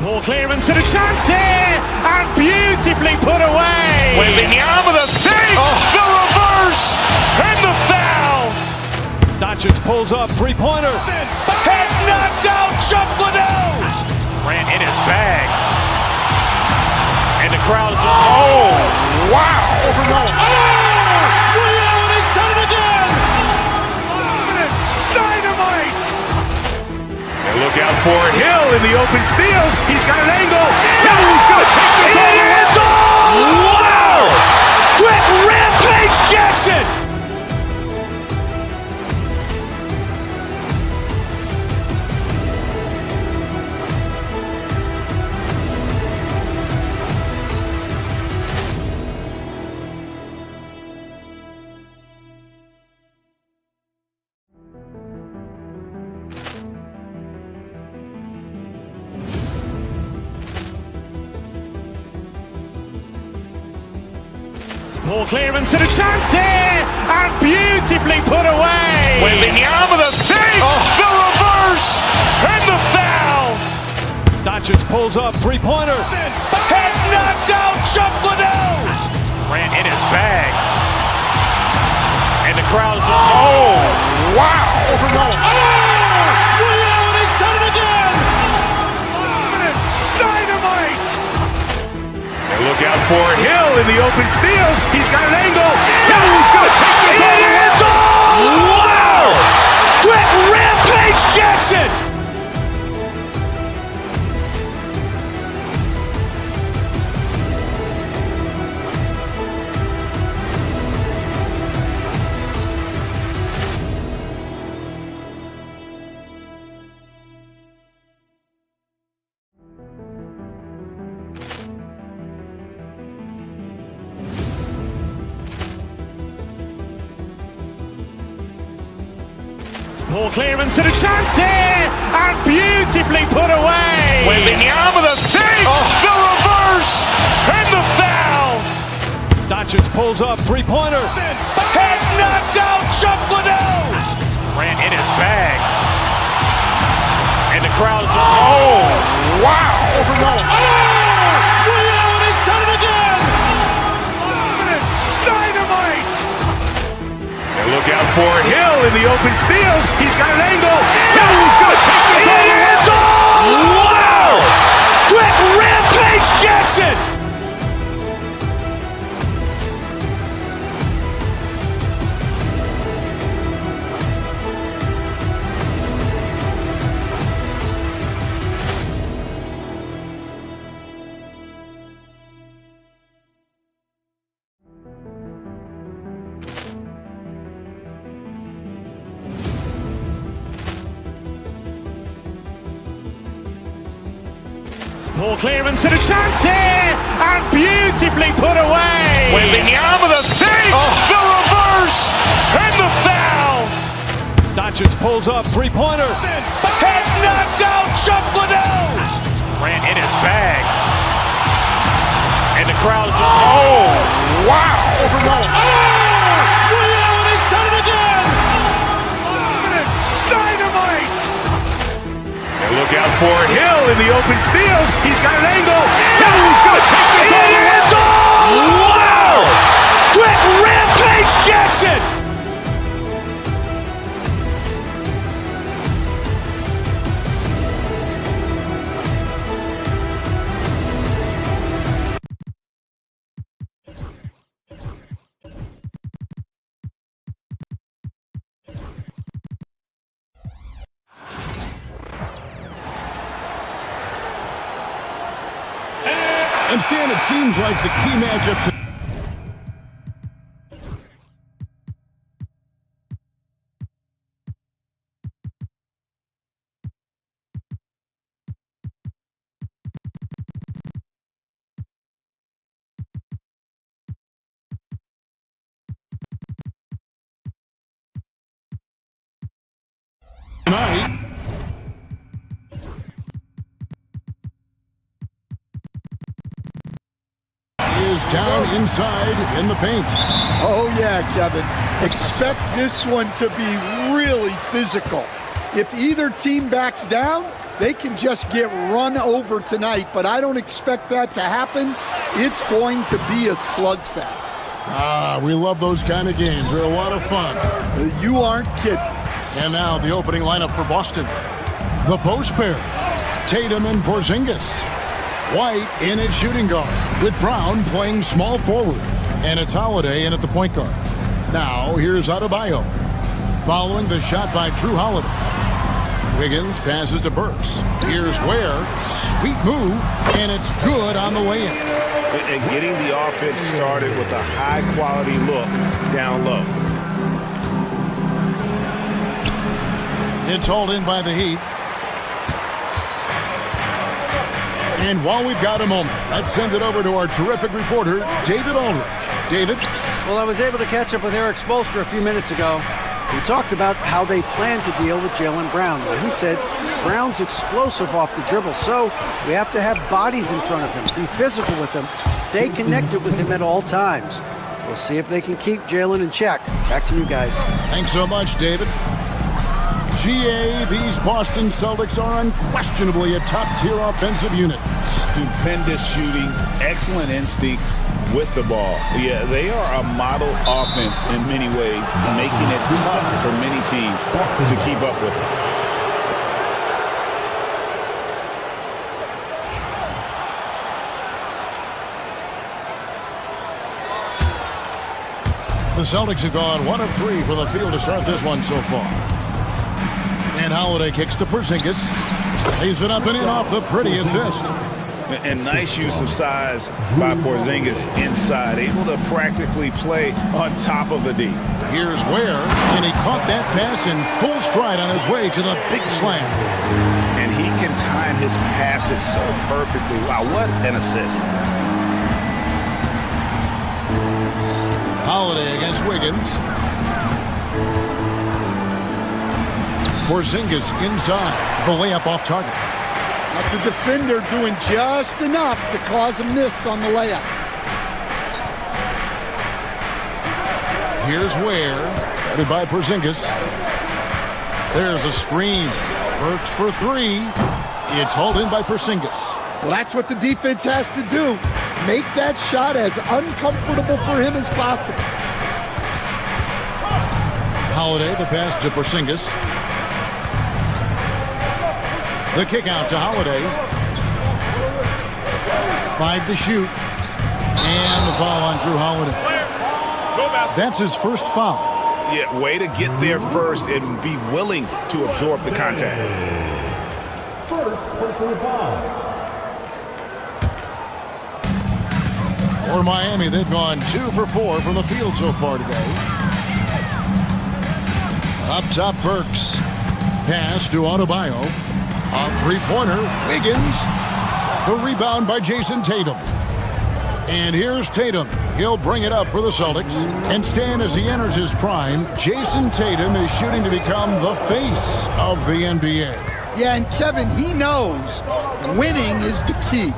Poor clearance and a chance here, and beautifully put away. With the arm of the fake, the reverse, and the foul. Doncic pulls up, three-pointer. Has knocked out Chuck Liddell. Ran in his bag. And the crowd is, oh, wow. Liddell, he's done it again. Dynamite. And look out for Hill in the open field. He's got an angle. He's going to take this all the way. Wow! Quick Rampage Jackson. Poor clearance and a chance here, and beautifully put away. With the arm of the fake, the reverse, and the foul. Doncic pulls up, three-pointer. Has knocked out Chuck Liddell. Ran in his bag. And the crowd is, oh, wow. Liddell, he's done it again. Dynamite. And look out for Hill in the open field. He's got an angle. He's going to take this all the way. Wow! Quick Rampage Jackson. Poor clearance and a chance here, and beautifully put away. With the arm of the fake, the reverse, and the foul. Doncic pulls up, three-pointer. Has knocked out Chuck Liddell. Ran in his bag. And the crowd is, oh, wow. Liddell, he's done it again. Dynamite. And look out for Hill in the open field. He's got an angle. He's going to take this all the way. Wow! Quick Rampage Jackson. Poor clearance and a chance here, and beautifully put away. With the arm of the fake, the reverse, and the foul. Doncic pulls up, three-pointer. Has knocked out Chuck Liddell. Ran in his bag. And the crowd is, oh, wow. Liddell, he's done it again. Dynamite. And look out for Hill in the open field. He's got an angle. He's going to take this all the way. Wow! Quick Rampage Jackson. And Stan, it seems like the key matchups. Tonight. Is down inside in the paint. Oh yeah, Kevin. Expect this one to be really physical. If either team backs down, they can just get run over tonight, but I don't expect that to happen. It's going to be a slugfest. We love those kind of games. They're a lot of fun. You aren't kidding. And now the opening lineup for Boston. The post pair, Tatum and Porzingis. White in at shooting guard, with Brown playing small forward. And it's Holiday in at the point guard. Now, here's Adebayo. Following the shot by Drew Holiday. Wiggins passes to Burks. Here's Ware. Sweet move, and it's good on the way in. And getting the offense started with a high-quality look down low. It's hauled in by the Heat. And while we've got a moment, let's send it over to our terrific reporter, David Aldridge. David? Well, I was able to catch up with Eric Spoelstra a few minutes ago. We talked about how they plan to deal with Jaylen Brown. Well, he said Brown's explosive off the dribble, so we have to have bodies in front of him, be physical with him, stay connected with him at all times. We'll see if they can keep Jaylen in check. Back to you guys. Thanks so much, David. GA, these Boston Celtics are unquestionably a top-tier offensive unit. Stupendous shooting, excellent instincts with the ball. Yeah, they are a model offense in many ways, making it tough for many teams to keep up with them. The Celtics have gone 1 of 3 from the field to start this one so far. And Holiday kicks to Porzingis. Lays it up and in off the pretty assist. And nice use of size by Porzingis inside, able to practically play on top of the D. Here's Ware, and he caught that pass in full stride on his way to the big slam. And he can time his passes so perfectly. Wow, what an assist. Holiday against Wiggins. Porzingis inside. The layup off target. That's a defender doing just enough to cause a miss on the layup. Here's Ware. Headed by Porzingis. There's a screen. Burks for 3. It's hauled in by Porzingis. Well, that's what the defense has to do. Make that shot as uncomfortable for him as possible. Holiday, the pass to Porzingis. The kick out to Holiday. 5 to shoot. And the foul on Drew Holiday. That's his first foul. Yeah, way to get there first and be willing to absorb the contact. First personal foul. For Miami, they've gone 2 for 4 from the field so far today. Up top, Burks. Pass to Adebayo. A three-pointer, Wiggins. The rebound by Jason Tatum. And here's Tatum. He'll bring it up for the Celtics. And Stan, as he enters his prime, Jason Tatum is shooting to become the face of the NBA. Yeah, and Kevin, he knows winning is the key.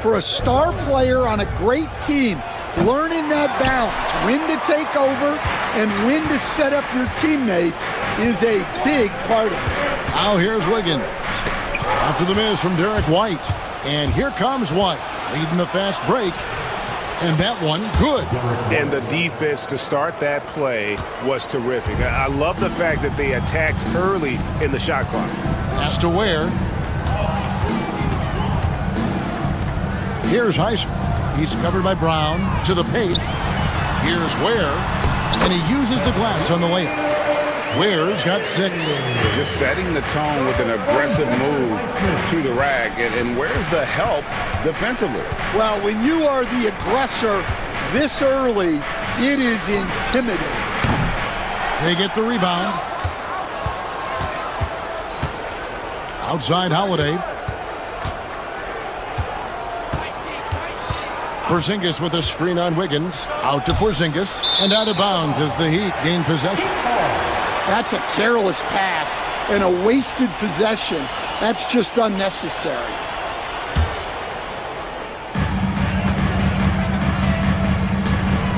For a star player on a great team, learning that balance, when to take over and when to set up your teammates is a big part of it. Now here's Wiggins. After the miss from Derek White. And here comes White, leading the fast break. And that one, good. And the defense to start that play was terrific. I love the fact that they attacked early in the shot clock. Pass to Ware. Here's Highsmith. He's covered by Brown to the paint. Here's Ware. And he uses the glass on the layup. Ware's got 6. Just setting the tone with an aggressive move to the rack. And where's the help defensively? Well, when you are the aggressor this early, it is intimidating. They get the rebound. Outside Holiday. Porzingis with a screen on Wiggins. Out to Porzingis. And out of bounds as the Heat gain possession. That's a careless pass and a wasted possession. That's just unnecessary.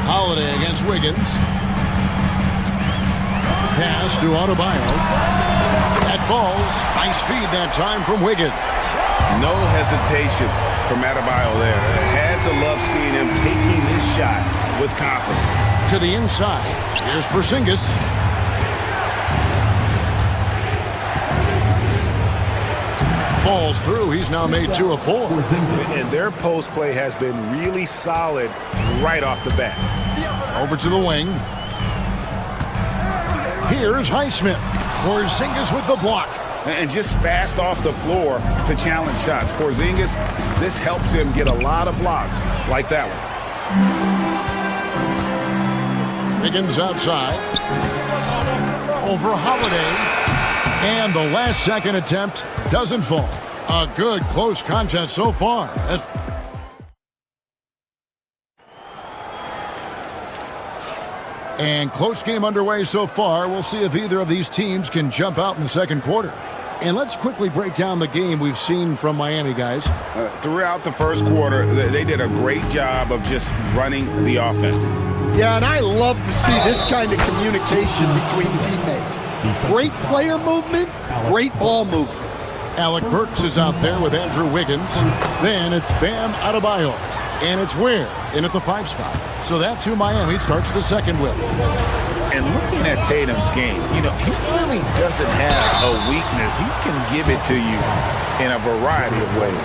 Holiday against Wiggins. Pass to Adebayo. That falls. Nice feed that time from Wiggins. No hesitation from Adebayo there. Had to love seeing him taking this shot with confidence. To the inside. Here's Porzingis. Falls through. He's now made 2 of 4. And their post play has been really solid right off the bat. Over to the wing. Here's Highsmith. Porzingis with the block. And just fast off the floor to challenge shots. Porzingis, this helps him get a lot of blocks like that one. Wiggins outside. Over Holiday. And the last second attempt doesn't fall. A good close contest so far. And close game underway so far. We'll see if either of these teams can jump out in the second quarter. And let's quickly break down the game we've seen from Miami, guys. Throughout the first quarter, they did a great job of just running the offense. Yeah, and I love to see this kind of communication between teammates. Great player movement, great ball movement. Alec Burks is out there with Andrew Wiggins. Then it's Bam Adebayo. And it's Ware in at the 5 spot. So that's who Miami starts the second with. And looking at Tatum's game, he really doesn't have a weakness. He can give it to you in a variety of ways.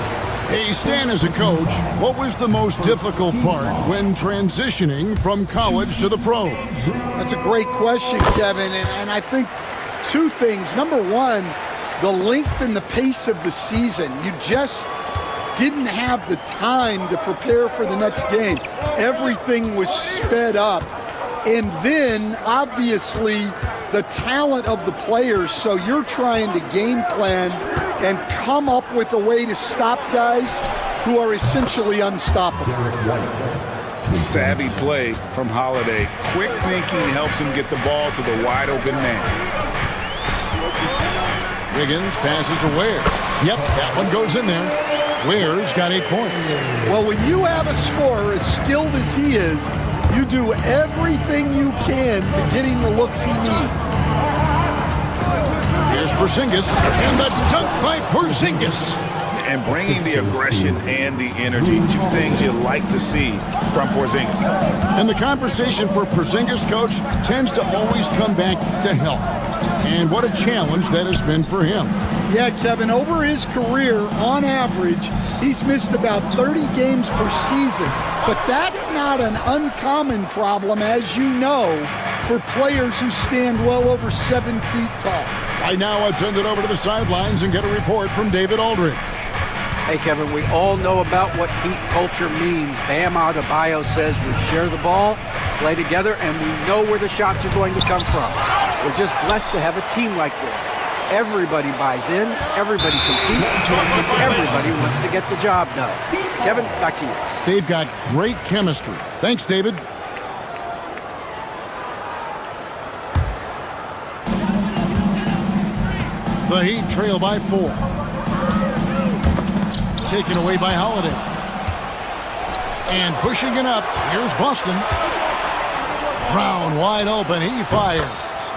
Hey, Stan, as a coach, what was the most difficult part when transitioning from college to the pros? That's a great question, Kevin, and I think 2 things. Number one, the length and the pace of the season. You just didn't have the time to prepare for the next game. Everything was sped up. And then, obviously, the talent of the players, so you're trying to game plan and come up with a way to stop guys who are essentially unstoppable. Savvy play from Holiday. Quick thinking helps him get the ball to the wide open man. Wiggins passes to Ware. Yep, that one goes in there. Ware's got 8 points. Well, when you have a scorer as skilled as he is, you do everything you can to get him the looks he needs. Here's Porzingis, and the dunk by Porzingis. And bringing the aggression and the energy, 2 things you like to see from Porzingis. And the conversation for Porzingis, coach, tends to always come back to health. And what a challenge that has been for him. Yeah, Kevin, over his career, on average, he's missed about 30 games per season. But that's not an uncommon problem, as you know, for players who stand well over 7 feet tall. Right now, I'd send it over to the sidelines and get a report from David Aldridge. Hey, Kevin, we all know about what Heat culture means. Bam Adebayo says we share the ball, play together, and we know where the shots are going to come from. We're just blessed to have a team like this. Everybody buys in, everybody competes, and everybody wants to get the job done. Kevin, back to you. They've got great chemistry. Thanks, David. The Heat trail by 4. Taken away by Holiday. And pushing it up, here's Boston. Brown wide open, he fires.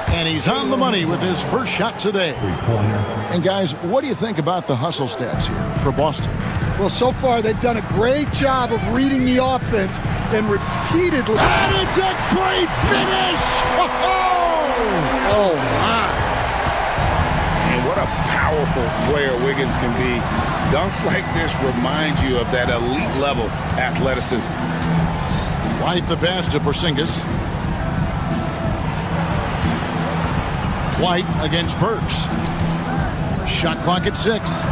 And he's on the money with his first shot today. And guys, what do you think about the hustle stats here for Boston? Well, so far they've done a great job of reading the offense and repeatedly. And it's a great finish! Oh, my. And what a powerful player Wiggins can be. Dunks like this remind you of that elite level athleticism. White the pass to Porzingis. White against Burks. Shot clock at 6.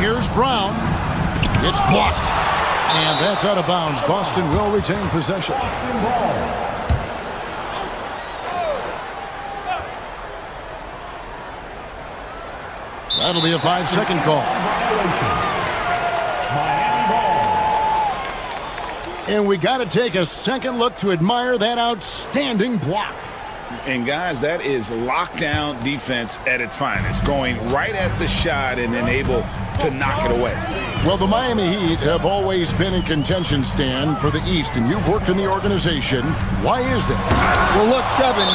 Here's Brown. It's blocked. And that's out of bounds. Boston will retain possession. That'll be a 5-second call. And we got to take a second look to admire that outstanding block. And guys, that is lockdown defense at its finest. Going right at the shot and then able to knock it away. Well, the Miami Heat have always been in contention, Stan, for the East, and you've worked in the organization. Why is that? Well, look, Kevin,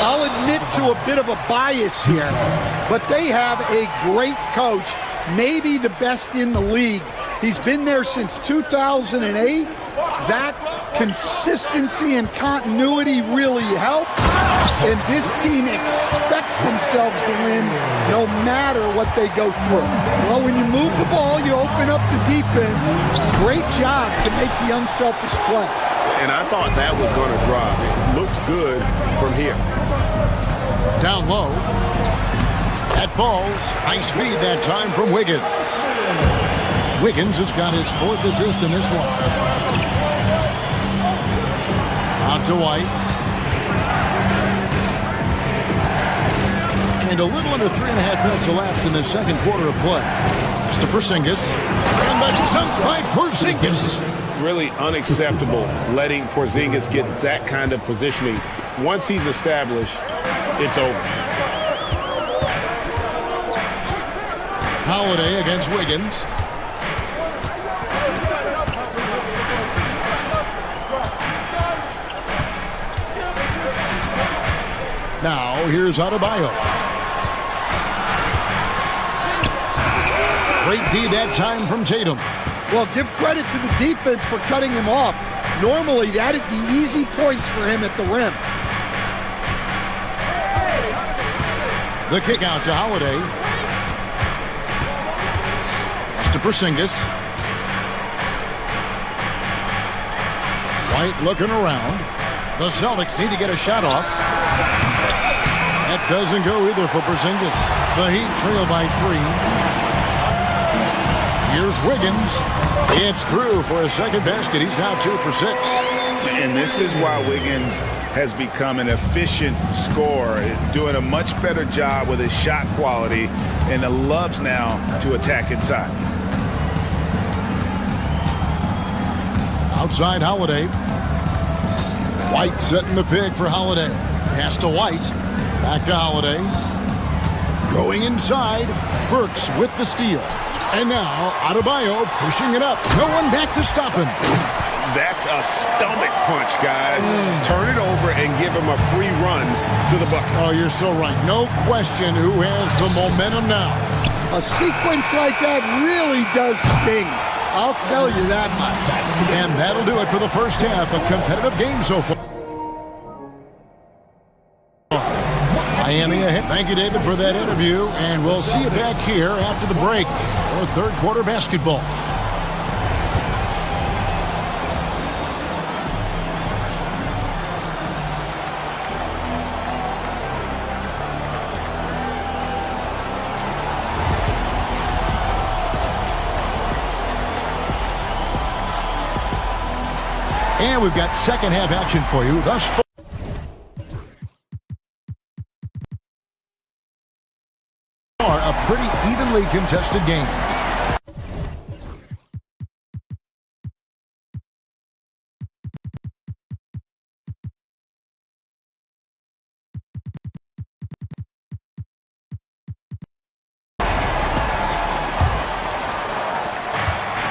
I'll admit to a bit of a bias here, but they have a great coach, maybe the best in the league. He's been there since 2008. That consistency and continuity really helps, and this team expects themselves to win no matter what they go through. Well, when you move the ball, you open up the defense. Great job to make the unselfish play. And I thought that was going to drop. It looked good from here. Down low. That falls. Nice feed that time from Wiggins. Wiggins has got his 4th assist in this one. Out to White. And a little under 3.5 minutes elapsed in the second quarter of play. It's to Porzingis. And the dunk by Porzingis. Really unacceptable letting Porzingis get that kind of positioning. Once he's established, it's over. Holiday against Wiggins. Now, here's Adebayo. Great D that time from Tatum. Well, give credit to the defense for cutting him off. Normally, that'd be easy points for him at the rim. The kick out to Holiday. Pass to Porzingis. White looking around. The Celtics need to get a shot off. That doesn't go either for Porzingis. The Heat trail by 3. Here's Wiggins. It's through for a second basket. He's now 2 for 6. And this is why Wiggins has become an efficient scorer, doing a much better job with his shot quality, and loves now to attack inside. Outside Holiday. White setting the pick for Holiday. Pass to White. Back to Holiday. Going inside. Burks with the steal. And now Adebayo pushing it up. No one back to stop him. That's a stomach punch, guys. Turn it over and give him a free run to the bucket. Oh, you're so right. No question who has the momentum now. A sequence like that really does sting. I'll tell you that much. And that'll do it for the first half of competitive games so far. Miami ahead. Thank you, David, for that interview. And we'll see you back here after the break for third quarter basketball. And we've got second half action for you. Thus far, a pretty evenly contested game.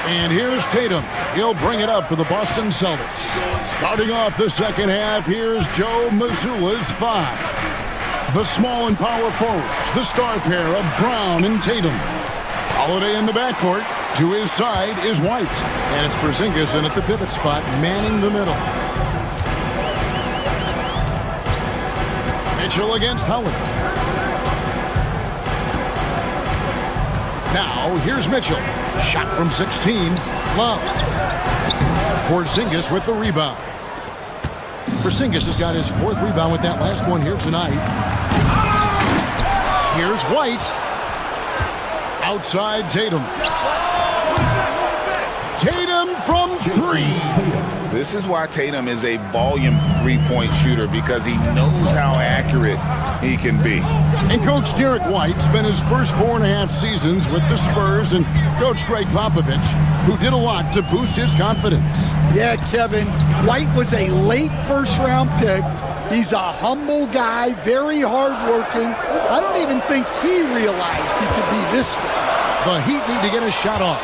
And here's Tatum. He'll bring it up for the Boston Celtics. Starting off the second half, here's Joe Mazzulla's 5. The small and power forwards, the star pair of Brown and Tatum. Holiday in the backcourt. To his side is White. And it's Porzingis in at the pivot spot, manning the middle. Mitchell against Holiday. Now, here's Mitchell. Shot from 16. Love. Porzingis with the rebound. Porzingis has got his 4th rebound with that last one here tonight. Here's White. Outside Tatum. Tatum from 3. This is why Tatum is a volume three-point shooter, because he knows how accurate he can be. And Coach Derek White spent his first 4.5 seasons with the Spurs and Coach Greg Popovich, who did a lot to boost his confidence. Yeah, Kevin, White was a late first-round pick. He's a humble guy, very hard-working. I don't even think he realized he could be this good. The Heat need to get a shot off.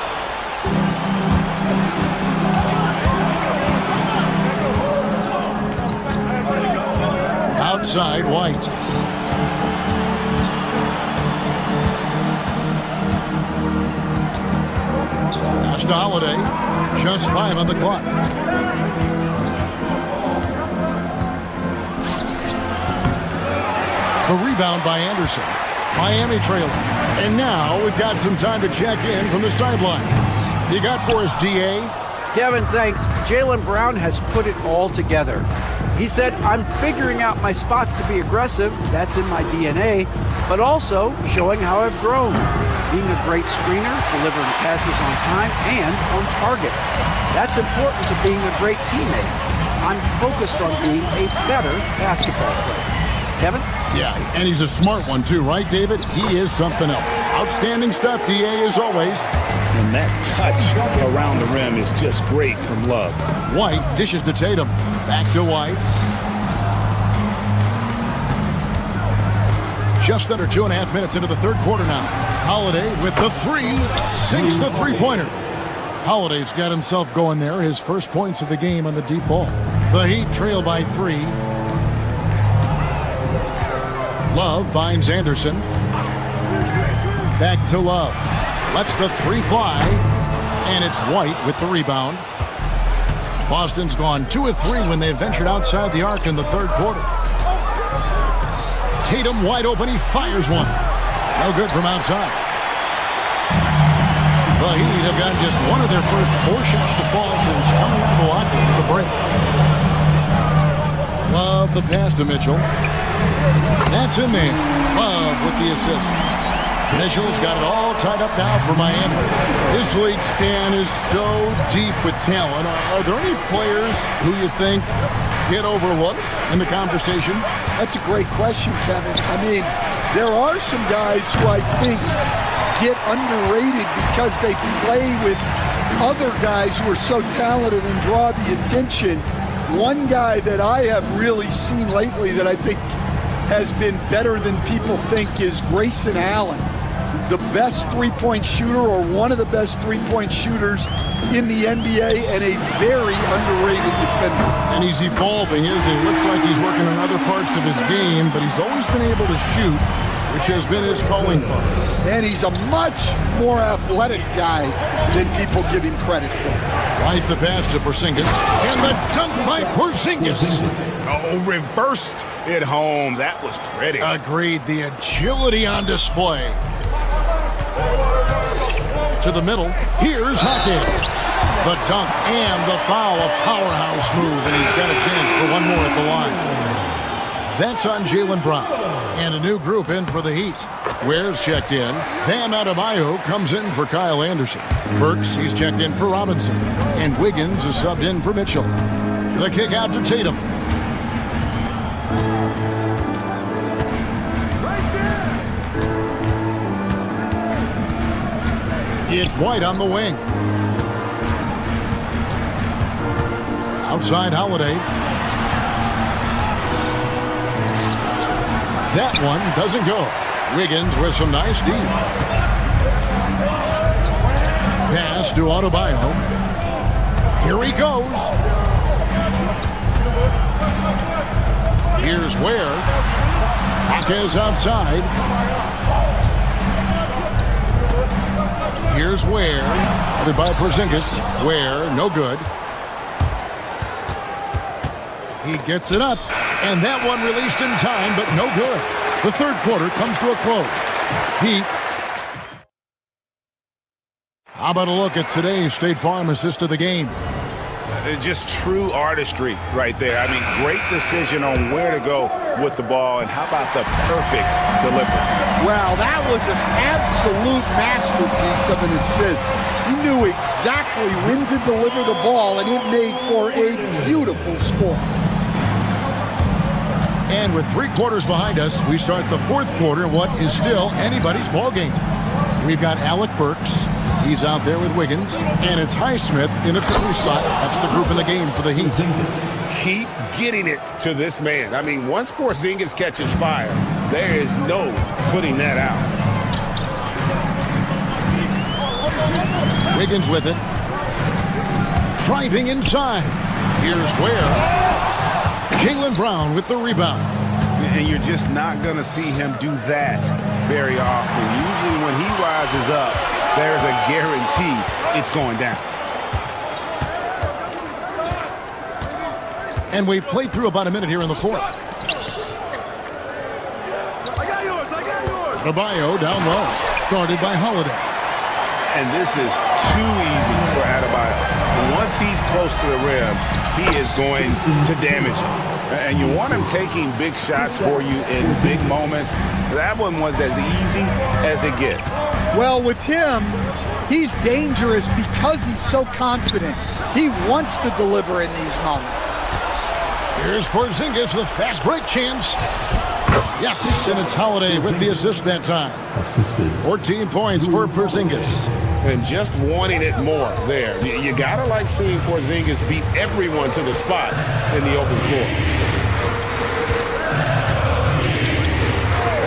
outside White. Pass to Holiday. Just 5 on the clock. The rebound by Anderson. Miami trailing. And now we've got some time to check in from the sidelines. You got for us, D.A.? Kevin, thanks. Jaylen Brown has put it all together. He said, I'm figuring out my spots to be aggressive. That's in my DNA. But also showing how I've grown. Being a great screener, delivering passes on time and on target. That's important to being a great teammate. I'm focused on being a better basketball player. Kevin? Yeah, and he's a smart one too, right, David? He is something else. Outstanding stuff, D.A., as always. And that touch around the rim is just great from Love. White dishes to Tatum. Back to White. Just under 2.5 minutes into the third quarter now. Holiday with the three. Sinks the three-pointer. Holiday's got himself going there. His first points of the game on the deep ball. The Heat trail by 3. Love finds Anderson. Back to Love. Lets the 3 fly. And it's White with the rebound. Boston's gone 2 of 3 when they ventured outside the arc in the third quarter. Tatum wide open. He fires one. No good from outside. The Heat have gotten just one of their first 4 shots to fall since coming out of Milwaukee at the break. Love the pass to Mitchell. That's in there. Love with the assist. Mitchell's got it all tied up now for Miami. This league, Stan, is so deep with talent. Are there any players who you think get overlooked in the conversation? That's a great question, Kevin. I mean, there are some guys who I think get underrated because they play with other guys who are so talented and draw the attention. One guy that I have really seen lately that I think has been better than people think is Grayson Allen, the best three-point shooter or one of the best three-point shooters in the NBA and a very underrated defender. And he's evolving, isn't he? Looks like he's working on other parts of his game, but he's always been able to shoot, which has been his calling card. And he's a much more athletic guy than people give him credit for. Right, the pass to Porzingis. And the dunk by Porzingis. Oh, reversed it home. That was pretty. Agreed. The agility on display. To the middle. Here's Hawkins. The dunk and the foul. A powerhouse move, and he's got a chance for one more at the line. That's on Jaylen Brown. And a new group in for the Heat. Ware's checked in. Bam Adebayo comes in for Kyle Anderson. Burks, he's checked in for Robinson. And Wiggins is subbed in for Mitchell. The kick out to Tatum. It's White on the wing. Outside Holiday. That one doesn't go. Wiggins with some nice D. Pass to Adebayo. Here he goes. Here's Ware. Hawkins outside. Here's Ware. Other by Porzingis. Ware, no good. He gets it up. And that one released in time, but no good. The third quarter comes to a close. Heat. How about a look at today's State Farm assist of the game? Just true artistry right there. I mean, great decision on where to go with the ball, and how about the perfect delivery? Wow, that was an absolute masterpiece of an assist. He knew exactly when to deliver the ball, and it made for a beautiful score. And with 3 quarters behind us, we start the fourth quarter in what is still anybody's ball game. We've got Alec Burks. He's out there with Wiggins. And it's Highsmith in a 3 spot. That's the group in the game for the Heat. Keep getting it to this man. I mean, once Porzingis catches fire, there is no putting that out. Wiggins with it. Driving inside. Here's Ware. Jaylen Brown with the rebound. And you're just not going to see him do that very often. Usually when he rises up, there's a guarantee it's going down. And we've played through about a minute here in the fourth. Adebayo down low, guarded by Holiday. And this is too easy for Adebayo. Once he's close to the rim, he is going to damage him. And you want him taking big shots for you in big moments. That one was as easy as it gets. Well, with him, he's dangerous because he's so confident. He wants to deliver in these moments. Here's Porzingis, the fast break chance. Yes, and it's Holiday with the assist that time. 14 points for Porzingis. And just wanting it more there. You gotta like seeing Porzingis beat everyone to the spot in the open floor.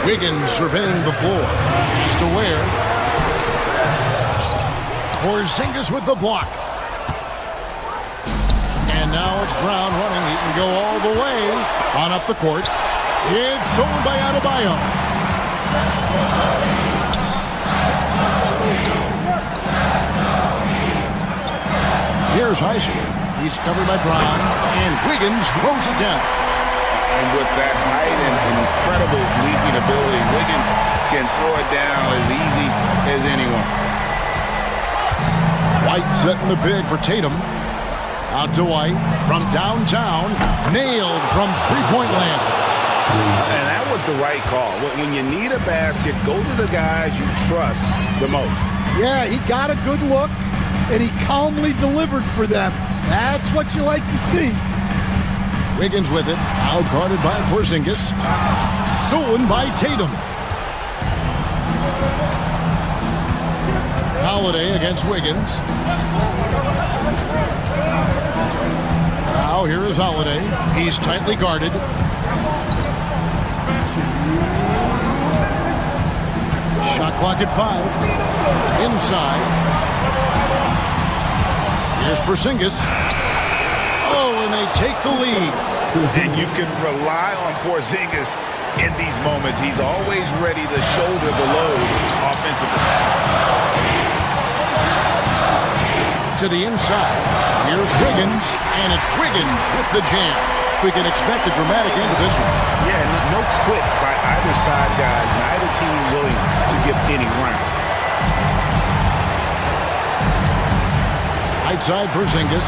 Wiggins surveying the floor. Pass to Ware. Porzingis with the block. And now it's Brown running. He can go all the way on up the court. It's stolen by Adebayo. Here's Heisler. He's covered by Brown, and Wiggins throws it down. And with that height and incredible leaping ability, Wiggins can throw it down as easy as anyone. White setting the big for Tatum. Out to White from downtown. Nailed from three-point land. And that was the right call. When you need a basket, go to the guys you trust the most. Yeah, he got a good look, and he calmly delivered for them. That's what you like to see. Wiggins with it. Out guarded by Porzingis. Stolen by Tatum. Holiday against Wiggins. Now here is Holiday. He's tightly guarded. Shot clock at 5. Inside. Here's Porzingis. Oh, and they take the lead. And you can rely on Porzingis in these moments. He's always ready to shoulder the load offensively. To the inside. Here's Wiggins, and it's Wiggins with the jam. We can expect a dramatic end to this one. Yeah, no quit by either side, guys. Neither team willing to give any ground. Right side, Porzingis.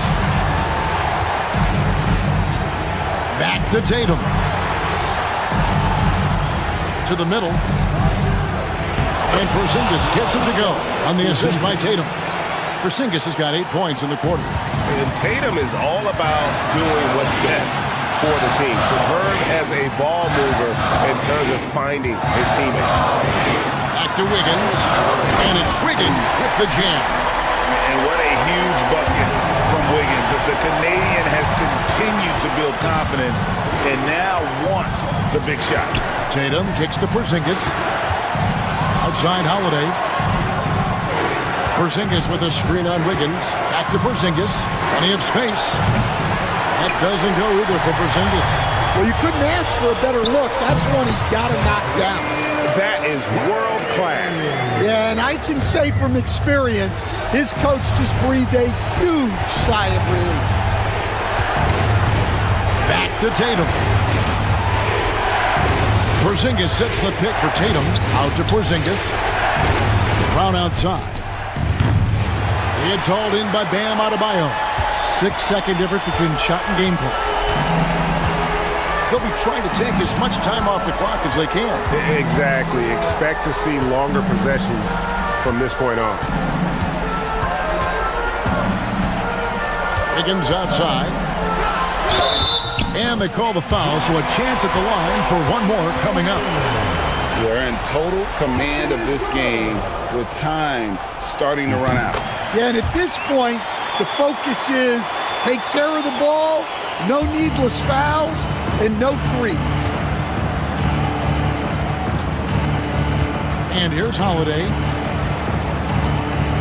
Back to Tatum. To the middle. And Porzingis gets it to go on the assist by Tatum. Porzingis has got 8 points in the quarter. And Tatum is all about doing what's best for the team. Superb as a ball mover in terms of finding his teammates. Back to Wiggins. And it's Wiggins with the jam. And what a huge bucket from Wiggins. The Canadian has continued to build confidence and now wants the big shot. Tatum kicks to Porzingis. Outside Holiday. Porzingis with a screen on Wiggins. Back to Porzingis. Plenty of space. That doesn't go either for Porzingis. Well, you couldn't ask for a better look. That's one he's got to knock down. That is world class. Yeah, and I can say from experience, his coach just breathed a huge sigh of relief. Back to Tatum. Porzingis sets the pick for Tatum. Out to Porzingis. Brown outside. It's hauled in by Bam Adebayo. 6-second difference between shot and game clock. They'll be trying to take as much time off the clock as they can. Exactly. Expect to see longer possessions from this point on. Wiggins outside. And they call the foul, so a chance at the line for one more coming up. They're in total command of this game with time starting to run out. Yeah, and at this point, the focus is take care of the ball, no needless fouls, and no threes. And here's Holiday.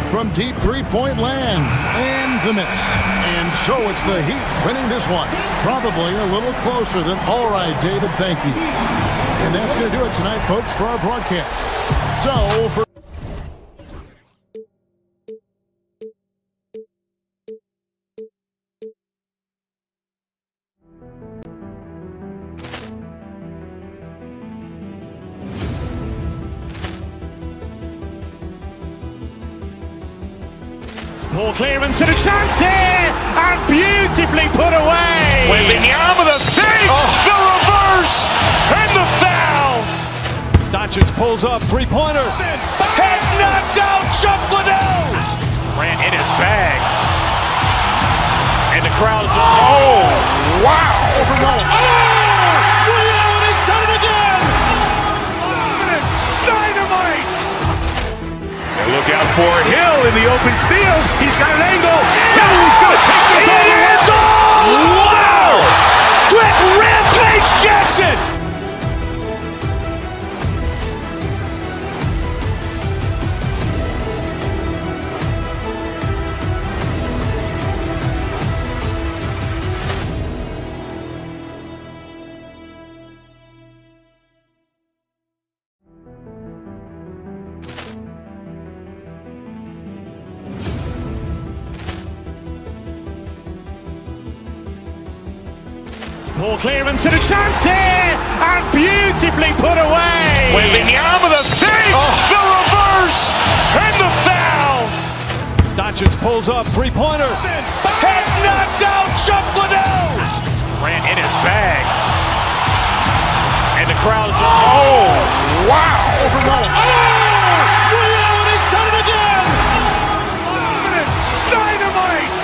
From deep three-point land. And with the miss. And so it's the Heat winning this one. Probably a little closer than all right, David, thank you. And that's going to do it tonight, folks, for our broadcast. So, for Poor clearance and a chance here, and beautifully put away. Wembanyama the fake, the reverse, and the foul. Doncic pulls up, three-pointer. Has knocked out Chuck Liddell. Ran in his bag. And the crowd is, oh, wow. Ray Allen has done it again. Dynamite. And look out for Hill in the open field. He's got an angle. Hill's going to take this all the way. Wow. Quick rampage Jackson. Poor clearance and a chance here, and beautifully put away. Wembanyama the fake, the reverse, and the foul. Doncic pulls up, three-pointer. Has knocked out Chuck Liddell. Ran in his bag. And the crowd is, oh, wow. Ray Allen has done it again. Dynamite.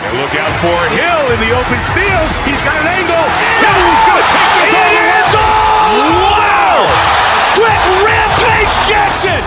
And look out for Hill in the open field. He's got an angle. Hill's going to take this all the way. Wow. Quick rampage Jackson.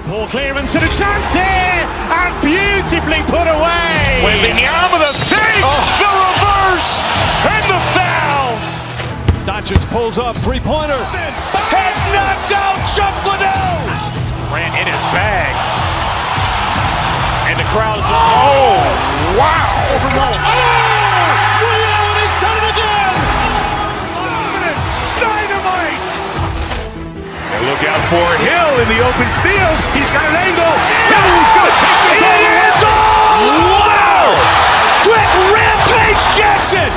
Poor clearance and a chance here, and beautifully put away. Wembanyama the fake, the reverse, and the foul. Doncic pulls up, three-pointer. Has knocked out Chuck Liddell. Ran in his bag. And the crowd is, oh, wow. Ray Allen has done it again. Dynamite. And look out for Hill in the open field. He's got an angle. Hill's going to take this all the way. Wow. Quick rampage Jackson.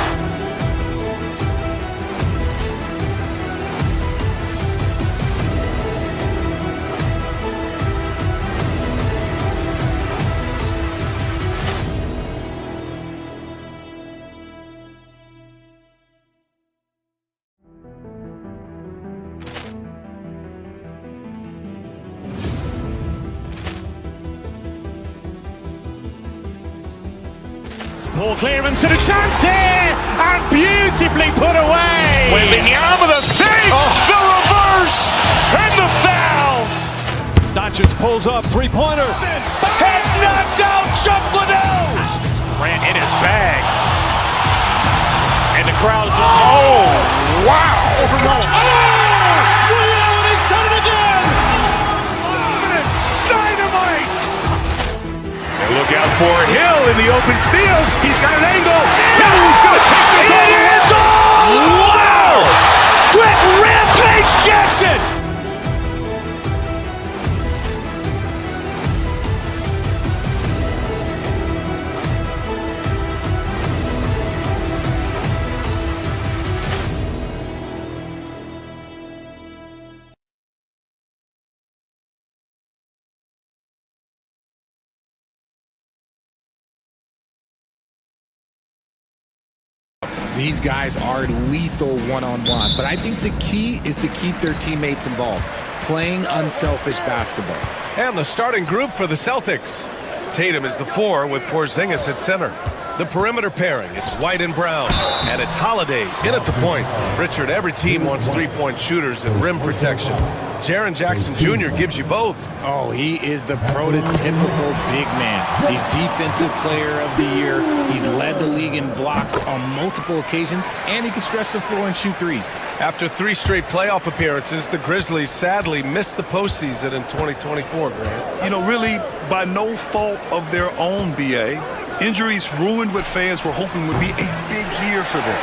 Poor clearance and a chance here, and beautifully put away. Wembanyama the fake, the reverse, and the foul. Doncic pulls up, three-pointer. Has knocked out Chuck Liddell. Ran in his bag. And the crowd is, oh, wow. Ray Allen has done it again. Dynamite. And look out for Hill in the open field. He's got an angle. Hill's going to take this all the way. Wow. Quick rampage Jackson. These guys are lethal one-on-one, but I think the key is to keep their teammates involved, playing unselfish basketball. And the starting group for the Celtics. Tatum is the 4 with Porzingis at center. The perimeter pairing, it's White and Brown, and it's Holiday in at the point. Richard, every team wants three-point shooters and rim protection. Jaren Jackson Jr. gives you both. Oh, he is the prototypical big man. He's Defensive Player of the Year. He's led the league in blocks on multiple occasions, and he can stretch the floor and shoot threes. After 3 straight playoff appearances, the Grizzlies sadly missed the postseason in 2024, Grant. You know, really by no fault of their own, BA. Injuries ruined what fans were hoping would be a big year for them.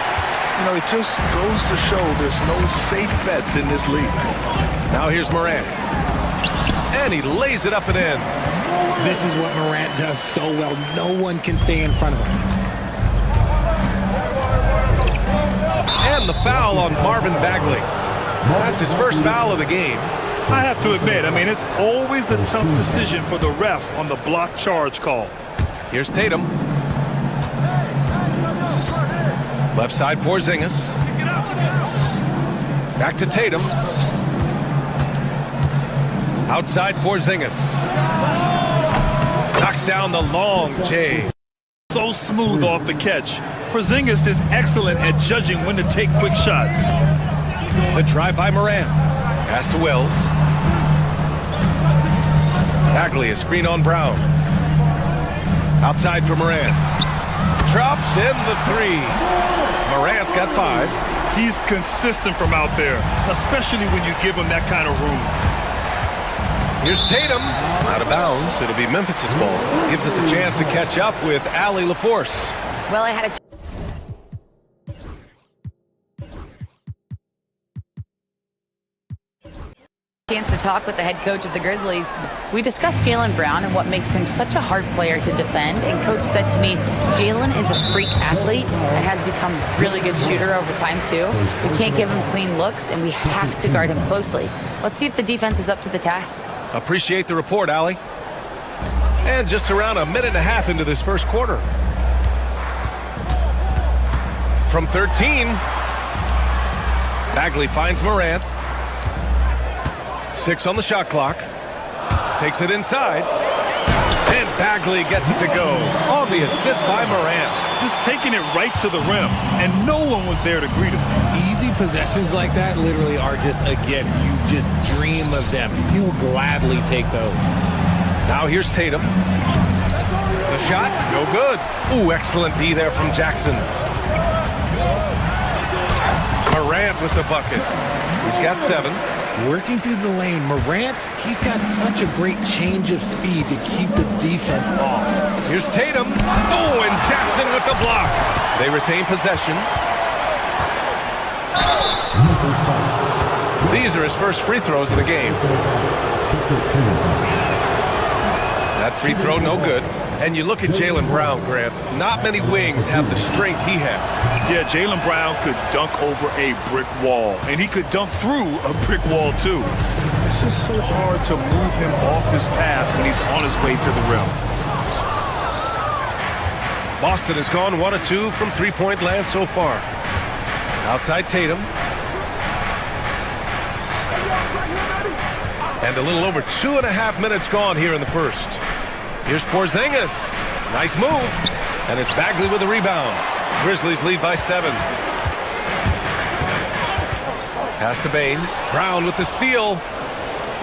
You know, it just goes to show there's no safe bets in this league. Now here's Morant. And he lays it up and in. This is what Morant does so well. No one can stay in front of him. And the foul on Marvin Bagley. That's his first foul of the game. I have to admit, I mean, it's always a tough decision for the ref on the block charge call. Here's Tatum. Left side, Porzingis. Back to Tatum. Outside, Porzingis. Knocks down the long J. So smooth off the catch. Porzingis is excellent at judging when to take quick shots. The drive by Morant. Pass to Wells. Bagley, a screen on Brown. Outside for Morant. Drops in the 3. Morant's got 5. He's consistent from out there, especially when you give him that kind of room. Here's Tatum. Out of bounds. It'll be Memphis' ball. Gives us a chance to catch up with Allie LaForce. Well, I had a chance to talk with the head coach of the Grizzlies. We discussed Jaylen Brown and what makes him such a hard player to defend, and coach said to me, Jaylen is a freak athlete that has become a really good shooter over time too. We can't give him clean looks, and we have to guard him closely. Let's see if the defense is up to the task. Appreciate the report, Allie. And just around a minute and a half into this first quarter. From 13, Bagley finds Morant. 6 on the shot clock. Takes it inside. And Bagley gets it to go on the assist by Morant. Just taking it right to the rim, and no one was there to greet him. Easy possessions like that literally are just a gift. You just dream of them. He'll gladly take those. Now here's Tatum. The shot, no good. Ooh, excellent D there from Jackson. Morant with the bucket. He's got 7. Working through the lane, Morant, he's got such a great change of speed to keep the defense off. Here's Tatum. Oh, and Jackson with the block. They retain possession. These are his first free throws of the game. That free throw, no good. And you look at Jaylen Brown, Grant. Not many wings have the strength he has. Yeah, Jaylen Brown could dunk over a brick wall, and he could dunk through a brick wall, too. It's just so hard to move him off his path when he's on his way to the rim. Boston has gone 1 of 2 from three-point land so far. Outside Tatum. And a little over 2.5 minutes gone here in the first. Here's Porzingis. Nice move. And it's Bagley with the rebound. Grizzlies lead by 7. Pass to Bane. Brown with the steal.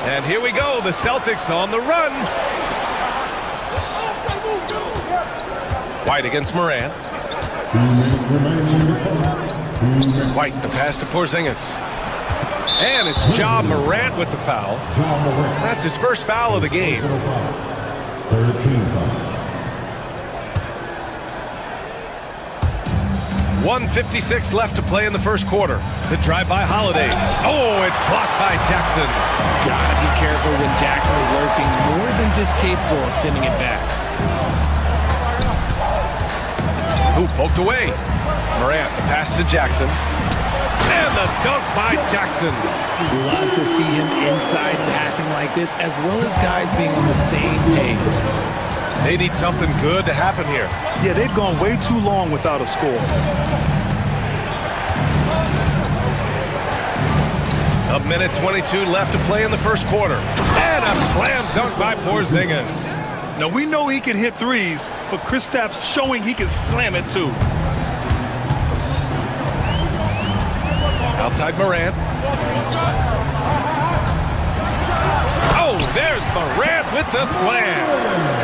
And here we go. The Celtics on the run. White against Morant. White, the pass to Porzingis. And it's Ja Morant with the foul. That's his first foul of the game. 1:56 left to play in the first quarter. The drive by Holiday. Oh, it's blocked by Jackson. Gotta be careful when Jackson is lurking, more than just capable of sending it back. Ooh, poked away. Morant, the pass to Jackson. And the dunk by Jackson. Love to see him inside passing like this, as well as guys being on the same page. They need something good to happen here. Yeah, they've gone way too long without a score. A minute 22 left to play in the first quarter. And a slam dunk by Porzingis. Now, we know he can hit threes, but Kristaps showing he can slam it too. Outside Morant. Oh, there's Morant with the slam.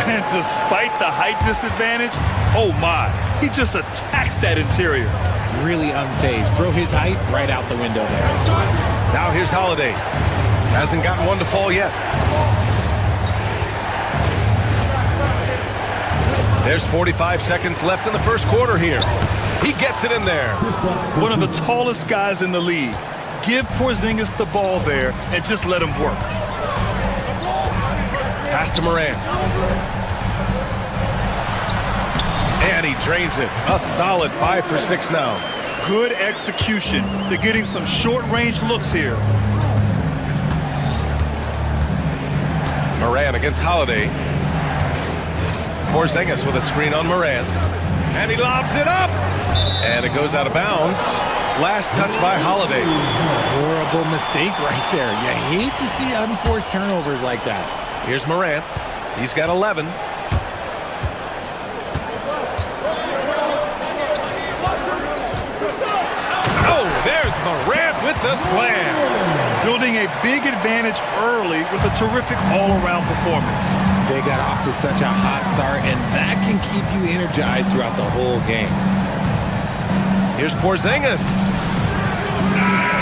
And despite the height disadvantage, oh my, he just attacks that interior. Really unfazed. Throw his height right out the window there. Now here's Holiday. Hasn't gotten one to fall yet. There's 45 seconds left in the first quarter here. He gets it in there. One of the tallest guys in the league. Give Porzingis the ball there and just let him work. Pass to Morant. And he drains it. A solid 5 for 6 now. Good execution. They're getting some short-range looks here. Morant against Holiday. Porzingis with a screen on Morant. And he lobs it up. And it goes out of bounds. Last touch by Holiday. Horrible mistake right there. You hate to see unforced turnovers like that. Here's Morant. He's got 11. Oh, there's Morant with the slam. Building a big advantage early with a terrific all-around performance. They got off to such a hot start, and that can keep you energized throughout the whole game. Here's Porzingis.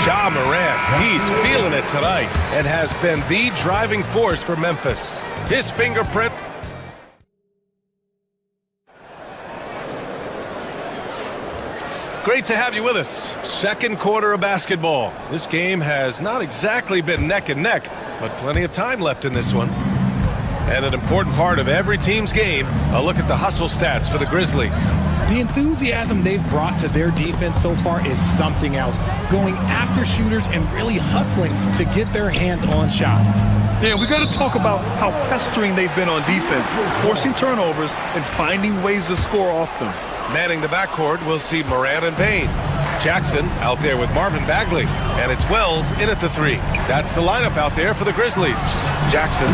Ja Morant, he's feeling it tonight and has been the driving force for Memphis. His fingerprint. Great to have you with us. Second quarter of basketball. This game has not exactly been neck and neck, but plenty of time left in this one. And an important part of every team's game, a look at the hustle stats for the Grizzlies. The enthusiasm they've brought to their defense so far is something else. Going after shooters and really hustling to get their hands on shots. Yeah, we got to talk about how pestering they've been on defense, forcing turnovers and finding ways to score off them. Manning the backcourt, we'll see Morant and Payne. Jackson out there with Marvin Bagley. And it's Wells in at the 3. That's the lineup out there for the Grizzlies. Jackson.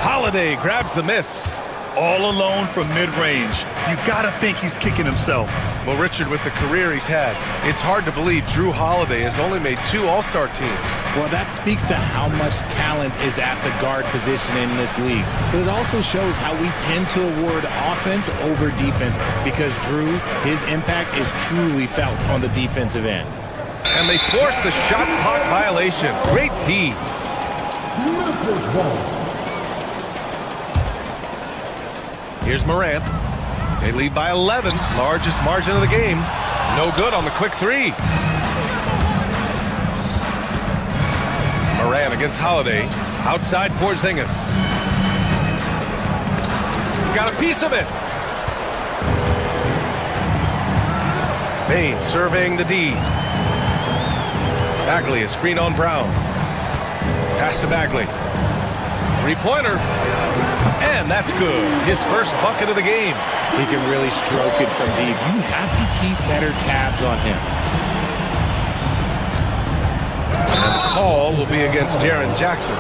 Holiday grabs the miss. All alone from mid-range. You got to think he's kicking himself. Well, Richard, with the career he's had, it's hard to believe Drew Holiday has only made 2 All-Star teams. Well, that speaks to how much talent is at the guard position in this league. But it also shows how we tend to award offense over defense because Drew, his impact is truly felt on the defensive end. And they forced the shot clock violation. Great D. Here's Morant. They lead by 11, largest margin of the game. No good on the quick 3. Morant against Holiday. Outside Porzingis. Got a piece of it. Payne surveying the D. Bagley, a screen on Brown. Pass to Bagley. Three-pointer. And that's good. His first bucket of the game. He can really stroke it from deep. You have to keep better tabs on him. And the call will be against Jaren Jackson.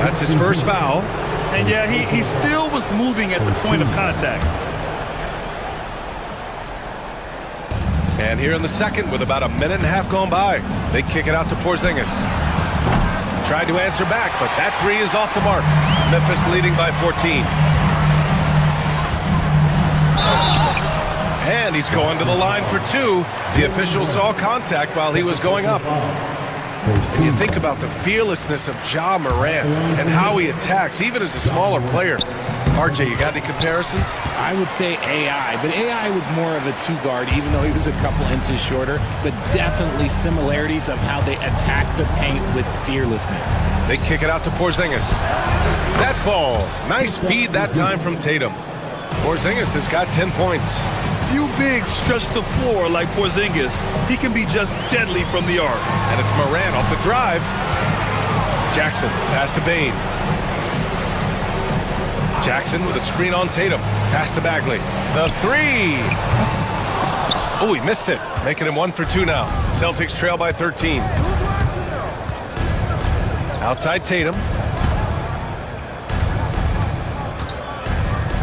That's his first foul. And yeah, he still was moving at the point of contact. And here in the second, with about a minute and a half gone by, they kick it out to Porzingis. Tried to answer back, but that 3 is off the mark. Memphis leading by 14. And he's going to the line for 2. The official saw contact while he was going up. You think about the fearlessness of Ja Morant and how he attacks, even as a smaller player. RJ, you got any comparisons? I would say AI, but AI was more of a 2-guard, even though he was a couple inches shorter, but definitely similarities of how they attack the paint with fearlessness. They kick it out to Porzingis. That falls. Nice feed that time from Tatum. Porzingis has got 10 points. Few bigs stretch the floor like Porzingis. He can be just deadly from the arc. And it's Morant off the drive. Jackson, pass to Bane. Jackson with a screen on Tatum. Pass to Bagley. The 3. Oh, he missed it. Making him 1 for 2 now. Celtics trail by 13. Outside Tatum.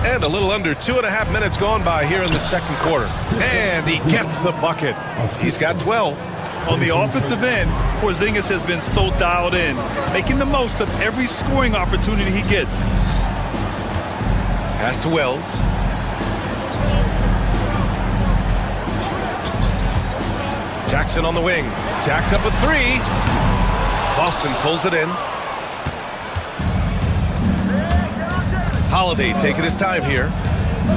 And a little under 2.5 minutes gone by here in the second quarter. And he gets the bucket. He's got 12. On the offensive end, Porzingis has been so dialed in, making the most of every scoring opportunity he gets. Pass to Wells. Jackson on the wing. Jacks up a three. Boston pulls it in. Holiday taking his time here.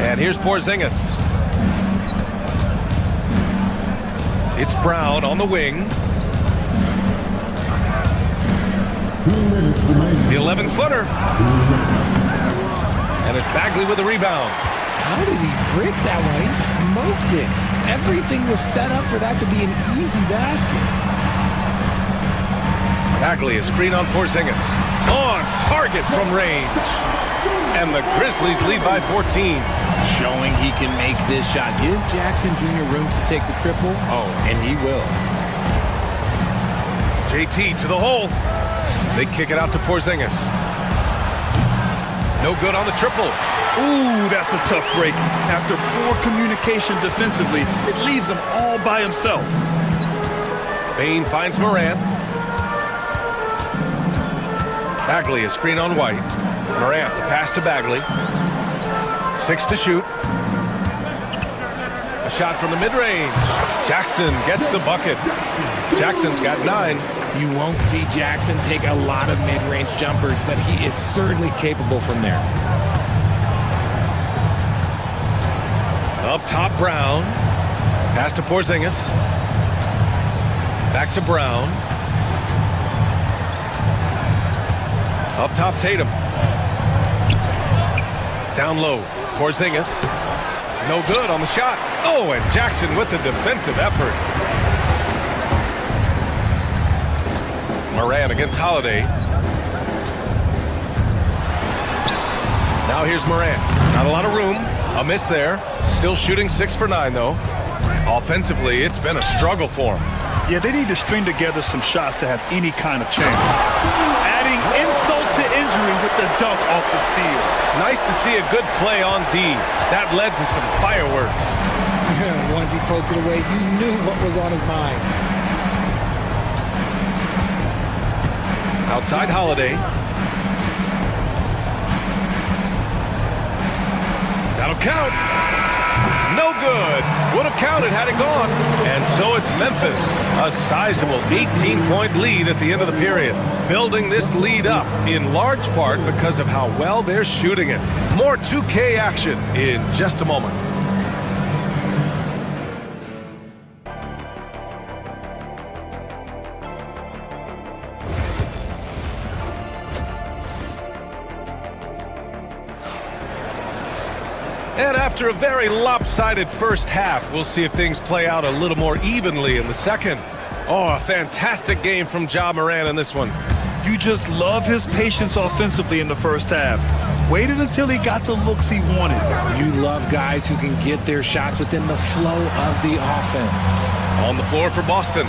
And here's Porzingis. It's Brown on the wing. The 11-footer. And it's Bagley with the rebound. How did he break that one? He smoked it. Everything was set up for that to be an easy basket. Bagley, a screen on Porzingis. On target from range. And the Grizzlies lead by 14. Showing he can make this shot. Give Jackson Jr. room to take the triple. Oh, and he will. JT to the hole. They kick it out to Porzingis. No good on the triple. Ooh, that's a tough break. After poor communication defensively, it leaves him all by himself. Bain finds Morant. Bagley, a screen on White. Morant, the pass to Bagley. 6 to shoot. A shot from the mid-range. Jackson gets the bucket. Jackson's got 9. You won't see Jackson take a lot of mid-range jumpers, but he is certainly capable from there. Up top, Brown. Pass to Porzingis. Back to Brown. Up top, Tatum. Down low, Porzingis. No good on the shot. Oh, and Jackson with the defensive effort. Morant against Holiday. Now here's Morant. Not a lot of room. A miss there. Still shooting 6 for 9, though. Offensively, it's been a struggle for him. Yeah, they need to string together some shots to have any kind of chance. Adding insult to injury with the dunk off the steal. Nice to see a good play on D. That led to some fireworks. Once he poked it away, you knew what was on his mind. Outside Holiday. That'll count. No good. Would have counted had it gone. And so it's Memphis. A sizable 18-point lead at the end of the period. Building this lead up in large part because of how well they're shooting it. More 2K action in just a moment. And after a very lopsided first half, we'll see if things play out a little more evenly in the second. Oh, a fantastic game from Ja Morant in this one. You just love his patience offensively in the first half. Waited until he got the looks he wanted. You love guys who can get their shots within the flow of the offense. On the floor for Boston,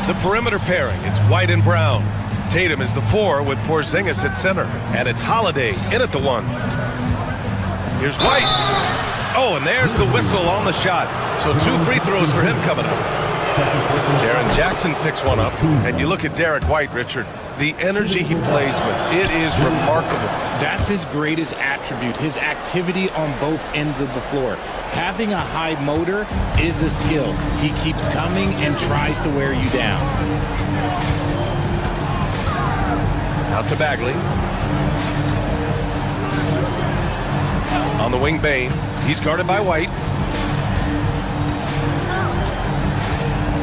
the perimeter pairing. It's White and Brown. Tatum is the 4 with Porzingis at center. And it's Holiday in at the 1. Here's White. Oh, and there's the whistle on the shot. So 2 free throws for him coming up. Jaren Jackson picks one up. And you look at Derek White, Richard. The energy he plays with, it is remarkable. That's his greatest attribute, his activity on both ends of the floor. Having a high motor is a skill. He keeps coming and tries to wear you down. Out to Bagley. On the wing, Bain. He's guarded by White.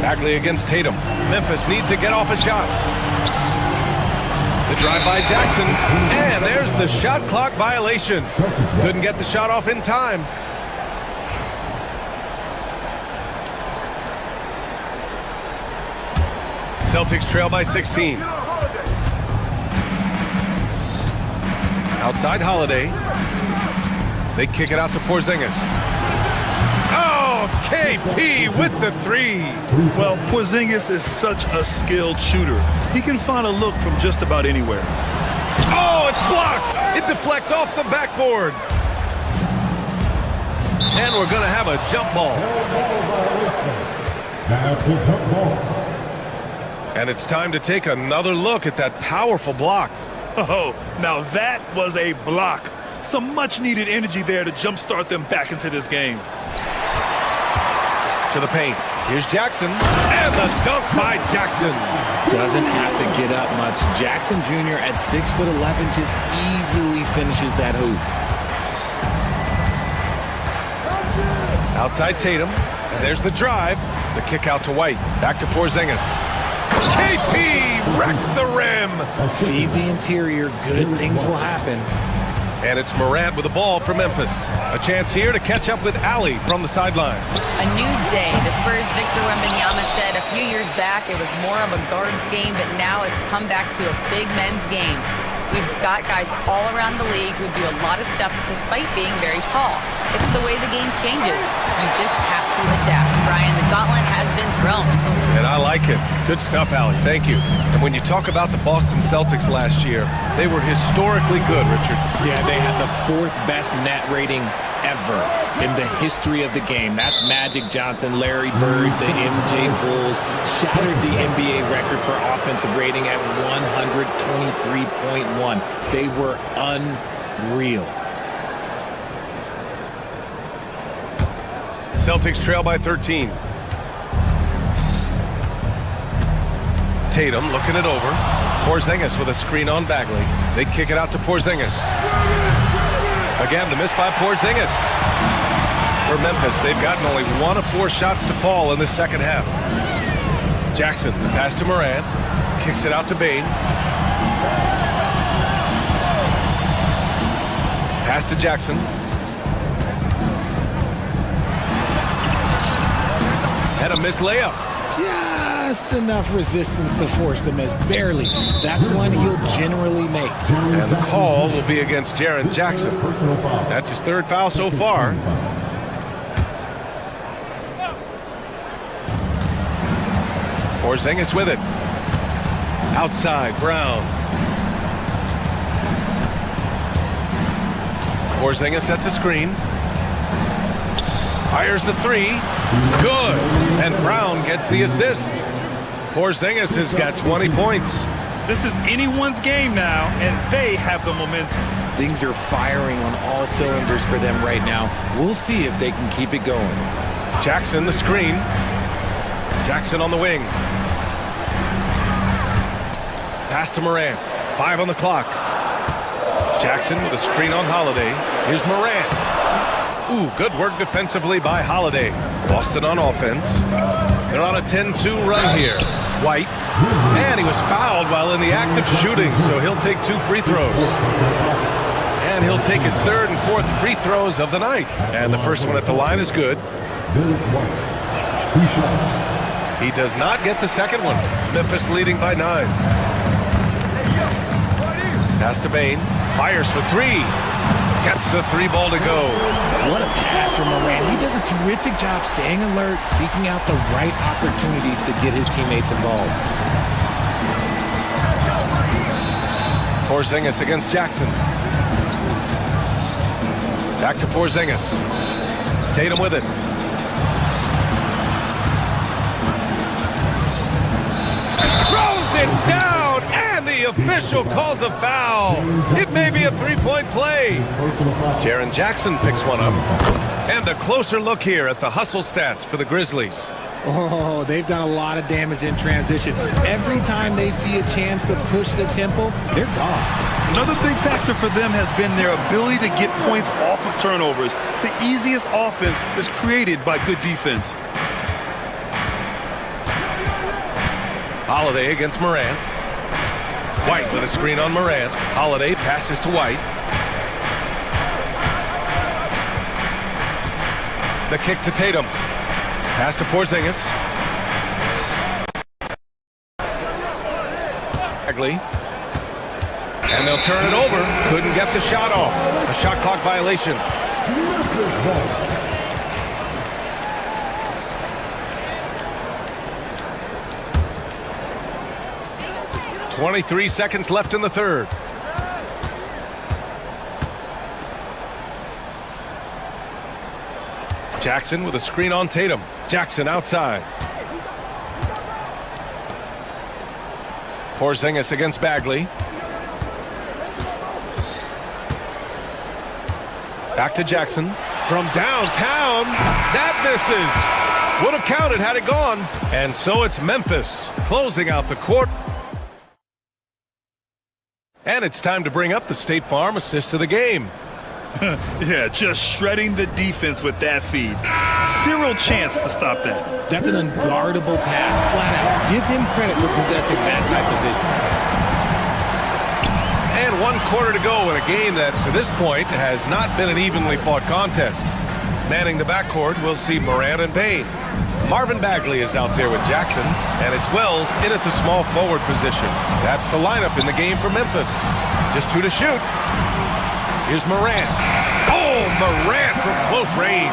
Bagley against Tatum. Memphis needs to get off a shot. The drive by Jackson. And there's the shot clock violation. Couldn't get the shot off in time. Celtics trail by 16. Outside Holiday. They kick it out to Porzingis. Oh, KP with the 3. Well, Porzingis is such a skilled shooter. He can find a look from just about anywhere. Oh, it's blocked. It deflects off the backboard. And we're going to have a jump ball. And it's time to take another look at that powerful block. Oh, now that was a block. Some much-needed energy there to jumpstart them back into this game. To the paint. Here's Jackson. And the dunk by Jackson. Doesn't have to get up much. Jackson Jr. at 6'11" just easily finishes that hoop. Outside Tatum. And there's the drive. The kick out to White. Back to Porzingis. KP wrecks the rim. Feed the interior. Good things will happen. And it's Morant with the ball for Memphis. A chance here to catch up with Ali from the sideline. A new day. The Spurs' Victor Wembanyama said a few years back it was more of a guards game, but now it's come back to a big men's game. We've got guys all around the league who do a lot of stuff despite being very tall. It's the way the game changes. You just have to adapt. Brian, the gauntlet has been thrown. And I like it. Good stuff, Ali. Thank you. And when you talk about the Boston Celtics last year, they were historically good, Richard. Yeah, they had the 4th best net rating ever in the history of the game. That's Magic Johnson, Larry Bird, the MJ Bulls, shattered the NBA record for offensive rating at 123.1. They were unreal. Celtics trail by 13. Tatum looking it over. Porzingis with a screen on Bagley. They kick it out to Porzingis. Again, the miss by Porzingis. For Memphis, they've gotten only 1 of 4 shots to fall in the second half. Jackson, the pass to Morant. Kicks it out to Bane. Pass to Jackson. And a missed layup. Just enough resistance to force the miss. Barely. That's one he'll generally make. And the call will be against Jaren Jackson. That's his 3rd foul so far. Porzingis with it. Outside, Brown. Porzingis sets a screen. Fires the 3. Good. And Brown gets the assist. Porzingis has got 20 points. This is anyone's game now, and they have the momentum. Things are firing on all cylinders for them right now. We'll see if they can keep it going. Jackson, the screen. Jackson on the wing. Pass to Morant. 5 on the clock. Jackson with a screen on Holiday. Here's Morant. Ooh, good work defensively by Holiday. Boston on offense. They're on a 10-2 run here. White. And he was fouled while in the act of shooting, so he'll take 2 free throws. And he'll take his 3rd and 4th free throws of the night. And the first one at the line is good. He does not get the second one. Memphis leading by 9. Pass to Bane. Fires for 3. Gets the 3 ball to go. What a pass from Morant. He does a terrific job staying alert, seeking out the right opportunities to get his teammates involved. Porzingis against Jackson. Back to Porzingis. Tatum with it. Throws it down, and the official calls a foul. It may be a 3-point play. Jaren Jackson picks one up. And a closer look here at the hustle stats for the Grizzlies. Oh, they've done a lot of damage in transition. Every time they see a chance to push the tempo, they're gone. Another big factor for them has been their ability to get points off of turnovers. The easiest offense is created by good defense. Holiday against Morant. White with a screen on Morant. Holiday passes to White. The kick to Tatum. Pass to Porzingis. Bagley. And they'll turn it over. Couldn't get the shot off. A shot clock violation. 23 seconds left in the third. Jackson with a screen on Tatum. Jackson outside. Porzingis against Bagley. Back to Jackson. From downtown, that misses. Would have counted had it gone. And so it's Memphis closing out the court. And it's time to bring up the State Farm assist of the game. Yeah, just shredding the defense with that feed. Zero chance to stop that. That's an unguardable pass, flat out. Give him credit for possessing that type of vision. And 1 quarter to go in a game that, to this point, has not been an evenly fought contest. Manning the backcourt, we'll see Morant and Payne. Marvin Bagley is out there with Jackson, and it's Wells in at the small forward position. That's the lineup in the game for Memphis. Just 2 to shoot. Here's Morant. Oh, Morant from close range.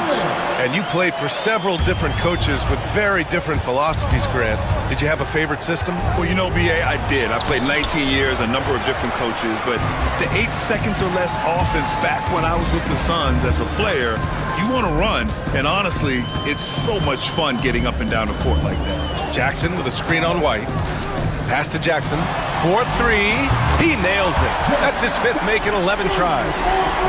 And you played for several different coaches with very different philosophies, Grant. Did you have a favorite system? Well, you know, BA, I did. I played 19 years, a number of different coaches, but the 8 seconds or less offense back when I was with the Suns as a player, you want to run, and honestly, it's so much fun getting up and down the court like that. Jackson with a screen on White. Pass to Jackson. 4-3. He nails it. That's his 5th make in 11 tries.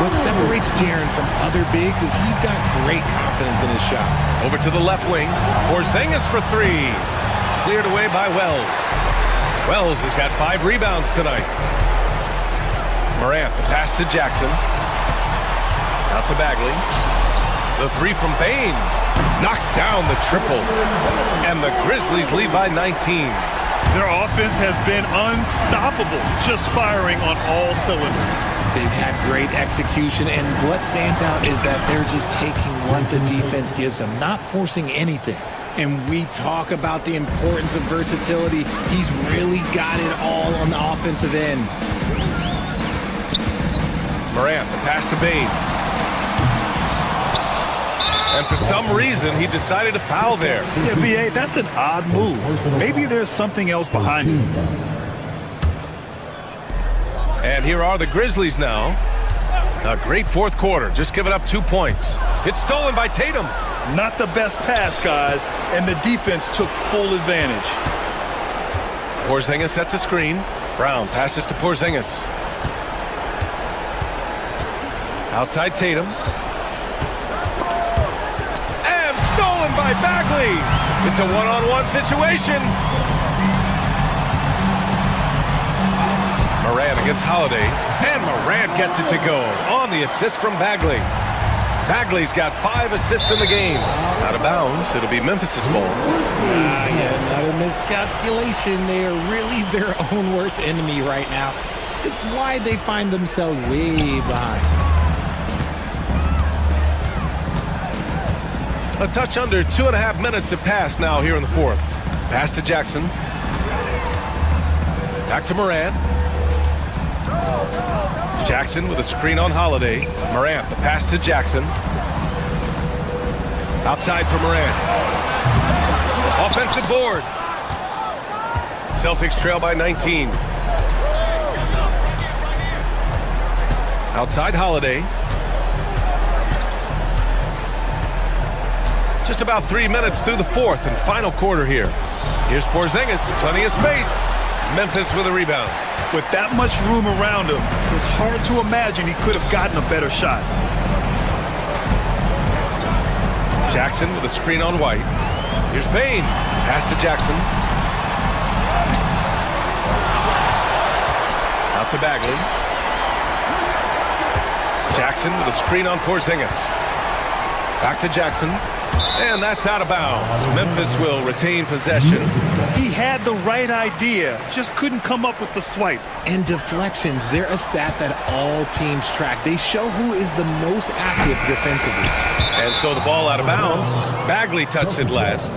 What separates Jaren from other bigs is he's got great confidence in his shot. Over to the left wing. Porzingis for 3. Cleared away by Wells. Wells has got 5 rebounds tonight. Morant, the pass to Jackson. Out to Bagley. The 3 from Payne. Knocks down the triple. And the Grizzlies lead by 19. Their offense has been unstoppable, just firing on all cylinders. They've had great execution, and what stands out is that they're just taking what the defense gives them, not forcing anything. And we talk about the importance of versatility. He's really got it all on the offensive end. Morant, the pass to Payne. And for some reason, he decided to foul there. Yeah, BA, that's an odd move. Maybe there's something else behind it. And here are the Grizzlies now. A great 4th quarter, just giving up 2 points. It's stolen by Tatum. Not the best pass, guys, and the defense took full advantage. Porzingis sets a screen. Brown passes to Porzingis. Outside Tatum. By Bagley. It's a one-on-one situation. Morant against Holiday. And Morant gets it to go on the assist from Bagley. Bagley's got 5 assists in the game. Out of bounds. It'll be Memphis's ball. Yeah, another miscalculation. They are really their own worst enemy right now. It's why they find themselves way behind. A touch under 2.5 minutes have passed now here in the 4th. Pass to Jackson. Back to Morant. Jackson with a screen on Holiday. Morant, the pass to Jackson. Outside for Morant. Offensive board. Celtics trail by 19. Outside Holiday. Just about 3 minutes through the 4th and final quarter here. Here's Porzingis, plenty of space. Memphis with a rebound. With that much room around him, it's hard to imagine he could have gotten a better shot. Jackson with a screen on White. Here's Payne. Pass to Jackson. Out to Bagley. Jackson with a screen on Porzingis. Back to Jackson. And that's out of bounds. Memphis will retain possession. He had the right idea, just couldn't come up with the swipe. And deflections, they're a stat that all teams track. They show who is the most active defensively. And so the ball out of bounds. Bagley touched it last.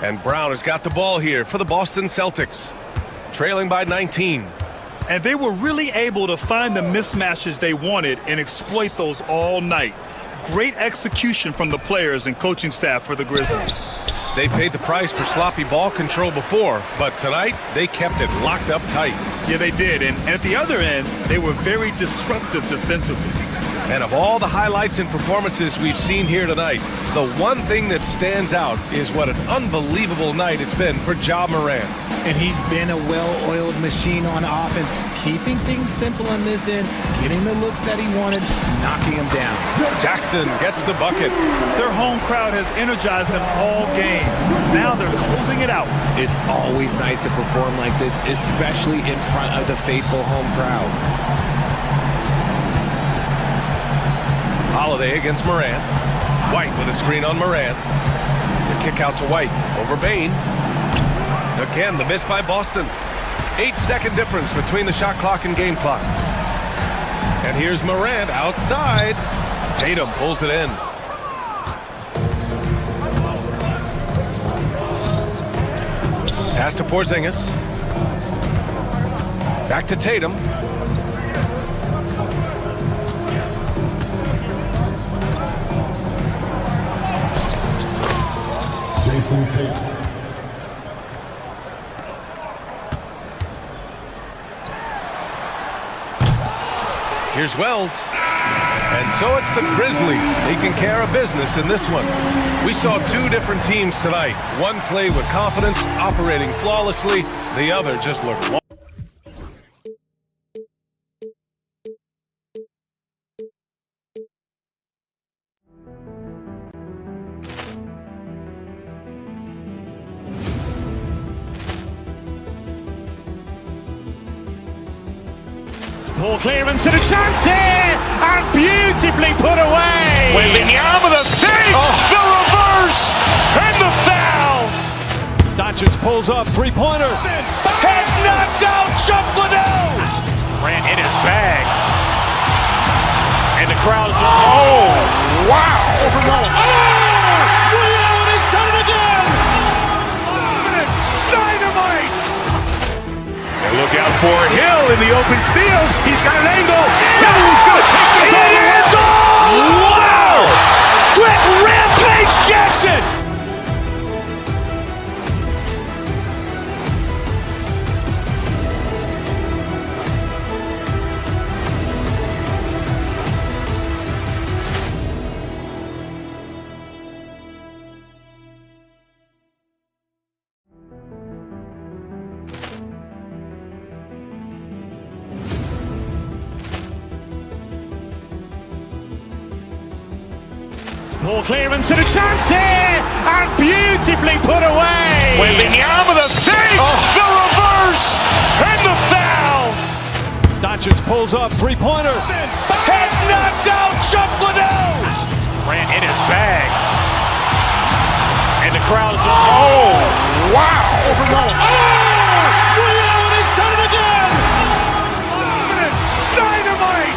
And Brown has got the ball here for the Boston Celtics. Trailing by 19. And they were really able to find the mismatches they wanted and exploit those all night. Great execution from the players and coaching staff for the Grizzlies. they paid the price for sloppy ball control before, but tonight they kept it locked up tight. Yeah, they did. And at the other end, they were very disruptive defensively. And of all the highlights and performances we've seen here tonight, the one thing that stands out is what an unbelievable night it's been for Ja Morant. And he's been a well-oiled machine on offense, keeping things simple on this end, getting the looks that he wanted, knocking them down. Jackson gets the bucket. Their home crowd has energized them all game. Now they're closing it out. It's always nice to perform like this, especially in front of the faithful home crowd. Holiday against Morant. White with a screen on Morant. The kick out to White over Bain. Again, the miss by Boston. 8-second difference between the shot clock and game clock. And here's Morant outside. Tatum pulls it in. Pass to Porzingis. Back to Tatum. Jason Tatum. Here's Wells. And so it's the Grizzlies taking care of business in this one. We saw two different teams tonight. One play with confidence, operating flawlessly. The other just looked lost. Poor clearance and a chance here, and beautifully put away. Wembanyama the save, the reverse, and the foul. Doncic pulls up, three-pointer. Has knocked out Chuck Liddell. Grant in his bag. And the crowd is, oh, wow. Ray Allen has done it again. Dynamite. And look out for Hill in the open field. He's got an angle. Hill's going to take this all the way. Wow! Quick rampage Jackson. Poor clearance and a chance here, and beautifully put away. Wembanyama the save, the reverse, and the foul. Doncic pulls up, three-pointer. Has knocked out Chuck Liddell. Grant in his bag. And the crowd is, oh, wow. Ray Allen has done it again. Dynamite.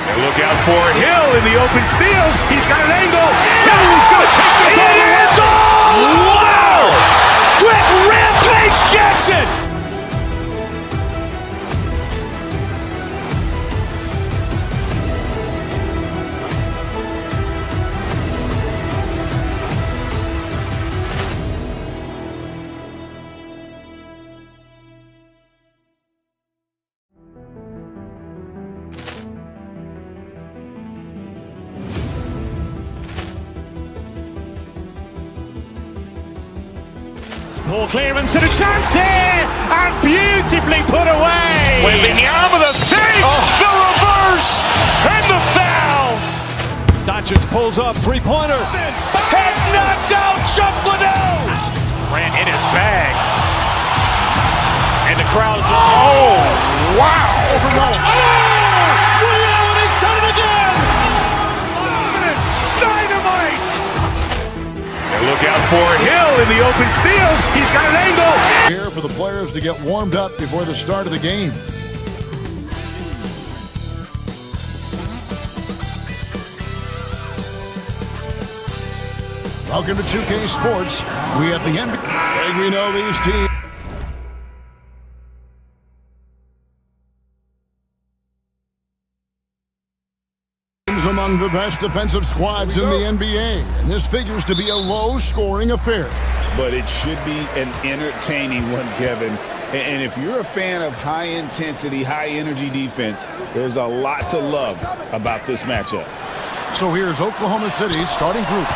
And look out for Hill in the open field. He's got an angle. Hill's going to take this all the way. Wow. Quick rampage Jackson. Poor clearance and a chance here, and beautifully put away. Wembanyama the save, the reverse, and the foul. Doncic pulls up, three-pointer. Has knocked out Chuck Liddell. Grant in his bag. And the crowd is, oh, wow. Ray Allen has done it again. Dynamite. And look out for Hill in the open field. He's got an angle. Here for the players to get warmed up before the start of the game. Welcome to 2K Sports. We have the NBA. We know these teams is among the best defensive squads in the NBA, and this figures to be a low-scoring affair. But it should be an entertaining one, Kevin. And if you're a fan of high-intensity, high-energy defense, there's a lot to love about this matchup. So here's Oklahoma City's starting group.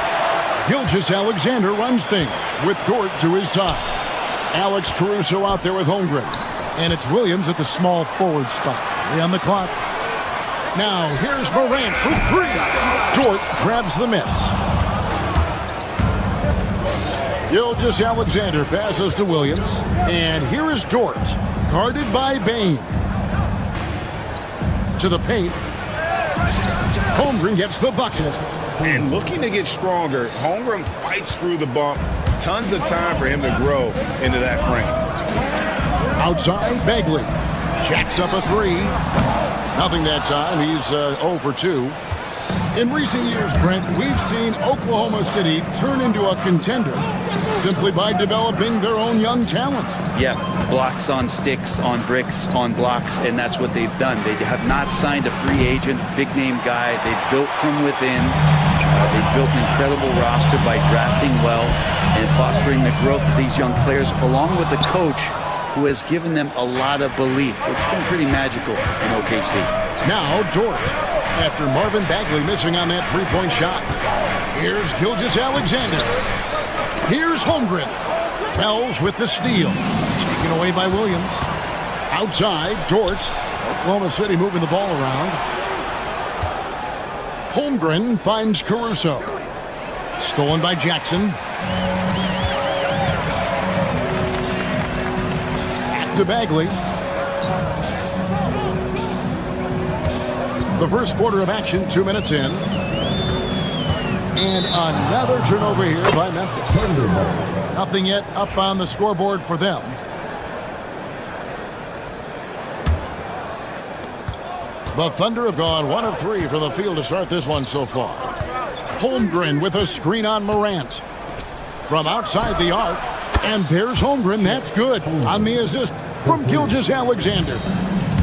Gilgeous-Alexander runs things with Dort to his side. Alex Caruso out there with Holmgren. And it's Williams at the small forward spot. 3 on the clock. Now here's Morant for 3. Dort grabs the miss. Gilgeous-Alexander passes to Williams. And here is Dort, guarded by Bane. To the paint. Holmgren gets the bucket. And looking to get stronger, Holmgren fights through the bump. Tons of time for him to grow into that frame. Outside, Bagley jacks up a 3. Nothing that time. He's 0 for 2. In recent years, Brent, we've seen Oklahoma City turn into a contender simply by developing their own young talent. Yeah, blocks on sticks, on bricks, on blocks, and that's what they've done. They have not signed a free agent, big-name guy. They've built from within. They've built an incredible roster by drafting well and fostering the growth of these young players, along with the coach who has given them a lot of belief. It's been pretty magical in OKC. Now Dort, after Marvin Bagley missing on that three-point shot. Here's Gilgeous-Alexander. Here's Holmgren. Wells with the steal. Taken away by Williams. Outside, Dort. Oklahoma City moving the ball around. Holmgren finds Caruso. Stolen by Jackson. To Bagley. The first quarter of action, 2 minutes in. And another turnover here by Memphis. Nothing yet up on the scoreboard for them. The Thunder have gone 1 of 3 from the field to start this one so far. Holmgren with a screen on Morant. From outside the arc. And there's Holmgren. That's good on the assist from Gilgeous-Alexander.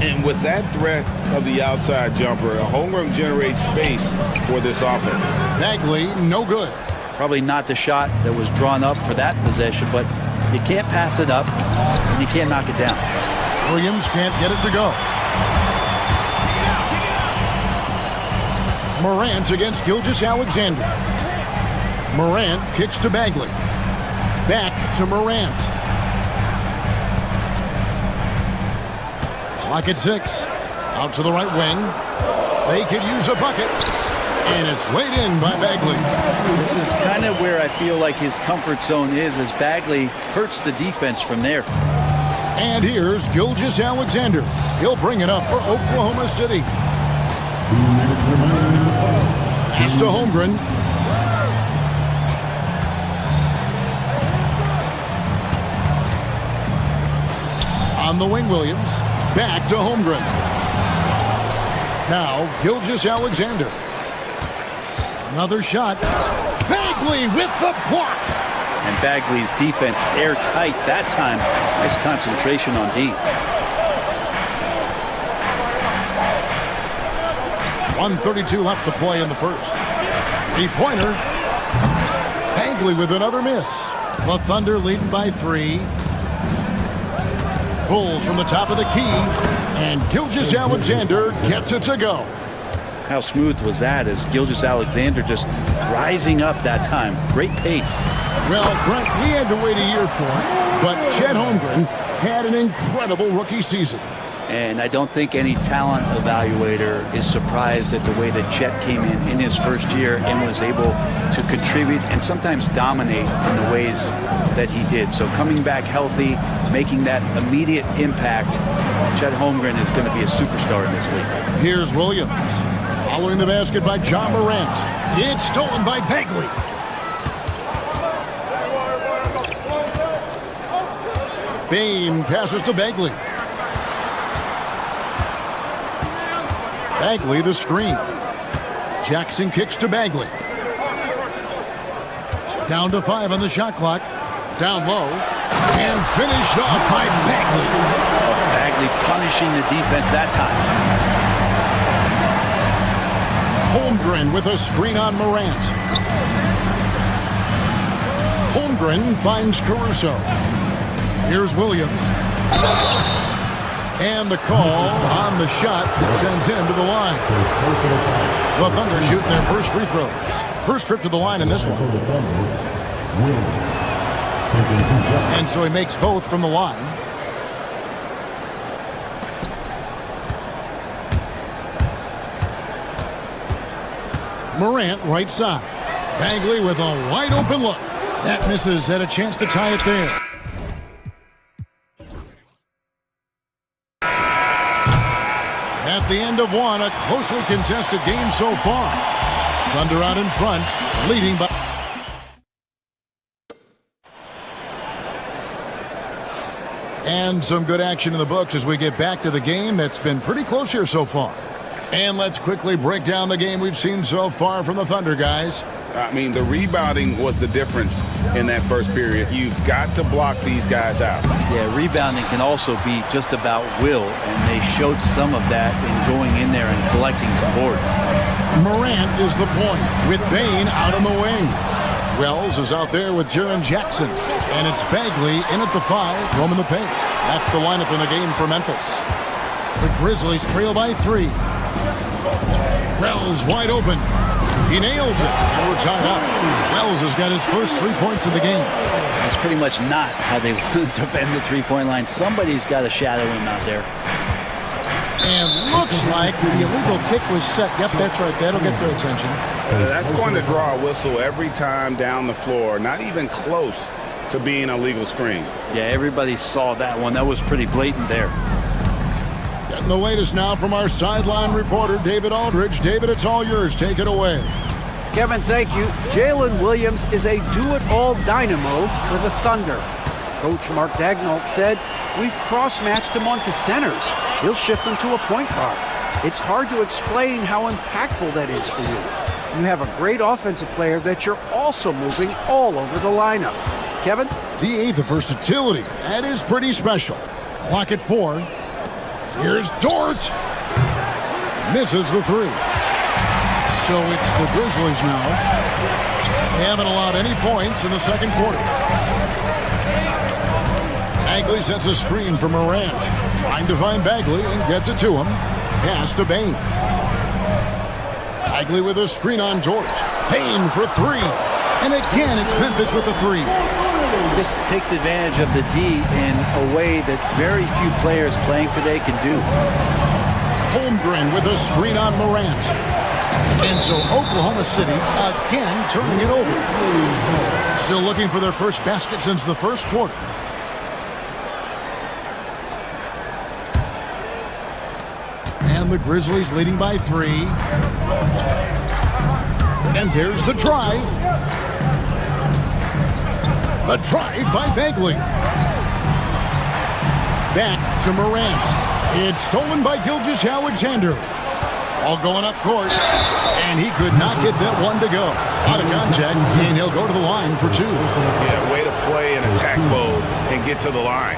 And with that threat of the outside jumper, Holmgren generates space for this offense. Bagley, no good. Probably not the shot that was drawn up for that possession, but you can't pass it up, and you can't knock it down. Williams can't get it to go. Morant against Gilgeous-Alexander. Morant kicks to Bagley. Back to Morant. Clock at 6. Out to the right wing. They could use a bucket. And it's laid in by Bagley. This is kind of where I feel like his comfort zone is, as Bagley hurts the defense from there. And here's Gilgeous-Alexander. He'll bring it up for Oklahoma City. Pass to Holmgren. On the wing, Williams. Back to Holmgren. Now, Gilgeous-Alexander. Another shot. Bagley with the block. And Bagley's defense airtight that time. Nice concentration on D. 1:32 left to play in the first. 3-pointer. Bagley with another miss. The Thunder leading by 3. Pulls from the top of the key, and Gilgeous-Alexander gets it to go. How smooth was that, as Gilgeous-Alexander just rising up that time. Great pace. Well, Brent, we had to wait a year for it, but Chet Holmgren had an incredible rookie season. And I don't think any talent evaluator is surprised at the way that Chet came in his first year and was able to contribute and sometimes dominate in the ways that he did. So coming back healthy, making that immediate impact, Chet Holmgren is going to be a superstar in this league. Here's Williams. Following the basket by John Morant. It's stolen by Bagley. Bane passes to Bagley. Bagley the screen. Jackson kicks to Bagley. Down to 5 on the shot clock. Down low. And finished off by Bagley. Bagley punishing the defense that time. Holmgren with a screen on Morant. Holmgren finds Caruso. Here's Williams. And the call on the shot that sends him to the line. The Thunder shoot their first free throws. First trip to the line in this one. And so he makes both from the line. Morant right side. Bagley with a wide open look. That misses, had a chance to tie it there. At the end of one, a closely contested game so far. Thunder out in front, leading by... And some good action in the books as we get back to the game that's been pretty close here so far. And let's quickly break down the game we've seen so far from the Thunder, guys. I mean, the rebounding was the difference in that first period. You've got to block these guys out. Yeah, rebounding can also be just about will, and they showed some of that in going in there and collecting some boards. Morant is the point with Bane out on the wing. Wells is out there with Jaren Jackson, and it's Bagley in at the 5, roaming the paint. That's the lineup in the game for Memphis. The Grizzlies trail by 3. Wells wide open. He nails it, and we're tied up. Wells has got his first 3 points of the game. That's pretty much not how they want to defend the three-point line. Somebody's got to shadow him out there. And looks like the illegal kick was set. Yep, that's right. That'll get their attention. That's going to draw a whistle every time down the floor. Not even close to being a legal screen. Yeah, everybody saw that one. That was pretty blatant there. Getting the latest now from our sideline reporter, David Aldridge. David, it's all yours. Take it away. Kevin, thank you. Jalen Williams is a do-it-all dynamo for the Thunder. Coach Mark Daigneault said, "We've cross-matched him onto centers. He'll shift him to a point guard. It's hard to explain how impactful that is for you. You have a great offensive player that you're also moving all over the lineup." Kevin? DA, the versatility. That is pretty special. Clock at 4. Here's Dort. Misses the 3. So it's the Grizzlies now. They haven't allowed any points in the second quarter. Bagley sets a screen for Morant. Trying to find Bagley and gets it to him. Pass to Bane. Bagley with a screen on Dort. Bane for 3. And again, it's Memphis with the 3. This takes advantage of the D in a way that very few players playing today can do. Holmgren with a screen on Morant. And so Oklahoma City again turning it over. Still looking for their first basket since the first quarter. And the Grizzlies leading by 3. And there's the drive. The drive by Bagley. Back to Morant. It's stolen by Gilgeous-Alexander. All going up court. And he could not get that one to go. Out of contact, and he'll go to the line for 2. Yeah, way to play in attack mode and get to the line.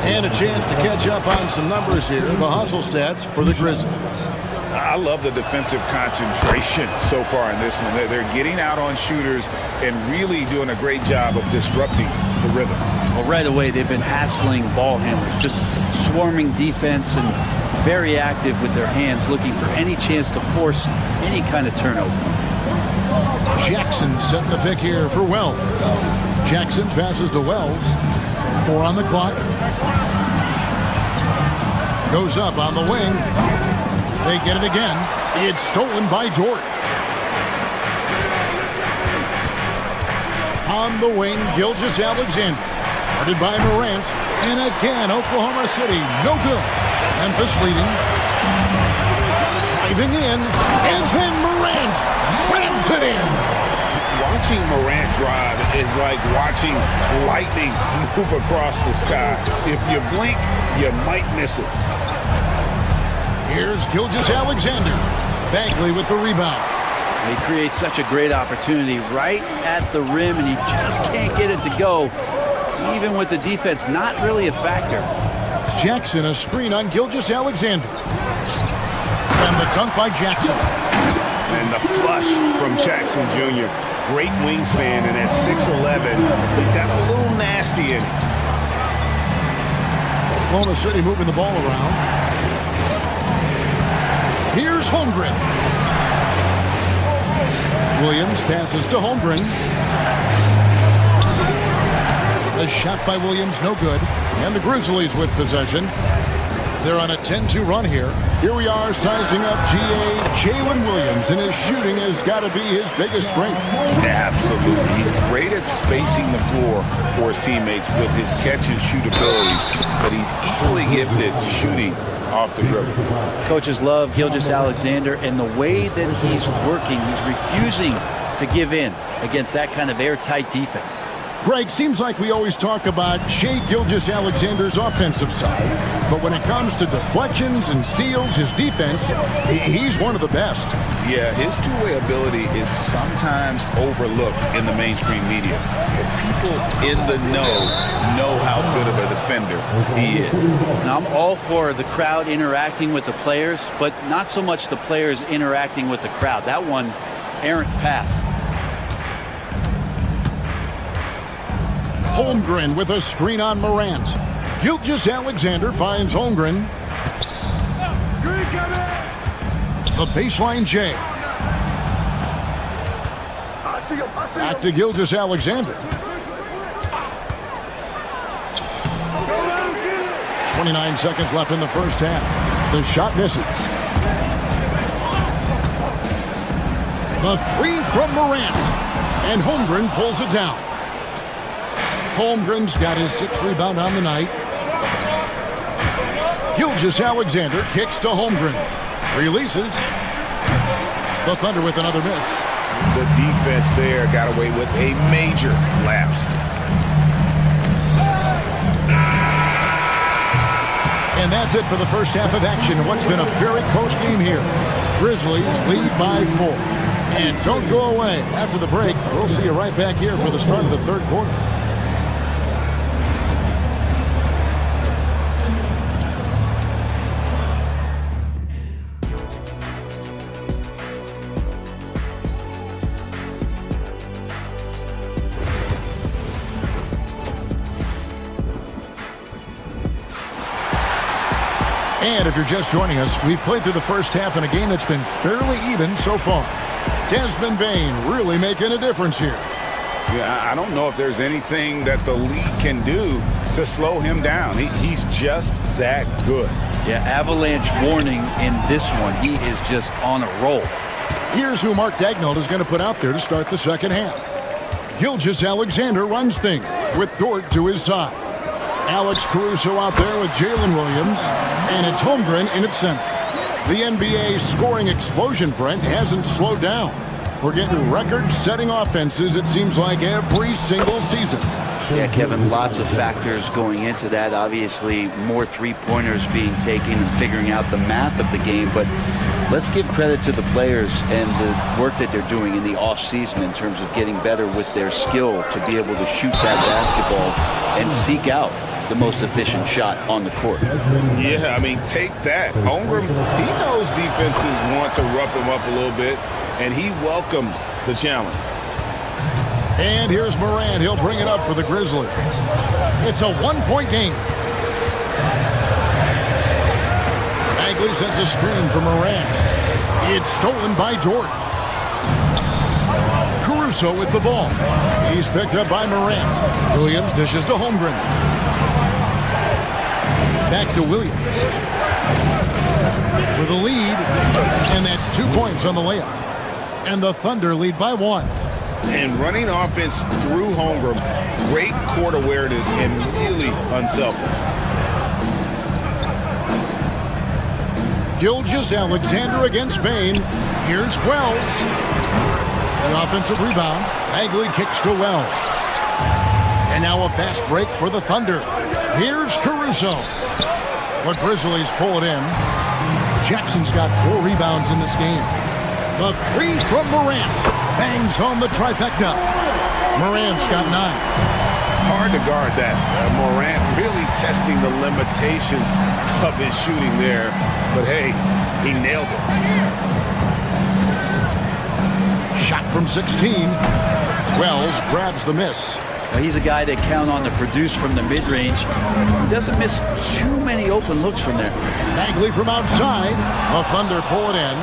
And a chance to catch up on some numbers here. The hustle stats for the Grizzlies. I love the defensive concentration so far in this one. They're getting out on shooters and really doing a great job of disrupting the rhythm. Well, right away, they've been hassling ball handlers, just swarming defense and very active with their hands, looking for any chance to force any kind of turnover. Jackson setting the pick here for Wells. Jackson passes to Wells. 4 on the clock. Goes up on the wing. They get it again. It's stolen by Dort. On the wing, Gilgeous-Alexander. Guarded by Morant. And again, Oklahoma City, no good. Memphis leading. Driving in. And then Morant rams it in. Watching Morant drive is like watching lightning move across the sky. If you blink, you might miss it. Here's Gilgeous-Alexander. Bagley with the rebound. He creates such a great opportunity right at the rim, and he just can't get it to go. Even with the defense not really a factor. Jackson, a screen on Gilgeous-Alexander. And the dunk by Jackson. And the flush from Jackson Jr. Great wingspan, and at 6'11", he's got a little nasty in it. Oklahoma City moving the ball around. Here's Holmgren. Williams passes to Holmgren. The shot by Williams, no good. And the Grizzlies with possession. They're on a 10-2 run here. Here we are sizing up Jalen Williams, and his shooting has got to be his biggest strength. Absolutely. He's great at spacing the floor for his teammates with his catch and shoot abilities, but he's equally gifted shooting off the dribble. Coaches love Gilgeous-Alexander, and the way that he's working, he's refusing to give in against that kind of airtight defense. Greg, seems like we always talk about Shai Gilgeous-Alexander's offensive side, but when it comes to deflections and steals, his defense, he's one of the best. Yeah, his two-way ability is sometimes overlooked in the mainstream media, but people in the know how good of a defender he is. Now, I'm all for the crowd interacting with the players, but not so much the players interacting with the crowd. That one, errant pass. Holmgren with a screen on Morant. Gilgeous-Alexander finds Holmgren. The baseline J. Back to Gilgeous-Alexander. 29 seconds left in the first half. The shot misses. The three from Morant. And Holmgren pulls it down. Holmgren's got his 6th rebound on the night. Gilgeous-Alexander kicks to Holmgren. Releases. The Thunder with another miss. The defense there got away with a major lapse. And that's it for the first half of action in what's been a very close game here. Grizzlies lead by 4. And don't go away. After the break, we'll see you right back here for the start of the third quarter. And if you're just joining us, we've played through the first half in a game that's been fairly even so far. Desmond Bane really making a difference here. Yeah, I don't know if there's anything that the league can do to slow him down. He's just that good. Yeah, avalanche warning in this one. He is just on a roll. Here's who Mark Daigneault is going to put out there to start the second half. Gilgeous-Alexander runs things with Dort to his side. Alex Caruso out there with Jalen Williams, and it's Holmgren in its center. The NBA scoring explosion, Brent, hasn't slowed down. We're getting record-setting offenses, it seems like, every single season. Yeah, Kevin, lots of factors going into that. Obviously, more three-pointers being taken and figuring out the math of the game, but let's give credit to the players and the work that they're doing in the off-season in terms of getting better with their skill to be able to shoot that basketball and seek out the most efficient shot on the court. Yeah, I mean, take that. Holmgren, he knows defenses want to rough him up a little bit, and he welcomes the challenge. And here's Morant. He'll bring it up for the Grizzlies. It's a one-point game. Bagley sends a screen for Morant. It's stolen by Dort. Caruso with the ball. He's picked up by Morant. Williams dishes to Holmgren. Back to Williams. For the lead. And that's 2 points on the layup. And the Thunder lead by 1. And running offense through Holmgren, great court awareness and really unselfish. Gilgeous-Alexander against Bane. Here's Wells. The offensive rebound. Bagley kicks to Wells. And now a fast break for the Thunder. Here's Caruso. The Grizzlies pull it in. Jackson's got 4 rebounds in this game. The three from Morant. Bangs home the trifecta. Morant's got 9. Hard to guard that. Morant really testing the limitations of his shooting there. But hey, he nailed it. from 16. Wells grabs the miss. He's a guy they count on to produce from the mid-range. He doesn't miss too many open looks from there. Bagley from outside. The Thunder pull it in.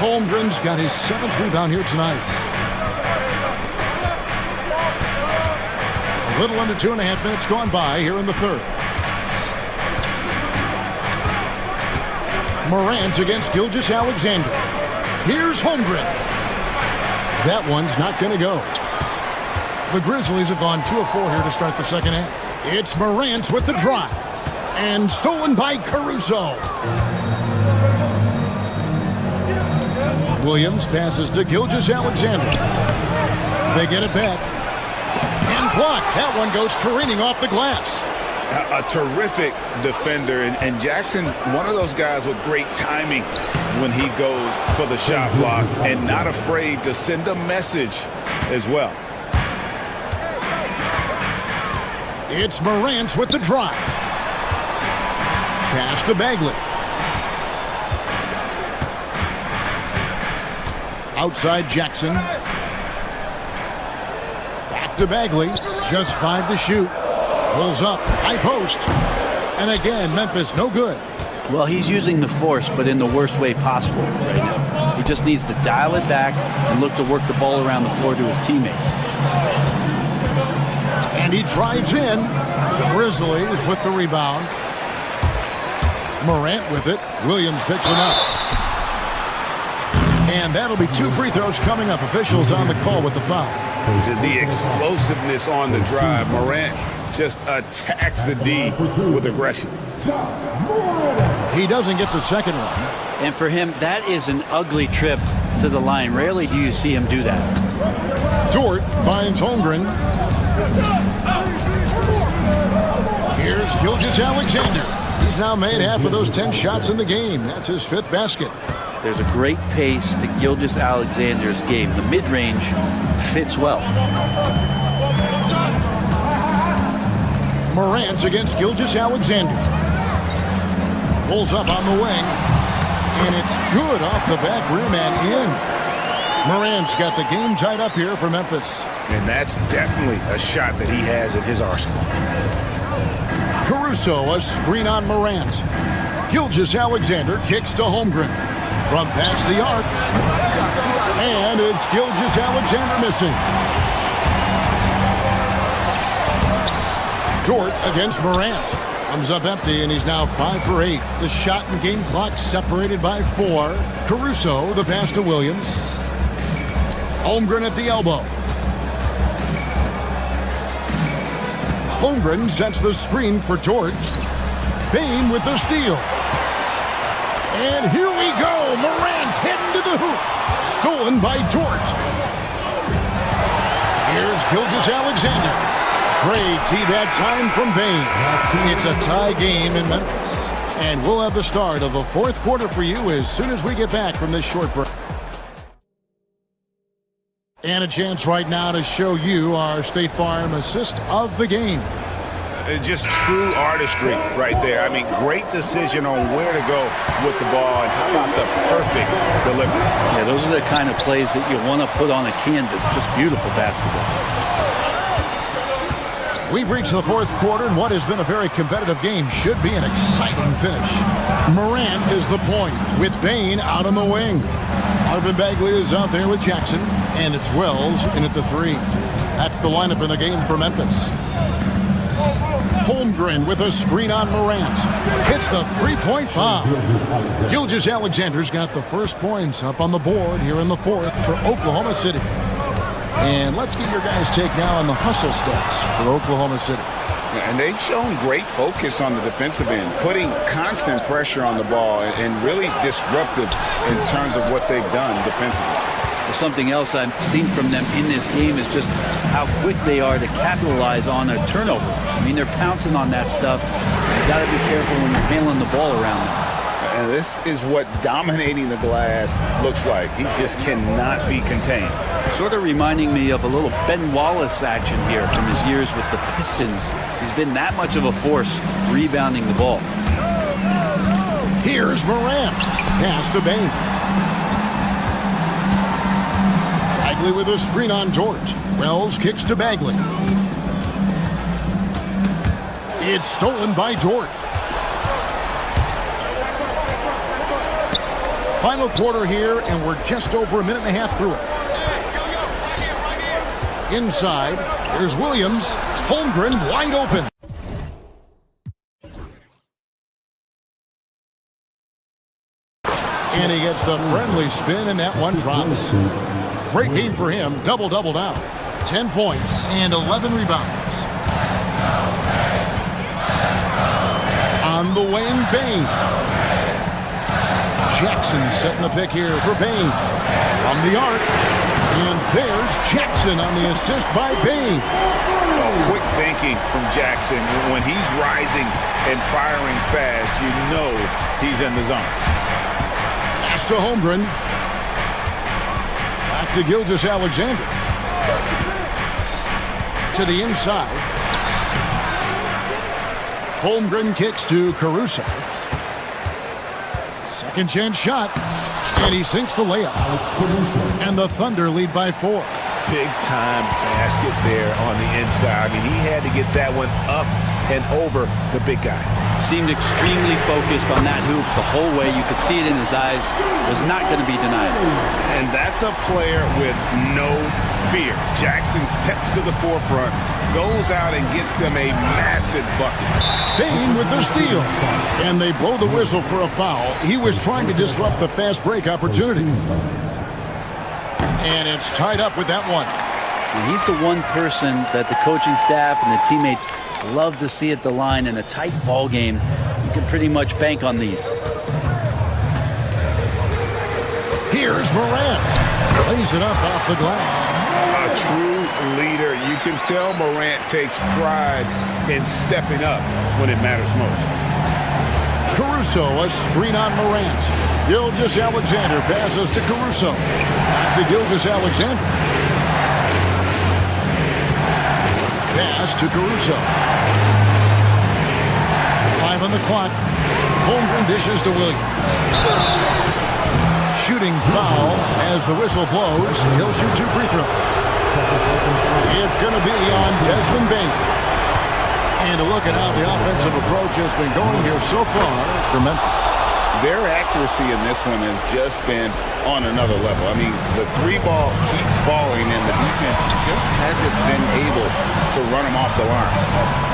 Holmgren's got his 7th rebound here tonight. A little under 2.5 minutes gone by here in the third. Morant against Gilgeous-Alexander. Here's Holmgren. That one's not going to go. The Grizzlies have gone 2 of 4 here to start the second half. It's Morant with the drive. And stolen by Caruso. Williams passes to Gilgeous-Alexander. They get it back. And blocked. That one goes careening off the glass. A terrific defender, and Jackson, one of those guys with great timing when he goes for the shot block and not afraid to send a message as well. It's Morant with the drive. Pass to Bagley. Outside Jackson. Back to Bagley. Just 5 to shoot. Pulls up. High post. And again, Memphis no good. Well, he's using the force, but in the worst way possible right now. He just needs to dial it back and look to work the ball around the floor to his teammates. And he drives in. The Grizzlies with the rebound. Morant with it. Williams picks him up. And that'll be 2 free throws coming up. Officials on the call with the foul. The explosiveness on the drive. Morant just attacks the D with aggression. He doesn't get the second one. And for him, that is an ugly trip to the line. Rarely do you see him do that. Dort finds Holmgren. Here's Gilgeous-Alexander. He's now made half of those 10 shots in the game. That's his 5th basket. There's a great pace to Gilgeous-Alexander's game. The mid-range fits well. Morant against Gilgeous-Alexander. Pulls up on the wing. And it's good off the back rim and in. Morant's got the game tied up here for Memphis. And that's definitely a shot that he has in his arsenal. Caruso, a screen on Morant. Gilgeous-Alexander kicks to Holmgren. From past the arc. And it's Gilgeous-Alexander missing. Dort against Morant. Comes up empty, and he's now 5 for 8. The shot and game clock separated by 4. Caruso, the pass to Williams. Holmgren at the elbow. Holmgren sets the screen for Dort. Bane with the steal. And here we go. Morant heading to the hoop. Stolen by Dort. Here's Gilgeous-Alexander. Great tee that time from Bane. It's a tie game in Memphis. And we'll have the start of the 4th quarter for you as soon as we get back from this short break. And a chance right now to show you our State Farm assist of the game. Just true artistry right there. I mean, great decision on where to go with the ball, and how about the perfect delivery? Yeah, those are the kind of plays that you want to put on a canvas. Just beautiful basketball. We've reached the 4th quarter, and what has been a very competitive game should be an exciting finish. Morant is the point, with Bane out on the wing. Marvin Bagley is out there with Jackson, and it's Wells in at the 3. That's the lineup in the game for Memphis. Holmgren with a screen on Morant. Hits the 3-point bomb. Gilgeous-Alexander's got the first points up on the board here in the 4th for Oklahoma City. And let's get your guys' take now on the hustle stats for Oklahoma City. And they've shown great focus on the defensive end, putting constant pressure on the ball and really disruptive in terms of what they've done defensively. Well, something else I've seen from them in this game is just how quick they are to capitalize on a turnover. I mean, they're pouncing on that stuff. You got to be careful when you're handling the ball around them. And this is what dominating the glass looks like. He just cannot be contained. Sort of reminding me of a little Ben Wallace action here from his years with the Pistons. He's been that much of a force rebounding the ball. Here's Morant. Pass to Bane. Bagley with a screen on Dort. Wells kicks to Bagley. It's stolen by Dort. Final quarter here, and we're just over a minute and a half through it. Inside, here's Williams. Holmgren wide open. And he gets the friendly spin, and that one drops. Great game for him. Double-double now. 10 points and 11 rebounds. On the wing, Bain. Jackson setting the pick here for Bain. From the arc. And there's Jackson on the assist by Bain. Oh, quick thinking from Jackson. When he's rising and firing fast, you know he's in the zone. Pass to Holmgren. Back to Gilgeous-Alexander. To the inside. Holmgren kicks to Caruso. Second chance shot. And he sinks the layup. And the Thunder lead by 4. Big time basket there on the inside. I mean, he had to get that one up and over the big guy. Seemed extremely focused on that hoop the whole way. You could see it in his eyes. Was not going to be denied. And that's a player with no fear. Jackson steps to the forefront, goes out and gets them a massive bucket. Bain with the steal. And they blow the whistle for a foul. He was trying to disrupt the fast break opportunity. And it's tied up with that one. And he's the one person that the coaching staff and the teammates love to see at the line. In a tight ball game, you can pretty much bank on these. Here's Morant. Lays it up off the glass. A true leader. You can tell Morant takes pride in stepping up when it matters most. Caruso, a screen on Morant. Gilgeous-Alexander passes to Caruso. Back to Gilgeous-Alexander. Pass to Caruso. 5 on the clock. Holmgren dishes to Williams. Shooting foul as the whistle blows. He'll shoot 2 free throws. It's going to be on Desmond Bain. And a look at how the offensive approach has been going here so far for Memphis. Their accuracy in this one has just been on another level. I mean, the 3-ball keeps falling, and the defense just hasn't been able to run them off the line.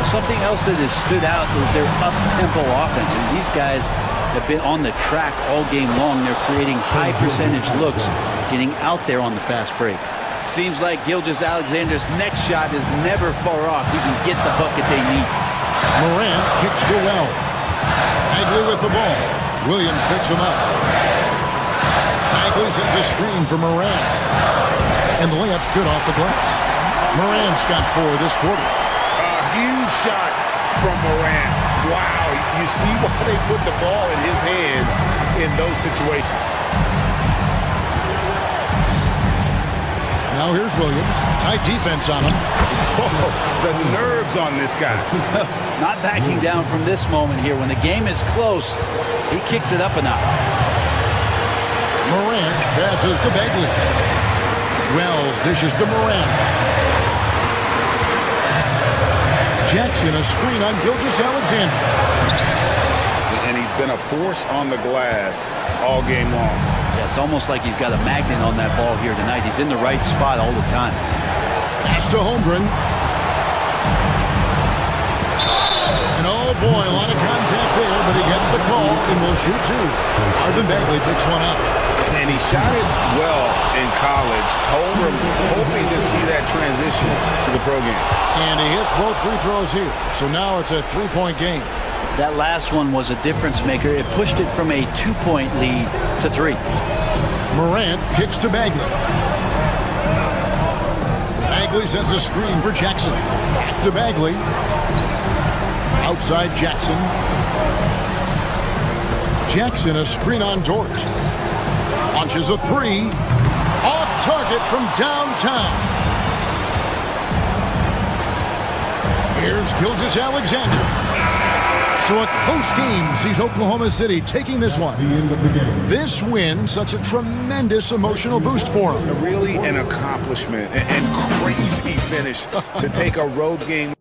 Something else that has stood out is their up-tempo offense. And these guys have been on the track all game long. They're creating high-percentage looks, getting out there on the fast break. Seems like Gilgeous-Alexander's next shot is never far off. He can get the bucket they need. Morant kicks to Wells. Bagley with the ball. Williams picks him up. Bagley sends a screen for Morant. And the layup's good off the glass. Morant's got 4 this quarter. A huge shot from Morant. Wow, you see why they put the ball in his hands in those situations. Now here's Williams. Tight defense on him. Oh, the nerves on this guy. Not backing down from this moment here. When the game is close, he kicks it up a notch. Morant passes to Bagley. Wells dishes to Morant. Jackson a screen on Gilgeous-Alexander. And he's been a force on the glass all game long. Yeah, it's almost like he's got a magnet on that ball here tonight. He's in the right spot all the time. Pass to Holmgren. And oh boy, a lot of contact there, but he gets the call and will shoot 2. Marvin Bagley picks one up. And he shot it well in college. Holmgren hoping to see that transition to the pro game. And he hits both free throws here. So now it's a 3-point game. That last one was a difference maker. It pushed it from a 2-point lead to 3. Morant kicks to Bagley. Bagley sends a screen for Jackson. Back to Bagley. Outside Jackson. Jackson a screen on Dort. Launches a 3. Off target from downtown. Here's Gilgeous-Alexander. So a close game sees Oklahoma City taking this one. This win, such a tremendous emotional boost for them. Really an accomplishment and crazy finish to take a road game.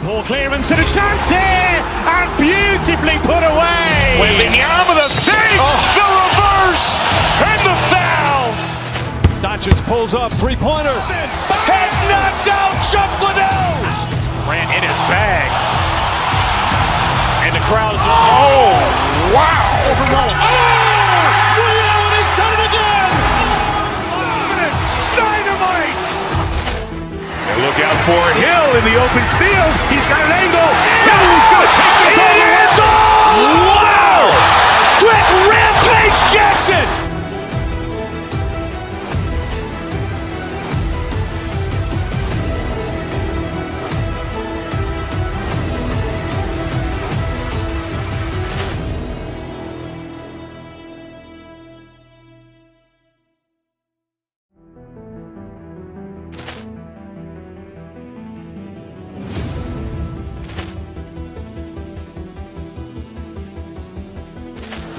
Poor clearance and a chance here, and beautifully put away. Wembanyama the save, the reverse, and the foul. Doncic pulls up, three-pointer. Has knocked out Chuck Liddell. Grant in his bag. And the crowd is, oh, wow. Ray Allen has done it again. Dynamite. And look out for Hill in the open field. He's got an angle. Hill's going to take this all the way. Wow. Quick Rampage Jackson.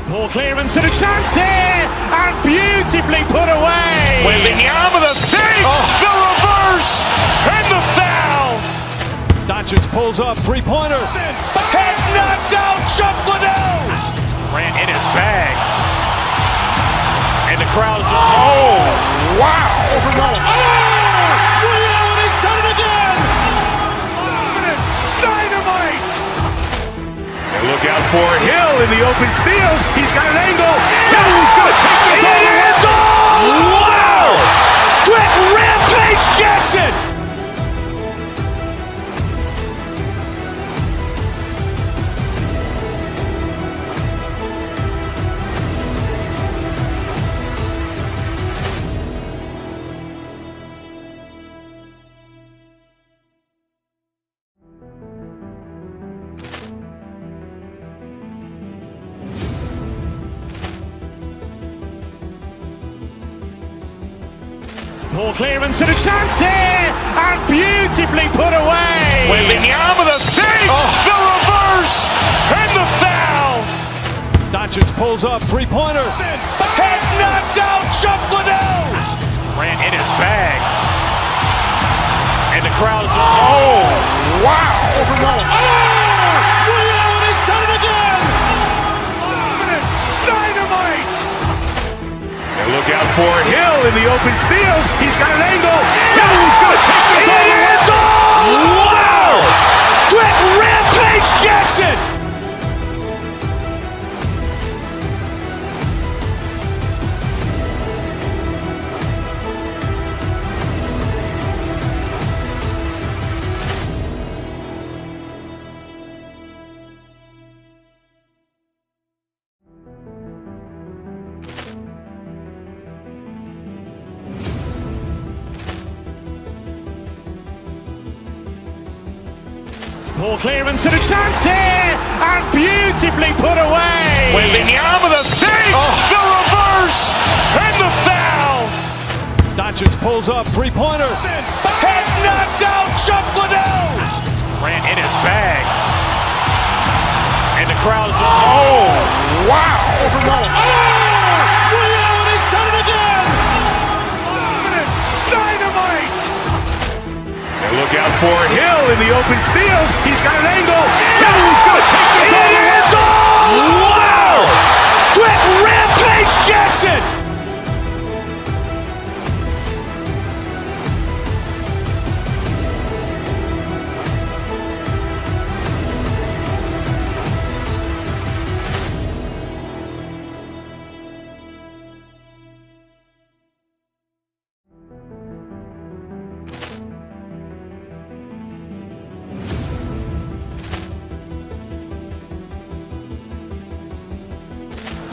Poor clearance and a chance here, and beautifully put away. Wembanyama the save, the reverse, and the foul. Doncic pulls up, three-pointer. Has knocked out Chuck Liddell. Grant in his bag. And the crowd is, oh, wow. Ray Allen has done it again. Dynamite. And look out for Hill in the open field. He's got an angle. Hill's going to take this all the way. Wow. Quick Rampage Jackson. Poor clearance and a chance here, and beautifully put away. Wembanyama the save, the reverse, and the foul. Doncic pulls up, three-pointer. Has knocked out Chuck Liddell. Grant in his bag. And the crowd is, oh, wow. Ray Allen has done it again. Dynamite. And look out for Hill in the open field. He's got an angle. Hill's going to take this all the way. Wow. Quick Rampage Jackson. Poor clearance and a chance here, and beautifully put away. Wembanyama the save, the reverse, and the foul. Doncic pulls up, three-pointer. Has knocked out Chuck Liddell. Grant in his bag. And the crowd is, oh, wow. Ray Allen has done it again. Dynamite. And look out for Hill in the open field. He's got an angle. Hill's going to take this all the way. Wow. Quick Rampage Jackson.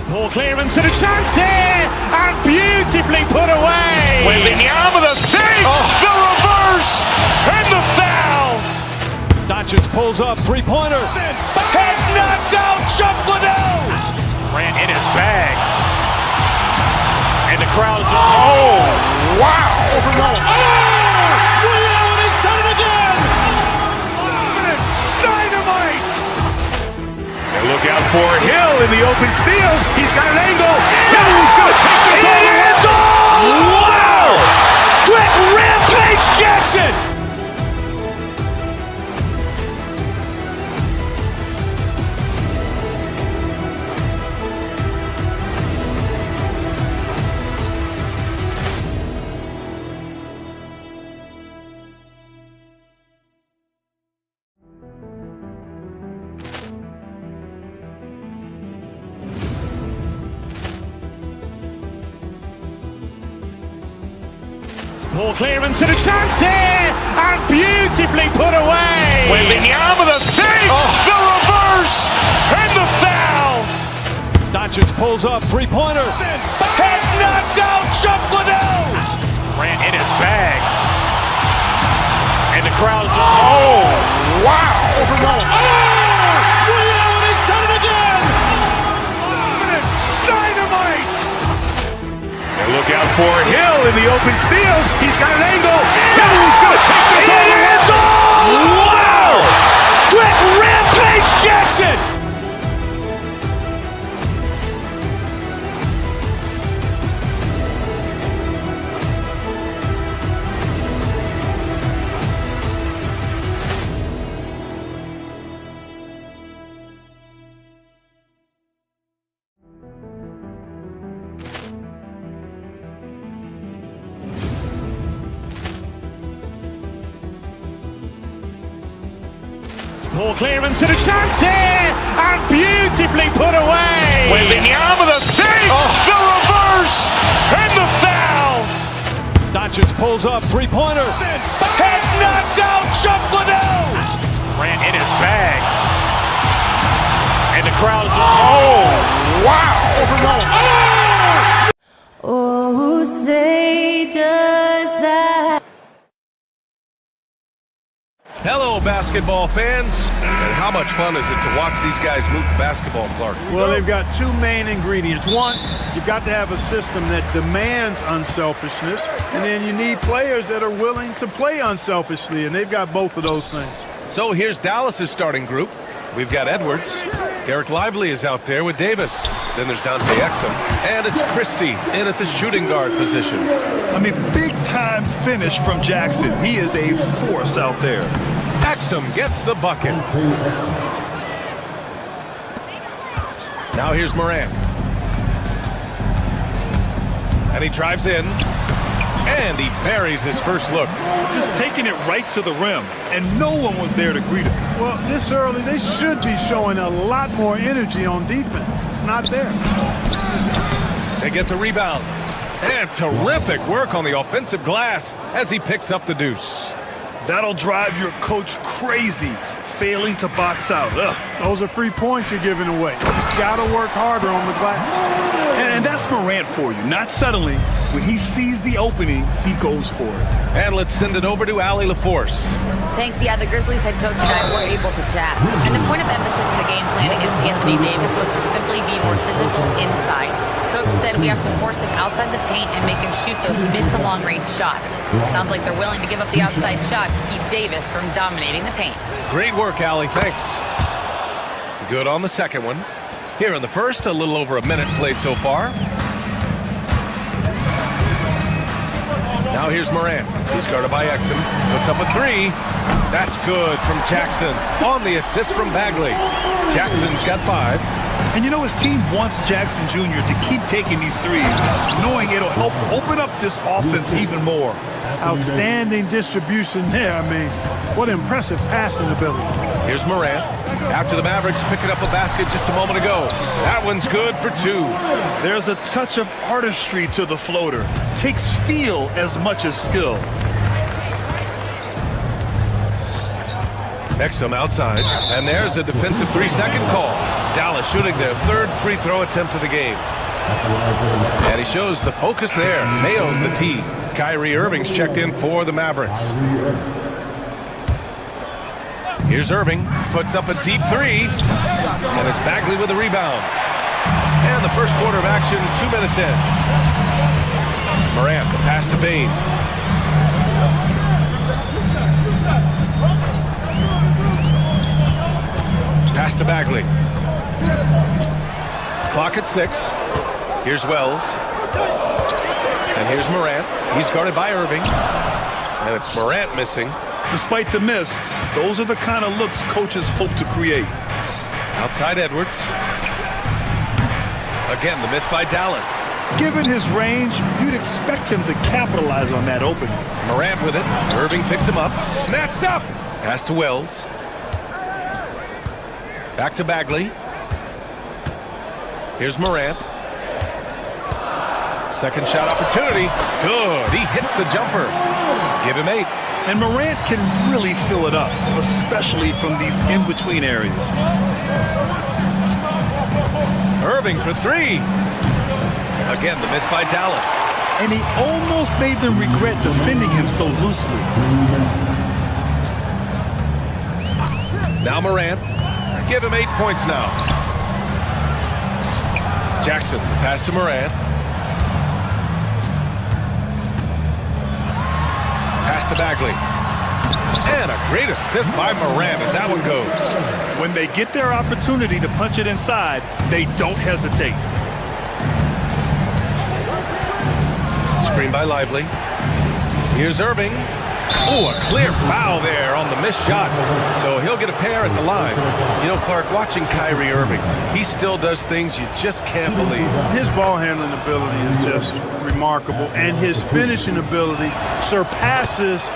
Poor clearance and a chance here, and beautifully put away. Wembanyama the save, the reverse, and the foul. Doncic pulls pulls up, three-pointer. Has knocked out Chuck Liddell. Grant in his bag. And the crowd is, oh, wow. Over Nolan. Ray Allen has done it again. Dynamite. And look out for Hill in the open field. He's got an angle. Hill's going to take this all the way. Wow. Quick rampage Jackson. Poor clearance and a chance here, and beautifully put away. Wembanyama the save, the reverse, and the foul. Doncic pulls up, three-pointer. Has knocked out Chuck Liddell. Grant in his bag. And the crowd is, oh, wow. Over Nolan. Ray Allen has done it again. Dynamite. And look out for Hill in the open field. He's got an angle. Hill's going to take this all the way. Wow. Quick rampage Jackson. Poor clearance and a chance here, and beautifully put away. Wembanyama the save, the reverse, and the foul. Doncic pulls up, three-pointer. Has knocked out Chuck Liddell. Grant in his bag. And the crowd is, oh, wow. Over Nolan. Oh, say does that. Hello, basketball fans. And how much fun is it to watch these guys move the basketball, Clark? Well, they've got two main ingredients. One, you've got to have a system that demands unselfishness, and then you need players that are willing to play unselfishly, and they've got both of those things. So here's Dallas's starting group. We've got Edwards. Derek Lively is out there with Davis. Then there's Dante Exum. And it's Christie in at the shooting guard position. I mean, big-time finish from Jackson. He is a force out there. Exum gets the bucket. Now here's Morant. And he drives in. And he buries his first look. Just taking it right to the rim, and no one was there to greet him. Well, this early, they should be showing a lot more energy on defense. It's not there. They get the rebound. And terrific work on the offensive glass as he picks up the deuce. That'll drive your coach crazy, failing to box out. Ugh. Those are free points you're giving away. You got to work harder on the glass. And that's Morant for you. Not suddenly. When he sees the opening, he goes for it. And let's send it over to Allie LaForce. Thanks. Yeah, the Grizzlies head coach and I were able to chat. And the point of emphasis in the game plan against Anthony Davis was to simply be more physical inside. Coach said we have to force him outside the paint and make him shoot those mid to long range shots. Sounds like they're willing to give up the outside shot to keep Davis from dominating the paint. Great work, Allie. Thanks. Good on the second one. Here in the first, a little over a minute played so far. Now here's Morant. He's guarded by Exum. Puts up a three. That's good from Jackson on the assist from Bagley. Jackson's got 5. And you know, his team wants Jackson Jr. to keep taking these threes, knowing it'll help open up this offense even more. Outstanding distribution there. I mean, what impressive passing ability. Here's Morant. After the Mavericks picking up a basket just a moment ago. That one's good for 2. There's a touch of artistry to the floater. Takes feel as much as skill. Exum outside. And there's a defensive 3-second call. Dallas shooting their 3rd free throw attempt of the game. And he shows the focus there. Nails the tee. Kyrie Irving's checked in for the Mavericks. Here's Irving, puts up a deep three, and it's Bagley with a rebound. And the first quarter of action, 2 minutes in. Morant, the pass to Bain. Pass to Bagley. Clock at 6. Here's Wells. And here's Morant. He's guarded by Irving. And it's Morant missing. Despite the miss, those are the kind of looks coaches hope to create. Outside Edwards. Again, the miss by Dallas. Given his range, you'd expect him to capitalize on that opening. Morant with it. Irving picks him up. Snatched up. Pass to Wells. Back to Bagley. Here's Morant. Second shot opportunity. Good. He hits the jumper. Give him 8. And Morant can really fill it up, especially from these in-between areas. Irving for 3. Again, the miss by Dallas. And he almost made them regret defending him so loosely. Now Morant. Give him 8 points now. Jackson, pass to Morant. Pass to Bagley. And a great assist by Morant as that one goes. When they get their opportunity to punch it inside, they don't hesitate. Screen by Lively. Here's Irving. Oh, a clear foul there on the missed shot. So he'll get a pair at the line. You know, Clark, watching Kyrie Irving, he still does things you just can't believe. His ball handling ability is just remarkable, and his finishing ability surpasses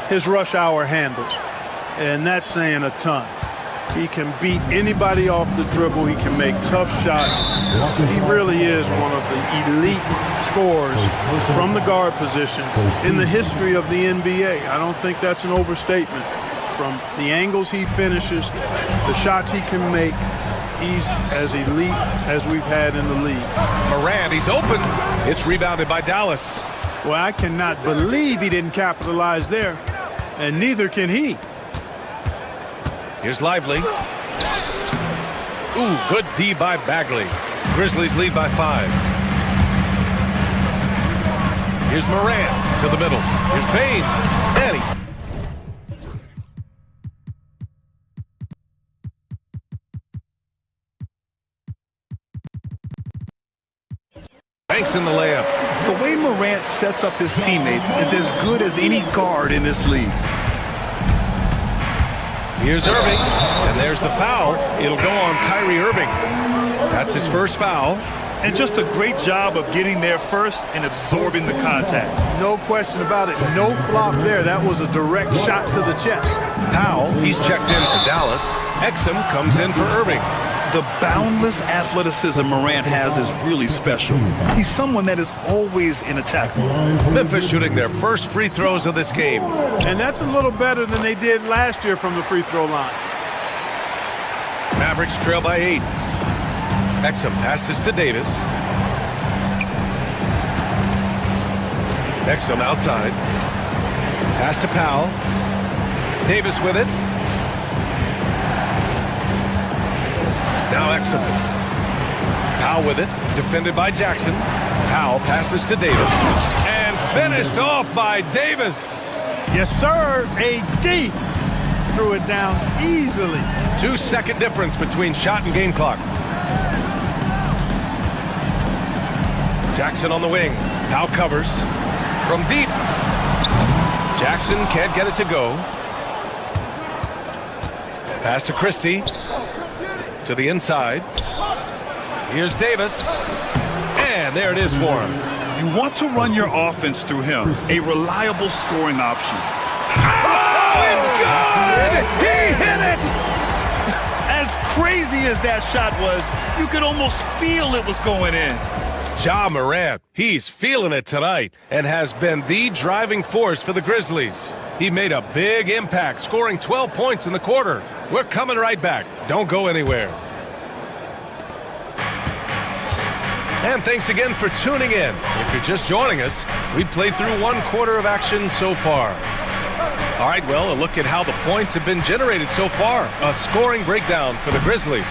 his rush hour handles. And that's saying a ton. He can beat anybody off the dribble. He can make tough shots. He really is one of the elite scorers from the guard position in the history of the NBA. I don't think that's an overstatement. From the angles he finishes, the shots he can make, he's as elite as we've had in the league. Morant, he's open. It's rebounded by Dallas. Well, I cannot believe he didn't capitalize there, and neither can he. Here's Lively. Ooh, good D by Bagley. Grizzlies lead by 5. Here's Morant to the middle. Here's Bain. And he... Banks in the layup. The way Morant sets up his teammates is as good as any guard in this league. Here's Irving, and there's the foul. It'll go on Kyrie Irving. That's his first foul. And just a great job of getting there first and absorbing the contact. No question about it. No flop there. That was a direct shot to the chest. Powell, he's checked in for Dallas. Exum comes in for Irving. The boundless athleticism Morant has is really special. He's someone that is always in attack mode. Memphis shooting their first free throws of this game. And that's a little better than they did last year from the free throw line. Mavericks trail by 8. Exum passes to Davis. Exum outside. Pass to Powell. Davis with it. Now Exum. Powell with it. Defended by Jackson. Powell passes to Davis. And finished off by Davis. Yes, sir. AD threw it down easily. 2-second difference between shot and game clock. Jackson on the wing. Powell covers. From deep. Jackson can't get it to go. Pass to Christie. To the inside. Here's Davis. And there it is for him. You want to run your offense through him. A reliable scoring option. Oh, it's good! He hit it! As crazy as that shot was, you could almost feel it was going in. Ja Morant, he's feeling it tonight and has been the driving force for the Grizzlies. He made a big impact, scoring 12 points in the quarter. We're coming right back. Don't go anywhere. And thanks again for tuning in. If you're just joining us, we played through one quarter of action so far. All right, well, a look at how the points have been generated so far. A scoring breakdown for the Grizzlies.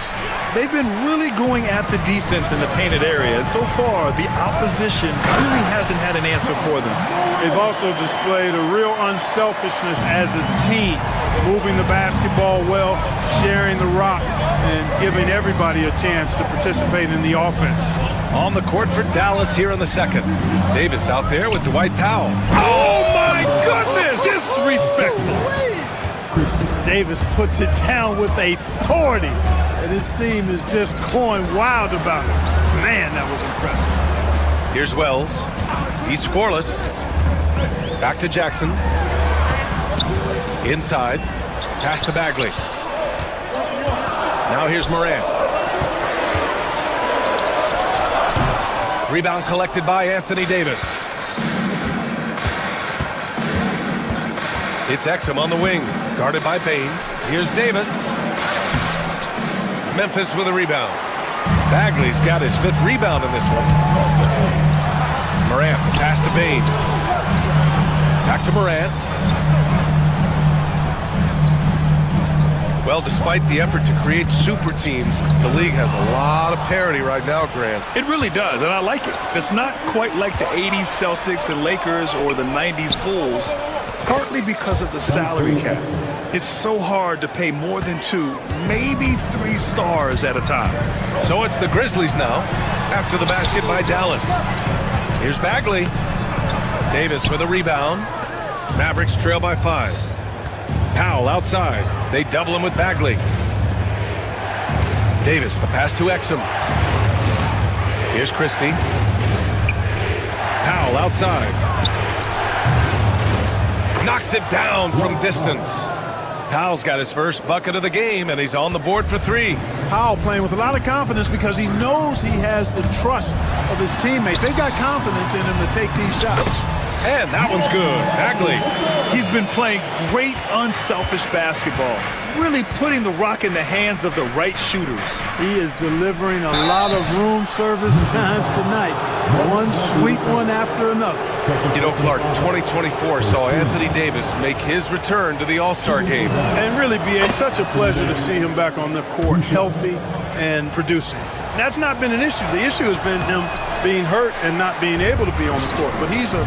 They've been really going at the defense in the painted area, and so far the opposition really hasn't had an answer for them. They've also displayed a real unselfishness as a team, moving the basketball well, sharing the rock, and giving everybody a chance to participate in the offense. On the court for Dallas here in the second. Davis out there with Dwight Powell. Oh, my goodness! Disrespectful. Davis puts it down with authority, and his team is just going wild about it. Man, that was impressive. Here's Wells. He's scoreless. Back to Jackson. Inside. Pass to Bagley. Now here's Morant. Rebound collected by Anthony Davis. It's Exum on the wing, guarded by Bain. Here's Davis. Memphis with a rebound. Bagley's got his 5th rebound in this one. Morant, the pass to Bain. Back to Morant. Well, despite the effort to create super teams, the league has a lot of parity right now, Grant. It really does, and I like it. It's not quite like the 80s Celtics and Lakers or the 90s Bulls, partly because of the salary cap. It's so hard to pay more than 2, maybe 3 stars at a time. So it's the Grizzlies now, after the basket by Dallas. Here's Bagley. Davis with a rebound. Mavericks trail by 5. Powell outside. They double him with Bagley. Davis, the pass to Exum. Here's Christie. Powell outside. Knocks it down from distance. Powell's got his first bucket of the game, and he's on the board for 3. Powell playing with a lot of confidence because he knows he has the trust of his teammates. They've got confidence in him to take these shots. And that one's good. Bagley. He's been playing great unselfish basketball, really putting the rock in the hands of the right shooters. He is delivering a lot of room service times tonight. One sweet one after another. You know, Clark, 2024 saw Anthony Davis make his return to the All-Star game. And really, B.A., such a pleasure to see him back on the court, healthy and producing. That's not been an issue. The issue has been him being hurt and not being able to be on the court. But he's a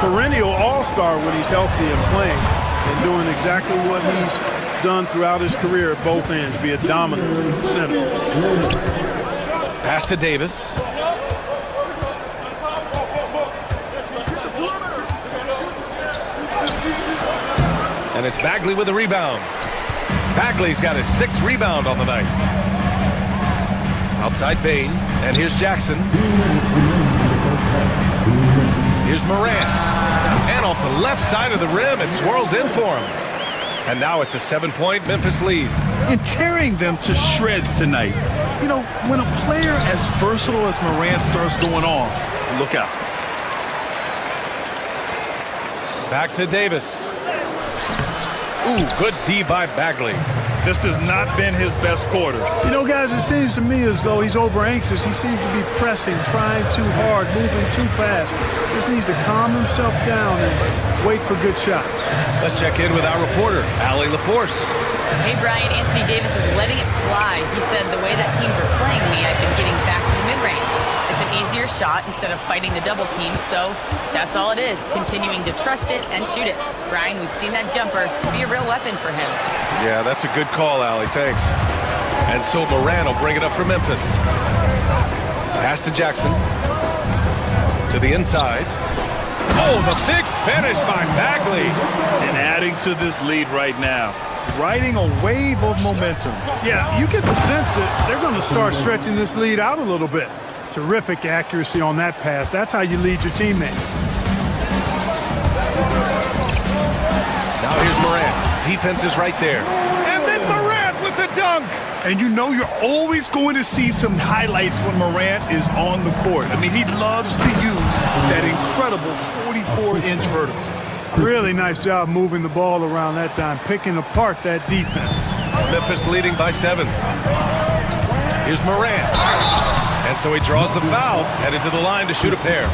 perennial all-star when he's healthy and playing and doing exactly what he's done throughout his career at both ends, be a dominant center. Pass to Davis. And it's Bagley with the rebound. Bagley's got his 6th rebound on the night. Outside Bain, and here's Jackson. Here's Morant. And off the left side of the rim, it swirls in for him. And now it's a 7-point Memphis lead. And tearing them to shreds tonight. You know, when a player as versatile as Morant starts going off, look out. Back to Davis. Ooh, good D by Bagley. This has not been his best quarter. You know, guys, it seems to me as though he's over-anxious. He seems to be pressing, trying too hard, moving too fast. Just needs to calm himself down and wait for good shots. Let's check in with our reporter, Allie LaForce. Hey, Brian, Anthony Davis is letting it fly. He said, the way that teams are playing me, I've been getting back to the mid-range. It's an easier shot instead of fighting the double team, so that's all it is, continuing to trust it and shoot it. Brian, we've seen that jumper be a real weapon for him. Yeah, that's a good call, Allie. Thanks. And so Moran will bring it up for Memphis. Pass to Jackson. To the inside. Oh, the big finish by Bagley. And adding to this lead right now. Riding a wave of momentum. Yeah, you get the sense that they're going to start stretching this lead out a little bit. Terrific accuracy on that pass. That's how you lead your teammates. Now here's Morant. Defense is right there. And then Morant with the dunk. And you know you're always going to see some highlights when Morant is on the court. I mean, he loves to use that incredible 44-inch vertical. Really nice job moving the ball around that time, picking apart that defense. Memphis leading by 7. Here's Morant. And so he draws the foul, headed to the line to shoot a pair.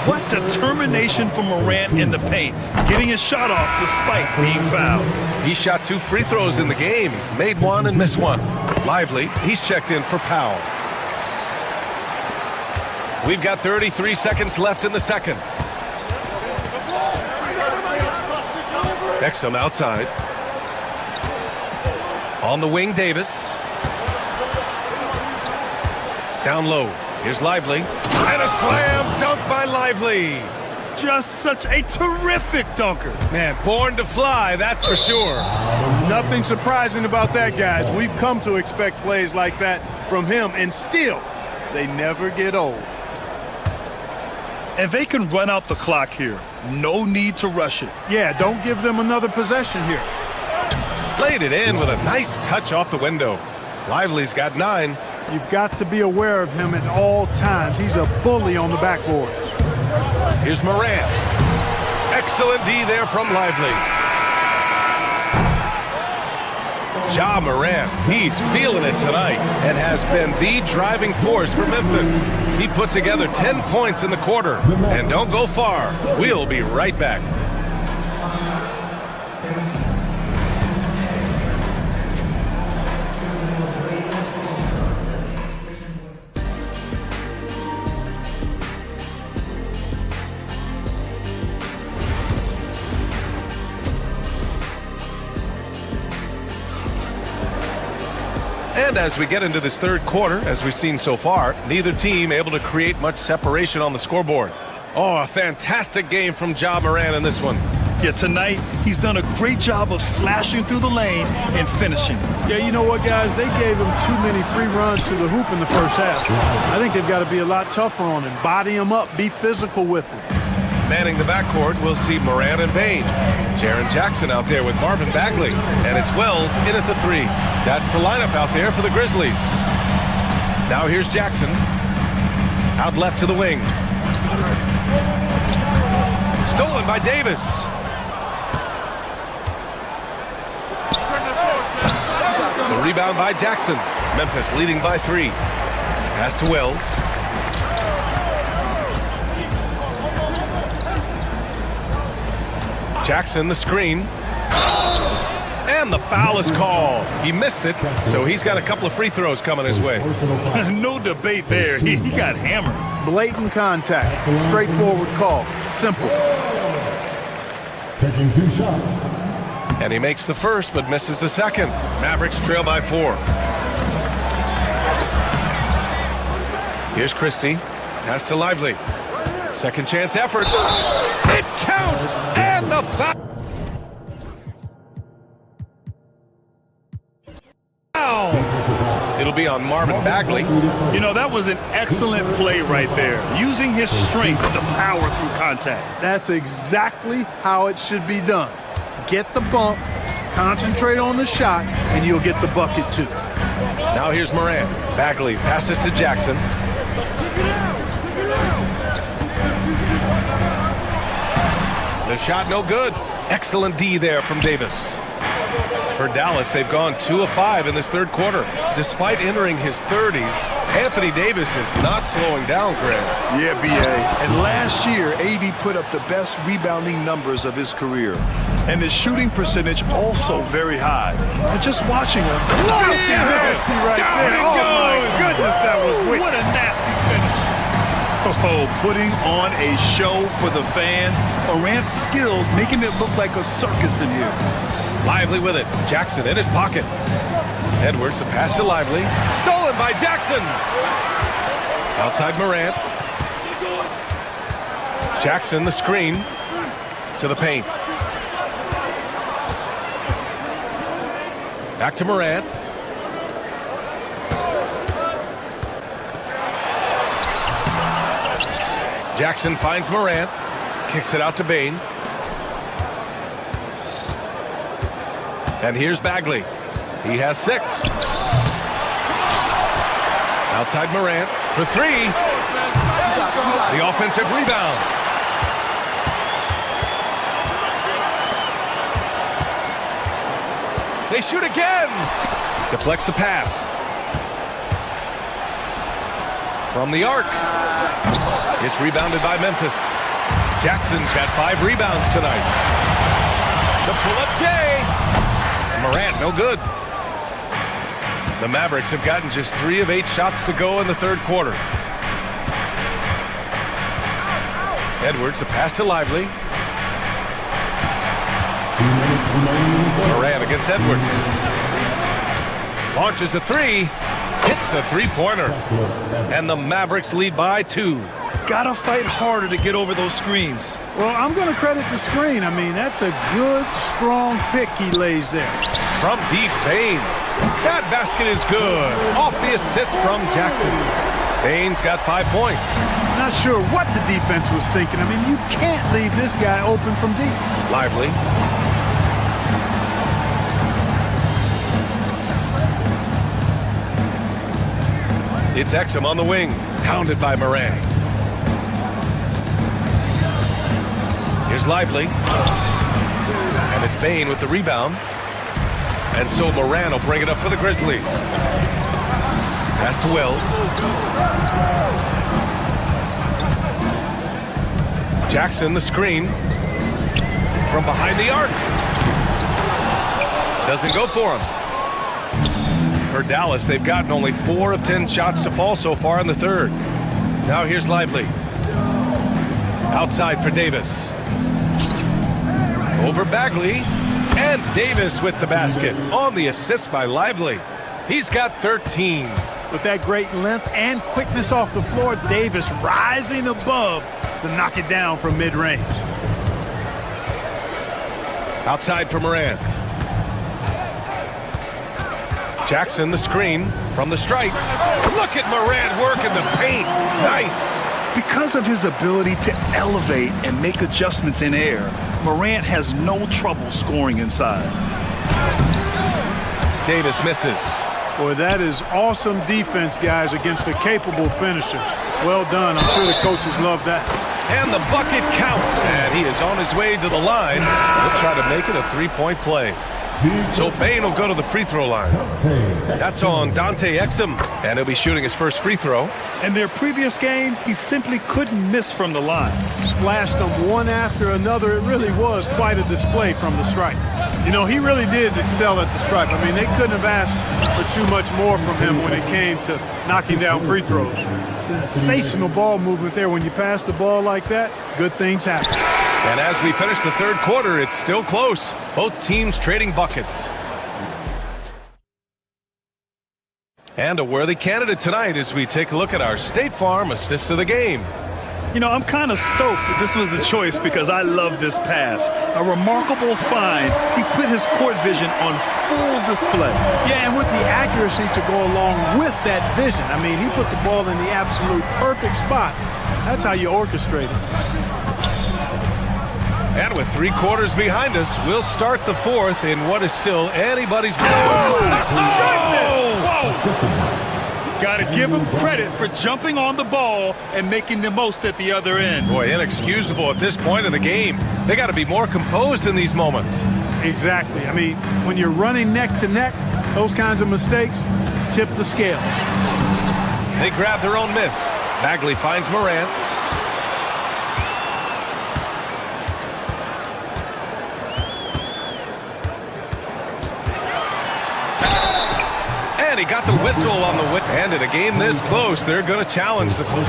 What determination from Morant in the paint, getting his shot off despite being fouled. He shot 2 free throws in the game. He's made 1 and missed 1. Lively, he's checked in for Powell. We've got 33 seconds left in the second. Exum outside. On the wing, Davis. Down low. Here's Lively. And a slam dunk by Lively. Just such a terrific dunker. Man, born to fly, that's for sure. Nothing surprising about that, guys. We've come to expect plays like that from him, and still, they never get old. And they can run out the clock here. No need to rush it. Yeah, don't give them another possession here. Laid it in with a nice touch off the window. Lively's got 9. You've got to be aware of him at all times. He's a bully on the backboards. Here's Morant. Excellent D there from Lively. Ja Morant, he's feeling it tonight and has been the driving force for Memphis. He put together 10 points in the quarter. And don't go far. We'll be right back. And as we get into this third quarter, as we've seen so far, neither team able to create much separation on the scoreboard. Oh, a fantastic game from Ja Morant in this one. Yeah, tonight, he's done a great job of slashing through the lane and finishing. Yeah, you know what, guys? They gave him too many free runs to the hoop in the first half. I think they've got to be a lot tougher on him. Body him up. Be physical with him. Manning the backcourt, we'll see Morant and Bain. Jaren Jackson out there with Marvin Bagley. And it's Wells in at the 3. That's the lineup out there for the Grizzlies. Now here's Jackson. Out left to the wing. Stolen by Davis. The rebound by Jackson. Memphis leading by 3. Pass to Wells. Jackson, the screen. And the foul is called. He missed it, so he's got a couple of free throws coming his way. No debate there. He got hammered. Blatant contact. Straightforward call. Simple. Taking 2 shots. And he makes the first, but misses the second. Mavericks trail by 4. Here's Christie. Pass to Lively. Second chance effort. It counts! And the foul! It'll be on Marvin Bagley. You know, that was an excellent play right there. Using his strength to power through contact. That's exactly how it should be done. Get the bump, concentrate on the shot, and you'll get the bucket too. Now here's Morant. Bagley passes to Jackson. The shot no good. Excellent D there from Davis. For Dallas, they've gone 2 of 5 in this third quarter. Despite entering his 30s, Anthony Davis is not slowing down, Greg. Yeah, B.A. And last year, AD put up the best rebounding numbers of his career. And his shooting percentage also very high. And just watching him. Nasty right there. Oh, my goodness, that was wicked. What a nasty finish. Oh, putting on a show for the fans. Morant's skills making it look like a circus in here. Lively with it. Jackson in his pocket. Edwards, the pass to Lively. Stolen by Jackson. Outside Morant. Jackson, the screen. To the paint. Back to Morant. Jackson finds Morant. Kicks it out to Bain. And here's Bagley. He has 6. Outside Morant for 3. The offensive rebound. They shoot again. Deflects the pass. From the arc. It's rebounded by Memphis. Jackson's got 5 rebounds tonight. The pull-up J. Morant, no good. The Mavericks have gotten just 3 of 8 shots to go in the third quarter. Edwards, a pass to Lively. Morant against Edwards. Launches a 3. Hits the three-pointer. And the Mavericks lead by 2. Gotta fight harder to get over those screens. Well, I'm going to credit the screen. I mean, that's a good, strong pick he lays there. From deep, Bane. That basket is good. Off the assist from Jackson. Bane's got 5 points. Not sure what the defense was thinking. I mean, you can't leave this guy open from deep. Lively. It's Exum on the wing. Pounded by Morant. Here's Lively. And it's Bane with the rebound. And so Morant will bring it up for the Grizzlies. Pass to Wells. Jackson, the screen. From behind the arc. Doesn't go for him. For Dallas, they've gotten only 4 of 10 shots to fall so far in the third. Now here's Lively. Outside for Davis. Over Bagley. And Davis with the basket on the assist by Lively. He's got 13. With that great length and quickness off the floor, Davis rising above to knock it down from mid-range. Outside for Morant. Jackson, the screen from the stripe. Look at Morant work in the paint. Nice. Because of his ability to elevate and make adjustments in air, Morant has no trouble scoring inside. Davis misses. Boy, that is awesome defense, guys, against a capable finisher. Well done. I'm sure the coaches love that. And the bucket counts. And he is on his way to the line. He'll try to make it a 3-point play. So Bane will go to the free throw line. That's on Dante Exum, and he'll be shooting his first free throw. In their previous game, he simply couldn't miss from the line. Splashed them one after another. It really was quite a display from the stripe. You know, he really did excel at the stripe. I mean, they couldn't have asked for too much more from him when it came to knocking down free throws. Sensational ball movement there. When you pass the ball like that, good things happen. And as we finish the third quarter, it's still close. Both teams trading buckets. And a worthy candidate tonight as we take a look at our State Farm assist of the game. You know, I'm kind of stoked that this was a choice because I love this pass. A remarkable find. He put his court vision on full display. Yeah, and with the accuracy to go along with that vision. I mean, he put the ball in the absolute perfect spot. That's how you orchestrate it. And with 3 quarters behind us, we'll start the fourth in what is still anybody's ball. Got to give him credit for jumping on the ball and making the most at the other end. Boy, inexcusable at this point of the game. They got to be more composed in these moments. Exactly. I mean, when you're running neck to neck, those kinds of mistakes tip the scale. They grab their own miss. Bagley finds Morant. And he got the whistle on the whip. And in a game this close, they're going to challenge the coach.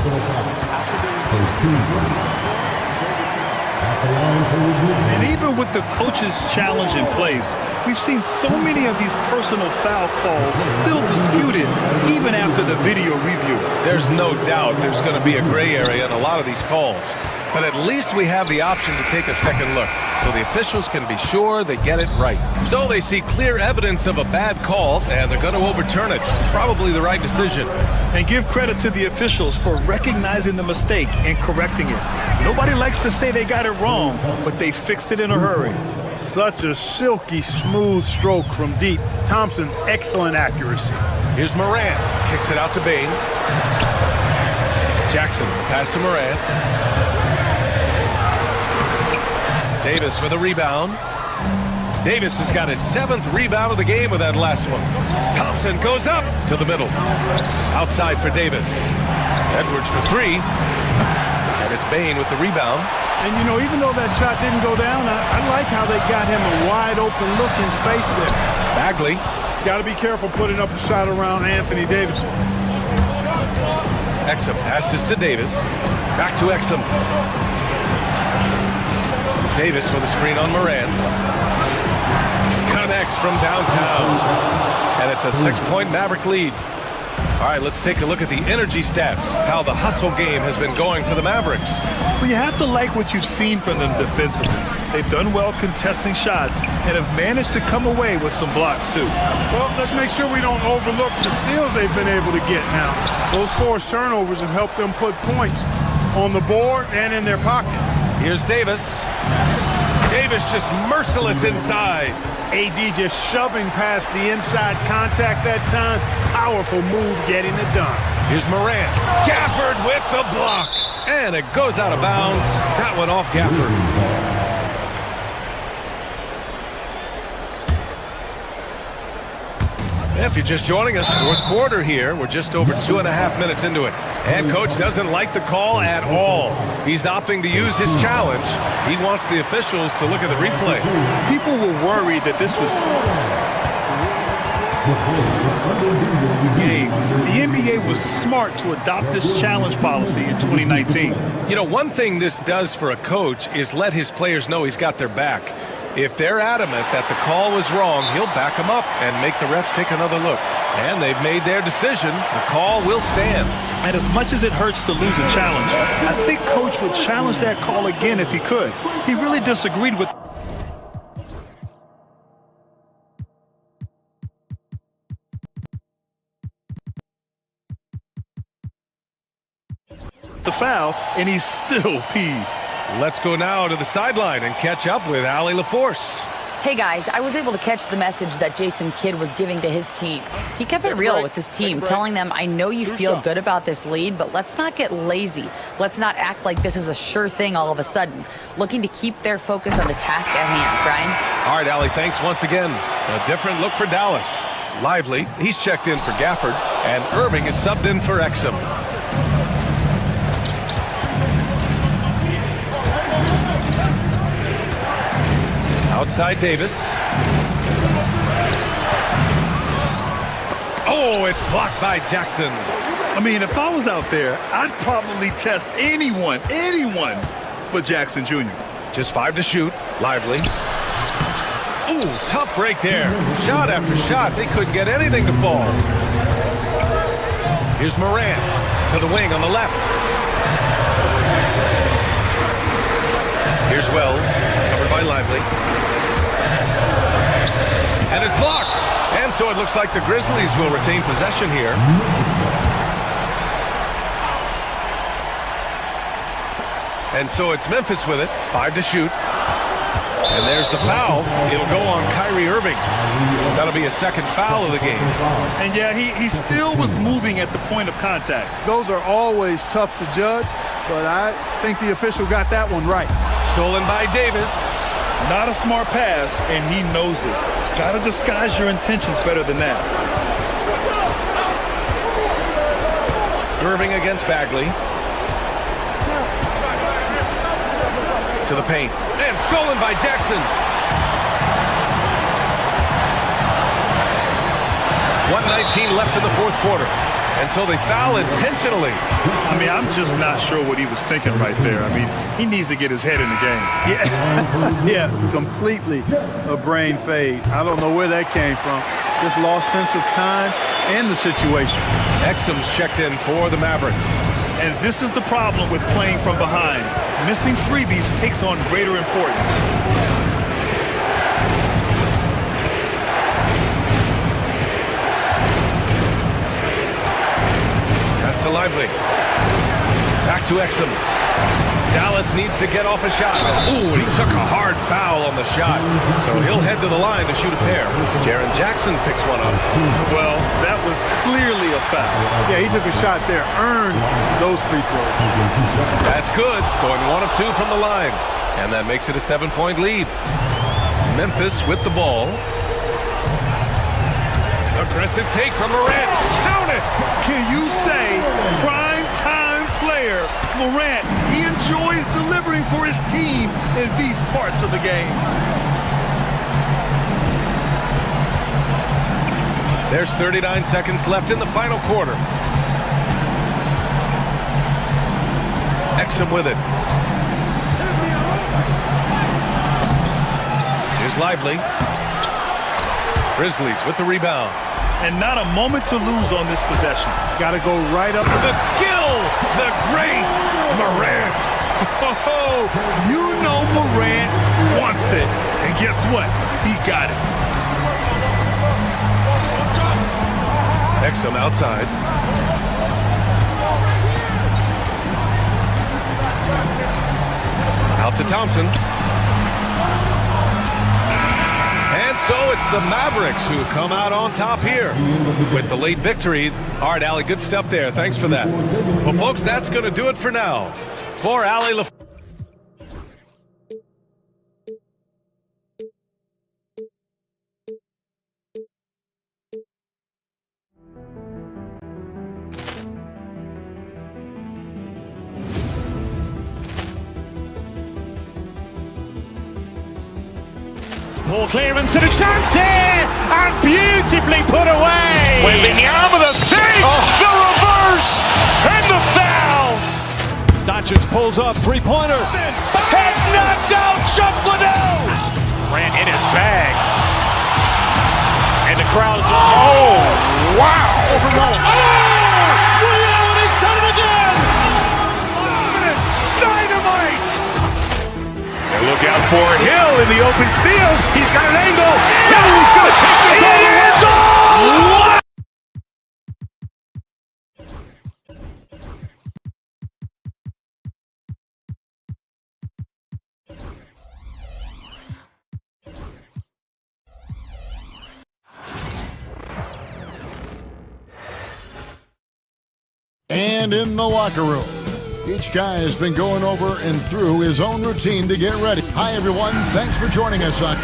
And even with the coach's challenge in place, we've seen so many of these personal foul calls still disputed even after the video review. There's no doubt there's going to be a gray area in a lot of these calls. But at least we have the option to take a second look, so the officials can be sure they get it right. So they see clear evidence of a bad call, and they're going to overturn it. Probably the right decision. And give credit to the officials for recognizing the mistake and correcting it. Nobody likes to say they got it wrong, but they fixed it in a hurry. Such a silky, smooth stroke from deep. Thompson, excellent accuracy. Here's Morant. Kicks it out to Bane. Jackson, pass to Morant. Davis with a rebound. Davis has got his 7th rebound of the game with that last one. Thompson goes up to the middle. Outside for Davis. Edwards for 3. it's Bain with the rebound. And, you know, even though that shot didn't go down, I like how they got him a wide-open look in space there. Bagley. Got to be careful putting up a shot around Anthony Davis. Exum passes to Davis. Back to Exum. Davis with a screen on Moran. Connects from downtown. And it's a 6-point Maverick lead. All right, let's take a look at the energy stats, how the hustle game has been going for the Mavericks. Well, you have to like what you've seen from them defensively. They've done well contesting shots and have managed to come away with some blocks, too. Well, let's make sure we don't overlook the steals they've been able to get now. Those forced turnovers have helped them put points on the board and in their pocket. Here's Davis. Davis just merciless inside. AD just shoving past the inside contact that time. Powerful move getting it done. Here's Moran. Gafford with the block. And it goes out of bounds. That one off Gafford. If you're just joining us, fourth quarter here. We're just over 2.5 minutes into it. And coach doesn't like the call at all. He's opting to use his challenge. He wants the officials to look at the replay. People were worried that this was the NBA was smart to adopt this challenge policy in 2019. You know, one thing this does for a coach is let his players know he's got their back. If they're adamant that the call was wrong, he'll back them up and make the refs take another look. And they've made their decision. The call will stand. And as much as it hurts to lose a challenge, I think Coach would challenge that call again if he could. He really disagreed with the foul, and he's still peeved. Let's go now to the sideline and catch up with Allie LaForce. Hey guys, I was able to catch the message that Jason Kidd was giving to his team. He kept it real with his team, telling them, I know you feel good about this lead, but let's not get lazy. Let's not act like this is a sure thing all of a sudden. Looking to keep their focus on the task at hand. Brian? All right, Allie, thanks once again. A different look for Dallas. Lively, he's checked in for Gafford, and Irving is subbed in for Exum. Outside Davis. Oh, it's blocked by Jackson. I mean, if I was out there, I'd probably test anyone but Jackson Jr. Just 5 to shoot. Lively. Ooh, tough break there. Shot after shot. They couldn't get anything to fall. Here's Moran to the wing on the left. Here's Wells, covered by Lively. And it's blocked. And so it looks like the Grizzlies will retain possession here. And so it's Memphis with it. 5 to shoot. And there's the foul. It'll go on Kyrie Irving. That'll be a second foul of the game. And yeah, he still was moving at the point of contact. Those are always tough to judge, but I think the official got that one right. Stolen by Davis. Not a smart pass, and he knows it. Gotta disguise your intentions better than that. Irving against Bagley. To the paint. And stolen by Jackson. 1:19 left in the fourth quarter. And so they foul intentionally. I mean, I'm just not sure what he was thinking right there. I mean, he needs to get his head in the game. Yeah, completely a brain fade. I don't know where that came from. Just lost sense of time and the situation. Exum's checked in for the Mavericks. And this is the problem with playing from behind. Missing freebies takes on greater importance. To Lively. Back to Exum. Dallas needs to get off a shot. Ooh, and he took a hard foul on the shot. So he'll head to the line to shoot a pair. Jaren Jackson picks one up. Well, that was clearly a foul. Yeah, he took a shot there. Earned those free throws. That's good. Going 1 of 2 from the line. And that makes it a 7-point lead. Memphis with the ball. Aggressive take from Morant. Count it! Can you say prime time player Morant, he enjoys delivering for his team in these parts of the game. There's 39 seconds left in the final quarter. Exum with it. Here's Lively. Grizzlies with the rebound. And not a moment to lose on this possession. Got to go right up. The skill, the grace, Morant. Oh, you know Morant wants it. And guess what? He got it. Exum outside. Out to Thompson. And so it's the Mavericks who come out on top here with the late victory. All right, Allie, good stuff there. Thanks for that. Well, folks, that's going to do it for now. For Allie LaFleur. Poor clearance and a chance here, and beautifully put away. Wembanyama the save, the reverse, and the foul. Doncic pulls up, three-pointer. Has knocked out Chuck Liddell. Ran in his bag. And the crowd is, oh, wow. He's done it again. Dynamite. And look out for Hill in the open field. He's got an angle. He's going to take this all the way. What? And in the locker room, each guy has been going over and through his own routine to get ready. Hi, everyone. Thanks for joining us on...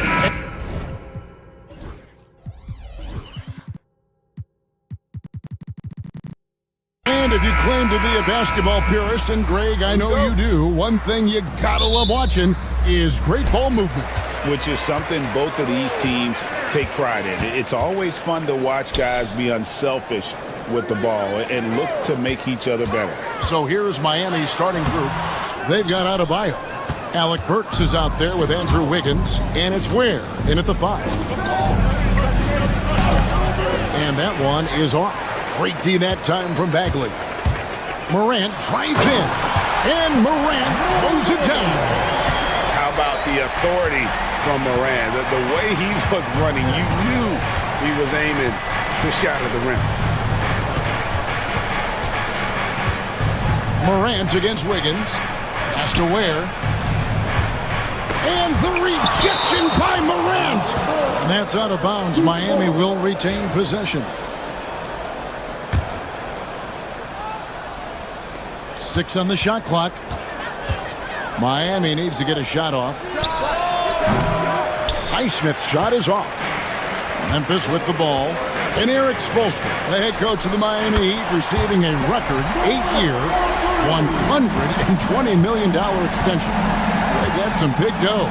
And if you claim to be a basketball purist, and Greg, I know you do, one thing you gotta love watching is great ball movement. Which is something both of these teams take pride in. It's always fun to watch guys be unselfish with the ball and look to make each other better. So here's Miami's starting group. They've got Adebayo. Alec Burks is out there with Andrew Wiggins, and it's Ware in at the 5. And that one is off. Great D that time from Bagley. Morant drives in, and Morant throws it down. How about the authority from Morant? The way he was running, you knew he was aiming to shot at the rim. Morant against Wiggins. Pass to Ware. And the rejection by Morant. And that's out of bounds. Miami will retain possession. 6 on the shot clock. Miami needs to get a shot off. Highsmith's shot is off. Memphis with the ball. And Eric Spoelstra, the head coach of the Miami Heat, receiving a record 8-year, $120 million extension. That's some big dough.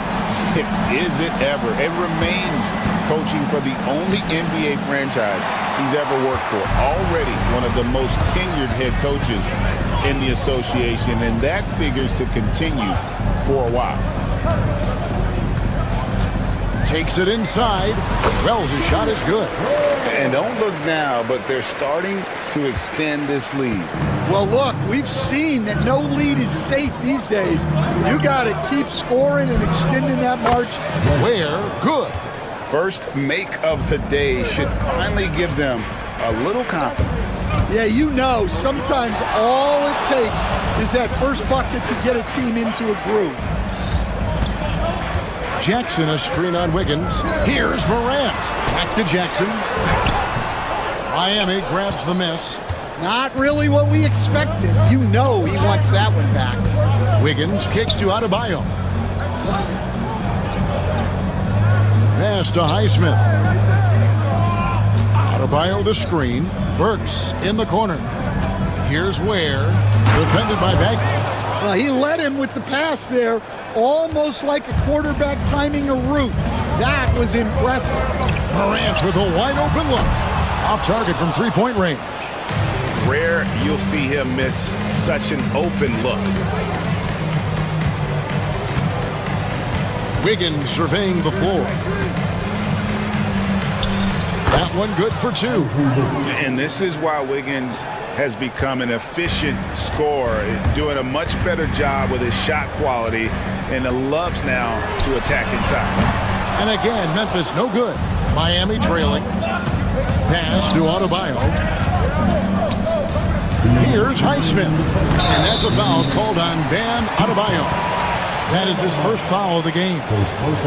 Is it ever? It remains coaching for the only NBA franchise he's ever worked for. Already one of the most tenured head coaches in the association, and that figures to continue for a while. Takes it inside. Wells' shot is good. And don't look now, but they're starting to extend this lead. Well, look, we've seen that no lead is safe these days. You got to keep scoring and extending that march. Ware, good. First make of the day should finally give them a little confidence. Yeah, you know, sometimes all it takes is that first bucket to get a team into a groove. Jackson, a screen on Wiggins. Here's Morant. Back to Jackson. Miami grabs the miss. Not really what we expected. You know he wants that one back. Wiggins kicks to Adebayo. Pass to Highsmith. Adebayo the screen. Burks in the corner. Here's Ware, defended by Bagley. Well, he led him with the pass there, almost like a quarterback timing a route. That was impressive. Morant with a wide open look. Off target from three-point range. Rare you'll see him miss such an open look. Wiggins surveying the floor. That one good for two. And this is why Wiggins has become an efficient scorer, doing a much better job with his shot quality, and loves now to attack inside. And again, Memphis no good. Miami trailing. Pass to Adebayo. Here's Highsmith. And that's a foul called on Bam Adebayo. That is his first foul of the game.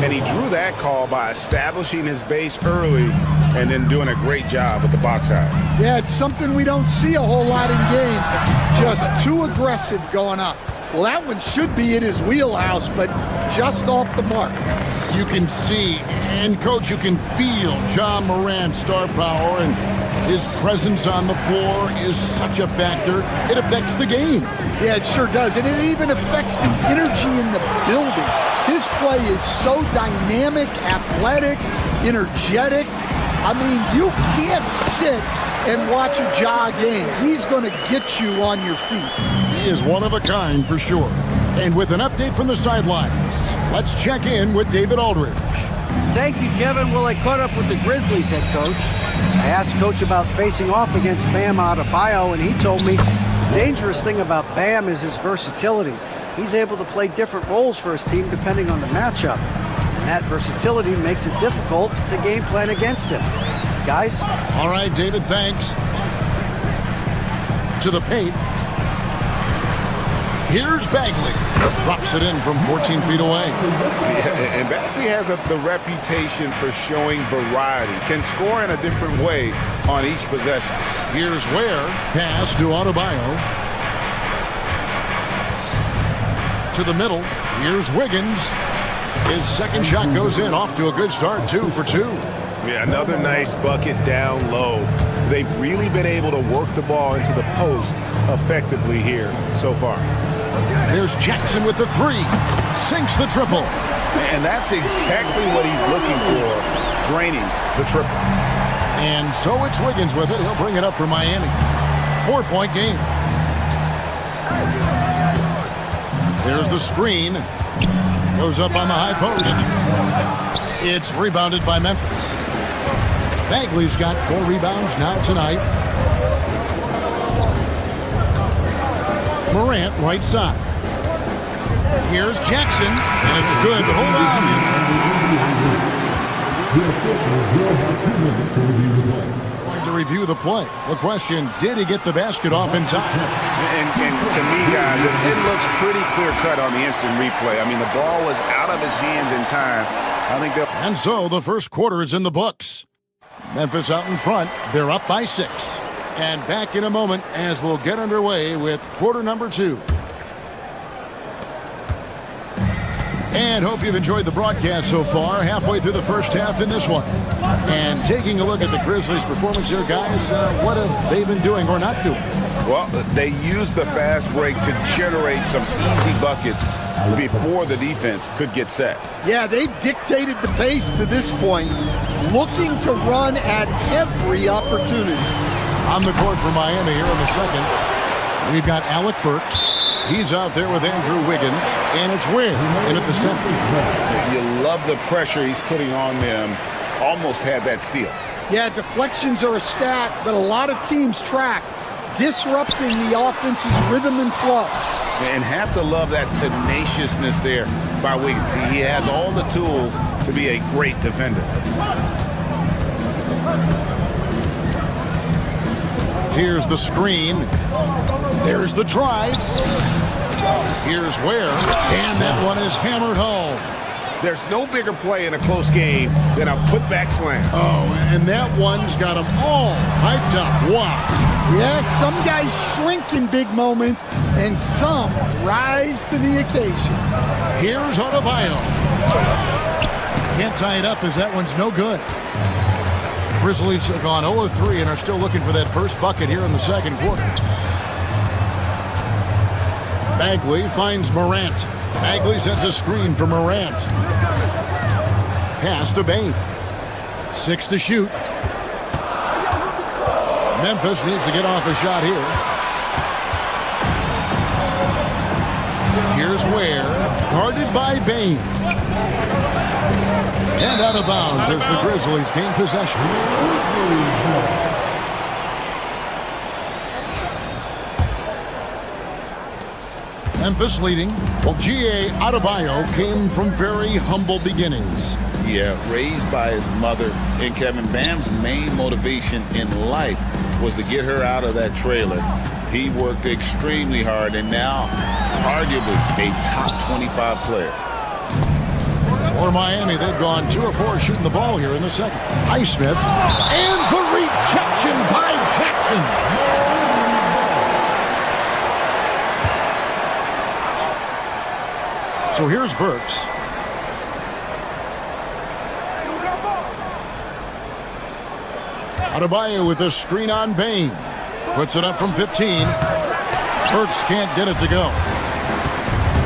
And he drew that call by establishing his base early and then doing a great job with the box out. Yeah, it's something we don't see a whole lot in games. Just too aggressive going up. Well, that one should be in his wheelhouse, but just off the mark. You can see, and Coach, you can feel John Morant's star power, and his presence on the floor is such a factor. It affects the game. Yeah, it sure does. And it even affects the energy in the building. His play is so dynamic, athletic, energetic. I mean, you can't sit and watch a Ja game. He's going to get you on your feet. He is one of a kind for sure. And with an update from the sidelines, let's check in with David Aldridge. Thank you, Kevin. Well, I caught up with the Grizzlies head coach. I asked Coach about facing off against Bam Adebayo, and he told me the dangerous thing about Bam is his versatility. He's able to play different roles for his team depending on the matchup. And that versatility makes it difficult to game plan against him. Guys? All right, David, thanks. To the paint. Here's Bagley. Drops it in from 14 feet away. Yeah, and Bagley has the reputation for showing variety. Can score in a different way on each possession. Here's Ware. Pass to Adebayo. To the middle. Here's Wiggins. His second shot goes in. Off to a good start. 2 for 2. Yeah, another nice bucket down low. They've really been able to work the ball into the post effectively here so far. There's Jackson with the three. Sinks the triple. And that's exactly what he's looking for, draining the triple. And so it's Wiggins with it. He'll bring it up for Miami. 4-point game. There's the screen. Goes up on the high post. It's rebounded by Memphis. Bagley's got 4 rebounds now tonight. Morant right side. Here's Jackson, and it's good. Hold on. Going to review the play. The question, did he get the basket off in time? And to me, guys, it looks pretty clear-cut on the instant replay. I mean, the ball was out of his hands in time. I think they'll... And so the first quarter is in the books. Memphis out in front. They're up by 6. And back in a moment as we'll get underway with quarter number 2. And hope you've enjoyed the broadcast so far. Halfway through the first half in this one. And taking a look at the Grizzlies' performance here, guys, what have they been doing or not doing? Well, they used the fast break to generate some easy buckets before the defense could get set. Yeah, they've dictated the pace to this point, looking to run at every opportunity. On the court for Miami here in the second, we've got Alec Burks. He's out there with Andrew Wiggins, and it's Ware in at the center. You love the pressure he's putting on them. Almost had that steal. Yeah, deflections are a stat that a lot of teams track, disrupting the offense's rhythm and flow. And have to love that tenaciousness there by Wiggins. He has all the tools to be a great defender. Here's the screen. There's the drive. Here's Ware, and that one is hammered home. There's no bigger play in a close game than a putback slam. Oh, and that one's got them all hyped up. Wow. Yes, some guys shrink in big moments, and some rise to the occasion. Here's Adebayo. Can't tie it up as that one's no good. Grizzlies have gone 0-3 and are still looking for that first bucket here in the second quarter. Bagley finds Morant. Bagley sends a screen for Morant. Pass to Bain. 6 to shoot. Memphis needs to get off a shot here. Here's Ware, guarded by Bain. And out of bounds as the Grizzlies gain possession. Memphis leading, while G.A. Adebayo came from very humble beginnings. Yeah, raised by his mother. And Kevin, Bam's main motivation in life was to get her out of that trailer. He worked extremely hard and now arguably a top 25 player. For Miami, they've gone 2 of 4 shooting the ball here in the second. Highsmith, and the rejection by Jackson. So here's Burks. Adebayo with a screen on Bain. Puts it up from 15. Burks can't get it to go.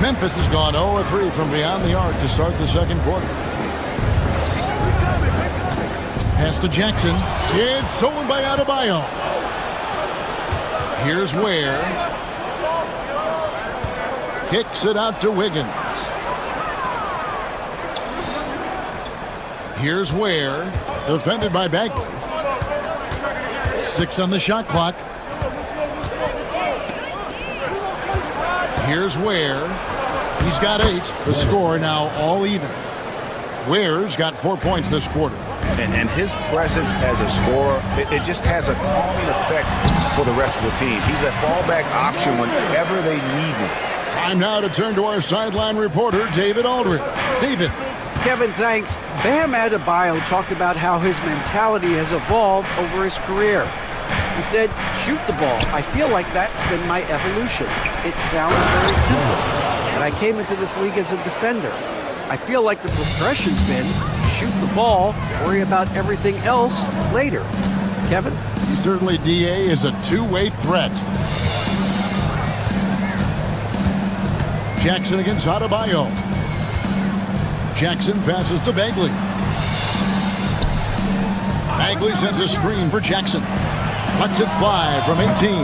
Memphis has gone 0-3 from beyond the arc to start the second quarter. Pass to Jackson. It's stolen by Adebayo. Here's Ware. Kicks it out to Wiggins. Here's Ware. Defended by Bagley. 6 on the shot clock. Here's Ware. He's got 8. The score now all even. Ware's got 4 points this quarter. And his presence as a scorer, it just has a calming effect for the rest of the team. He's a fallback option whenever they need him. Time now to turn to our sideline reporter, David Aldridge. David. Kevin, thanks. Bam Adebayo talked about how his mentality has evolved over his career. He said, shoot the ball. I feel like that's been my evolution. It sounds very simple. But I came into this league as a defender. I feel like the progression's been shoot the ball, worry about everything else later. Kevin? Certainly DA is a two-way threat. Jackson against Adebayo. Jackson passes to Bagley. Bagley sends a screen for Jackson. Lets it fly from 18.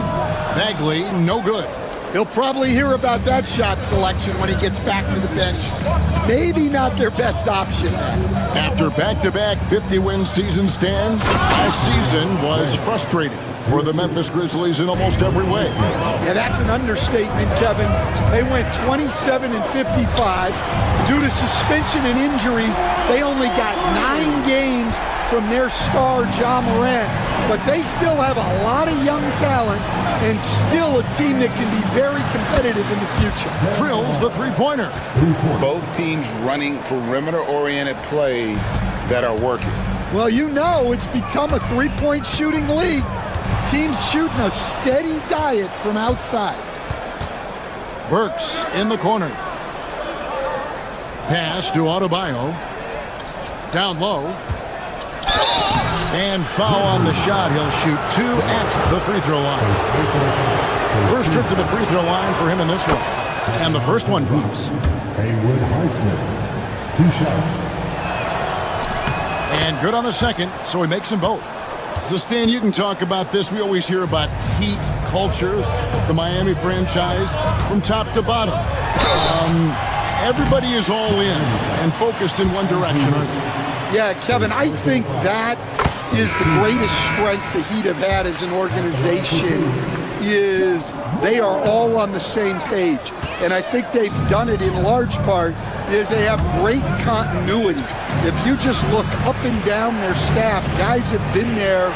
Bagley, no good. He'll probably hear about that shot selection when he gets back to the bench. Maybe not their best option. After back-to-back 50-win season stand, last season was frustrating for the Memphis Grizzlies in almost every way. Yeah, that's an understatement, Kevin. They went 27 and 55. Due to suspension and injuries, they only got 9 games from their star, Ja Morant. But they still have a lot of young talent and still a team that can be very competitive in the future. Drills the three-pointer. Both teams running perimeter-oriented plays that are working. Well, you know it's become a three-point shooting league. Teams shooting a steady diet from outside. Burks in the corner. Pass to Adebayo. Down low. And foul on the shot. He'll shoot 2 at the free throw line. First trip to the free throw line for him in this one. And the first one drops. Haywood Highsmith, 2 shots. And good on the second, so he makes them both. So Stan, you can talk about this. We always hear about Heat culture, the Miami franchise, from top to bottom. Everybody is all in and focused in one direction, aren't they? Yeah, Kevin, I think that is the greatest strength the Heat have had as an organization, is they are all on the same page. And I think they've done it in large part is they have great continuity. If you just look up and down their staff, guys have been there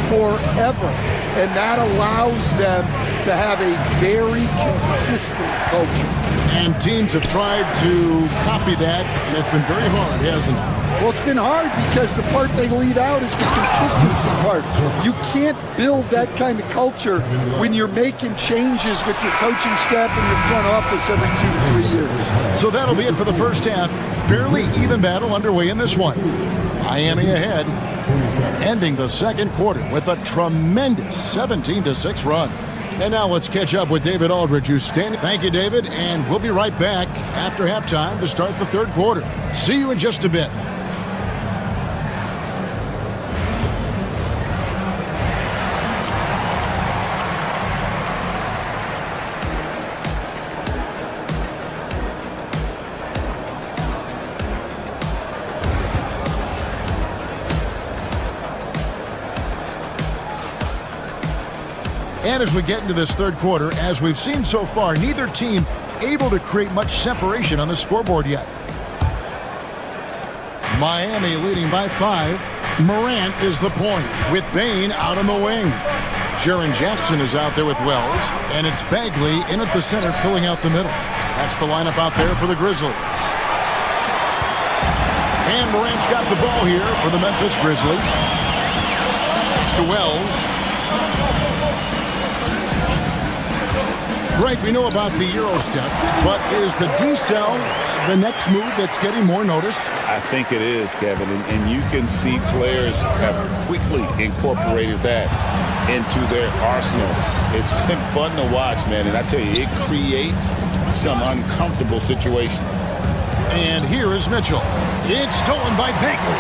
forever. And that allows them to have a very consistent culture. And teams have tried to copy that, and it's been very hard, hasn't it? Well, it's been hard because the part they leave out is the consistency part. You can't build that kind of culture when you're making changes with your coaching staff and your front office every 2 to 3 years. So that'll be it for the first half. Fairly even battle underway in this one. Miami ahead, ending the second quarter with a tremendous 17-6 run. And now let's catch up with David Aldridge, who's standing. Thank you, David, and we'll be right back after halftime to start the third quarter. See you in just a bit. And as we get into this third quarter, as we've seen so far, neither team able to create much separation on the scoreboard yet. Miami leading by 5. Morant is the point with Bane out on the wing. Jaren Jackson is out there with Wells, and it's Bagley in at the center filling out the middle. That's the lineup out there for the Grizzlies. And Morant's got the ball here for the Memphis Grizzlies. It's to Wells. Greg, we know about the Euro step, but is the decel the next move that's getting more notice? I think it is, Kevin, and you can see players have quickly incorporated that into their arsenal. It's been fun to watch, man, and I tell you, it creates some uncomfortable situations. And here is Mitchell. It's stolen by Bagley.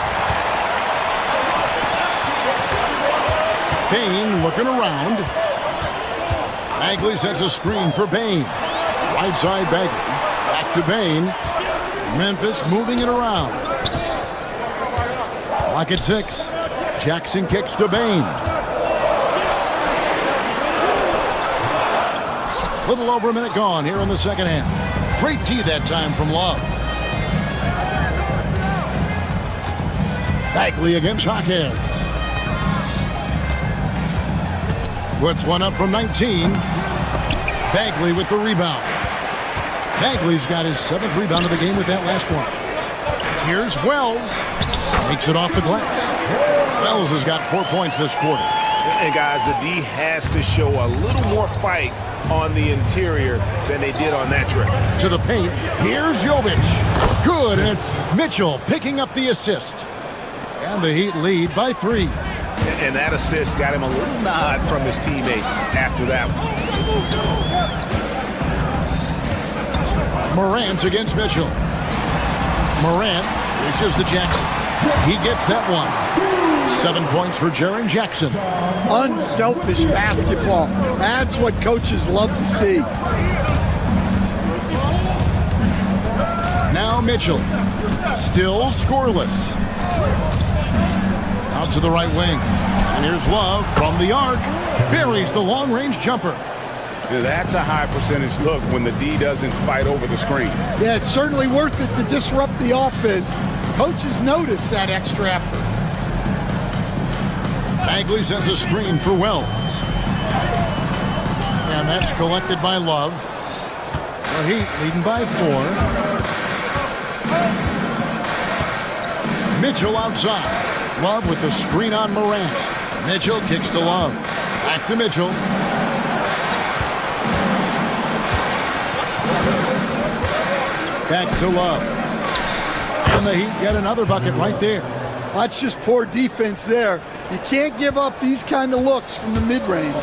Bane looking around. Bagley sets a screen for Bane. Right side Bagley. Back to Bane. Memphis moving it around. Clock at 6. Jackson kicks to Bane. Little over a minute gone here in the second half. Great D that time from Love. Bagley against Hawkins. Puts one up from 19. Bagley with the rebound. Bagley's got his 7th rebound of the game with that last one. Here's Wells. Takes it off the glass. Wells has got 4 points this quarter. And guys, the D has to show a little more fight on the interior than they did on that trip. To the paint. Here's Jovic. Good, and it's Mitchell picking up the assist. And the Heat lead by 3. And that assist got him a little nod from his teammate after that one. Morant against Mitchell. Morant reaches to Jackson. He gets that one. 7 points for Jaren Jackson. Unselfish basketball. That's what coaches love to see. Now Mitchell. Still scoreless. Out to the right wing. And here's Love from the arc. Buries the long-range jumper. That's a high percentage look when the D doesn't fight over the screen. Yeah, it's certainly worth it to disrupt the offense. Coaches notice that extra effort. Bagley sends a screen for Wells. And that's collected by Love. The Heat leading by 4. Mitchell outside. Love with the screen on Morant. Mitchell kicks to Love. Back to Mitchell. Back to Love. And the Heat get another bucket right there. That's just poor defense there. You can't give up these kind of looks from the mid-range.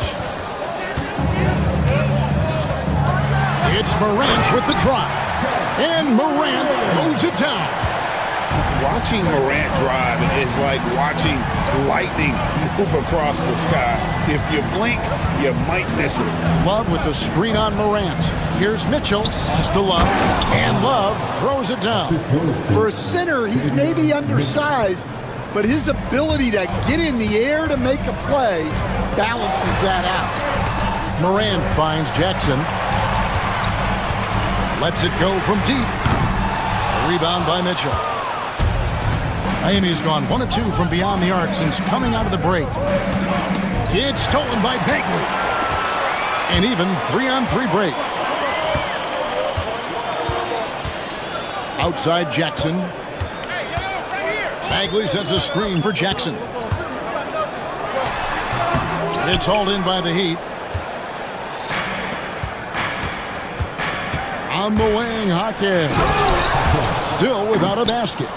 It's Morant with the drive. And Morant throws it down. Watching Morant drive is like watching lightning move across the sky. If you blink, you might miss it. Love with the screen on Morant. Here's Mitchell. Pass to Love. And Love throws it down. For a center, he's maybe undersized, but his ability to get in the air to make a play balances that out. Morant finds Jackson. Lets it go from deep. A rebound by Mitchell. Miami's gone 1 of 2 from beyond the arc since coming out of the break. It's stolen by Bagley. An even 3-on-3 break. Outside Jackson. Bagley sends a screen for Jackson. It's hauled in by the Heat. On the wing, Hawkins. Still without a basket.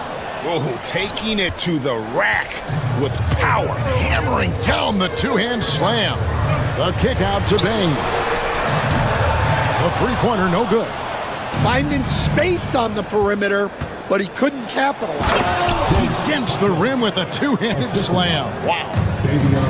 Oh, taking it to the rack with power. Hammering down the two-hand slam. A kick out to Bing. The three-pointer, no good. Finding space on the perimeter, but he couldn't capitalize. He dents the rim with a two-handed slam. Wow.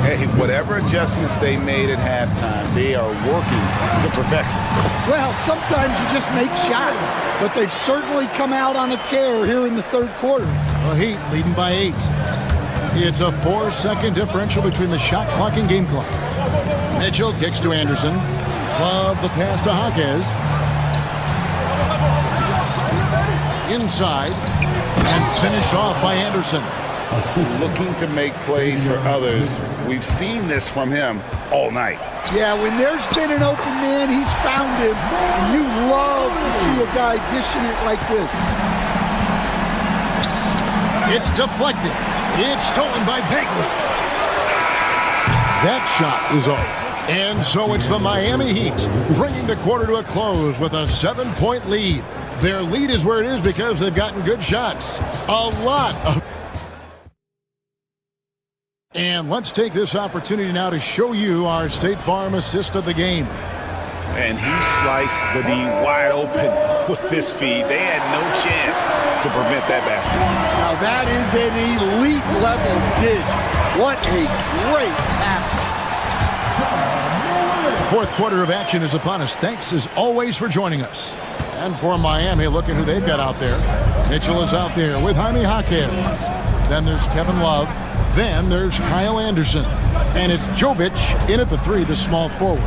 Hey, whatever adjustments they made at halftime, they are working to perfection. Well, sometimes you just make shots, but they've certainly come out on a tear here in the third quarter. The Heat leading by 8. It's a 4-second differential between the shot clock and game clock. Mitchell kicks to Anderson. Love the pass to Hawkes. Inside and finished off by Anderson. Looking to make plays for others. We've seen this from him all night. Yeah, when there's been an open man, he's found him. And you love to see a guy dishing it like this. It's deflected. It's stolen by Bagley. That shot is off. And so it's the Miami Heat bringing the quarter to a close with a 7-point lead. Their lead is where it is because they've gotten good shots. A lot of... And let's take this opportunity now to show you our State Farm assist of the game. And he sliced the D wide open with his feed. They had no chance to prevent that basket. Now that is an elite level dig. What a great pass. Fourth quarter of action is upon us. Thanks as always for joining us. And for Miami, look at who they've got out there. Mitchell is out there with Jaime Jaquez. Then there's Kevin Love. Then there's Kyle Anderson. And it's Jovic in at the 3, the small forward.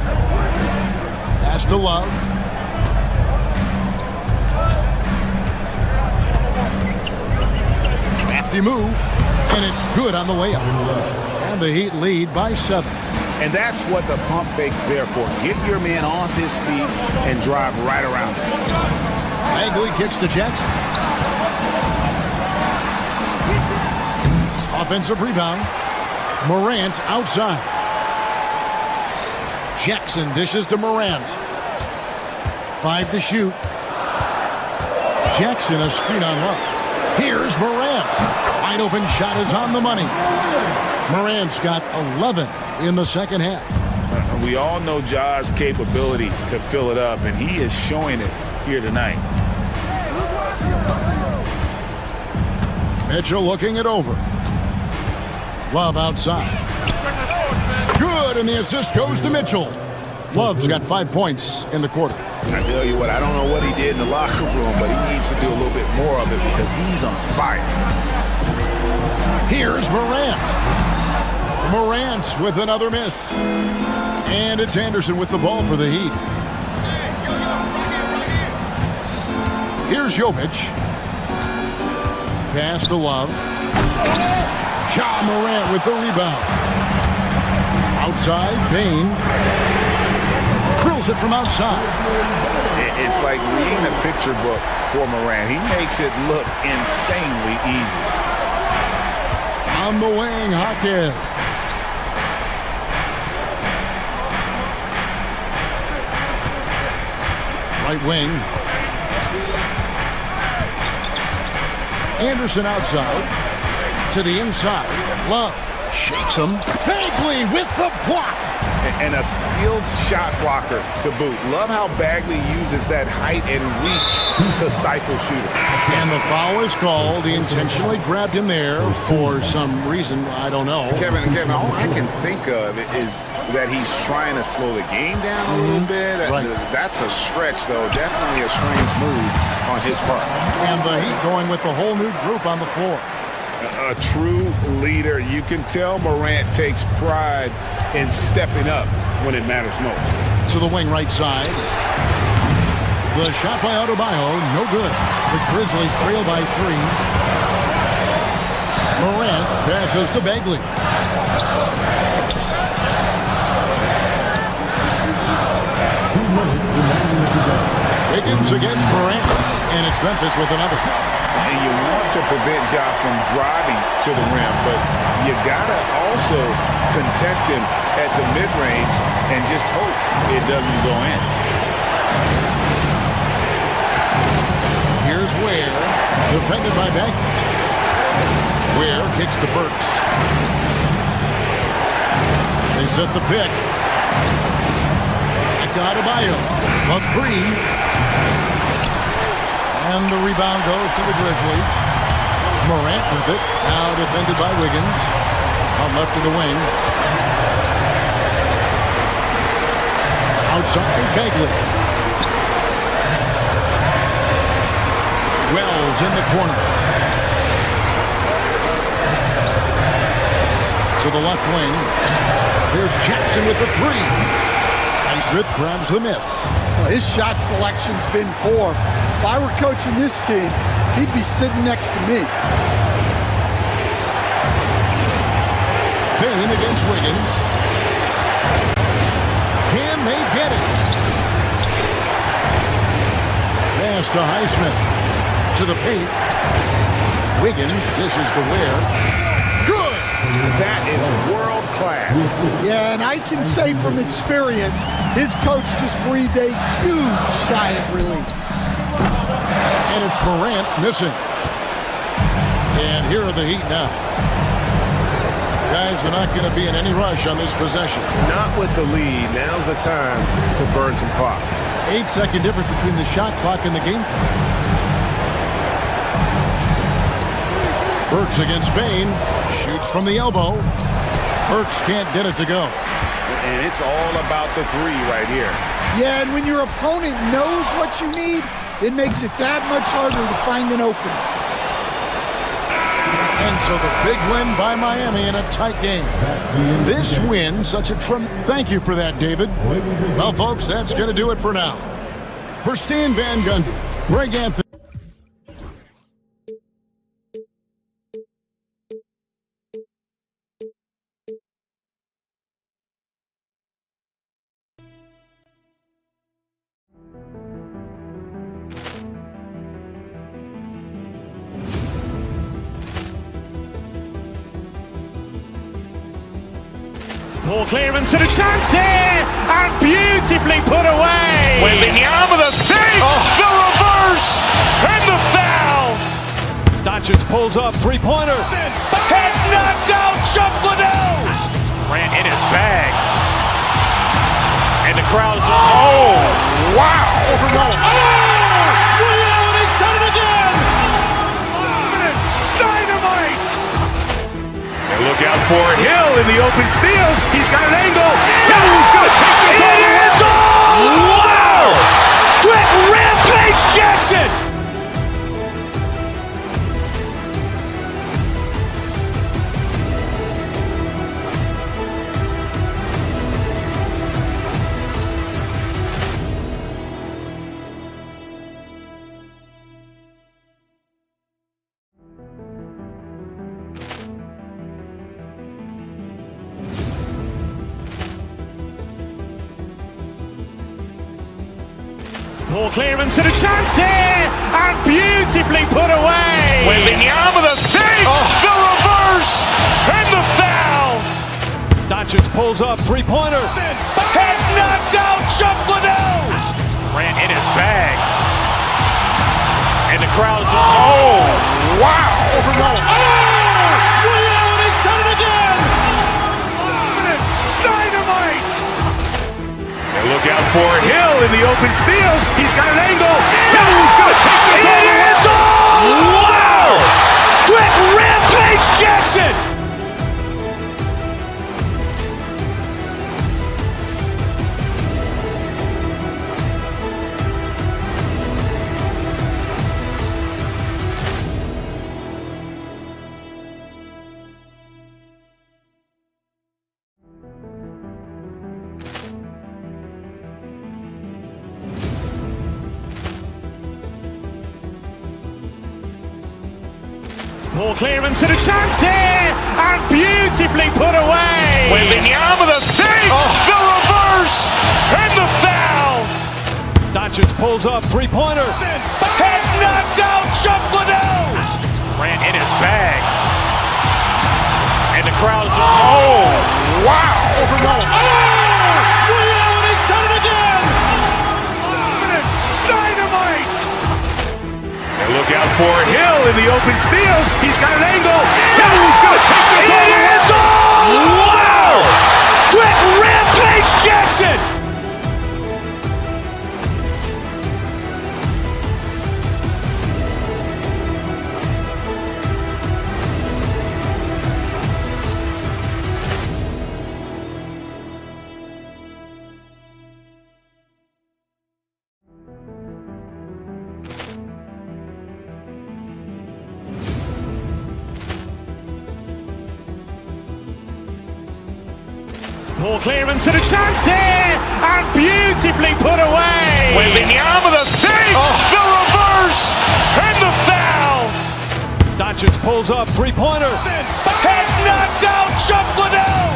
Pass to Love. Crafty move. And it's good on the way up. And the Heat lead by 7. And that's what the pump fake's there for. Get your man off his feet and drive right around him. Bagley kicks to Jackson. Offensive rebound. Morant outside. Jackson dishes to Morant. 5 to shoot. Jackson a screen on Love. Here's Morant. Wide open shot is on the money. Morant's got 11 in the second half. We all know Ja's capability to fill it up, and he is showing it here tonight. Mitchell looking it over. Love outside. Good, and the assist goes to Mitchell. Love's got 5 points in the quarter. I tell you what, I don't know what he did in the locker room, but he needs to do a little bit more of it because he's on fire. Here's Morant. Morant with another miss. And it's Anderson with the ball for the Heat. Here's Jovic. Pass to Love. Ja Morant with the rebound. Outside, Bain. Drills it from outside. It's like reading a picture book for Morant. He makes it look insanely easy. On the wing, Jaquez. Right wing. Anderson outside. To the inside. Love shakes him. Bagley with the block. And a skilled shot blocker to boot. Love how Bagley uses that height and reach to stifle shooters. And the foul is called. He intentionally grabbed him there for some reason. I don't know. Kevin, all I can think of is that he's trying to slow the game down a little bit. Right. That's a stretch, though. Definitely a strange move on his part. And the Heat going with the whole new group on the floor. A true leader. You can tell Morant takes pride in stepping up when it matters most. To the wing right side. The shot by Adebayo, no good. The Grizzlies trail by 3. Morant passes to Bagley. Wiggins against Morant, and it's Memphis with another. And you want to prevent Ja from driving to the rim, but you gotta also contest him at the mid-range and just hope it doesn't go in. Here's Ware, defended by Bagley. Ware kicks to Burks. They set the pick. Adebayo. A three. And the rebound goes to the Grizzlies. Morant with it. Now defended by Wiggins. Out left of the wing. Outside Bagley. Wells in the corner. To the left wing. Here's Jackson with the three. Highsmith grabs the miss. Well, his shot selection's been poor. If I were coaching this team, he'd be sitting next to me. Payne against Wiggins. Can they get it? Pass to Highsmith. To the paint. Wiggins dishes to Ware. Good! That is world class. Yeah, and I can say from experience, his coach just breathed a huge sigh of relief. And it's Morant missing. And here are the Heat now. Guys, they're not going to be in any rush on this possession. Not with the lead. Now's the time to burn some clock. 8-second difference between the shot clock and the game clock. Burks against Payne. Shoots from the elbow. Burks can't get it to go. And it's all about the three right here. Yeah, and when your opponent knows what you need, it makes it that much harder to find an opening. And so the big win by Miami in a tight game. This win, such a thank you for that, David. Well, folks, that's going to do it for now. For Stan Van Gundy, Greg Anthony. Poor clearance and a chance here, and beautifully put away. Wembanyama the fake, the reverse, and the foul. Doncic pulls up, three-pointer. Has knocked out Chuck Liddell. Ran in his bag. And the crowd's, oh, wow. He's done it again. Dynamite. And look out for Hill in the open field. He's got an angle. Hill's going to take this all the way. Wow! Quick rampage Jackson. Poor clearance and a chance here, and beautifully put away. Wembanyama the fake, the reverse, and the foul. Doncic pulls up, three-pointer. Has knocked out Chuck Liddell. Ran in his bag. And the crowd's, oh, wow. He's done it again. Dynamite. And look out for Hill in the open field. He's got an angle. Hill's going to take this all the way. Wow! Quick rampage Jackson. Poor clearance and a chance here, and beautifully put away. Wembanyama the fake, the reverse, and the foul. Doncic pulls up, three-pointer. Has knocked out Chuck Liddell. Ran in his bag. And the crowd's, oh, wow. He's done it again. Dynamite. And look out for Hill in the open field. He's got an angle. Hill's going to take this all the way. Wow! Quick rampage Jackson. Poor clearance and a chance here, and beautifully put away. Wembanyama with a save, the reverse, and the foul. Doncic pulls up, three-pointer. Has knocked out Chuck Liddell.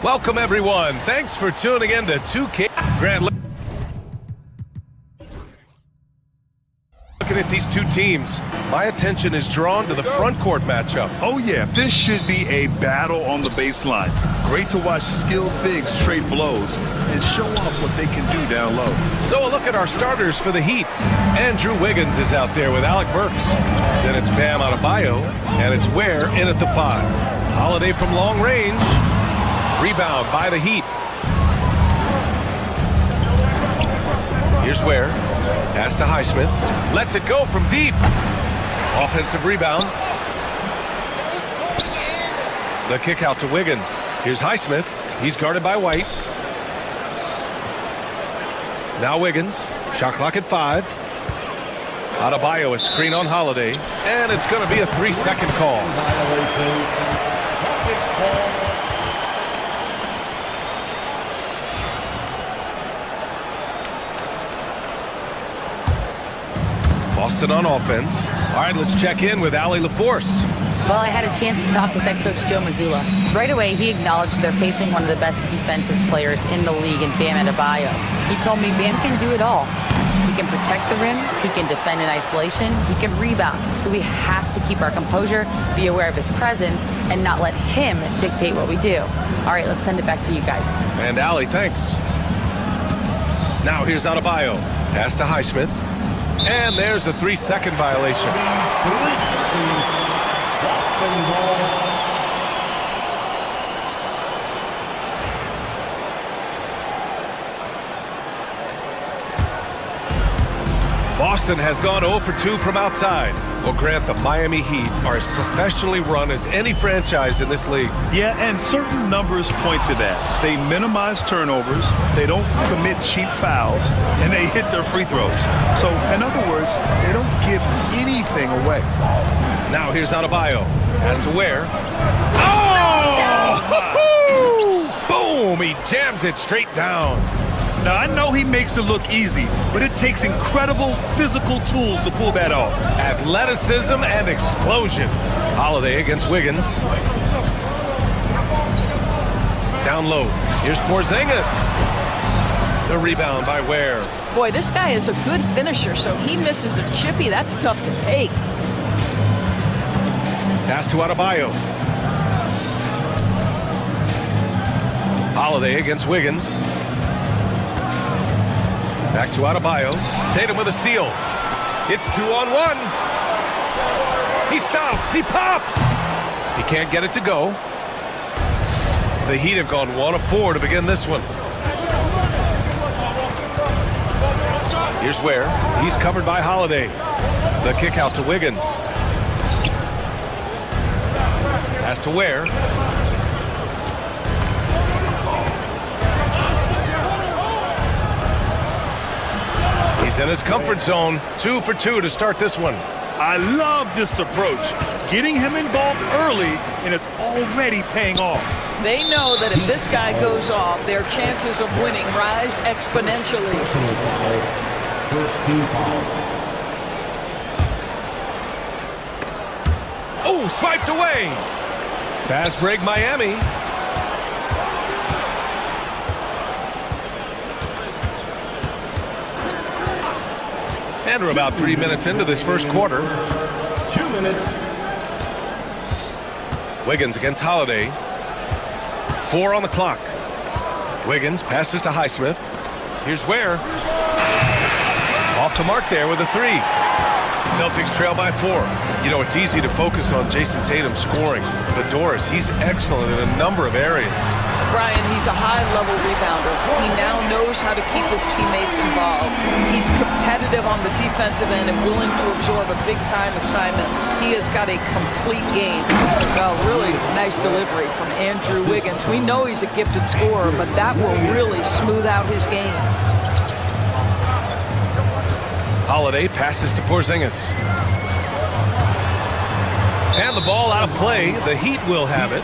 Welcome, everyone. Thanks for tuning in to 2K Grand. Looking at these two teams, my attention is drawn to the front court matchup. Oh yeah, this should be a battle on the baseline. Great to watch skilled bigs trade blows and show off what they can do down low. So a look at our starters for the Heat. Andrew Wiggins is out there with Alec Burks. Then it's Bam Adebayo, and it's Ware in at the 5. Holiday from long range. Rebound by the Heat. Here's Ware. Pass to Highsmith. Lets it go from deep. Offensive rebound. The kick out to Wiggins. Here's Highsmith. He's guarded by White. Now Wiggins. Shot clock at 5. Adebayo a screen on Holiday. And it's going to be a 3-second call. Boston on offense. All right, let's check in with Allie LaForce. Well, I had a chance to talk with head coach Joe Mazzulla. Right away, he acknowledged they're facing one of the best defensive players in the league in Bam Adebayo. He told me Bam can do it all. He can protect the rim, he can defend in isolation, he can rebound. So we have to keep our composure, be aware of his presence, and not let him dictate what we do. All right, let's send it back to you guys. And Allie, thanks. Now here's Adebayo. Pass to Highsmith. And there's a 3-second violation. Boston has gone 0 for 2 from outside. Well, Grant, the Miami Heat are as professionally run as any franchise in this league. Yeah, and certain numbers point to that. They minimize turnovers, they don't commit cheap fouls, and they hit their free throws. So, in other words, they don't give anything away. Now here's Adebayo. Has to Ware. Oh! Boom! He jams it straight down. Now, I know he makes it look easy, but it takes incredible physical tools to pull that off. Athleticism and explosion. Holiday against Wiggins. Down low. Here's Porzingis. The rebound by Ware. Boy, this guy is a good finisher, so he misses a chippy. That's tough to take. Pass to Adebayo. Holiday against Wiggins. Back to Adebayo. Tatum with a steal. It's 2-on-1. He stops. He pops. He can't get it to go. The Heat have gone 1 of 4 to begin this one. Here's Ware. He's covered by Holiday. The kick out to Wiggins. Pass to Ware. He's in his comfort zone. 2 for 2 to start this one. I love this approach. Getting him involved early, and it's already paying off. They know that if this guy goes off, their chances of winning rise exponentially. Oh, swiped away. Fast break, Miami. And we're about 3 minutes into this first quarter. 2 minutes. Wiggins against Holiday. 4 on the clock. Wiggins passes to Highsmith. Here's Ware. Off the mark there with a 3. Celtics trail by 4. You know, it's easy to focus on Jason Tatum scoring, but Doris, he's excellent in a number of areas. Brian, he's a high-level rebounder. He now knows how to keep his teammates involved. He's competitive on the defensive end and willing to absorb a big-time assignment. He has got a complete game. Well, really nice delivery from Andrew Wiggins. We know he's a gifted scorer, but that will really smooth out his game. Holiday passes to Porzingis. And the ball out of play. The Heat will have it.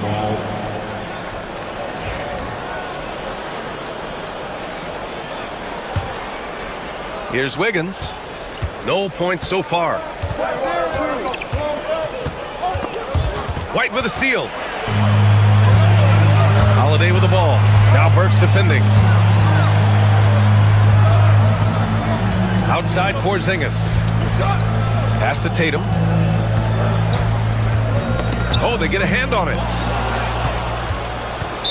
Here's Wiggins. No points so far. White with a steal. Holiday with the ball. Now Burks defending. Outside Porzingis. Pass to Tatum. Oh, they get a hand on it.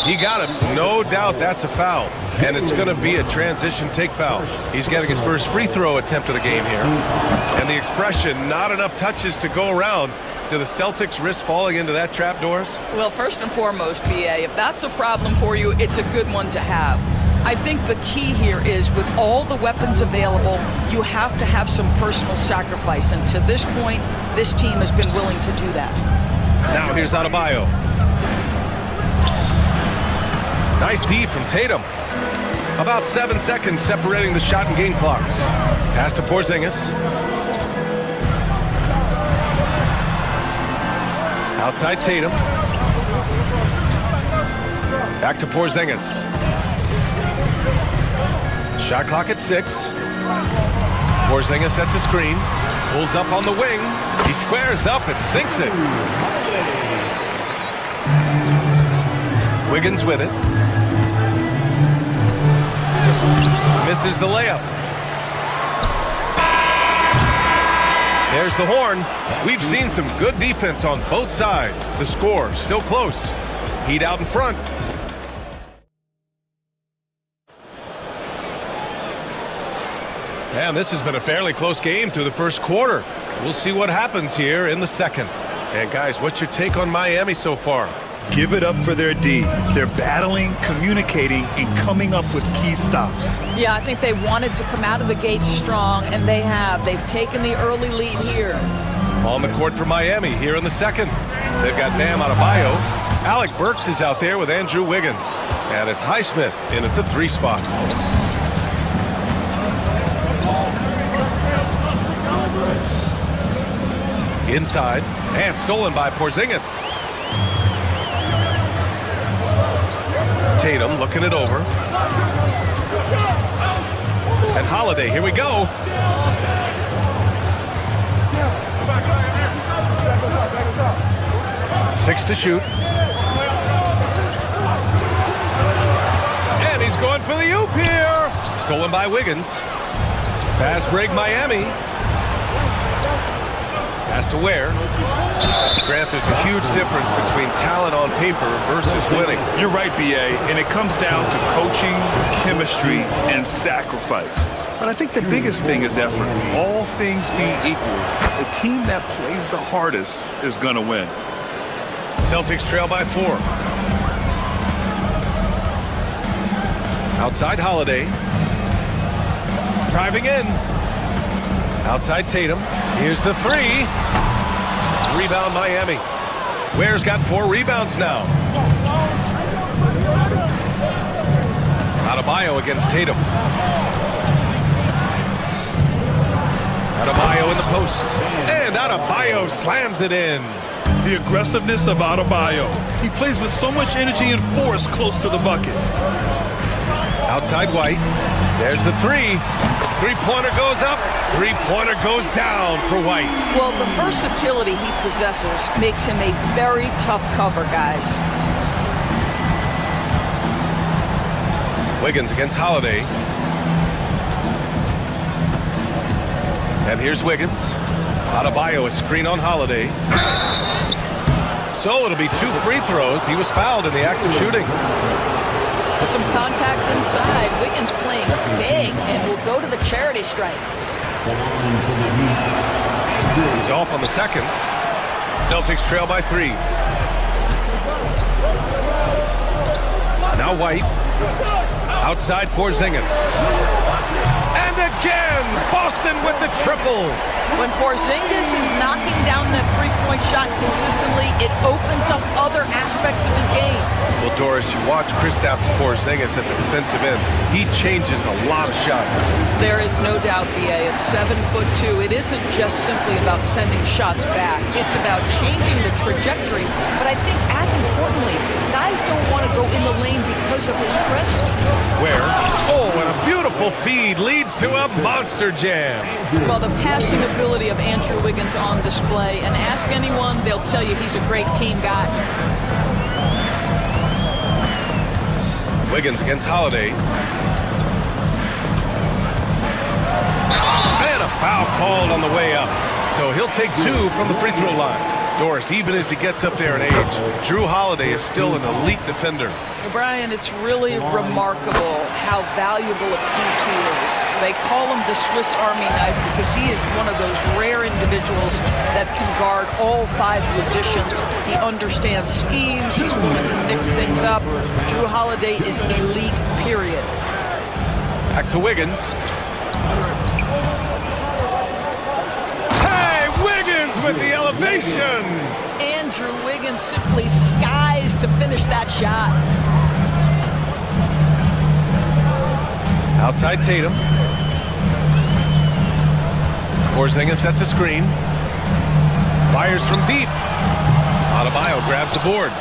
He got him. No doubt that's a foul. And it's going to be a transition take foul. He's getting his first free throw attempt of the game here. And the expression, not enough touches to go around. Do the Celtics risk falling into that trap, Doris? Well, first and foremost, BA, if that's a problem for you, it's a good one to have. I think the key here is with all the weapons available, you have to have some personal sacrifice. And to this point, this team has been willing to do that. Now here's Adebayo. Nice D from Tatum. About 7 seconds separating the shot and game clocks. Pass to Porzingis. Outside Tatum. Back to Porzingis. Shot clock at 6. Porzingis sets a screen. Pulls up on the wing. He squares up and sinks it. Wiggins with it. Misses the layup. There's the horn. We've seen some good defense on both sides. The score still close. Heat out in front. And this has been a fairly close game through the first quarter. We'll see what happens here in the second. And guys, what's your take on Miami so far? Give it up for their D. They're battling, communicating, and coming up with key stops. Yeah, I think they wanted to come out of the gate strong, and they have. They've taken the early lead here. On the court for Miami here in the second. They've got Bam Adebayo. Alec Burks is out there with Andrew Wiggins. And it's Highsmith in at the 3 spot. Inside, and stolen by Porzingis. Tatum looking it over. And Holiday, here we go. Six to shoot. And he's going for the oop here. Stolen by Wiggins. Fast break Miami. Pass to Ware. Grant, there's a huge difference between talent on paper versus winning. You're right, BA, and it comes down to coaching, chemistry, and sacrifice. But I think the biggest thing is effort. All things being equal, the team that plays the hardest is going to win. Celtics trail by 4. Outside Holiday. Driving in. Outside Tatum. Here's the 3. Rebound Miami. Ware's got 4 rebounds now. Adebayo against Tatum. Adebayo in the post. And Adebayo slams it in. The aggressiveness of Adebayo. He plays with so much energy and force close to the bucket. Outside White. There's the 3. Three-pointer goes up. Three-pointer goes down for White. Well, the versatility he possesses makes him a very tough cover, guys. Wiggins against Holiday. And here's Wiggins. Adebayo, a screen on Holiday. So it'll be 2 free throws. He was fouled in the act of shooting. Some contact inside. Wiggins playing big and will go to the charity stripe. He's off on the second. Celtics trail by 3. Now White. Outside Porzingis. And again, Boston with the triple. When Porzingis is knocking down that three-point shot consistently, it opens up other aspects of his game. Well, Doris, you watch Kristaps Porzingis at the defensive end. He changes a lot of shots. There is no doubt, B.A. It's 7'2". It isn't just simply about sending shots back. It's about changing the trajectory. But I think as importantly, guys don't want to go in the lane because of his presence. Where? Oh, and a beautiful feed leads to a monster jam. Well, the passing ability of Andrew Wiggins on display, and ask anyone, they'll tell you he's a great team guy. Wiggins against Holiday. And a foul called on the way up. So he'll take 2 from the free throw line. Doris, even as he gets up there in age, Drew Holiday is still an elite defender. Brian, it's really remarkable how valuable a piece he is. They call him the Swiss Army knife because he is one of those rare individuals that can guard all 5 positions. He understands schemes. He's willing to mix things up. Drew Holiday is elite, period. Back to Wiggins. Hey, Wiggins with the elevation! Andrew Wiggins simply skies to finish that shot. Outside Tatum. Porzingis sets a screen. Fires from deep. Adebayo grabs the board.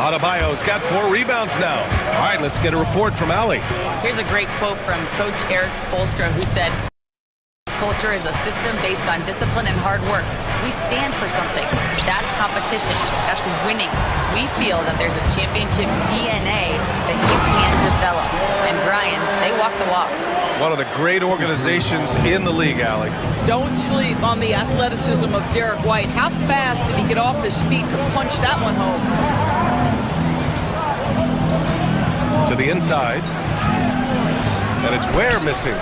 Adebayo's got 4 rebounds now. All right, let's get a report from Allie. Here's a great quote from Coach Eric Spoelstra, who said, "Culture is a system based on discipline and hard work. We stand for something. That's competition. That's winning. We feel that there's a championship DNA that you can develop." And Brian, they walk the walk. One of the great organizations in the league, Allie. Don't sleep on the athleticism of Derek White. How fast did he get off his feet to punch that one home? To the inside. And it's Ware missing.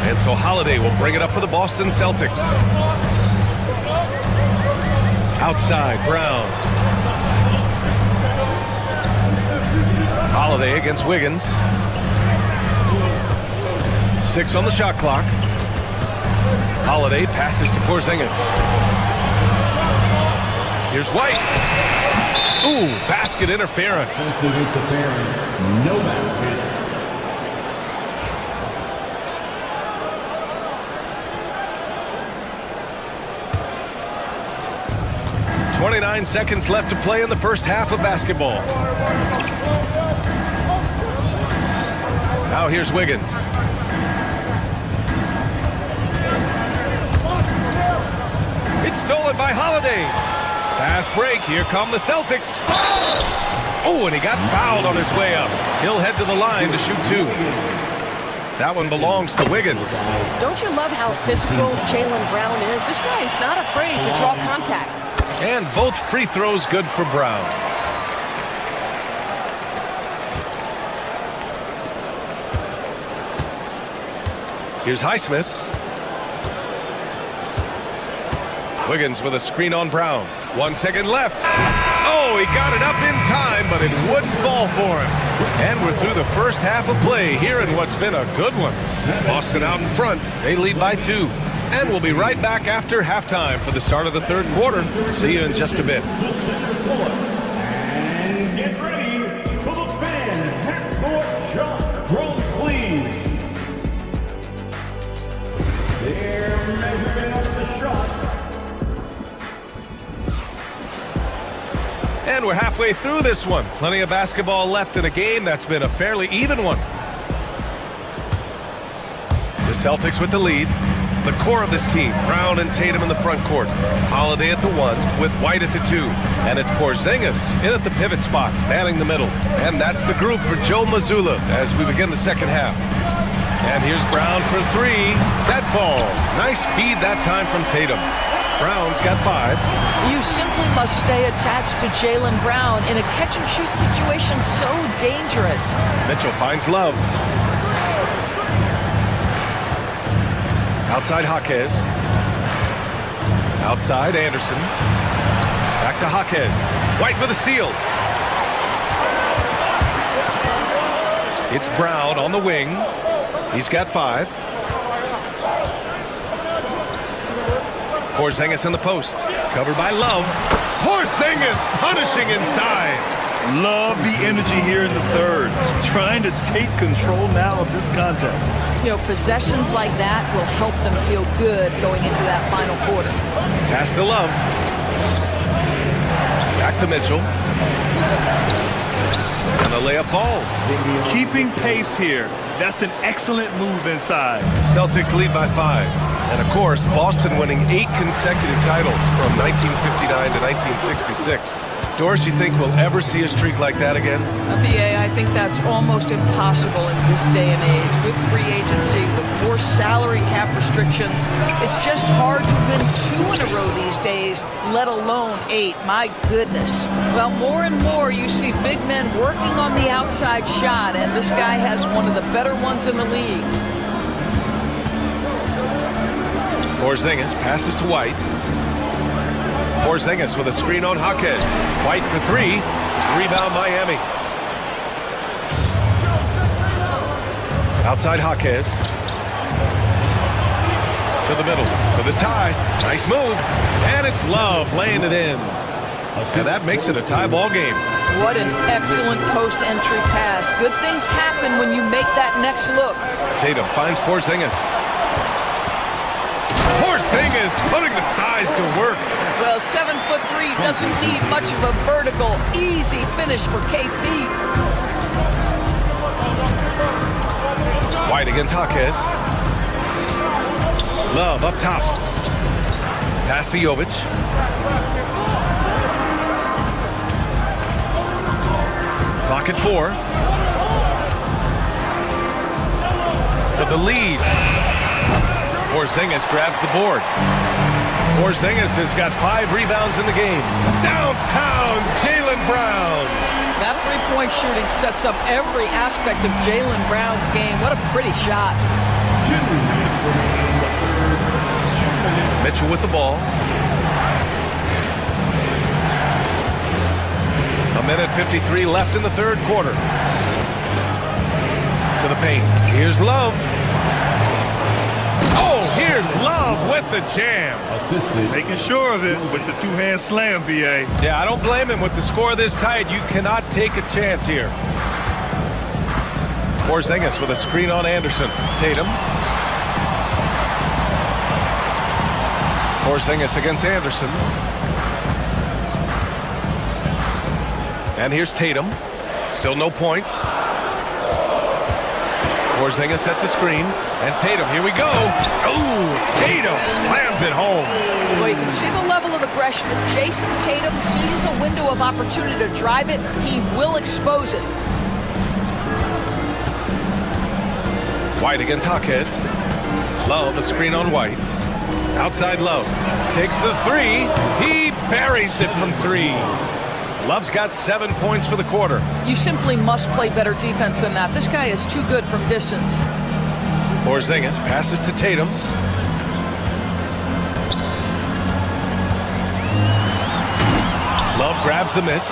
And so Holiday will bring it up for the Boston Celtics. Outside, Brown. Holiday against Wiggins. 6 on the shot clock. Holiday passes to Porzingis. Here's White. Ooh, basket interference. No basket. 29 seconds left to play in the first half of basketball. Now here's Wiggins. It's stolen by Holiday. Fast break. Here come the Celtics. Oh, and he got fouled on his way up. He'll head to the line to shoot 2. That one belongs to Wiggins. Don't you love how physical Jaylen Brown is? This guy is not afraid to draw contact. And both free throws good for Brown. Here's Highsmith. Wiggins with a screen on Brown. 1 second left. Oh, he got it up in time, but it wouldn't fall for him. And we're through the first half of play here in what's been a good one. Boston out in front. They lead by 2. And we'll be right back after halftime for the start of the third quarter. See you in just a bit. And get ready for the fan half-court shot. Drones, please. They're measuring up the shot. And we're halfway through this one. Plenty of basketball left in a game that's been a fairly even one. The Celtics with the lead. The core of this team, Brown and Tatum in the front court. Holiday at the 1 with White at the 2. And it's Porzingis in at the pivot spot, manning the middle. And that's the group for Joe Mazzulla as we begin the second half. And here's Brown for 3. That falls. Nice feed that time from Tatum. Brown's got 5. You simply must stay attached to Jaylen Brown in a catch-and-shoot situation so dangerous. Mitchell finds Love. Outside Jaquez. Outside Anderson. Back to Jaquez. White with a steal. It's Brown on the wing. He's got 5. Porzingis in the post. Covered by Love. Porzingis punishing inside. Love the energy here in the third. Trying to take control now of this contest. You know, possessions like that will help them feel good going into that final quarter. Pass to Love. Back to Mitchell. And the layup falls. Keeping pace here. That's an excellent move inside. Celtics lead by 5. And of course, Boston winning 8 consecutive titles from 1959 to 1966. Doris, you think we'll ever see a streak like that again? BA, I think that's almost impossible in this day and age with free agency, with more salary cap restrictions. It's just hard to win 2 in a row these days, let alone 8. My goodness. Well, more and more you see big men working on the outside shot, and this guy has one of the better ones in the league. Porzingis passes to White. Porzingis with a screen on Jaquez. White for 3. Rebound Miami. Outside Jaquez. To the middle. For the tie. Nice move. And it's Love laying it in. And that makes it a tie ball game. What an excellent post-entry pass. Good things happen when you make that next look. Tatum finds Porzingis. Porzingis putting the size to work. Well, 7'3" doesn't need much of a vertical, easy finish for KP. White against Jaquez. Love up top. Pass to Jovic. Clock at 4. For the lead. Porzingis grabs the board. Porzingis has got 5 rebounds in the game. Downtown, Jaylen Brown. That three-point shooting sets up every aspect of Jaylen Brown's game. What a pretty shot. Mitchell with the ball. A minute 53 left in the third quarter. To the paint. Here's Love. Oh, here's Love with the jam. Making sure of it with the two-hand slam, BA. Yeah, I don't blame him. With the score this tight, you cannot take a chance here. Porzingis with a screen on Anderson. Tatum. Porzingis against Anderson. And here's Tatum. Still no points. Porzingis sets a screen. And Tatum, here we go. Oh, Tatum slams it home. Well, you can see the level of aggression. If Jason Tatum sees a window of opportunity to drive it, he will expose it. White against Jaquez. Love, a screen on White. Outside Love. Takes the 3. He buries it from 3. Love's got 7 points for the quarter. You simply must play better defense than that. This guy is too good from distance. Porzingis passes to Tatum. Love grabs the miss.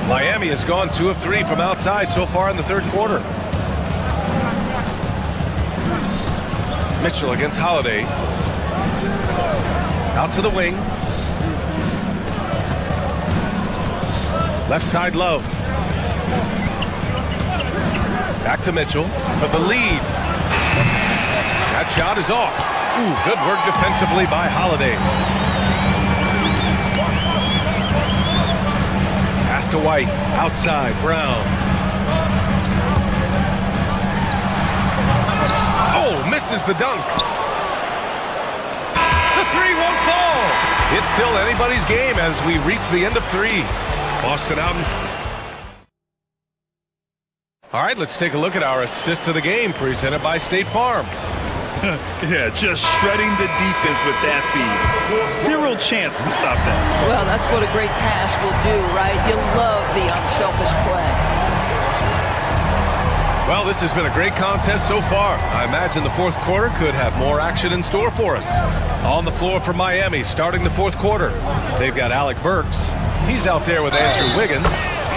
Miami has gone 2 of 3 from outside so far in the third quarter. Mitchell against Holiday. Out to the wing. Left side Love. Back to Mitchell for the lead. That shot is off. Ooh, good work defensively by Holiday. Pass to White. Outside, Brown. Oh, misses the dunk. The 3 won't fall. It's still anybody's game as we reach the end of 3. Boston out. All right, let's take a look at our assist of the game presented by State Farm. Yeah, just shredding the defense with that feed. Zero chance to stop that. Well, that's what a great pass will do, right? You love the unselfish play. Well, this has been a great contest so far. I imagine the fourth quarter could have more action in store for us. On the floor for Miami, starting the fourth quarter, they've got Alec Burks. He's out there with Andrew Wiggins.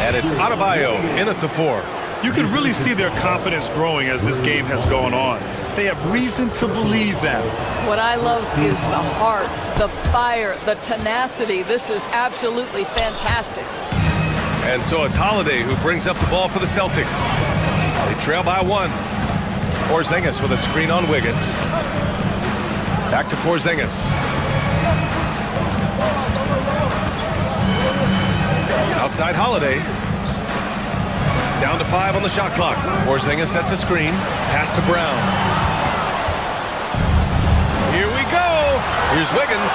And it's Adebayo in at the 4. You can really see their confidence growing as this game has gone on. They have reason to believe that. What I love is the heart, the fire, the tenacity. This is absolutely fantastic. And so it's Holiday who brings up the ball for the Celtics. They trail by 1. Porzingis with a screen on Wiggins. Back to Porzingis. Outside Holiday. Down to 5 on the shot clock. Porzingis sets a screen. Pass to Brown. Here we go. Here's Wiggins.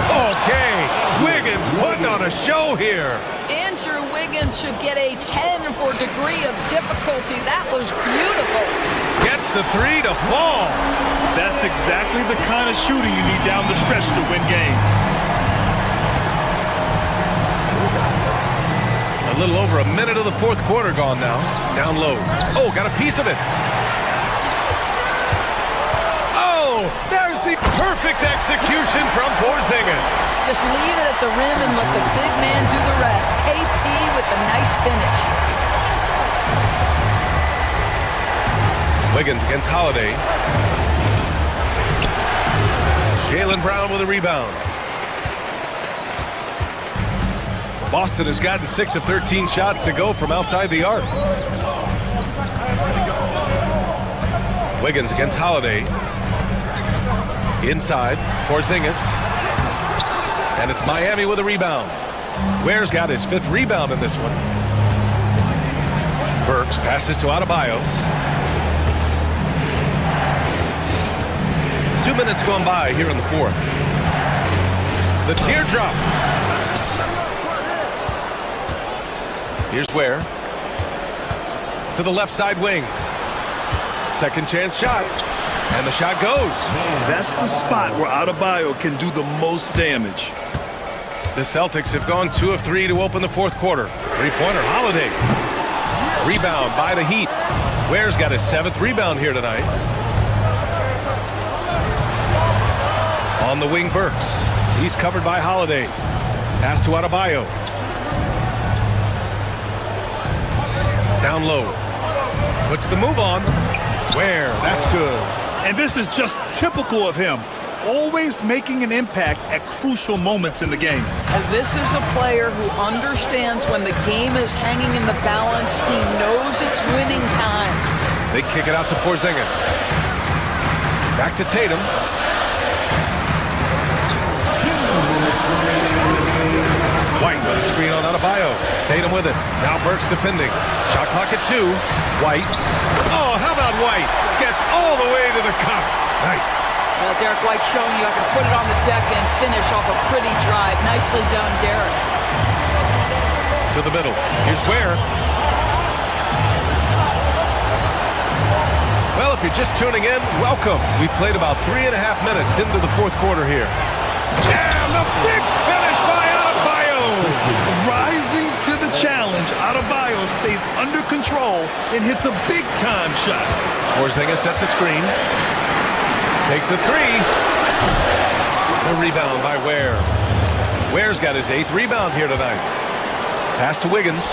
Okay. Wiggins putting on a show here. Andrew Wiggins should get a 10 for degree of difficulty. That was beautiful. Gets the 3 to fall. That's exactly the kind of shooting you need down the stretch to win games. A little over a minute of the fourth quarter gone now. Down low. Oh, got a piece of it. Oh, there's the perfect execution from Porzingis. Just leave it at the rim and let the big man do the rest. KP with a nice finish. Wiggins against Holiday. Jaylen Brown with a rebound. Boston has gotten 6 of 13 shots to go from outside the arc. Wiggins against Holiday. Inside, Porzingis. And it's Miami with a rebound. Ware's got his 5th rebound in this one. Burks passes to Adebayo. 2 minutes gone by here in the fourth. The teardrop. Here's Ware. To the left side wing. Second chance shot. And the shot goes. That's the spot where Adebayo can do the most damage. The Celtics have gone 2 of 3 to open the fourth quarter. Three-pointer, Holiday. Rebound by the Heat. Ware's got his 7th rebound here tonight. On the wing, Burks. He's covered by Holiday. Pass to Adebayo. Down low. Puts the move on. Ware, that's good. And this is just typical of him. Always making an impact at crucial moments in the game. And this is a player who understands when the game is hanging in the balance. He knows it's winning time. They kick it out to Porzingis. Back to Tatum. White with a screen on Adebayo. Tatum with it. Now Burks defending. Shot clock at 2. White. Oh, how about White? Gets all the way to the cup. Nice. Derek White showing you I can put it on the deck and finish off a pretty drive. Nicely done, Derek. To the middle. Here's Ware. Well, if you're just tuning in, welcome. We played about 3.5 minutes into the fourth quarter here. And the big finish by Adebayo. Rising to the challenge, Adebayo stays under control and hits a big-time shot. Porzingis sets a screen. Takes a 3. The rebound by Ware. Ware's got his 8th rebound here tonight. Pass to Wiggins.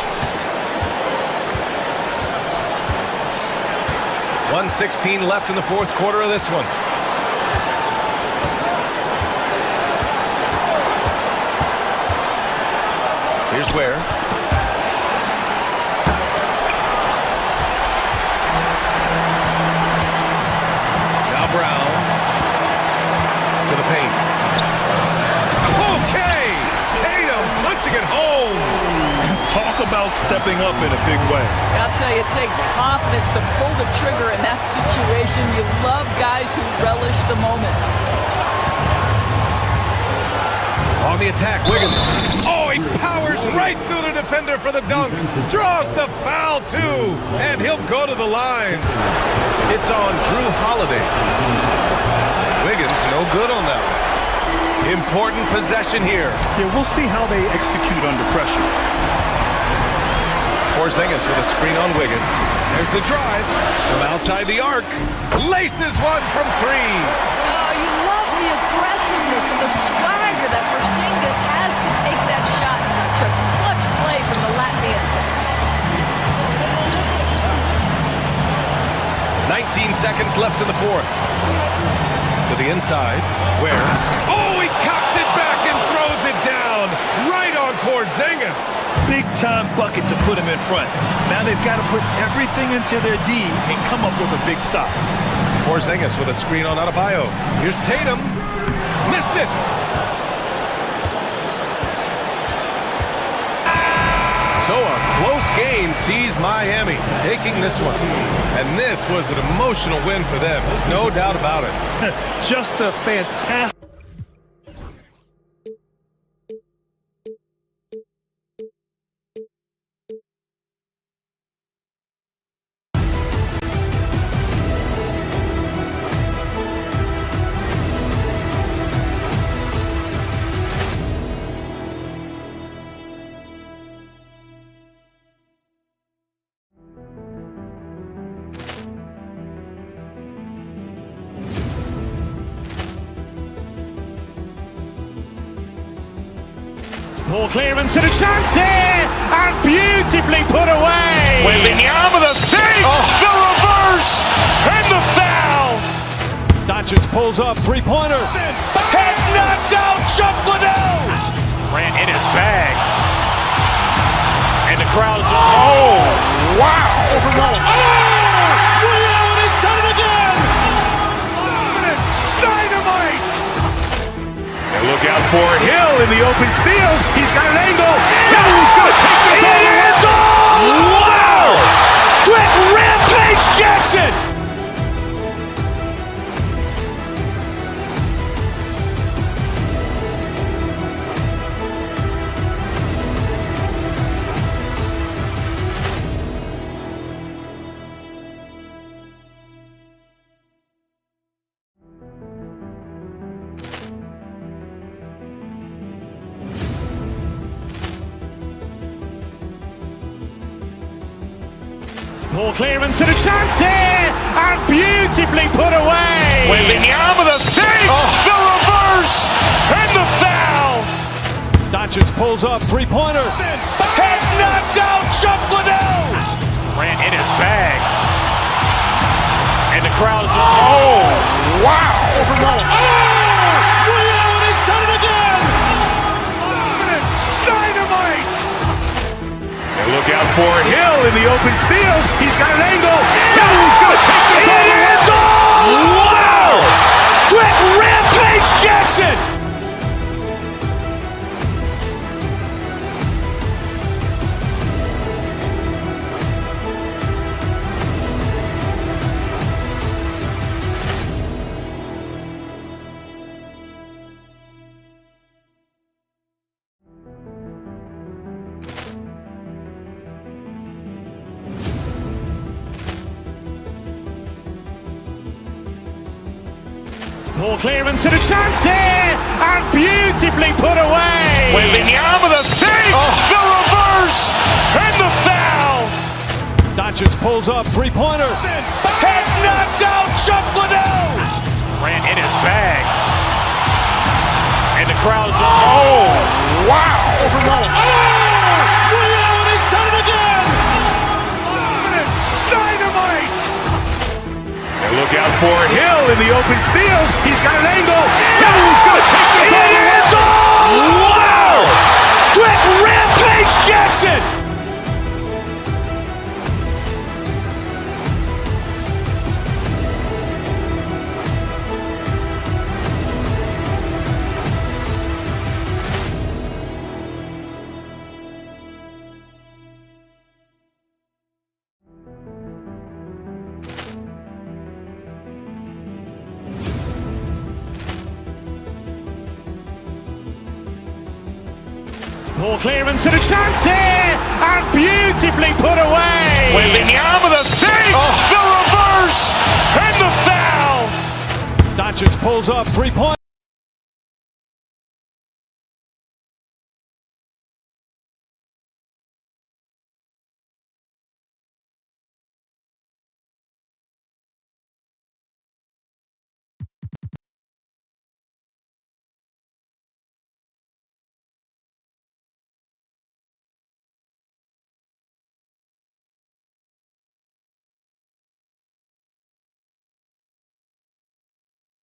1:16 left in the fourth quarter of this one. Here's Ware. Now Brown to the paint. Okay! Tatum punching it home. Talk about stepping up in a big way. I'll tell you, it takes confidence to pull the trigger in that situation. You love guys who relish the moment. On the attack, Wiggins. Oh, he powers right through the defender for the dunk. Draws the foul, too. And he'll go to the line. It's on Drew Holiday. Wiggins, no good on that one. Important possession here. Yeah, we'll see how they execute under pressure. Porzingis with a screen on Wiggins. There's the drive from outside the arc. Laces one from 3. Oh, you love the aggressiveness and the swagger that Porzingis has to take that shot. Such a clutch play from the Latvian. 19 seconds left in the fourth. To the inside, where? Oh, he cocks it back and throws it down right on Porzingis. Big time bucket to put him in front. Now they've got to put everything into their D and come up with a big stop. Porzingis with a screen on Adebayo. Here's Tatum. Missed it. So a close game sees Miami taking this one. And this was an emotional win for them. No doubt about it. Just a fantastic. Poor clearance and a chance here, and beautifully put away. Wembanyama the save, the reverse, and the foul. Doncic pulls up, three-pointer. Has knocked out Chuck Liddell. Ran in his bag. And the crowd is, oh, wow. He's done it again. Dynamite. And look out for Hill in the open field. He's got an angle. He's going to take this all the way. Wow! Quick rampage Jackson. Poor clearance and a chance here, and beautifully put away. Wembanyama the save, the reverse, and the foul. Doncic pulls up, three-pointer. Has knocked out Chuck Liddell. Ran in his bag. And the crowd is, oh, wow. He's done it again. Dynamite. And look out for Hill in the open field. He's got an angle. He's going to take this all the way. Wow! Quick rampage Jackson. Poor clearance and a chance here, and beautifully put away. Wembanyama the save, the reverse, and the foul. Doncic pulls up, three-pointer. Has knocked out Chuck Liddell. Ran in his bag. And the crowd is, oh, wow. He's done it again. Dynamite. And look out for Hill in the open field. He's got an angle. He's going to take this all the way. Wow! Quick rampage Jackson. Poor clearance and a chance here, and beautifully put away. Wembanyama the save, the reverse, and the foul. Doncic pulls up, three-pointer.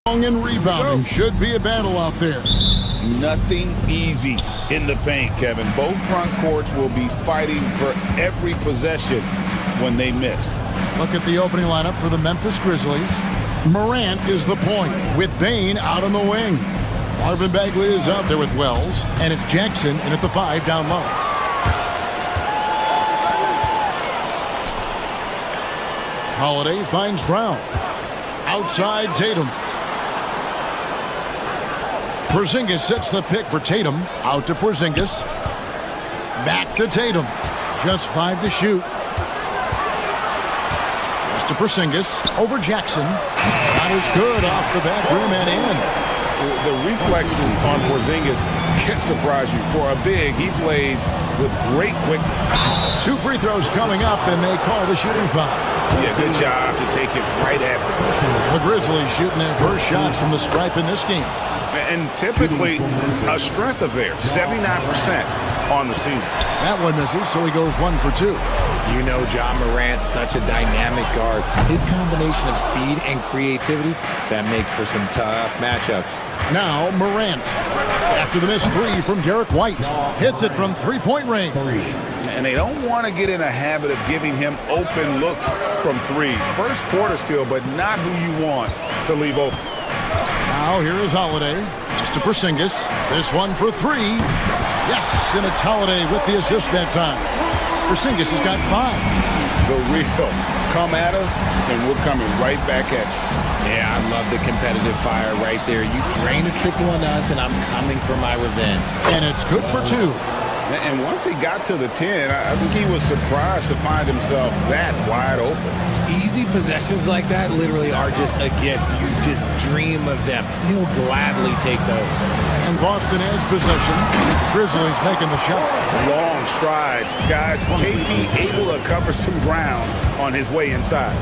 And rebounding should be a battle out there. Nothing easy in the paint, Kevin. Both front courts will be fighting for every possession when they miss. Look at the opening lineup for the Memphis Grizzlies. Morant is the point with Bain out on the wing. Marvin Bagley is out there with Wells, and it's Jackson in at the 5 down low. Holiday finds Brown. Outside Tatum. Porzingis sets the pick for Tatum. Out to Porzingis. Back to Tatum. Just 5 to shoot. Pass to Porzingis. Over Jackson. That is good off the back rim and in. The reflexes on Porzingis can surprise you. For a big, he plays with great quickness. 2 free throws coming up, and they call the shooting foul. Yeah, good job to take it right at them. The Grizzlies shooting their first shots from the stripe in this game. And typically a strength of theirs, 79% on the season. That one misses, so he goes 1 for 2. You know John Morant, such a dynamic guard. His combination of speed and creativity, that makes for some tough matchups. Now Morant, after the missed 3 from Derek White, hits it from 3-point range. And they don't want to get in a habit of giving him open looks from 3. First quarter still, but not who you want to leave open. Now here is Holiday. Just to Porzingis. This one for 3. Yes, and it's Holiday with the assist that time. Porzingis has got 5. The real come at us, and we're coming right back at you. Yeah, I love the competitive fire right there. You drain a triple on us, and I'm coming for my revenge. And it's good for 2. And once he got to the 10, I think he was surprised to find himself that wide open. Easy possessions like that literally are just a gift. You just dream of them. He'll gladly take those. And Boston has possession. Grizzlies making the shot. Long strides. Guys, KP able to cover some ground on his way inside.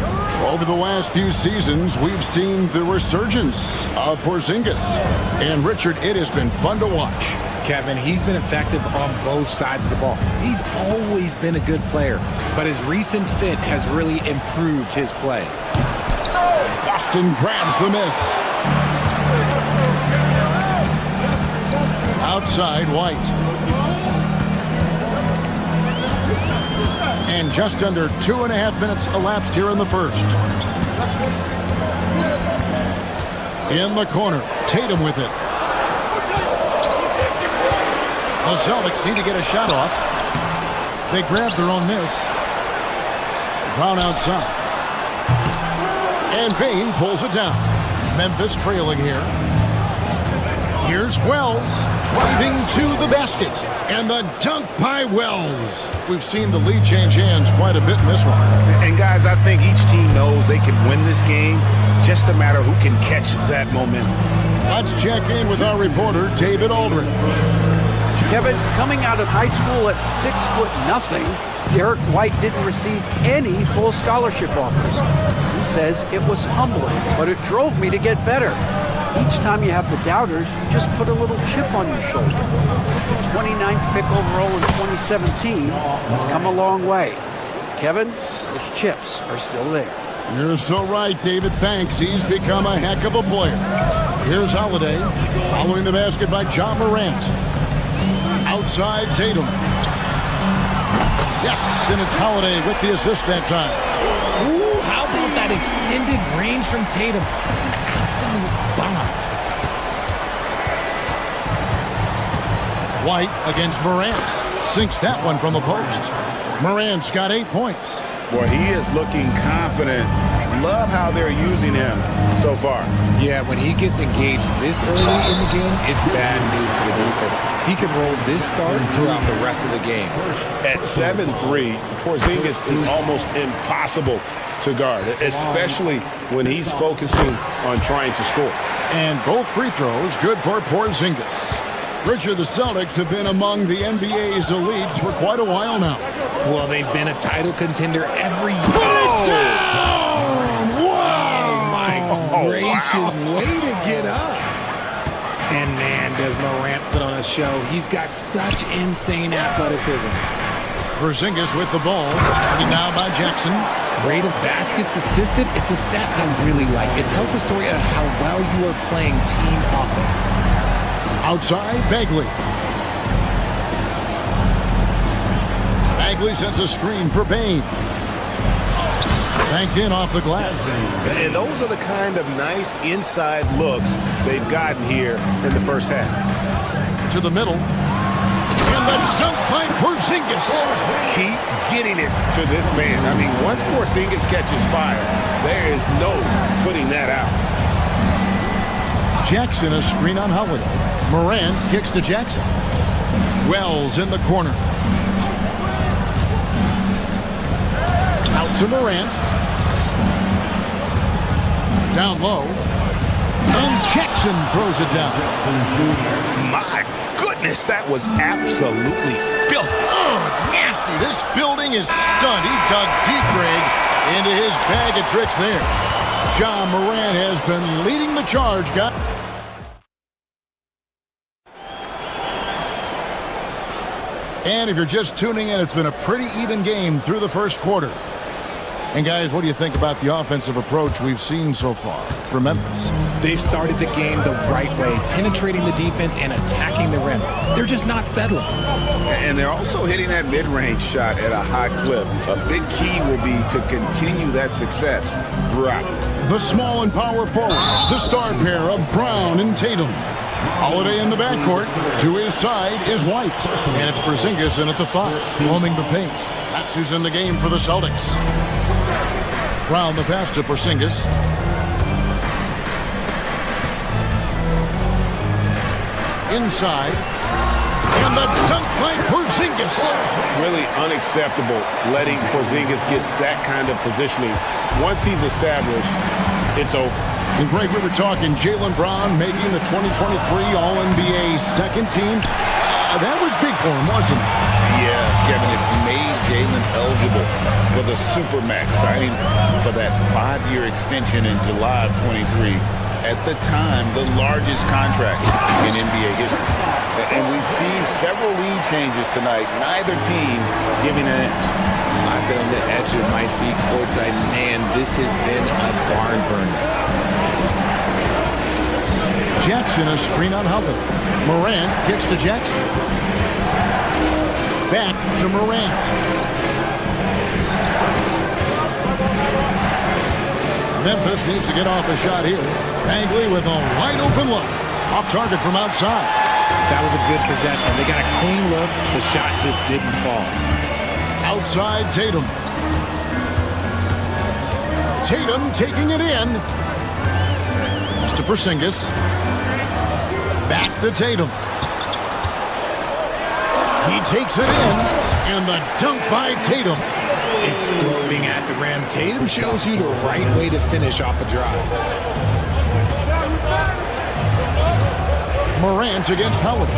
Over the last few seasons, we've seen the resurgence of Porzingis. And Richard, it has been fun to watch. Kevin, he's been effective on both sides of the ball. He's always been a good player, but his recent fit has really improved his play. Boston grabs the miss. Outside White. And just under 2.5 minutes elapsed here in the first. In the corner, Tatum with it. The Celtics need to get a shot off. They grabbed their own miss. Brown outside. And Bain pulls it down. Memphis trailing here. Here's Wells driving to the basket. And the dunk by Wells. We've seen the lead change hands quite a bit in this one. And guys, I think each team knows they can win this game. Just a matter who can catch that momentum. Let's check in with our reporter, David Aldridge. Kevin, coming out of high school at 6'0", Derek White didn't receive any full scholarship offers. He says it was humbling, but it drove me to get better. Each time you have the doubters, you just put a little chip on your shoulder. The 29th pick overall in 2017 has come a long way. Kevin, those chips are still there. You're so right, David. Thanks. He's become a heck of a player. Here's Holiday, following the basket by John Morant. Outside Tatum. Yes, and it's Holiday with the assist that time. Ooh, how about that extended range from Tatum? It's an absolute bomb. White against Morant. Sinks that one from the post. Morant's got 8 points. Boy, he is looking confident. Love how they're using him so far. Yeah, when he gets engaged this early in the game, it's bad news for the defense. He can roll this start throughout the rest of the game. At 7'3", Porzingis is almost impossible to guard, especially when he's focusing on trying to score. And both free throws good for Porzingis. Richard, the Celtics have been among the NBA's elites for quite a while now. Well, they've been a title contender every year. Put it down! Wow! Oh, my gracious. Way to get up. And, man, does Morant put on a show. He's got such insane athleticism. Porzingis with the ball. Starting now by Jackson. Rate of baskets assisted, it's a stat I really like. It tells the story of how well you are playing team offense. Outside, Bagley. Bagley sends a screen for Bain. Banked in off the glass. And those are the kind of nice inside looks they've gotten here in the first half. To the middle. And the dunk by Porzingis. Keep getting it to this man. I mean, once Porzingis catches fire, there is no putting that out. Jackson, a screen on Holiday. Morant kicks to Jackson. Wells in the corner. Out to Morant. Down low. And Jackson throws it down. My goodness, that was absolutely filthy. Oh, nasty. This building is stunned. He dug deep, Greg, into his bag of tricks there. John Morant has been leading the charge, guys. And if you're just tuning in, it's been a pretty even game through the first quarter. And guys, what do you think about the offensive approach we've seen so far for Memphis? They've started the game the right way, penetrating the defense and attacking the rim. They're just not settling. And they're also hitting that mid-range shot at a high clip. A big key will be to continue that success throughout. The small and power forwards, the star pair of Brown and Tatum. Holiday in the backcourt. To his side is White. And it's Porzingis in at the 5, roaming the paint. That's who's in the game for the Celtics. Brown the pass to Porzingis. Inside. And the dunk by Porzingis. Really unacceptable letting Porzingis get that kind of positioning. Once he's established, it's over. And Greg, we were talking Jaylen Brown making the 2023 All-NBA second team. That was big for him, wasn't it? Yeah, Kevin, it made Jaylen eligible for the Supermax, signing for that 5-year extension in July of 23. At the time, the largest contract in NBA history. And we've seen several lead changes tonight, neither team giving an inch. I've been on the edge of my seat courtside. Man, this has been a barn burner. Jackson, a screen on Holiday. Morant kicks to Jackson. Back to Morant. Memphis needs to get off a shot here. Bagley with a wide open look. Off target from outside. That was a good possession. They got a clean look. The shot just didn't fall. Outside Tatum. Tatum taking it in. Pass to Porzingis. Back to Tatum. He takes it in. And the dunk by Tatum. Exploding at the rim. Tatum shows you the right way to finish off a drive. Morant against Holiday.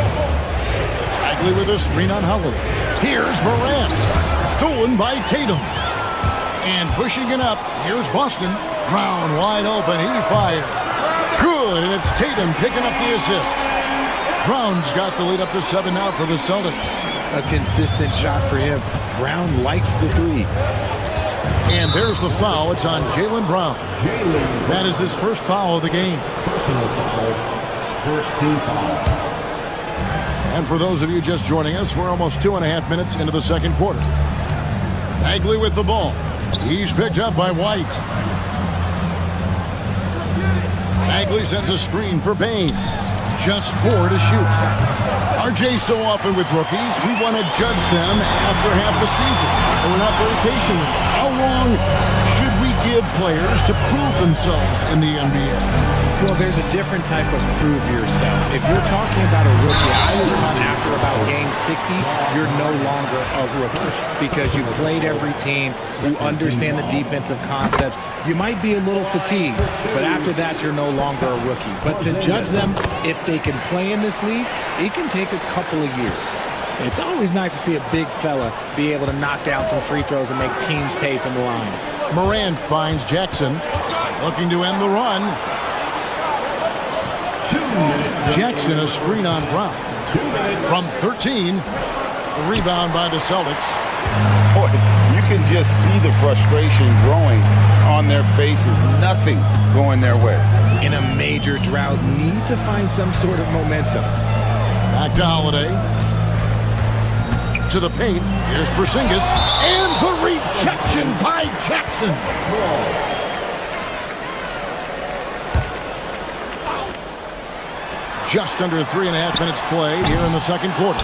Bagley with a screen on Holiday. Here's Morant. Stolen by Tatum. And pushing it up. Here's Boston. Brown wide open. He fires. Good. And it's Tatum picking up the assist. Brown's got the lead up to 7 now for the Celtics. A consistent shot for him. Brown likes the 3. And there's the foul. It's on Jaylen Brown. That is his first foul of the game. Personal foul. First team foul. And for those of you just joining us, we're almost 2.5 minutes into the second quarter. Bagley with the ball. He's picked up by White. Bagley sends a screen for Bain. Just 4 to shoot. RJ, so often with rookies, we want to judge them after half a season. And we're not very patient with them. How long should we give players to prove themselves in the NBA? Well, there's a different type of prove yourself. If you're talking about a rookie, I was taught after about game 60, you're no longer a rookie because you played every team, you understand the defensive concepts. You might be a little fatigued, but after that, you're no longer a rookie. But to judge them, if they can play in this league, it can take a couple of years. It's always nice to see a big fella be able to knock down some free throws and make teams pay from the line. Morant finds Jackson, looking to end the run. Jackson, a screen on Brown. From 13, the rebound by the Celtics. Boy, you can just see the frustration growing on their faces. Nothing going their way. In a major drought, need to find some sort of momentum. Back to Holiday. To the paint. Here's Porzingis. And the rejection by Jackson. Just under 3.5 minutes played here in the second quarter.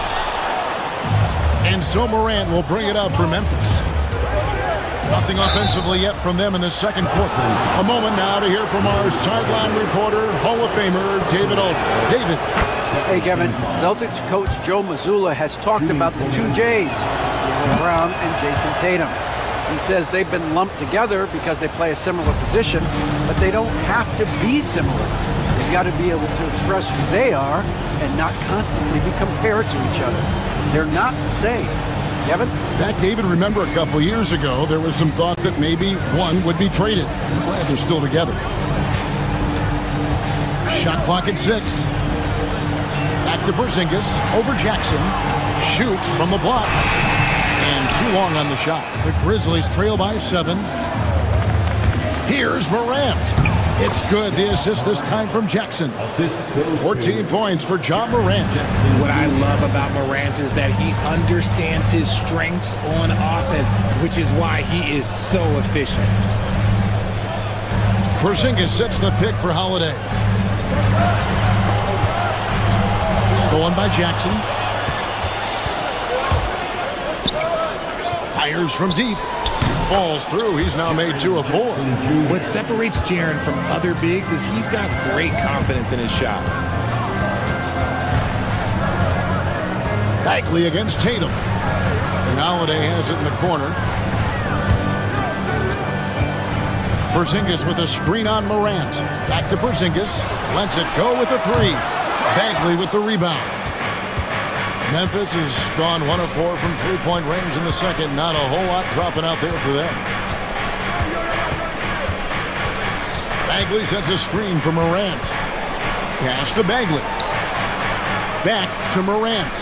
And so Morant will bring it up for Memphis. Nothing offensively yet from them in the second quarter. A moment now to hear from our sideline reporter, Hall of Famer David Aldridge. David. Hey, Kevin. Celtics coach Joe Mazzulla has talked about the two J's, Jaylen Brown and Jason Tatum. He says they've been lumped together because they play a similar position, but they don't have to be similar. They've got to be able to express who they are and not constantly be compared to each other. They're not the same. Kevin? That, David, remember a couple years ago, there was some thought that maybe one would be traded. I'm glad they're still together. Shot clock at 6. Back to Porzingis, over Jackson. Shoots from the block. And too long on the shot. The Grizzlies trail by 7. Here's Morant. It's good. The assist this time from Jackson. 14 points for John Morant. What I love about Morant is that he understands his strengths on offense, which is why he is so efficient. Porzingis sets the pick for Holiday. Stolen by Jackson. Fires from deep. Falls through. He's now made 2 of 4. What separates Jaren from other bigs is he's got great confidence in his shot. Bagley against Tatum. And Holiday has it in the corner. Porzingis with a screen on Morant. Back to Porzingis. Lets it go with a 3. Bagley with the rebound. Memphis has gone 1 of 4 from three-point range in the second. Not a whole lot dropping out there for them. Bagley sets a screen for Morant. Pass to Bagley. Back to Morant.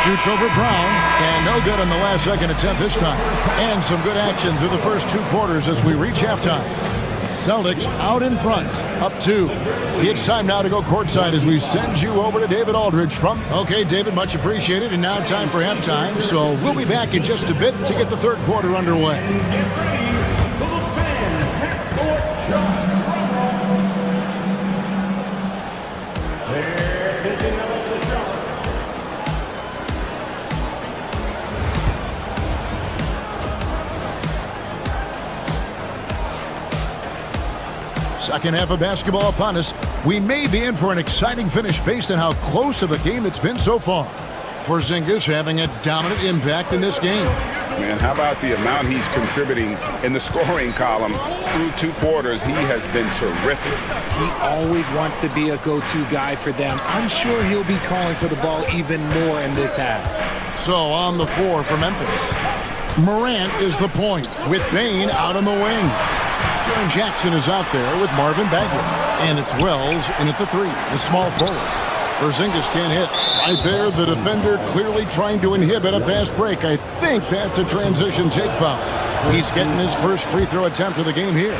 Shoots over Brown. And no good on the last second attempt this time. And some good action through the first 2 quarters as we reach halftime. Celtics out in front, up 2. It's time now to go courtside as we send you over to David Aldridge from... Okay, David, much appreciated. And now time for halftime. So we'll be back in just a bit to get the third quarter underway. Second half of basketball upon us. We may be in for an exciting finish based on how close of a game it's been so far. Porzingis having a dominant impact in this game. Man, how about the amount he's contributing in the scoring column through 2 quarters? He has been terrific. He always wants to be a go-to guy for them. I'm sure he'll be calling for the ball even more in this half. So on the floor for Memphis. Morant is the point with Bane out on the wing. Jaren Jackson is out there with Marvin Bagley. And it's Wells in at the 3, the small forward. Porzingis can't hit. Right there, the defender clearly trying to inhibit a fast break. I think that's a transition take foul. He's getting his first free throw attempt of the game here.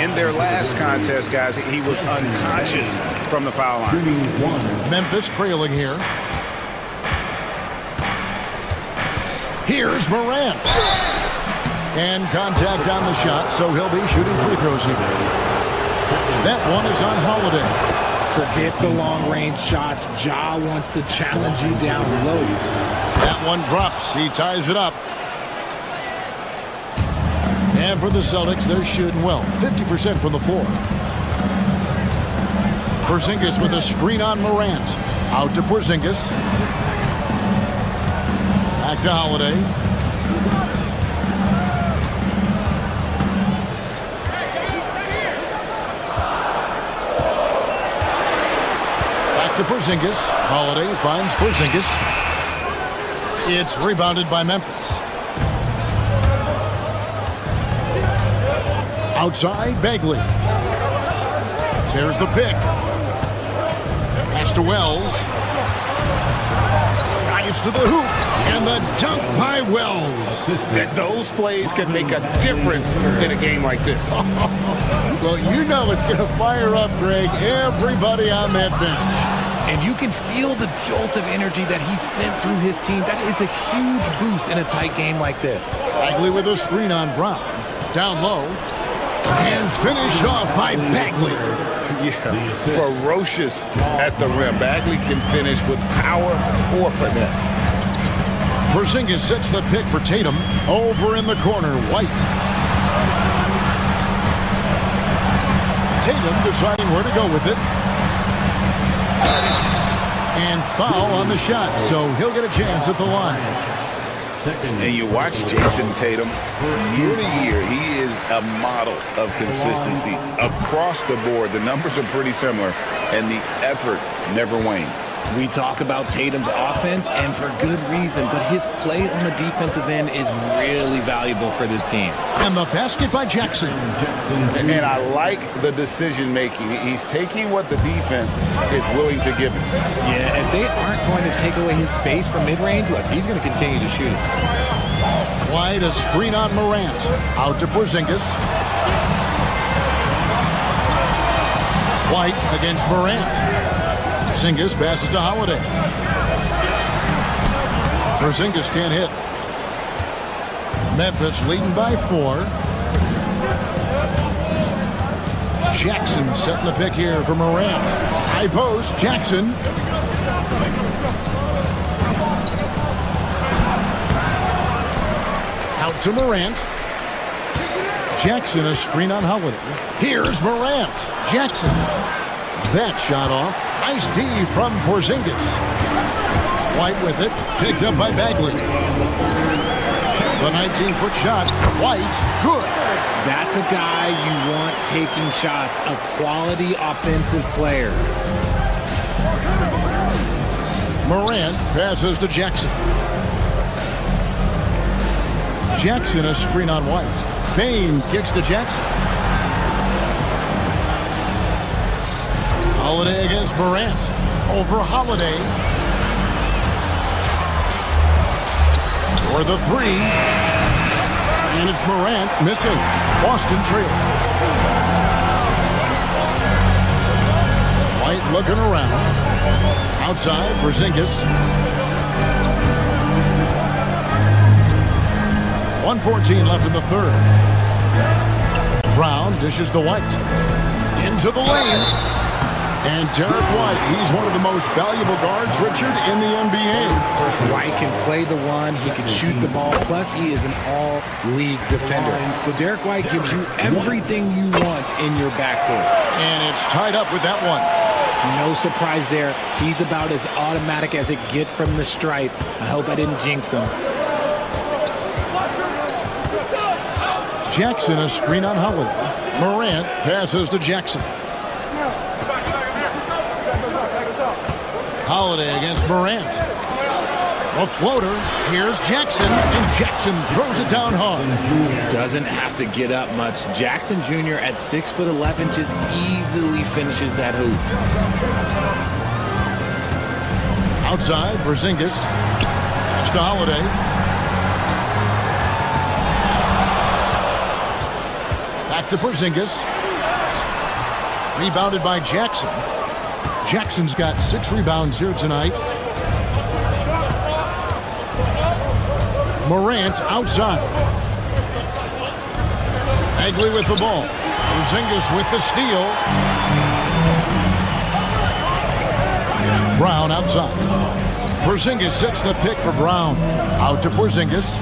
In their last contest, guys, he was unconscious from the foul line. Memphis trailing here. Here's Morant. And contact on the shot, so he'll be shooting free throws here. That one is on Holiday. Forget the long-range shots. Ja wants to challenge you down low. That one drops. He ties it up. And for the Celtics, they're shooting well. 50% from the floor. Porzingis with a screen on Morant. Out to Porzingis. Back to Holiday. To Porzingis. Holiday finds Porzingis. It's rebounded by Memphis. Outside, Bagley. There's the pick. Pass to Wells. drives to the hoop, and the dunk by Wells. That those plays can make a difference in a game like this. Well, you know it's going to fire up, Greg, everybody on that bench. And you can feel the jolt of energy that he sent through his team. That is a huge boost in a tight game like this. Bagley with a screen on Brown. Down low. And finished off by Bagley. Yeah, ferocious at the rim. Bagley can finish with power or finesse. Porzingis sets the pick for Tatum. Over in the corner, White. Tatum deciding where to go with it. And foul on the shot, so he'll get a chance at the line. And you watch Jason Tatum, year to year, he is a model of consistency. Across the board, the numbers are pretty similar, and the effort never wanes. We talk about Tatum's offense, and for good reason, but his play on the defensive end is really valuable for this team. And the basket by Jackson. And I like the decision-making. He's taking what the defense is willing to give him. Yeah, if they aren't going to take away his space from mid-range, look, he's going to continue to shoot it. White, a screen on Morant. Out to Porzingis. White against Morant. Porzingis passes to Holiday. Porzingis can't hit. Memphis leading by 4. Jackson setting the pick here for Morant. High post, Jackson. Out to Morant. Jackson, a screen on Holiday. Here's Morant. Jackson. That shot off. Nice D from Porzingis. White with it. Picked up by Bagley. The 19-foot shot. White. Good. That's a guy you want taking shots. A quality offensive player. Morant passes to Jackson. Jackson, a screen on White. Bain kicks to Jackson. Holiday against Morant. Over Holiday. For the 3. And it's Morant missing. Boston trail. White looking around. Outside, Porzingis. 1:14 left in the third. Brown dishes to White. Into the lane. And Derek White, he's one of the most valuable guards, Richard, in the NBA. White can play the one, he can shoot the ball, plus he is an all-league defender. So Derek White gives you everything you want in your backcourt. And it's tied up with that one. No surprise there. He's about as automatic as it gets from the stripe. I hope I didn't jinx him. Jackson, a screen on Holiday. Morant passes to Jackson. Holiday against Morant. A floater. Here's Jackson, and Jackson throws it down hard. Doesn't have to get up much. Jackson Jr. at 6'11" just easily finishes that hoop. Outside, Porzingis. Pass to Holiday. Back to Porzingis. Rebounded by Jackson. Jackson's got 6 rebounds here tonight. Morant outside. Bagley with the ball. Porzingis with the steal. Brown outside. Porzingis sets the pick for Brown. Out to Porzingis.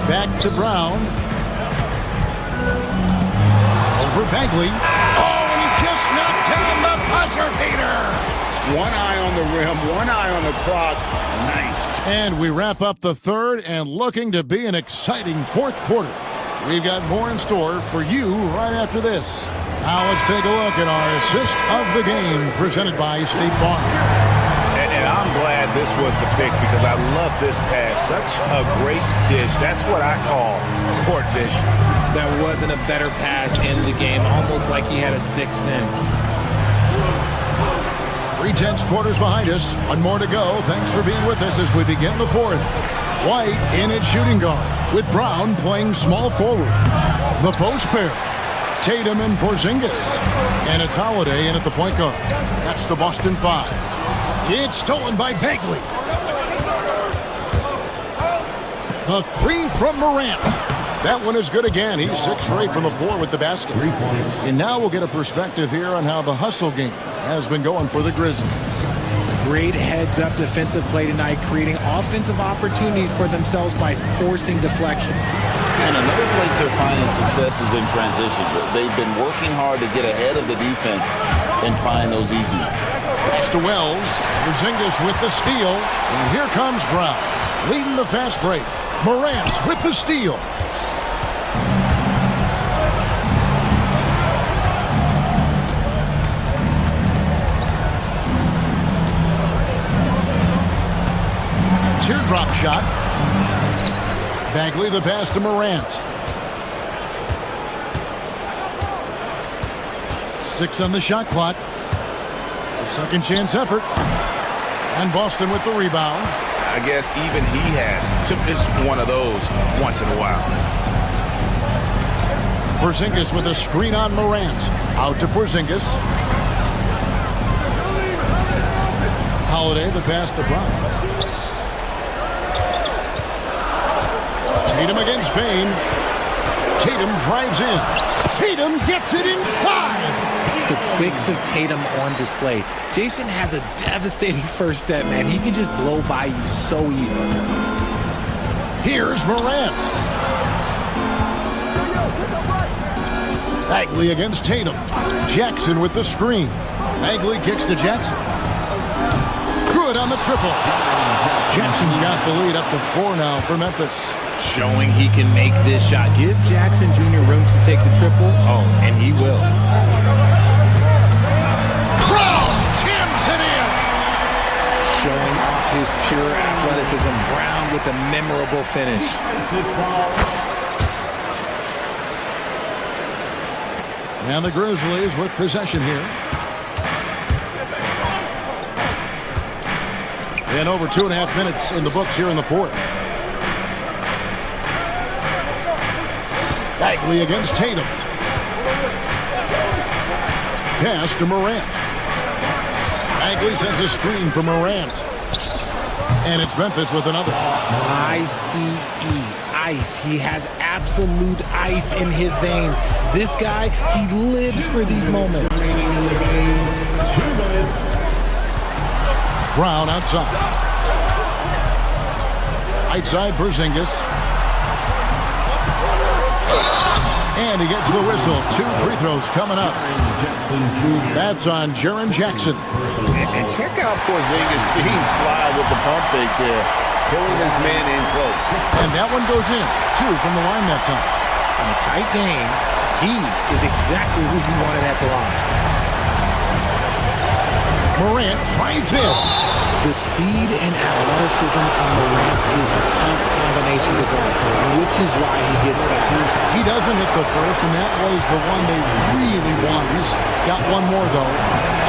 Back to Brown. Over Bagley. Just knocked down the buzzer beater. One eye on the rim, one eye on the clock. Nice. And we wrap up the third and looking to be an exciting fourth quarter. We've got more in store for you right after this. Now let's take a look at our assist of the game presented by State Farm. And I'm glad this was the pick because I love this pass. Such a great dish. That's what I call court vision. There wasn't a better pass in the game, almost like he had a sixth sense. 3 tenths quarters behind us. One more to go. Thanks for being with us as we begin the fourth. White in at shooting guard, with Brown playing small forward. The post pair, Tatum and Porzingis. And it's Holiday in at the point guard. That's the Boston 5. It's stolen by Bagley. The 3 from Morant. That one is good again. He's 6 for 8 from the floor with the basket. And now we'll get a perspective here on how the hustle game has been going for the Grizzlies. Great heads-up defensive play tonight, creating offensive opportunities for themselves by forcing deflections. And another place they're finding success is in transition. They've been working hard to get ahead of the defense and find those easy ones. Pass to Wells. Porzingis with the steal. And here comes Brown, leading the fast break. Morant with the steal. Teardrop shot. Bagley the pass to Morant. 6 on the shot clock. A second chance effort. And Boston with the rebound. I guess even he has to miss one of those once in a while. Porzingis with a screen on Morant. Out to Porzingis. Holiday the pass to Brown. Tatum against Bain. Tatum drives in. Tatum gets it inside. The quicks of Tatum on display. Jason has a devastating first step, man. He can just blow by you so easily. Here's Morant. Bagley against Tatum. Jackson with the screen. Bagley kicks to Jackson. Good on the triple. Jackson's got the lead up to 4 now for Memphis. Showing he can make this shot. Give Jackson Jr. room to take the triple. Oh, and he will. Brown jams it in. Showing off his pure athleticism. Brown with a memorable finish. And the Grizzlies with possession here. And over 2.5 minutes in the books here in the fourth. Bagley against Tatum. Pass to Morant. Bagley sends a screen for Morant. And it's Memphis with another. ICE. Ice. He has absolute ice in his veins. This guy, he lives for these moments. Brown outside. Outside Porzingis. And he gets the whistle. 2 free throws coming up. That's on Jaren Jackson. And check out Porzingis being sly with the pump fake there. Pulling his man in close. And that one goes in. 2 from the line that time. In a tight game, he is exactly who you wanted at the line. Morant drives in. The speed and athleticism of Morant is a tough combination to guard, which is why he gets fouled. He doesn't hit the first, and that was the one they really want. He's got one more, though,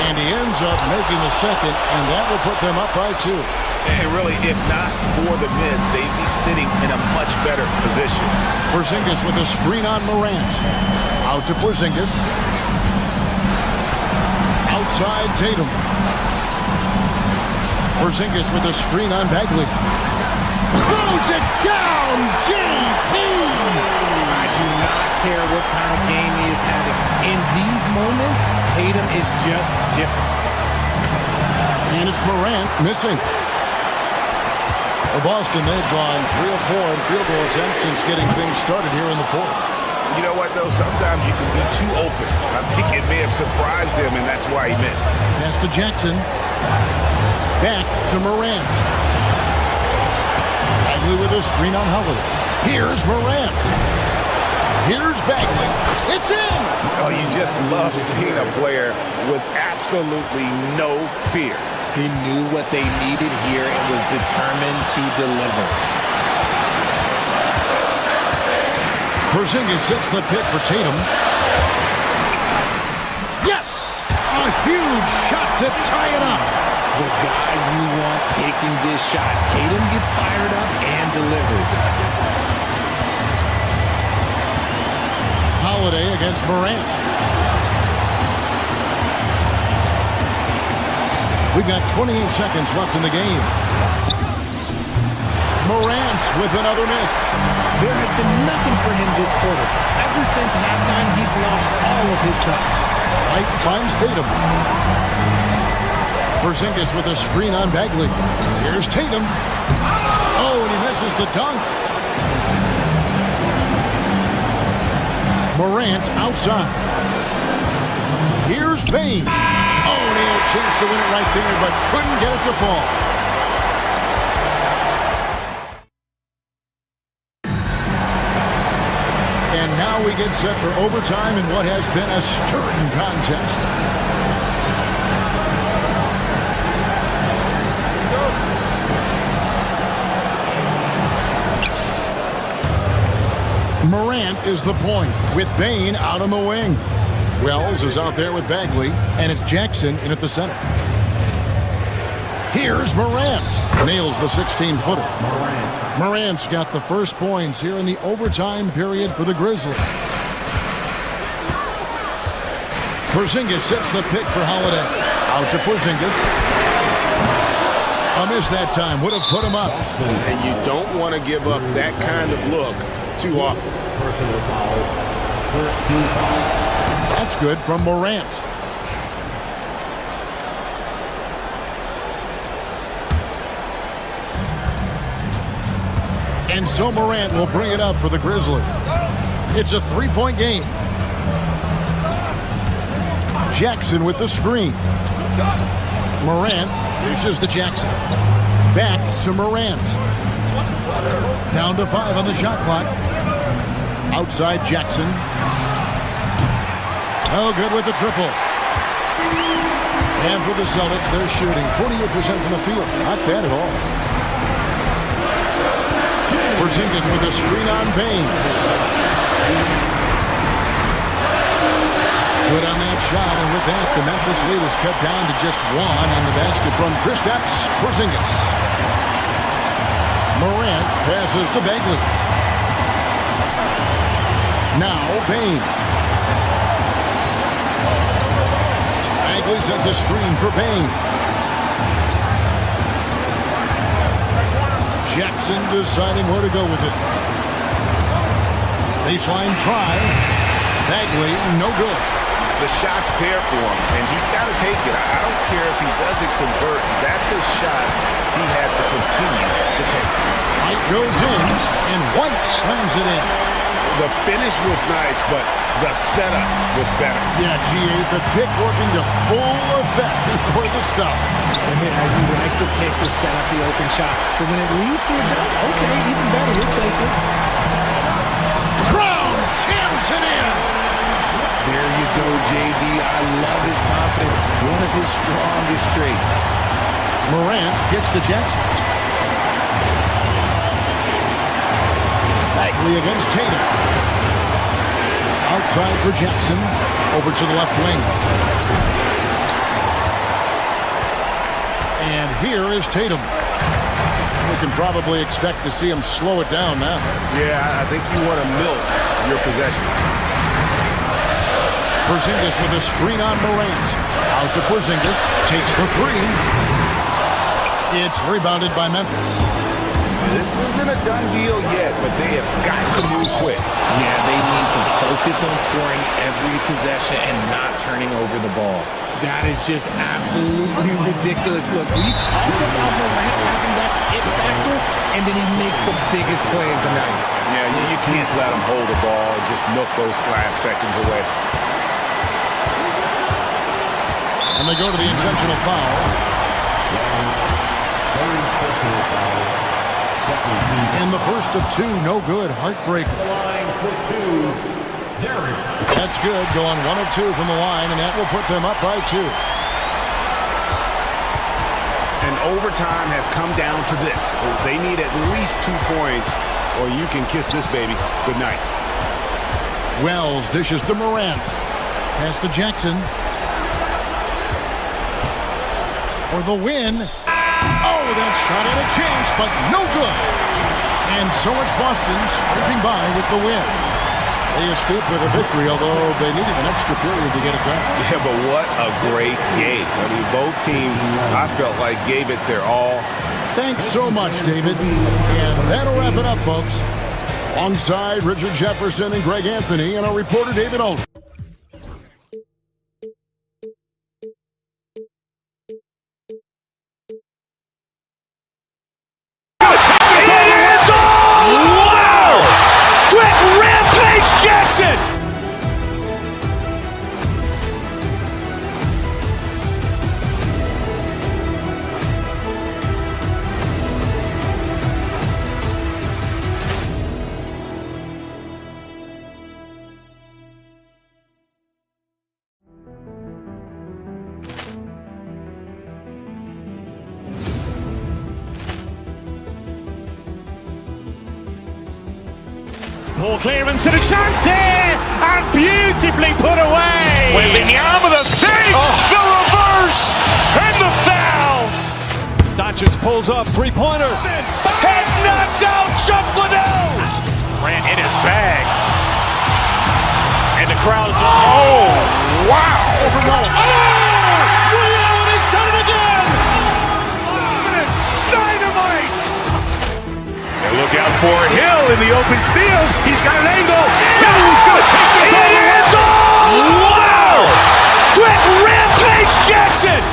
and he ends up making the second, and that will put them up by 2. And really, if not for the miss, they'd be sitting in a much better position. Porzingis with a screen on Morant. Out to Porzingis. Outside Tatum. Porzingis with a screen on Bagley. Throws it down, JT! I do not care what kind of game he is having. In these moments, Tatum is just different. And it's Morant missing. For Boston, they've gone 3 of 4 in field goal attempts since getting things started here in the fourth. You know what, though? Sometimes you can be too open. I think it may have surprised him, and that's why he missed. Pass to Jackson. Back to Morant. Bagley with a screen on Holiday. Here's Morant. Here's Bagley. It's in! Oh, you just love seeing a player with absolutely no fear. He knew what they needed here and was determined to deliver. Porzingis sets the pick for Tatum. Yes! A huge shot to tie it up. The guy you want taking this shot. Tatum gets fired up and delivers. Holiday against Morant. We've got 28 seconds left in the game. Morant with another miss. There has been nothing for him this quarter. Ever since halftime, he's lost all of his touch. White finds Tatum. Porzingis with a screen on Bagley. Here's Tatum. Oh, and he misses the dunk. Morant outside. Here's Bane. Oh, and he had a chance to win it right there, but couldn't get it to fall. And now we get set for overtime in what has been a stirring contest. Morant is the point with Bane out on the wing. Wells is out there with Bagley, and it's Jackson in at the center. Here's Morant. Nails the 16-footer. Morant's got the first points here in the overtime period for the Grizzlies. Porzingis sets the pick for Holiday. Out to Porzingis. A miss that time. Would have put him up. And you don't want to give up that kind of look too often. That's good from Morant. And so Morant will bring it up for the Grizzlies. It's a three-point game. Jackson with the screen. Morant dishes to Jackson. Back to Morant. Down to 5 on the shot clock. Outside Jackson. Oh, good with the triple. And for the Celtics, they're shooting 48% from the field. Not bad at all. Porzingis with a screen on Bane. Good on that shot, and with that, the Memphis lead is cut down to just 1 on the basket from Kristaps Porzingis. Morant passes to Bagley. Now Bane. Bagley sets a screen for Bane. Jackson deciding where to go with it. Baseline try. Bagley, no good. The shot's there for him, and he's got to take it. I don't care if he doesn't convert. That's a shot he has to continue to take. White goes in, and White slams it in. The finish was nice, but the setup was better. Yeah, G.A., the pick working to full effect before the stuff. Yeah, you like the pick to set up the open shot. But when it leads to a dunk, okay, even better, we'll take it. Brown jams it in. There you go, JB. I love his confidence. One of his strongest traits. Morant gets to Jackson. Bagley against Tatum. Outside for Jackson. Over to the left wing. And here is Tatum. We can probably expect to see him slow it down now. Yeah, I think you want to milk your possession. Porzingis with a screen on Morant. Out to Porzingis. Takes the three. It's rebounded by Memphis. This isn't a done deal yet, but they have got to move quick. Yeah, they need to focus on scoring every possession and not turning over the ball. That is just absolutely ridiculous. Look, we talk about Morant having that it factor, and then he makes the biggest play of the night. Yeah, you can't let him hold the ball and just milk those last seconds away. And they go to the intentional foul. And the first of 2, no good. Heartbreaker. That's good. Going 1 of 2 from the line, and that will put them up by 2. And overtime has come down to this. They need at least 2 points, or you can kiss this baby good night. Wells dishes to Morant. Pass to Jackson. for the win. Oh, that shot had a chance, but no good. And so it's Boston scraping by with the win. They escaped with a victory, although they needed an extra period to get it done. Yeah, but what a great game. I mean, both teams, I felt like, gave it their all. Thanks so much, David. And that'll wrap it up, folks. Alongside Richard Jefferson and Greg Anthony and our reporter, David Alden. Jackson! Poor clearance and a chance here, and beautifully put away. Wembanyama the save, the reverse, and the foul. Doncic pulls up, three-pointer. Has knocked out Chuck Liddell. Ran in his bag. And the crowd is, oh, wow. Liddell, he's done it again. Dynamite. And look out for Hill in the open field. He's got an angle. He's going to take this all the way. Wow! Quick rampage Jackson.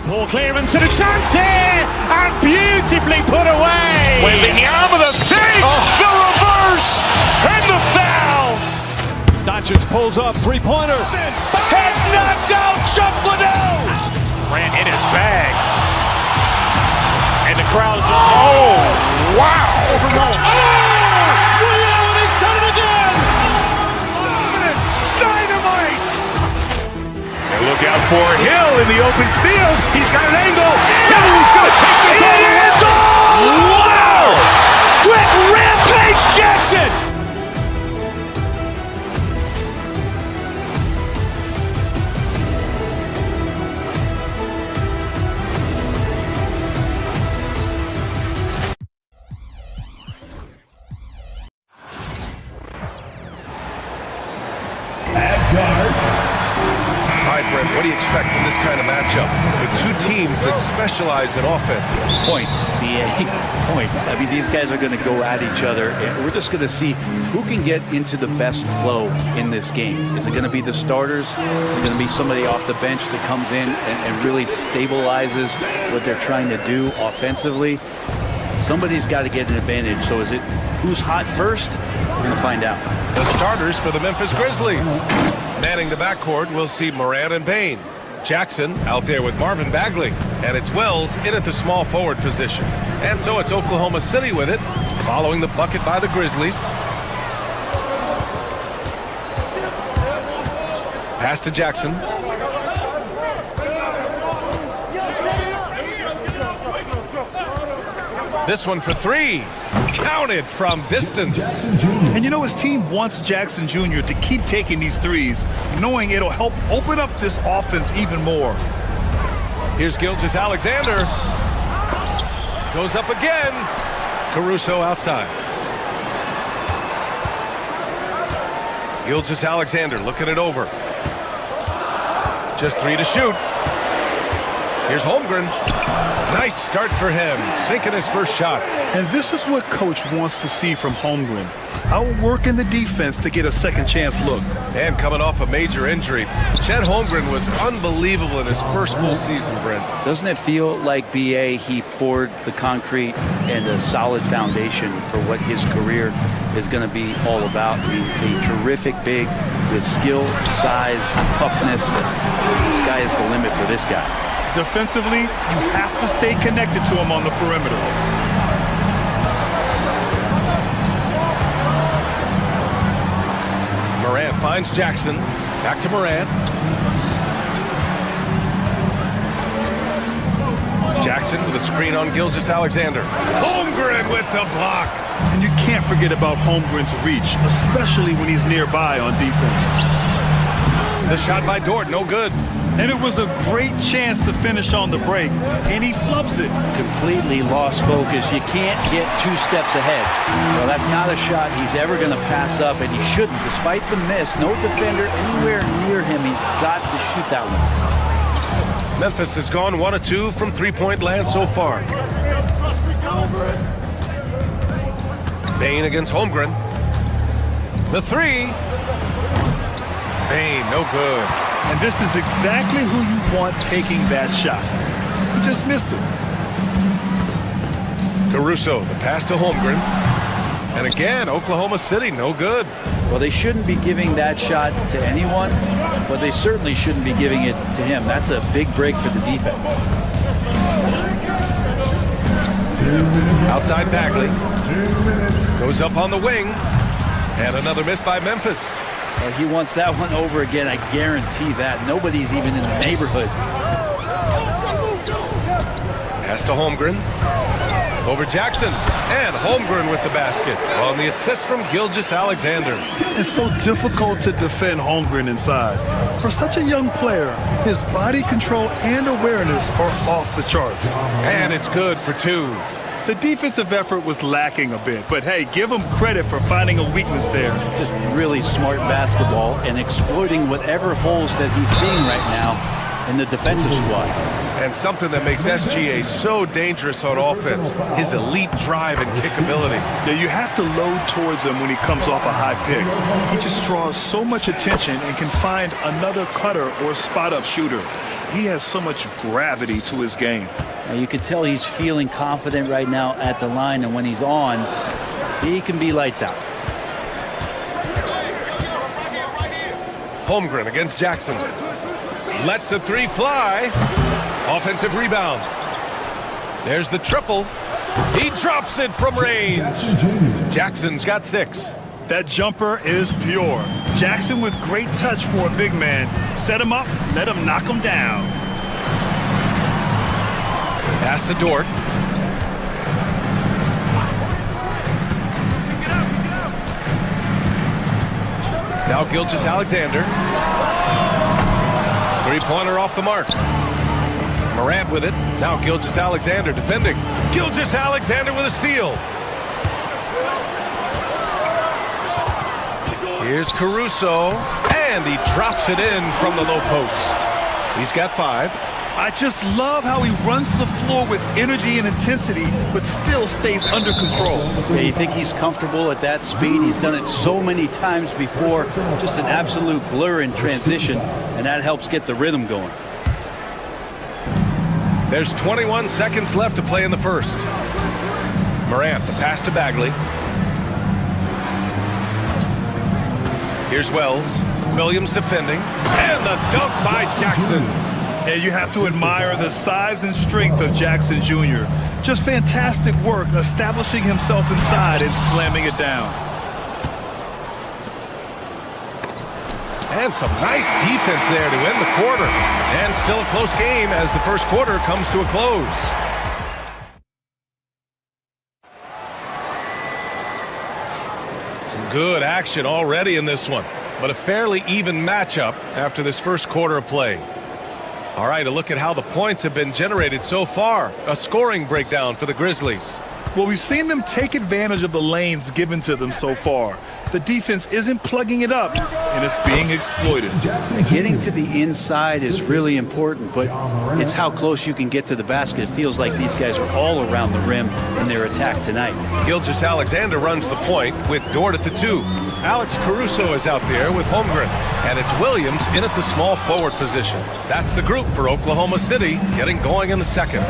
Poor clearance and a chance here, and beautifully put away. Wembanyama the save, the reverse, and the foul. Doncic pulls up, three-pointer. Has knocked out Chuck Liddell. Ran in his bag. And the crowd is, oh, wow. Liddell, he's done it again. Dynamite. And look out for Hill in the open field. He's got an angle. He's going to take this all the way. Wow! Quick rampage Jackson. All right, Brent, what do you expect from this kind of matchup with two teams that specialize in offense? Points, points. I mean, these guys are going to go at each other, and we're just going to see who can get into the best flow in this game. Is it going to be the starters? Is it going to be somebody off the bench that comes in and really stabilizes what they're trying to do offensively? Somebody's got to get an advantage. So is it who's hot first? We're going to find out. The starters for the Memphis Grizzlies. Manning the backcourt, we'll see Moran and Payne. Jackson out there with Marvin Bagley. And it's Wells in at the small forward position. And so it's Oklahoma City with it, following the bucket by the Grizzlies. Pass to Jackson. This one for three. Counted from distance. And you know, his team wants Jackson Jr. to keep taking these threes, knowing it'll help open up this offense even more. Here's Gilgeous-Alexander. Goes up again. Caruso outside. Gilgeous-Alexander looking it over. Just three to shoot. Here's Holmgren. Nice start for him, sinking his first shot. And this is what Coach wants to see from Holmgren. Outworking the defense to get a second chance look. And coming off a major injury, Chet Holmgren was unbelievable in his first full season, Brent. Doesn't it feel like BA, he poured the concrete and a solid foundation for what his career is going to be all about? I mean, a terrific big with skill, size, toughness. The sky is the limit for this guy. Defensively, you have to stay connected to him on the perimeter. Morant finds Jackson. Back to Morant. Jackson with a screen on Gilgeous-Alexander. Holmgren with the block. And you can't forget about Holmgren's reach, especially when he's nearby on defense. The shot by Dort, no good. And it was a great chance to finish on the break, and he flubs it. Completely lost focus. You can't get 2 steps ahead. Well, that's not a shot he's ever going to pass up, and he shouldn't. Despite the miss, no defender anywhere near him. He's got to shoot that one. Memphis has gone 1 of 2 from three-point land so far. Bain against Holmgren. The three. Bain, no good. And this is exactly who you want taking that shot. He just missed it. Caruso, the pass to Holmgren. And again, Oklahoma City, no good. Well, they shouldn't be giving that shot to anyone, but they certainly shouldn't be giving it to him. That's a big break for the defense. Outside Bagley. Goes up on the wing. And another miss by Memphis. Well, he wants that one over again, I guarantee that. Nobody's even in the neighborhood. Pass to Holmgren. Over Jackson. And Holmgren with the basket. On the assist from Gilgeous-Alexander. It's so difficult to defend Holmgren inside. For such a young player, his body control and awareness are off the charts. And it's good for 2. The defensive effort was lacking a bit, but hey, give him credit for finding a weakness there. Just really smart basketball and exploiting whatever holes that he's seeing right now in the defensive squad. And something that makes SGA so dangerous on offense, his elite drive and kickability. Yeah, you have to load towards him when he comes off a high pick. He just draws so much attention and can find another cutter or spot-up shooter. He has so much gravity to his game. Now you can tell he's feeling confident right now at the line, and when he's on, he can be lights out. Holmgren against Jackson. Lets the three fly. Offensive rebound. There's the triple. He drops it from range. Jackson's got 6. That jumper is pure. Jackson with great touch for a big man. Set him up, let him knock him down. Pass to Dort. Now Gilgeous-Alexander. Three-pointer off the mark. Morant with it. Now Gilgeous-Alexander defending. Gilgeous-Alexander with a steal. Here's Caruso. And he drops it in from the low post. He's got 5. I just love how he runs the floor with energy and intensity, but still stays under control. Yeah, you think he's comfortable at that speed? He's done it so many times before. Just an absolute blur in transition, and that helps get the rhythm going. There's 21 seconds left to play in the first. Morant, the pass to Bagley. Here's Wells. Williams defending. And the dunk by Jackson. And you have to admire the size and strength of Jackson Jr. Just fantastic work establishing himself inside and slamming it down. And some nice defense there to end the quarter. And still a close game as the first quarter comes to a close. Some good action already in this one, but a fairly even matchup after this first quarter of play. All right, a look at how the points have been generated so far. A scoring breakdown for the Grizzlies. Well, we've seen them take advantage of the lanes given to them so far. The defense isn't plugging it up, and it's being exploited. Getting to the inside is really important, but it's how close you can get to the basket. It feels like these guys are all around the rim in their attack tonight. Gilgeous-Alexander runs the point with Dort at the 2. Alex Caruso is out there with Holmgren, and it's Williams in at the small forward position. That's the group for Oklahoma City getting going in the second.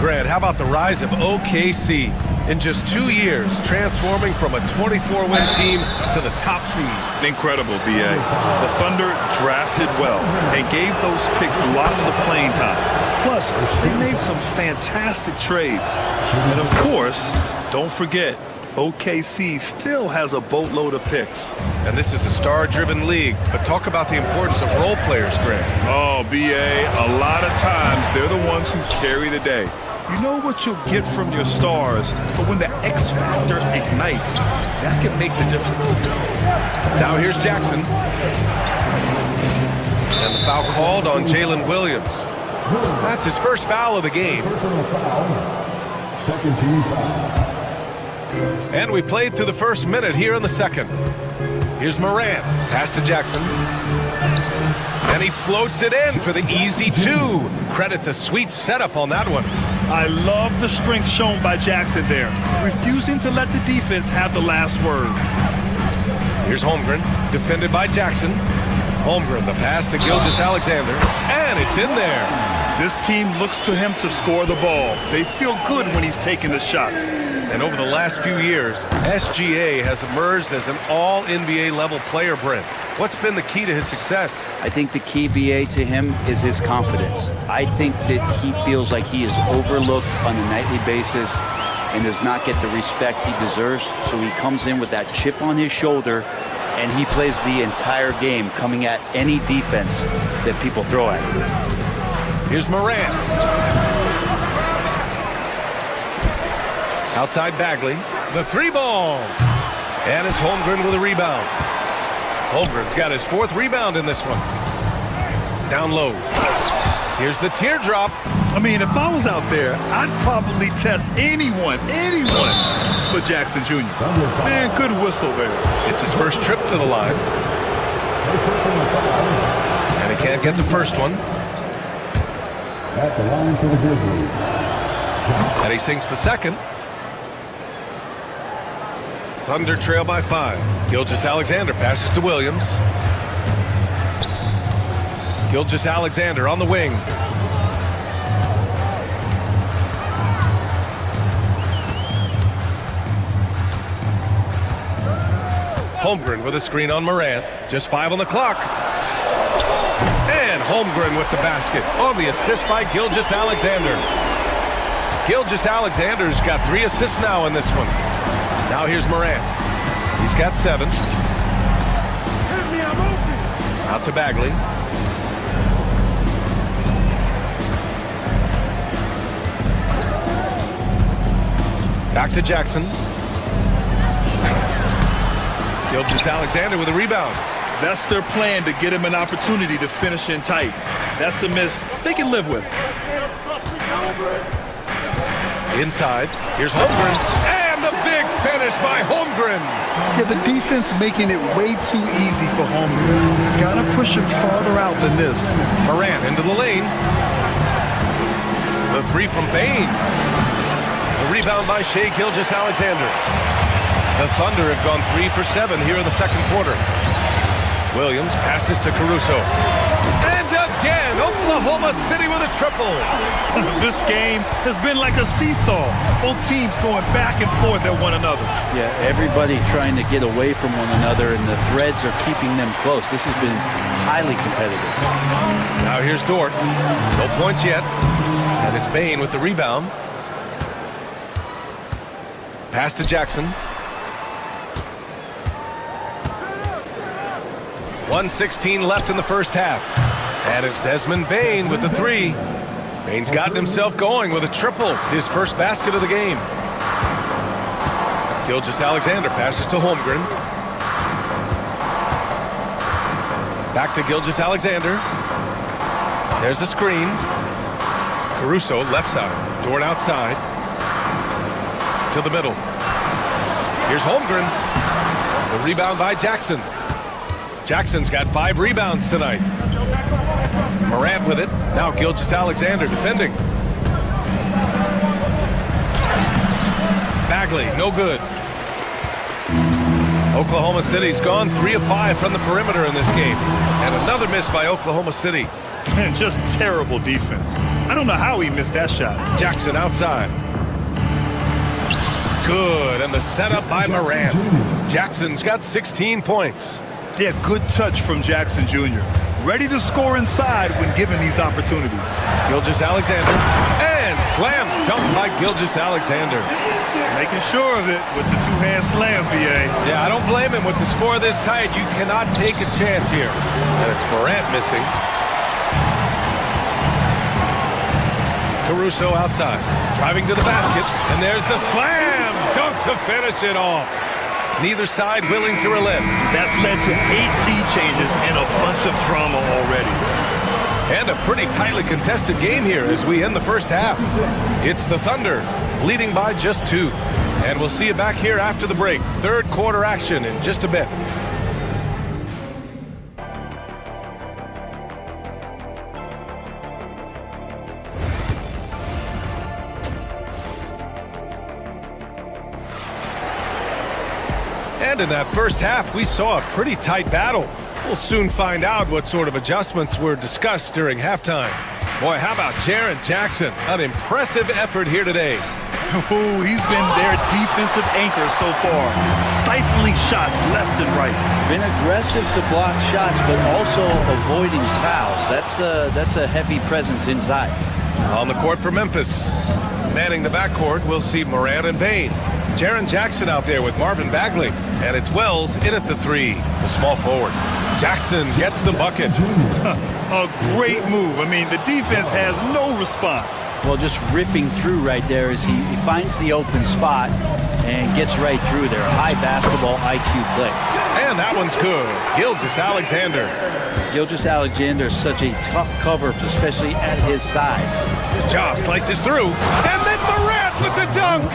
Grant, how about the rise of OKC? in just 2 years, transforming from a 24-win team to the top seed. Incredible, B.A. The Thunder drafted well and gave those picks lots of playing time. Plus, they made some fantastic trades. And of course, don't forget, OKC still has a boatload of picks. And this is a star-driven league, but talk about the importance of role players, Greg. Oh, B.A., a lot of times they're the ones who carry the day. You know what you'll get from your stars, but when the X factor ignites, that can make the difference. Now here's Jackson. And the foul called on Jalen Williams. That's his first foul of the game. Second team foul. And we played through the first minute here in the second. Here's Morant. Pass to Jackson. And he floats it in for the easy two. Credit the sweet setup on that one. I love the strength shown by Jackson there, refusing to let the defense have the last word. Here's Holmgren, defended by Jackson. Holmgren, the pass to Gilgeous-Alexander, and it's in there. This team looks to him to score the ball. They feel good when he's taking the shots. And over the last few years, SGA has emerged as an all-NBA level player, Brent. What's been the key to his success? I think the key, BA, to him is his confidence. I think that he feels like he is overlooked on a nightly basis and does not get the respect he deserves. So he comes in with that chip on his shoulder, and he plays the entire game, coming at any defense that people throw at him. Here's Morant. Outside Bagley, the three ball. And it's Holmgren with a rebound. Holmgren's got his fourth rebound in this one. Down low. Here's the teardrop. I mean, if I was out there, I'd probably test anyone but Jackson Jr. Man, good whistle there. It's his first trip to the line. And he can't get the first one. At the line for the Grizzlies. And he sinks the second. Thunder trail by 5. Gilgeous-Alexander passes to Williams. Gilgeous-Alexander on the wing. Holmgren with a screen on Morant. Just 5 on the clock. And Holmgren with the basket on the assist by Gilgeous-Alexander. Gilgeous-Alexander's got 3 assists now in this one. Now here's Morant. He's got 7. Out to Bagley. Back to Jackson. Gilgeous-Alexander with a rebound. That's their plan, to get him an opportunity to finish in tight. That's a miss they can live with. Inside. Here's Holmgren. And the big finish by Holmgren. Yeah, the defense making it way too easy for Holmgren. Gotta push him farther out than this. Morant into the lane. The 3 from Bane. The rebound by Shai Gilgeous-Alexander. The Thunder have gone 3 for 7 here in the second quarter. Williams passes to Caruso. And again, Oklahoma City with a triple. This game has been like a seesaw. Both teams going back and forth at one another. Yeah, everybody trying to get away from one another, and the threads are keeping them close. This has been highly competitive. Now here's Dort. No points yet. And it's Bane with the rebound. Pass to Jackson. 1:16 left in the first half. And it's Desmond Bane with the 3. Bane's gotten himself going with a triple, his first basket of the game. Gilgeous-Alexander passes to Holmgren. Back to Gilgeous-Alexander. There's a screen. Caruso left side. Dort outside. To the middle. Here's Holmgren. The rebound by Jackson. Jackson's got 5 rebounds tonight. Morant with it. Now Gilgeous-Alexander defending. Bagley, no good. Oklahoma City's gone 3 of 5 from the perimeter in this game. And another miss by Oklahoma City. Man, just terrible defense. I don't know how he missed that shot. Jackson outside. good, and the setup by Morant. Jackson's got 16 points. Yeah, good touch from Jackson Jr. Ready to score inside when given these opportunities. Gilgeous-Alexander, and slam dunk by Gilgeous-Alexander. Making sure of it with the two-hand slam, BA. Yeah, I don't blame him. With the score this tight, you cannot take a chance here. And it's Morant missing. Caruso outside, driving to the basket, and there's the slam dunk to finish it off. Neither side willing to relent. That's led to 8 lead changes and a bunch of drama already. And a pretty tightly contested game here as we end the first half. It's the Thunder leading by just 2. And we'll see you back here after the break. Third quarter action in just a bit. And in that first half, we saw a pretty tight battle. We'll soon find out what sort of adjustments were discussed during halftime. Boy, how about Jaren Jackson? An impressive effort here today. Oh, he's been their defensive anchor so far. Stifling shots left and right. Been aggressive to block shots, but also avoiding fouls. That's a heavy presence inside. On the court for Memphis. Manning the backcourt, we'll see Morant and Bane. Jaren Jackson out there with Marvin Bagley. And it's Wells in at the 3, the small forward. Jackson gets the bucket. A great move. I mean, the defense has no response. Well, just ripping through right there as he finds the open spot and gets right through there. High basketball IQ play. And that one's good. Gilgeous-Alexander. Gilgeous-Alexander is such a tough cover, especially at his size. Ja slices through. And then Morant with the dunk.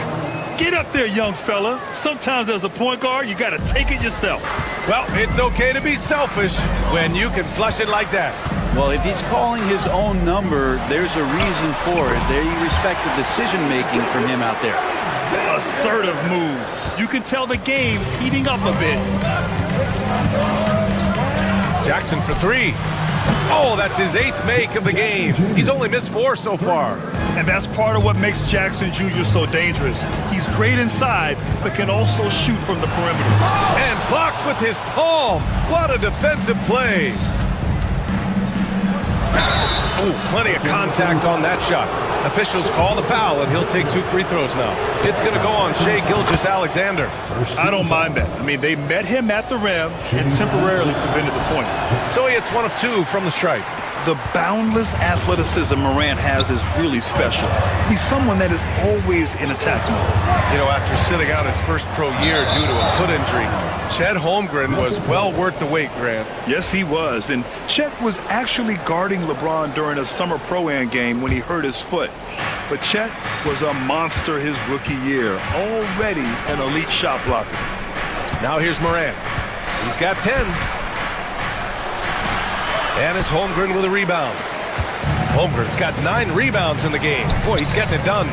Get up there, young fella. Sometimes as a point guard, you got to take it yourself. Well, it's okay to be selfish when you can flush it like that. Well, if he's calling his own number, there's a reason for it. They respect the decision-making from him out there. Assertive move. You can tell the game's heating up a bit. Jackson for 3. Oh, that's his 8th make of the game. He's only missed 4 so far. And that's part of what makes Jackson Jr. so dangerous. He's great inside, but can also shoot from the perimeter. And blocked with his palm. What a defensive play. Oh, plenty of contact on that shot. Officials call the foul, and he'll take 2 free throws now. It's going to go on Shai Gilgeous-Alexander. I don't mind that. I mean, they met him at the rim and temporarily prevented the points. So he hits 1 of 2 from the stripe. The boundless athleticism Morant has is really special. He's someone that is always in attack mode. You know, after sitting out his first pro year due to a foot injury, Chet Holmgren was well worth the wait, Grant. Yes, he was. And Chet was actually guarding LeBron during a summer Pro-Am game when he hurt his foot. But Chet was a monster his rookie year, already an elite shot blocker. Now here's Morant. He's got 10. And it's Holmgren with a rebound. Holmgren's got 9 rebounds in the game. Boy, he's getting it done.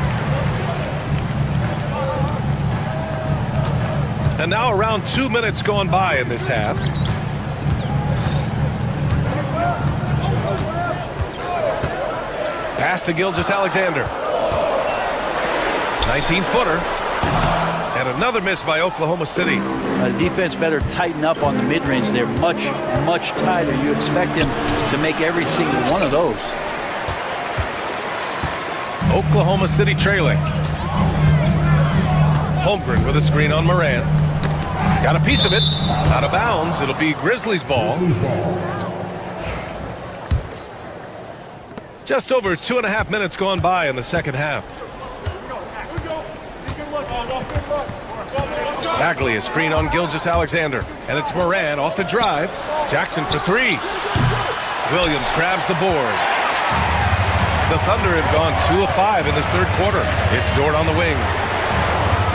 And now around 2 minutes gone by in this half. Pass to Gilgeous-Alexander. 19-footer. And another miss by Oklahoma City. The defense better tighten up on the mid-range. They're much, much tighter. You expect him to make every single one of those. Oklahoma City trailing. Holmgren with a screen on Morant. Got a piece of it. Out of bounds. It'll be Grizzlies ball. Just over 2.5 minutes gone by in the second half. Bagley a screen on Gilgeous-Alexander. And it's Morant off the drive. Jackson for 3. Williams grabs the board. The Thunder have gone 2 of 5 in this third quarter. It's Dort on the wing.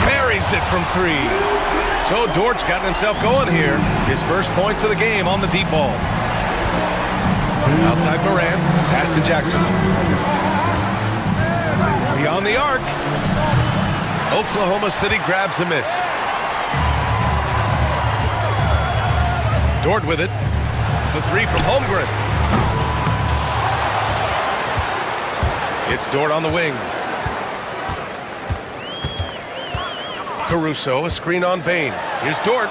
Buries it from 3. So Dort's gotten himself going here. His first points of the game on the deep ball. Outside Morant. Pass to Jackson. Beyond the arc. Oklahoma City grabs a miss. Dort with it. The 3 from Holmgren. It's Dort on the wing. Caruso, a screen on Bain. Here's Dort.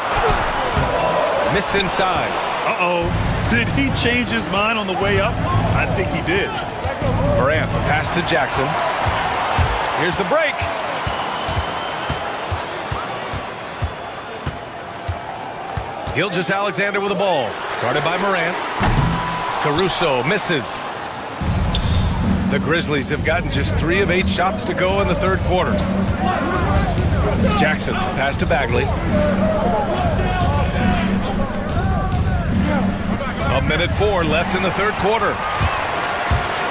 Missed inside. Uh-oh. Did he change his mind on the way up? I think he did. Morant, the pass to Jackson. Here's the break. Gilgeous-Alexander with the ball. Guarded by Morant. Caruso misses. The Grizzlies have gotten just 3 of 8 shots to go in the third quarter. Jackson, pass to Bagley. A minute 4 left in the third quarter.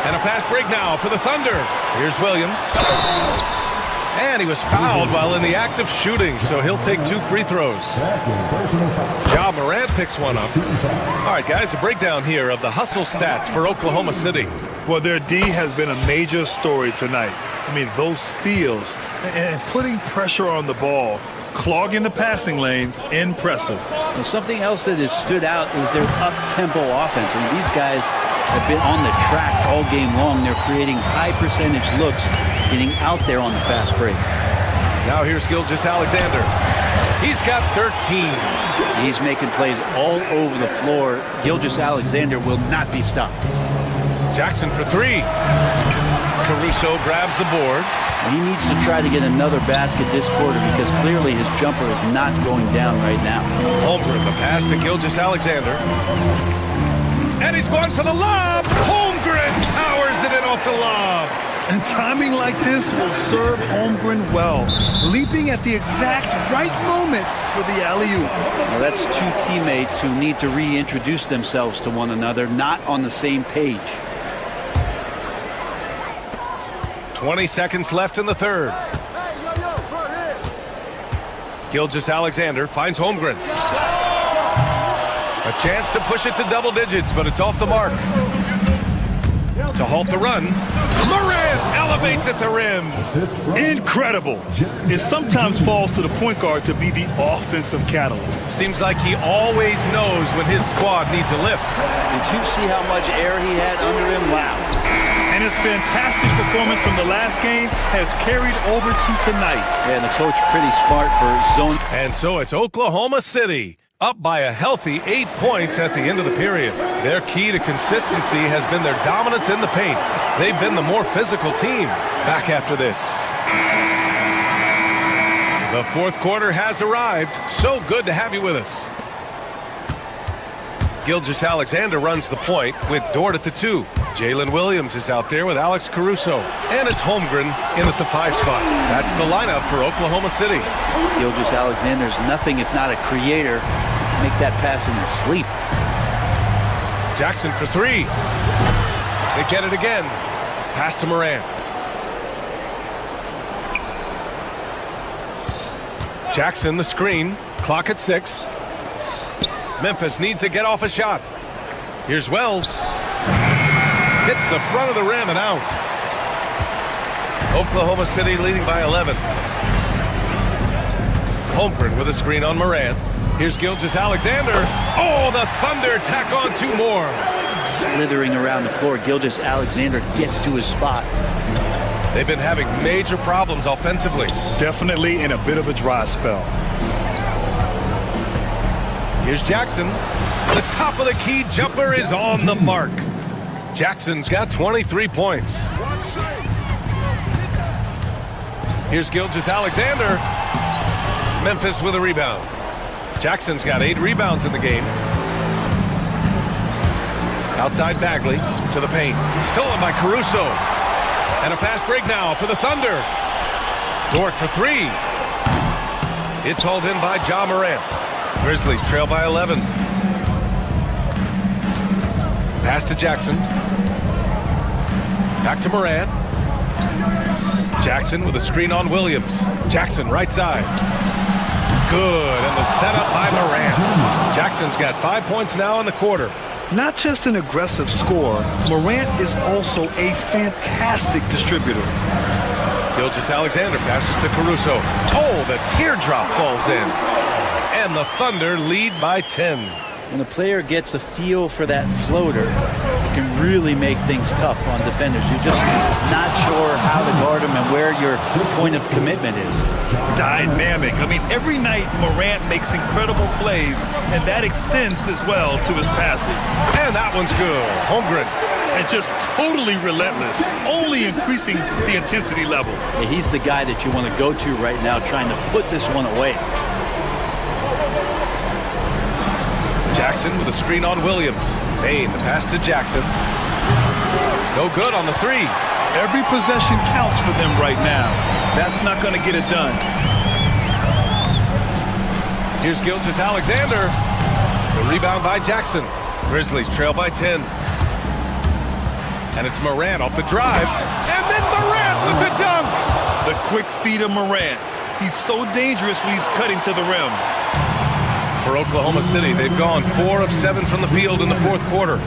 And a fast break now for the Thunder. Here's Williams. And he was fouled while in the act of shooting, so he'll take 2 free throws. Ja Morant picks one up. All right, guys, a breakdown here of the hustle stats for Oklahoma City. Well, their D has been a major story tonight. I mean, those steals and putting pressure on the ball, clogging the passing lanes, impressive. Well, something else that has stood out is their up-tempo offense. And these guys have been on the track all game long. They're creating high-percentage looks, getting out there on the fast break. Now here's Gilgeous-Alexander. He's got 13. He's making plays all over the floor. Gilgeous-Alexander will not be stopped. Jackson for 3. Caruso grabs the board. And he needs to try to get another basket this quarter because clearly his jumper is not going down right now. Holmgren, the pass to Gilgeous-Alexander. And he's going for the lob. Holmgren powers it in off the lob. And timing like this will serve Holmgren well, leaping at the exact right moment for the alley-oop. Well, that's 2 teammates who need to reintroduce themselves to one another, not on the same page. 20 seconds left in the third. Gilgeous-Alexander finds Holmgren. A chance to push it to double digits, but it's off the mark. To halt the run, Morant elevates at the rim. Incredible. It sometimes falls to the point guard to be the offensive catalyst. Seems like he always knows when his squad needs a lift. Did you see how much air he had under him? Wow. And his fantastic performance from the last game has carried over to tonight. Yeah, and the coach pretty smart for zone. And so it's Oklahoma City, up by a healthy 8 points at the end of the period. Their key to consistency has been their dominance in the paint. They've been the more physical team. Back after this. The fourth quarter has arrived. So good to have you with us. Gilgeous-Alexander runs the point with Dort at the 2. Jalen Williams is out there with Alex Caruso. And it's Holmgren in at the 5 spot. That's the lineup for Oklahoma City. Gilgeous-Alexander's nothing if not a creator. He can make that pass in his sleep. Jackson for 3. They get it again. Pass to Morant. Jackson the screen. Clock at 6. Memphis needs to get off a shot. Here's Wells. Hits the front of the rim and out. Oklahoma City leading by 11. Holmgren with a screen on Morant. Here's Gilgeous-Alexander. Oh, the Thunder tack on 2 more. Slithering around the floor, Gilgeous-Alexander gets to his spot. They've been having major problems offensively. Definitely in a bit of a dry spell. Here's Jackson. The top of the key jumper is on the mark. Jackson's got 23 points. Here's Gilgeous-Alexander. Memphis with a rebound. Jackson's got 8 rebounds in the game. Outside Bagley to the paint. Stolen by Caruso. And a fast break now for the Thunder. Dort for 3. It's hauled in by Ja Morant. Grizzlies trail by 11. Pass to Jackson. Back to Morant. Jackson with a screen on Williams. Jackson right side. Good, and the setup by Morant. Jackson's got 5 points now in the quarter. Not just an aggressive scorer, Morant is also a fantastic distributor. Gilgeous-Alexander passes to Caruso. Oh, the teardrop falls in. And the Thunder lead by 10. When a player gets a feel for that floater, can really make things tough on defenders. You're just not sure how to guard them and where your point of commitment is. Dynamic. I mean, every night Morant makes incredible plays, and that extends as well to his passing. And that one's good. Holmgren. And just totally relentless, only increasing the intensity level. Yeah, he's the guy that you want to go to right now, trying to put this one away. Jackson with a screen on Williams. Payne, the pass to Jackson. No good on the three. Every possession counts for them right now. That's not going to get it done. Here's Gilgeous-Alexander. The rebound by Jackson. Grizzlies trail by 10. And it's Morant off the drive. And then Morant with the dunk. The quick feed of Morant. He's so dangerous when he's cutting to the rim. For Oklahoma City, they've gone 4 of 7 from the field in the fourth quarter.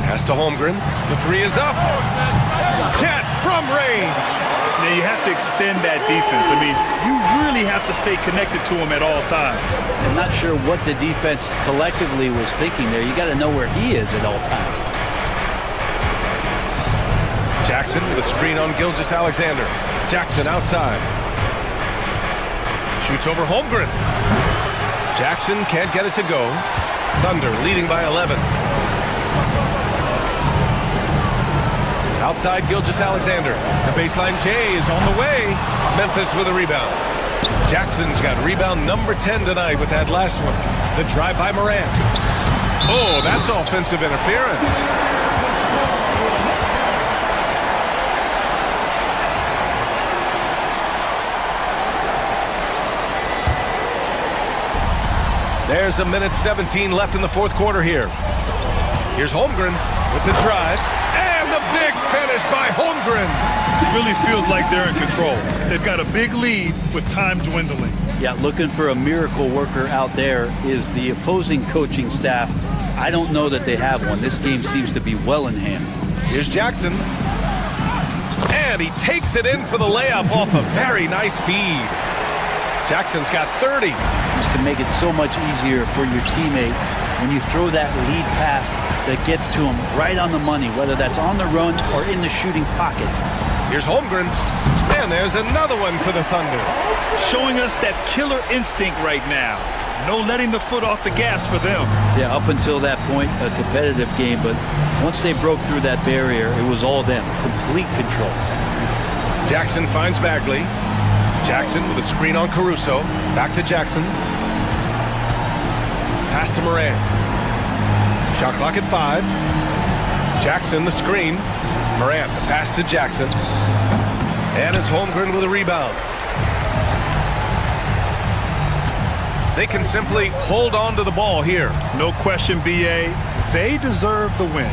Pass to Holmgren. The three is up. Cat from range. Now you have to extend that defense. I mean, you really have to stay connected to him at all times. I'm not sure what the defense collectively was thinking there. You got to know where he is at all times. Jackson with a screen on Gilgeous-Alexander. Jackson outside. Shoots over Holmgren. Jackson can't get it to go. Thunder leading by 11. Outside Gilgeous-Alexander. The baseline J is on the way. Memphis with a rebound. Jackson's got rebound number 10 tonight with that last one. The drive by Morant. Oh, that's offensive interference. There's a minute 17 left in the fourth quarter here. Here's Holmgren with the drive. And the big finish by Holmgren. It really feels like they're in control. They've got a big lead with time dwindling. Yeah, looking for a miracle worker out there is the opposing coaching staff. I don't know that they have one. This game seems to be well in hand. Here's Jackson. And he takes it in for the layup off a very nice feed. Jackson's got 30. Just to make it so much easier for your teammate when you throw that lead pass that gets to him right on the money, whether that's on the run or in the shooting pocket. Here's Holmgren. And there's another one for the Thunder. Showing us that killer instinct right now. No letting the foot off the gas for them. Yeah, up until that point, a competitive game, but once they broke through that barrier, it was all them. Complete control. Jackson finds Bagley. Jackson with a screen on Caruso. Back to Jackson. Pass to Morant. Shot clock at 5. Jackson the screen. Morant the pass to Jackson. And it's Holmgren with a rebound. They can simply hold on to the ball here. No question, BA. They deserve the win.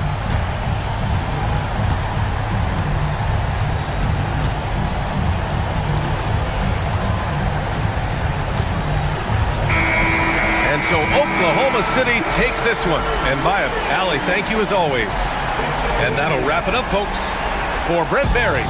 And so Oklahoma City takes this one. And Maya, Allie, thank you as always. And that'll wrap it up, folks. For Brent Barry.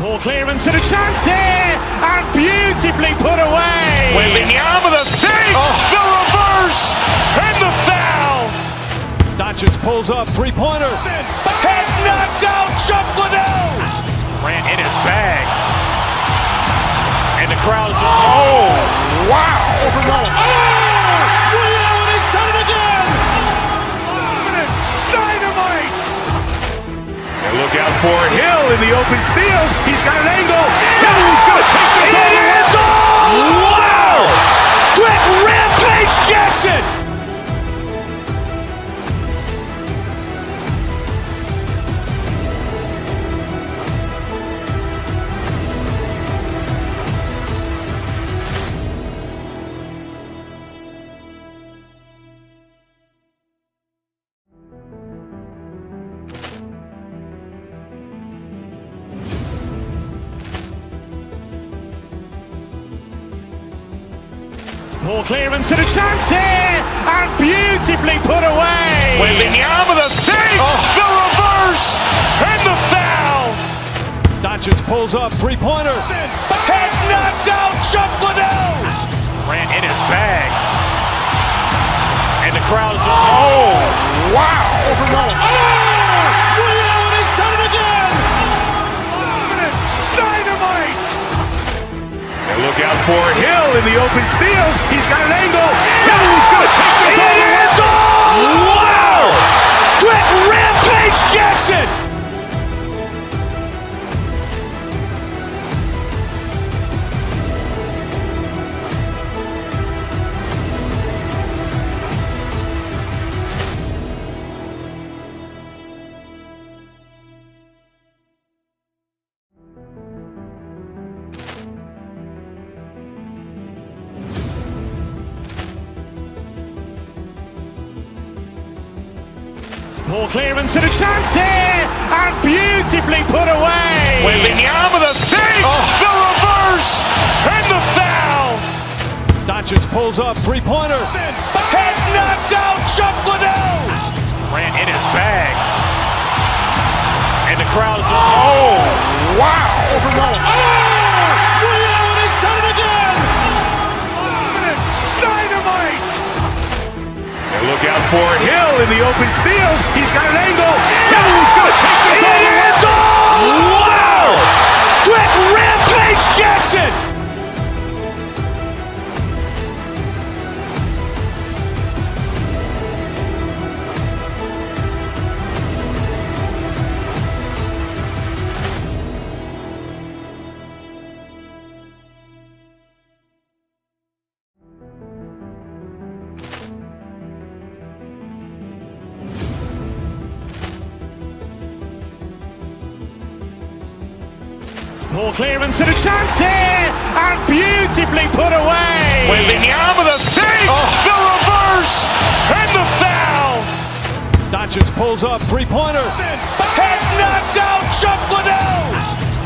Ball clearance and a chance here, and beautifully put away. Wembanyama the save, the reverse, and the foul. Doncic pulls up, three-pointer. Has knocked out Chuck Liddell. Ran in his bag. And the crowd is, oh, wow. Ray Allen has done it again. Dynamite. And look out for Hill in the open field. He's got an angle. Hill's going to take this all the way. Wow. Quick rampage Jackson. Poor clearance and a chance here, and beautifully put away. Wembanyama with a fake, the reverse, and the foul. Doncic pulls up, three-pointer. Has knocked out Chuck Liddell. Ran in his bag. And the crowd is, oh, wow. Liddell, he's done it again. Dynamite. And look out for Hill in the open field. He's got an angle. Hill's going to take this all the way. Wow. Quick rampage Jackson. Poor clearance and a chance here, and beautifully put away. Wembanyama with a fake, the reverse, and the foul. Doncic pulls up, three-pointer. Has knocked out Chuck Liddell. Ran in his bag. And the crowd is, oh, wow. Liddell, he's done it again. Dynamite. And look out for Hill in the open field. He's got an angle. Hill's going to take this all the way. Wow. Quick rampage Jackson. Poor clearance and a chance here, and beautifully put away. Wembanyama with a fake, the reverse, and the foul. Doncic pulls up, three-pointer. Has knocked out Chuck Liddell.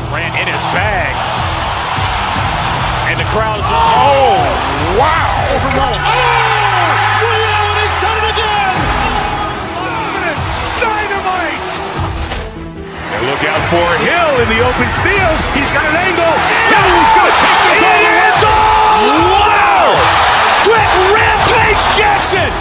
Ran in his bag. And the crowd is, oh, wow. Liddell, he's done it again. Dynamite. And look out for Hill in the open field. He's got an angle. Hill's going to take this all the way. Wow. Quick rampage Jackson.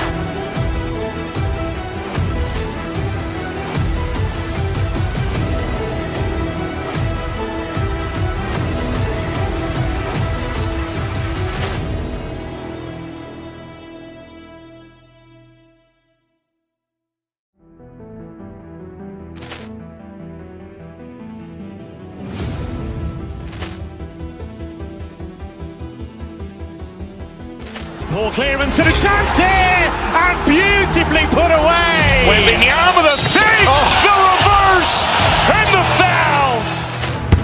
Poor clearance and a chance here, and beautifully put away. Wembanyama with a fake, the reverse, and the foul.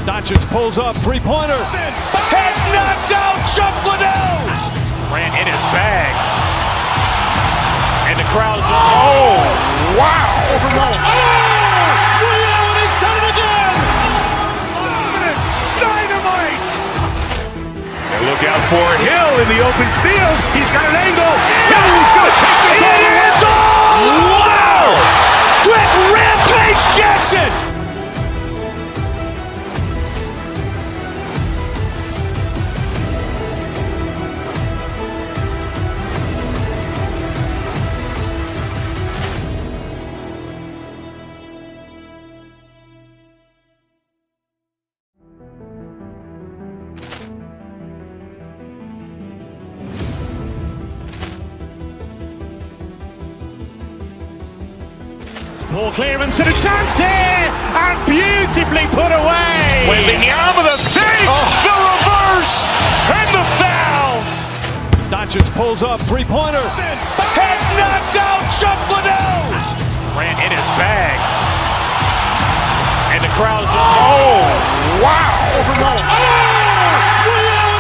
Doncic pulls up, three-pointer. Has knocked out Chuck Liddell. Ran in his bag. And the crowd is, oh, wow. Liddell, he's done it again. Dynamite. And look out for Hill in the open field. He's got an angle. Hill's going to take this all the way. Wow. Quick rampage Jackson. Poor clearance and a chance here, and beautifully put away. Wembanyama with a fake, the reverse, and the foul. Doncic pulls up, three-pointer. Has knocked out Chuck Liddell. Ran in his bag. And the crowd is, oh, wow. Liddell,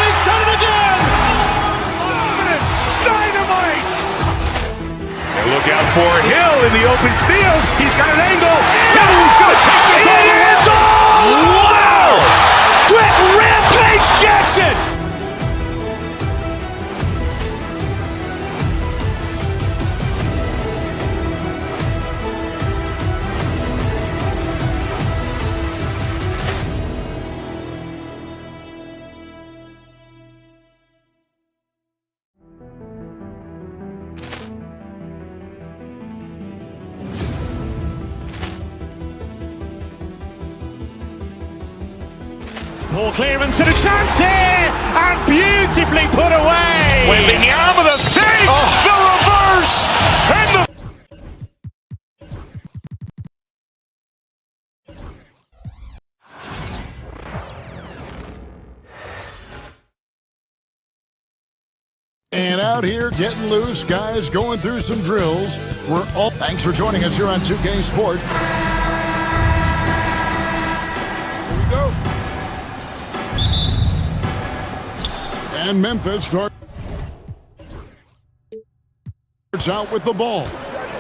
he's done it again. Dynamite. And look out for Hill in the open field. He's got an angle. Hill's going to take this all the way. Wow. Quick rampage Jackson. Poor clearance and a chance here, and beautifully put away. Wembanyama the save, the reverse, and the And out here getting loose, guys going through some drills. We're all thanks for joining us here on 2K Sport. Here we go. And Memphis starts out with the ball.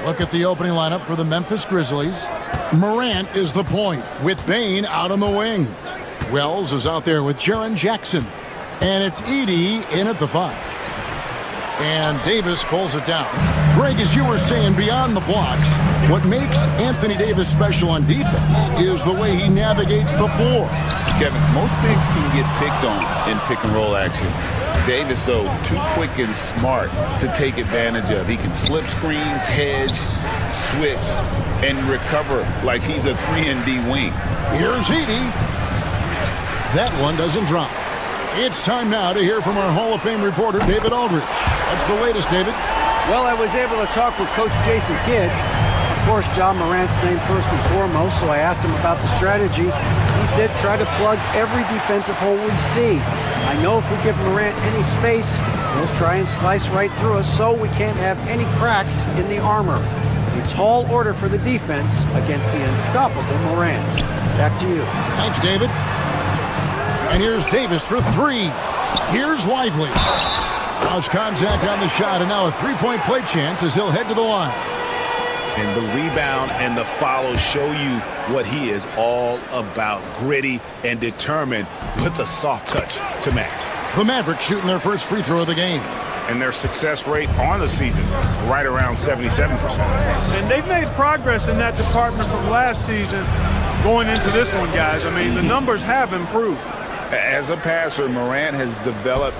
Look at the opening lineup for the Memphis Grizzlies. Morant is the point with Bane out on the wing. Wells is out there with Jaren Jackson. And it's Edey in at the 5. And Davis pulls it down. Greg, as you were saying, beyond the blocks, what makes Anthony Davis special on defense is the way he navigates the floor. Kevin, most bigs can get picked on in pick-and-roll action. Davis, though, too quick and smart to take advantage of. He can slip screens, hedge, switch, and recover like he's a 3-and-D wing. Here's Edey. That one doesn't drop. It's time now to hear from our Hall of Fame reporter, David Aldridge. What's the latest, David? Well, I was able to talk with Coach Jason Kidd. Of course, John Morant's name first and foremost, so I asked him about the strategy. He said try to plug every defensive hole we see. I know if we give Morant any space, he'll try and slice right through us so we can't have any cracks in the armor. A tall order for the defense against the unstoppable Morant. Back to you. Thanks, David. And here's Davis for 3. Here's Lively. Draws contact on the shot, and now a 3-point play chance as he'll head to the line. And the rebound and the follow show you what he is all about. Gritty and determined with a soft touch to match. The Mavericks shooting their first free throw of the game. And their success rate on the season, right around 77%. And they've made progress in that department from last season going into this one, guys. I mean, the numbers have improved. As a passer, Morant has developed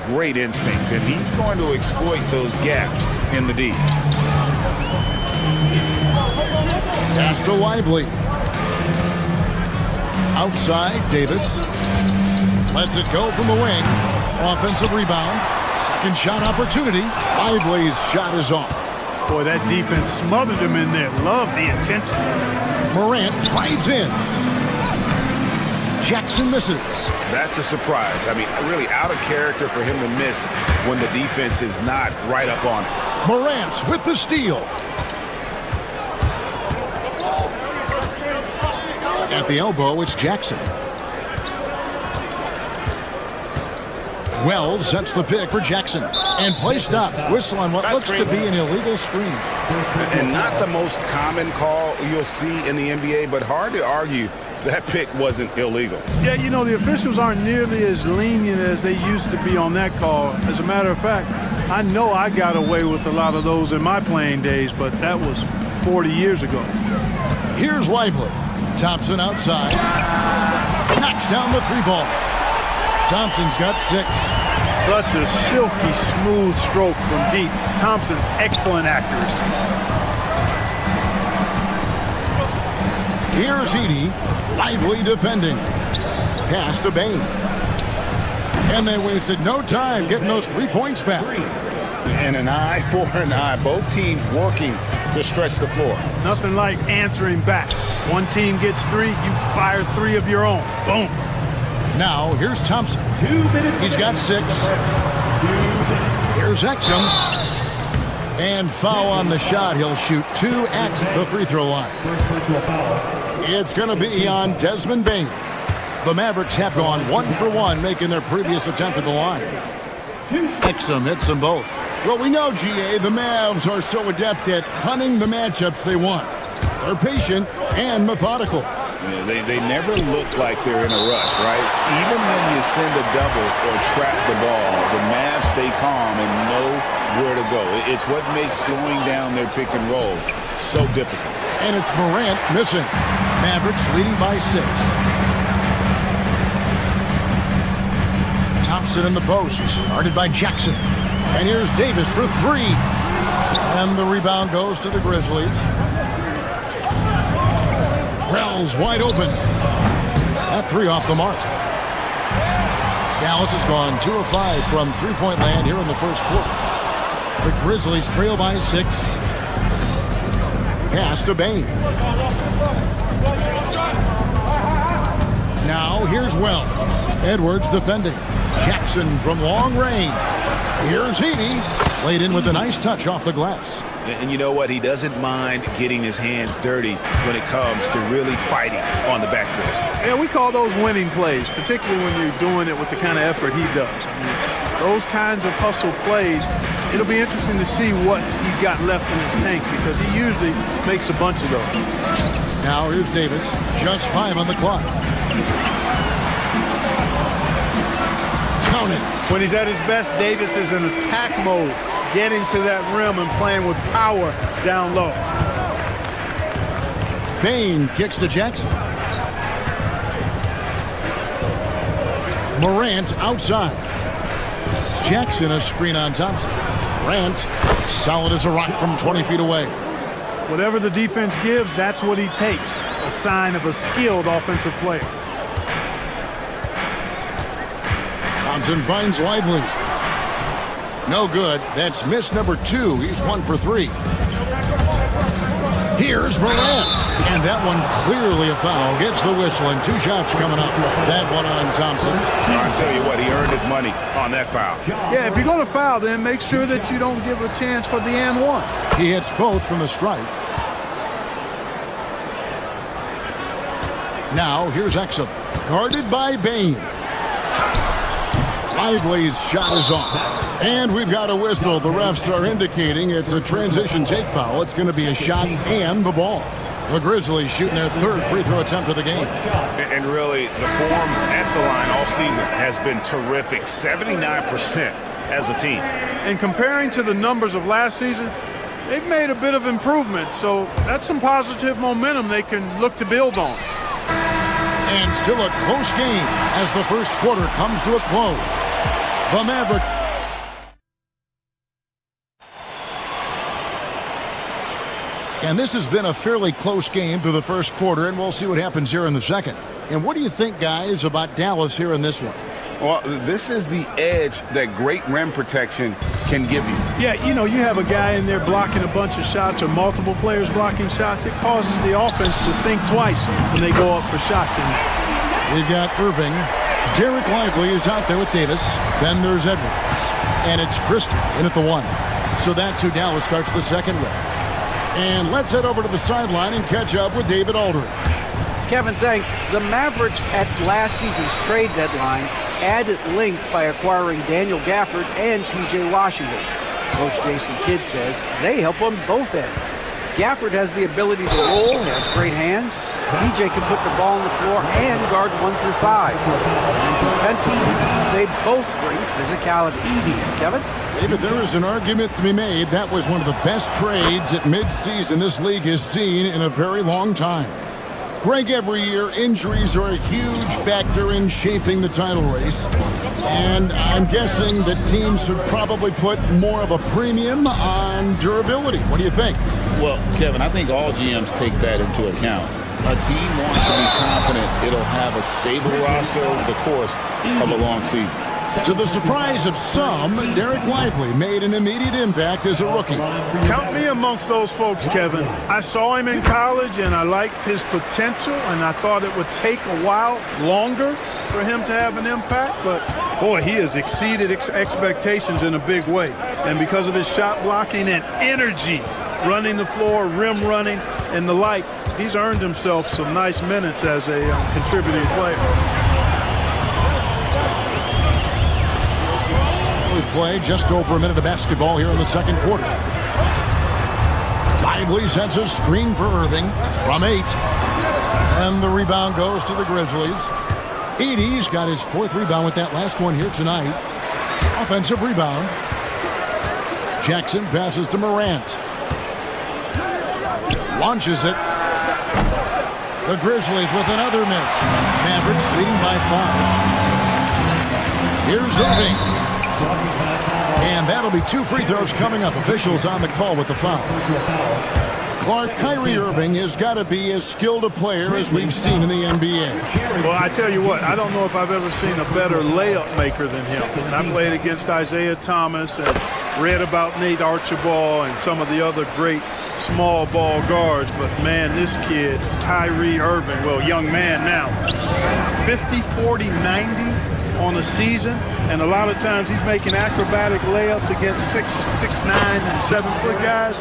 great instincts, and he's going to exploit those gaps in the D. Pass to Lively. Outside, Davis. Lets it go from the wing. Offensive rebound. Second shot opportunity. Lively's shot is off. Boy, that defense smothered him in there. Love the intensity. Morant drives in. Jackson misses. That's a surprise. I mean, really out of character for him to miss when the defense is not right up on it. Morant with the steal. At the elbow, it's Jackson. Wells sets the pick for Jackson. And play stops. Whistle on what looks to be an illegal screen. And not the most common call you'll see in the NBA, but hard to argue that pick wasn't illegal. Yeah, you know, the officials aren't nearly as lenient as they used to be on that call. As a matter of fact, I know I got away with a lot of those in my playing days, but that was 40 years ago. Here's Lively. Thompson outside. Knocks down the 3-ball. Thompson's got 6. Such a silky, smooth stroke from deep. Thompson, excellent accuracy. Here's Edey. Lively defending. Pass to Bane. And they wasted no time getting those 3 points back. And an eye for an eye. Both teams working to stretch the floor. Nothing like answering back. One team gets 3, you fire 3 of your own. Boom. Now, here's Thompson. He's got 6. Here's Exum. And foul on the shot. He'll shoot 2 at the free throw line. It's going to be on Desmond Bane. The Mavericks have gone 1 for 1, making their previous attempt at the line. Exum hits them both. Well, we know, GA, the Mavs are so adept at hunting the matchups they want. They're patient and methodical. Yeah, they never look like they're in a rush, right? Even when you send a double or trap the ball, the Mavs stay calm and know where to go. It's what makes slowing down their pick and roll so difficult. And it's Morant missing. Mavericks leading by 6. Thompson in the post, guarded by Jackson. And here's Davis for 3. And the rebound goes to the Grizzlies. Wells wide open. That 3 off the mark. Dallas has gone 2 of 5 from three-point land here in the first quarter. The Grizzlies trail by 6. Pass to Bain. Now here's Wells. Edwards defending. Jackson from long range. Here's Edey. Laid in with a nice touch off the glass. And you know what? He doesn't mind getting his hands dirty when it comes to really fighting on the backboard. Yeah, we call those winning plays, particularly when you're doing it with the kind of effort he does. I mean, those kinds of hustle plays, it'll be interesting to see what he's got left in his tank because he usually makes a bunch of those. Now here's Davis. Just 5 on the clock. Count it. When he's at his best, Davis is in attack mode, getting to that rim and playing with power down low. Bain kicks to Jackson. Morant outside. Jackson a screen on Thompson. Morant solid as a rock from 20 feet away. Whatever the defense gives, that's what he takes. A sign of a skilled offensive player. Thompson finds Lively. No good. That's miss number 2. He's 1 for 3. Here's Morant. And that one clearly a foul. Gets the whistle and 2 shots coming up. That one on Thompson. I tell you what, he earned his money on that foul. Yeah, if you're going to foul, then make sure that you don't give a chance for the and one. He hits both from the strike. Now here's Exum. Guarded by Bain. Lively's shot is off. And we've got a whistle. The refs are indicating it's a transition take foul. It's going to be a shot and the ball. The Grizzlies shooting their 3rd free throw attempt of the game. And really, the form at the line all season has been terrific. 79% as a team. And comparing to the numbers of last season, they've made a bit of improvement. So that's some positive momentum they can look to build on. And still a close game as the first quarter comes to a close. The Maverick. And this has been a fairly close game through the first quarter, and we'll see what happens here in the second. And what do you think, guys, about Dallas here in this one? Well, this is the edge that great rim protection can give you. Yeah, you know, you have a guy in there blocking a bunch of shots or multiple players blocking shots. It causes the offense to think twice when they go up for shots. We've got Irving. Derek Lively is out there with Davis. Then there's Edwards. And it's Christie in at the 1. So that's who Dallas starts the second with. And let's head over to the sideline and catch up with David Aldridge. Kevin, thanks. The Mavericks at last season's trade deadline added length by acquiring Daniel Gafford and P.J. Washington. Coach Jason Kidd says they help on both ends. Gafford has the ability to roll, has great hands. P.J. can put the ball on the floor and guard 1 through 5. And defensively, they both bring physicality. Kevin? David, there is an argument to be made. That was one of the best trades at midseason this league has seen in a very long time. Greg, every year, injuries are a huge factor in shaping the title race. And I'm guessing that teams should probably put more of a premium on durability. What do you think? Well, Kevin, I think all GMs take that into account. A team wants to be confident it'll have a stable roster over the course of a long season. To the surprise of some, Derek Lively made an immediate impact as a rookie. Count me amongst those folks, Kevin. I saw him in college, and I liked his potential, and I thought it would take a while longer for him to have an impact. But, boy, he has exceeded expectations in a big way. And because of his shot blocking and energy, running the floor, rim running, and the like, he's earned himself some nice minutes as a contributing player. Play just over a minute of basketball here in the second quarter. Lively sends a screen for Irving from 8. And the rebound goes to the Grizzlies. Edey's got his 4th rebound with that last one here tonight. Offensive rebound. Jackson passes to Morant. Launches it. The Grizzlies with another miss. Mavericks leading by 5. Here's Irving. And that'll be 2 free throws coming up. Officials on the call with the foul. Clark, Kyrie Irving has got to be as skilled a player as we've seen in the NBA. Well, I tell you what, I don't know if I've ever seen a better layup maker than him. I played against Isaiah Thomas and read about Nate Archibald and some of the other great small ball guards, but man, this kid, Kyrie Irving, well, young man now, 50, 40, 90 on a season, and a lot of times he's making acrobatic layups against 6'9" and 7-foot guys.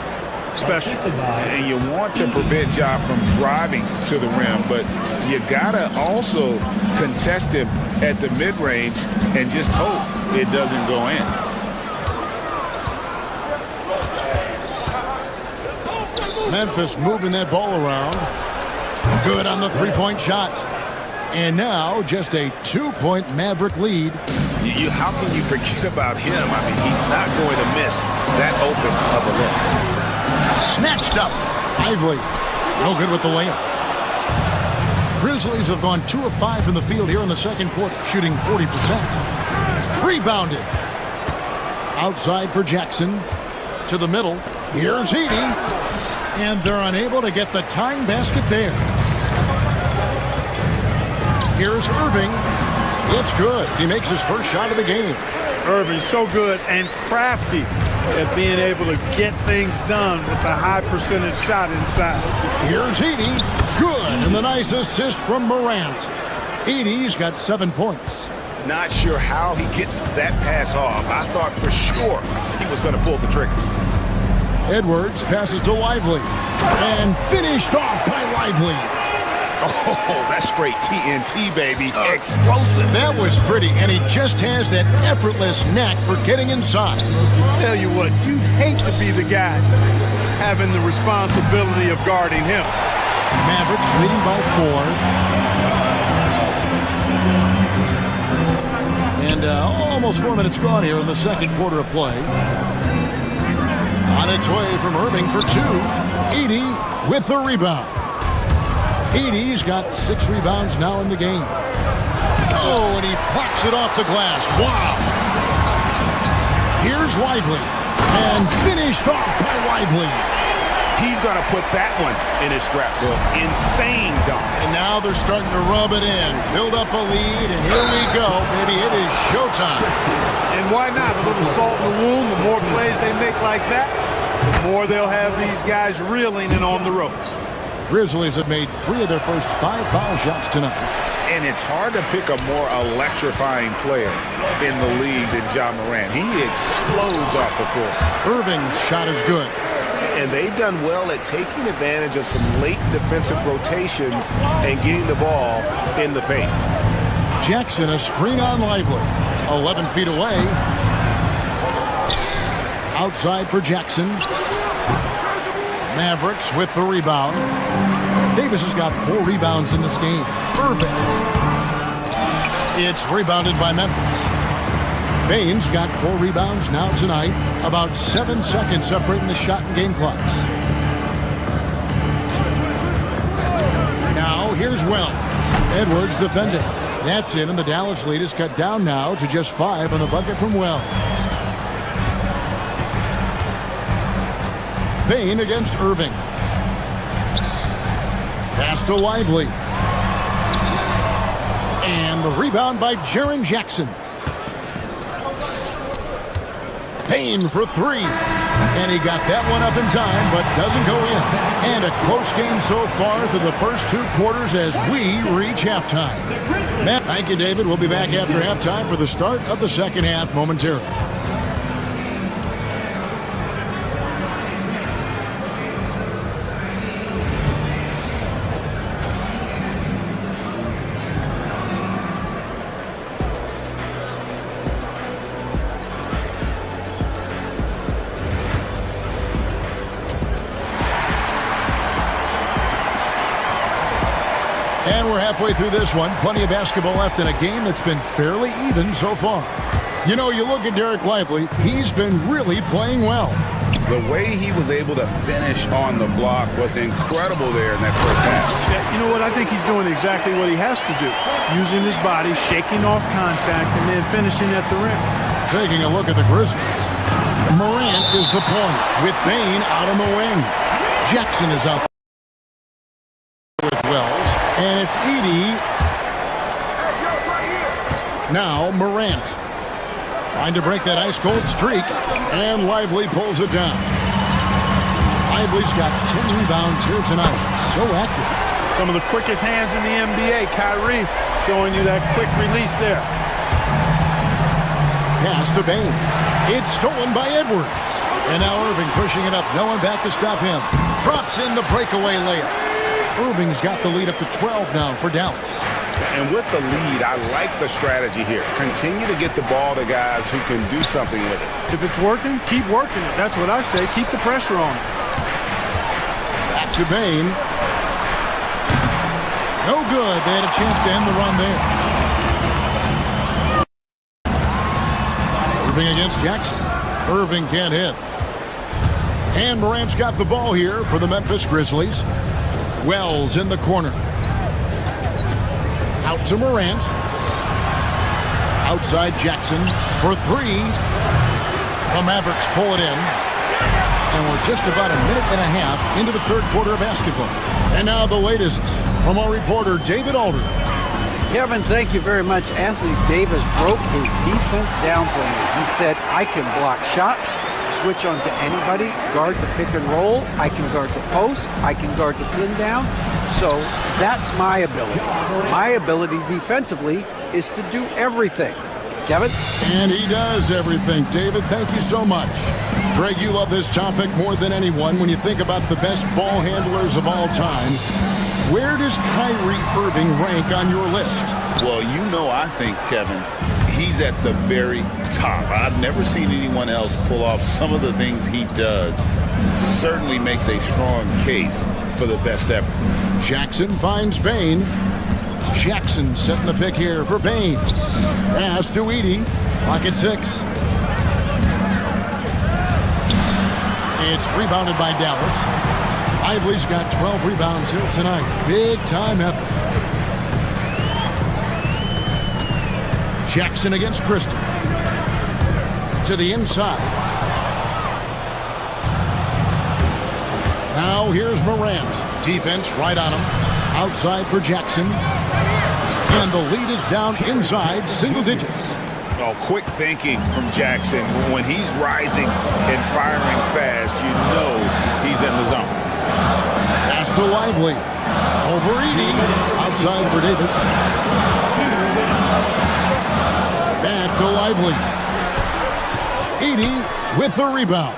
Special. And you want to prevent Ja from driving to the rim, but you gotta also contest him at the mid-range and just hope it doesn't go in. Memphis moving that ball around. Good on the three-point shot. And now just a 2-point Maverick lead. How can you forget about him? I mean, he's not going to miss that open of a look. Snatched up. Lively. No good with the layup. Grizzlies have gone 2 of 5 from the field here in the second quarter, shooting 40%. Rebounded. Outside for Jackson. To the middle. Here's Edey. And they're unable to get the tying basket there. Here's Irving. It's good. He makes his first shot of the game. Irving's so good and crafty at being able to get things done with a high percentage shot inside. Here's Edey. Good. And the nice assist from Morant. Edey's got 7 points. Not sure how he gets that pass off. I thought for sure he was going to pull the trigger. Edwards passes to Lively. And finished off by Lively. Oh, that's straight TNT, baby. Explosive. That was pretty, and he just has that effortless knack for getting inside. Tell you what, you'd hate to be the guy having the responsibility of guarding him. Mavericks leading by 4. And almost 4 minutes gone here in the second quarter of play. On its way from Irving for 2. Edey with the rebound. Edey's got 6 rebounds now in the game. Oh, and he plucks it off the glass. Wow. Here's Lively. And finished off by Lively. He's going to put that one in his scrapbook. Insane dunk. And now they're starting to rub it in. Build up a lead, and here we go, baby. It is showtime. And why not? A little salt in the wound. The more plays they make like that, the more they'll have these guys reeling and on the ropes. Grizzlies have made 3 of their first 5 foul shots tonight. And it's hard to pick a more electrifying player in the league than Ja Morant. He explodes off the floor. Irving's shot is good. And they've done well at taking advantage of some late defensive rotations and getting the ball in the paint. Jackson, a screen on Lively. 11 feet away. Outside for Jackson. Mavericks with the rebound. Davis has got 4 rebounds in this game. Perfect. It's rebounded by Memphis. Bane's got 4 rebounds now tonight. About 7 seconds separating the shot and game clocks. Now here's Wells. Edwards defending. That's in, and the Dallas lead is cut down now to just 5 on the bucket from Wells. Bane against Irving. Pass to Lively. And the rebound by Jaren Jackson. Payne for 3. And he got that one up in time, but doesn't go in. And a close game so far through the first 2 quarters as we reach halftime. Thank you, David. We'll be back after halftime for the start of the second half momentarily. And we're halfway through this one. Plenty of basketball left in a game that's been fairly even so far. You know, you look at Derek Lively, he's been really playing well. The way he was able to finish on the block was incredible there in that first half. Yeah, you know what? I think he's doing exactly what he has to do. Using his body, shaking off contact, and then finishing at the rim. Taking a look at the Grizzlies. Morant is the point with Bane out on the wing. Jackson is out with Wells, and it's Edey. Now Morant trying to break that ice-cold streak, and Lively pulls it down. Lively's got 10 rebounds here tonight. So active. Some of the quickest hands in the NBA. Kyrie showing you that quick release there. Pass to Bane. It's stolen by Edwards. And now Irving pushing it up. No one back to stop him. Drops in the breakaway layup. Irving's got the lead up to 12 now for Dallas. And with the lead, I like the strategy here. Continue to get the ball to guys who can do something with it. If it's working, keep working it. That's what I say. Keep the pressure on. Back to Bane. No good. They had a chance to end the run there. Irving against Jackson. Irving can't hit. And Morant's got the ball here for the Memphis Grizzlies. Wells in the corner. Out to Morant. Outside Jackson for three. The Mavericks pull it in. And we're just about a minute and a half into the third quarter of basketball. And now the latest from our reporter, David Alder. Kevin, thank you very much. Anthony Davis broke his defense down for me. He said, I can block shots, switch on to anybody, guard the pick and roll, I can guard the post, I can guard the pin down. So that's my ability. My ability defensively is to do everything. Kevin? And he does everything. David, thank you so much. Greg, you love this topic more than anyone. When you think about the best ball handlers of all time, where does Kyrie Irving rank on your list? Well, you know, I think, Kevin, he's at the very top. I've never seen anyone else pull off some of the things he does. Certainly makes a strong case for the best ever. Jackson finds Bane. Jackson setting the pick here for Bane. Pass to Edey. Clock at 6. It's rebounded by Dallas. Lively's got 12 rebounds here tonight. Big time effort. Jackson against Christie. To the inside. Now here's Morant. Defense right on him. Outside for Jackson. And the lead is down inside single digits. Oh, quick thinking from Jackson. When he's rising and firing fast, you know he's in the zone. Pass to Lively. Over Edey. Outside for Davis. Back to Lively. Edey with the rebound.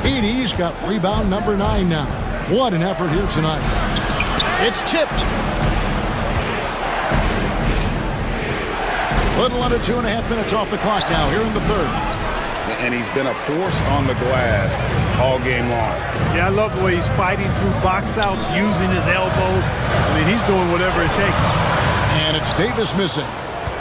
Edey's got rebound number 9 now. What an effort here tonight. It's tipped. Little under 2.5 minutes off the clock now here in the third. And he's been a force on the glass all game long. Yeah, I love the way he's fighting through box outs, using his elbows. I mean, he's doing whatever it takes. And it's Davis missing.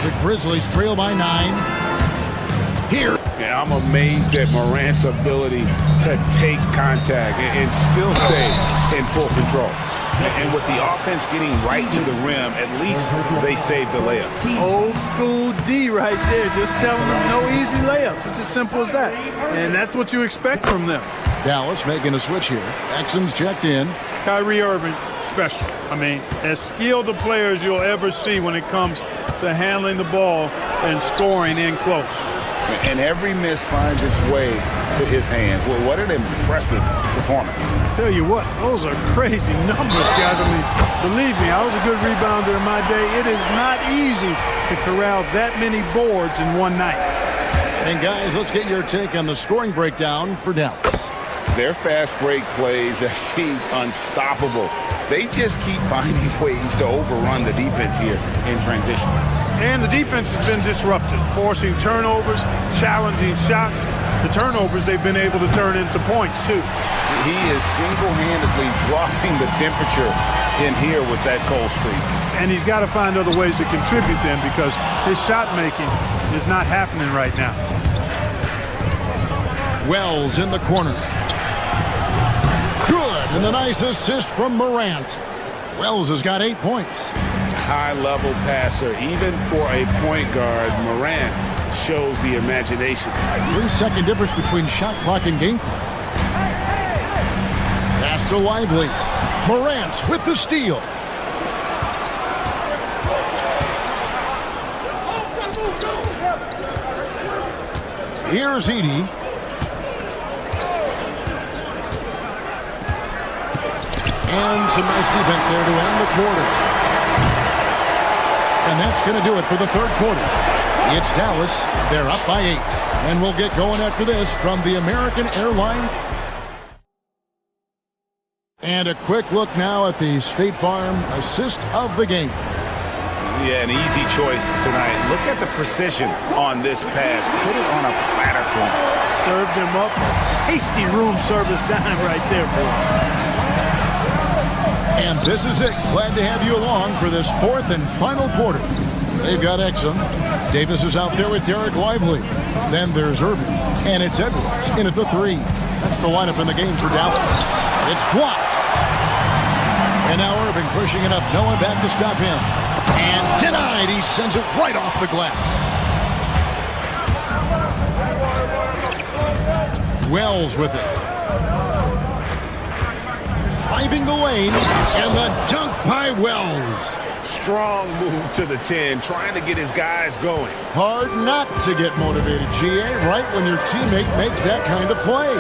The Grizzlies trail by 9. Here. Yeah, I'm amazed at Morant's ability to take contact and still stay in full control. And with the offense getting right to the rim, at least they saved the layup. Old school D right there, just telling them no easy layups. It's as simple as that. And that's what you expect from them. Dallas making a switch here. Jackson's checked in. Kyrie Irving, special. I mean, as skilled a player as you'll ever see when it comes to handling the ball and scoring in close. And every miss finds its way to his hands. Well, what an impressive performance. Tell you what, those are crazy numbers, guys. I mean, believe me, I was a good rebounder in my day. It is not easy to corral that many boards in one night. And guys, let's get your take on the scoring breakdown for Dallas. Their fast break plays have seemed unstoppable. They just keep finding ways to overrun the defense here in transition. And the defense has been disruptive, forcing turnovers, challenging shots. The turnovers they've been able to turn into points, too. He is single-handedly dropping the temperature in here with that cold streak. And he's got to find other ways to contribute then, because his shot making is not happening right now. Wells in the corner. Good, and a nice assist from Morant. Wells has got 8 points. High-level passer, even for a point guard. Morant shows the imagination. 3-second difference between shot clock and game clock. to Lively. Morant with the steal. Here's Edey. And some nice defense there to end the quarter. And that's going to do it for the third quarter. It's Dallas. They're up by 8. And we'll get going after this from the American Airline. And a quick look now at the State Farm assist of the game. Yeah, an easy choice tonight. Look at the precision on this pass. Put it on a platter for him. Served him up. Tasty room service dime right there, boy. And this is it. Glad to have you along for this fourth and final quarter. They've got Exum. Davis is out there with Derek Lively. Then there's Irving. And it's Edwards in at the 3. That's the lineup in the game for Dallas. It's blocked. And now Irving pushing it up. No one back to stop him. And denied. He sends it right off the glass. Wells with it. Driving the lane. And the dunk by Wells. Strong move to the 10, trying to get his guys going. Hard not to get motivated, GA, right when your teammate makes that kind of play.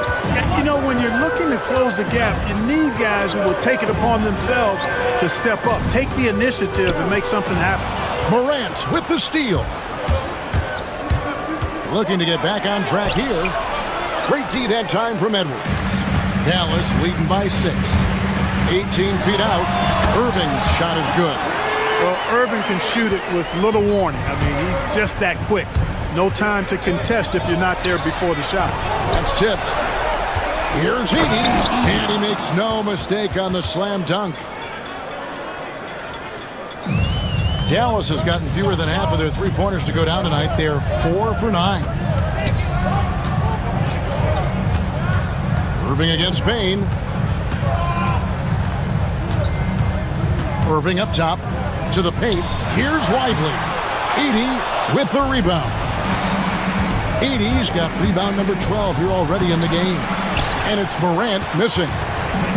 You know, when you're looking to close the gap, you need guys who will take it upon themselves to step up, take the initiative, and make something happen. Morant with the steal. Looking to get back on track here. Great D that time from Edwards. Dallas leading by 6. 18 feet out. Irving's shot is good. Well, Irving can shoot it with little warning. I mean, he's just that quick. No time to contest if you're not there before the shot. That's tipped. Here's Edey, and he makes no mistake on the slam dunk. Dallas has gotten fewer than half of their three-pointers to go down tonight. They're 4 for 9. Irving against Bain. Irving up top. To the paint. Here's Lively. Edey with the rebound. Edey's got rebound number 12 here already in the game. And it's Morant missing.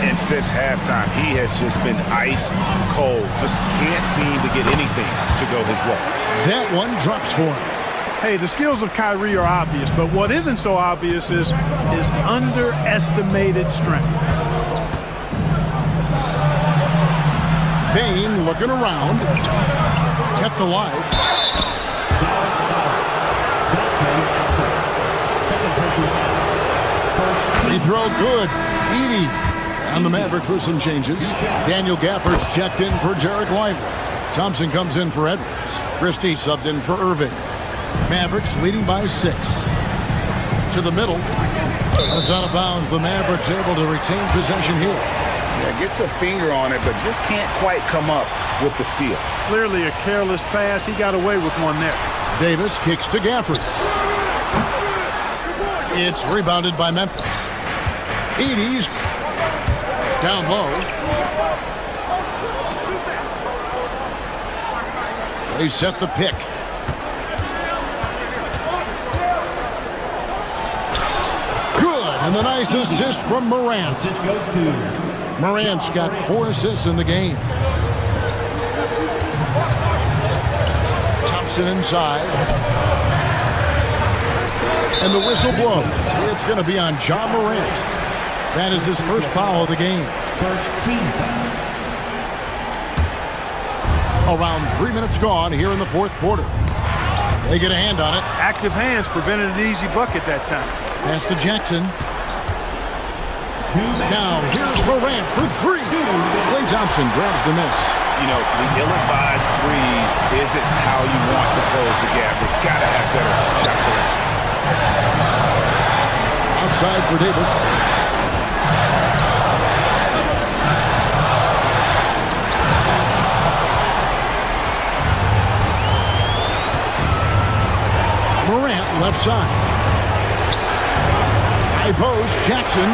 And since halftime, he has just been ice cold. Just can't seem to get anything to go his way. That one drops for him. Hey, the skills of Kyrie are obvious, but what isn't so obvious is his underestimated strength. Bain looking around. Kept alive. Free throw good. Edey on the Mavericks for some changes. Daniel Gafford's checked in for Derek Lively. Thompson comes in for Edwards. Christie subbed in for Irving. Mavericks leading by 6. To the middle. That's out of bounds. The Mavericks able to retain possession here. Yeah, gets a finger on it, but just can't quite come up with the steal. Clearly a careless pass. He got away with one there. Davis kicks to Gafford. It's rebounded by Memphis. Edey's down low. They set the pick. Good, and the nice assist from Morant. Morant's got 4 assists in the game. Thompson inside. And the whistle blows. It's going to be on Ja Morant. That is his first foul of the game. First team foul. Around 3 minutes gone here in the fourth quarter. They get a hand on it. Active hands prevented an easy bucket that time. Pass to Jackson. Now here's Morant for 3. Klay Thompson grabs the miss. You know, the ill-advised threes isn't how you want to close the gap. You've got to have better shot selection. Outside for Davis. Morant left side. High post, Jackson.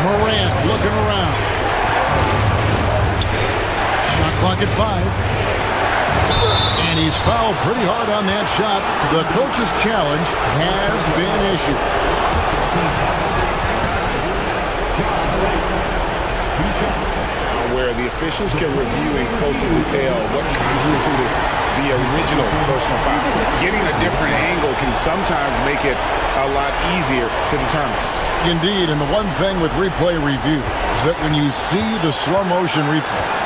Morant looking around. Shot clock at 5. And And he's fouled pretty hard on that shot. The coach's challenge has been issued. Where the officials can review in closer detail what constituted the original personal foul. Getting a different angle can sometimes make it a lot easier to determine. Indeed, and the one thing with replay review is that when you see the slow motion replay,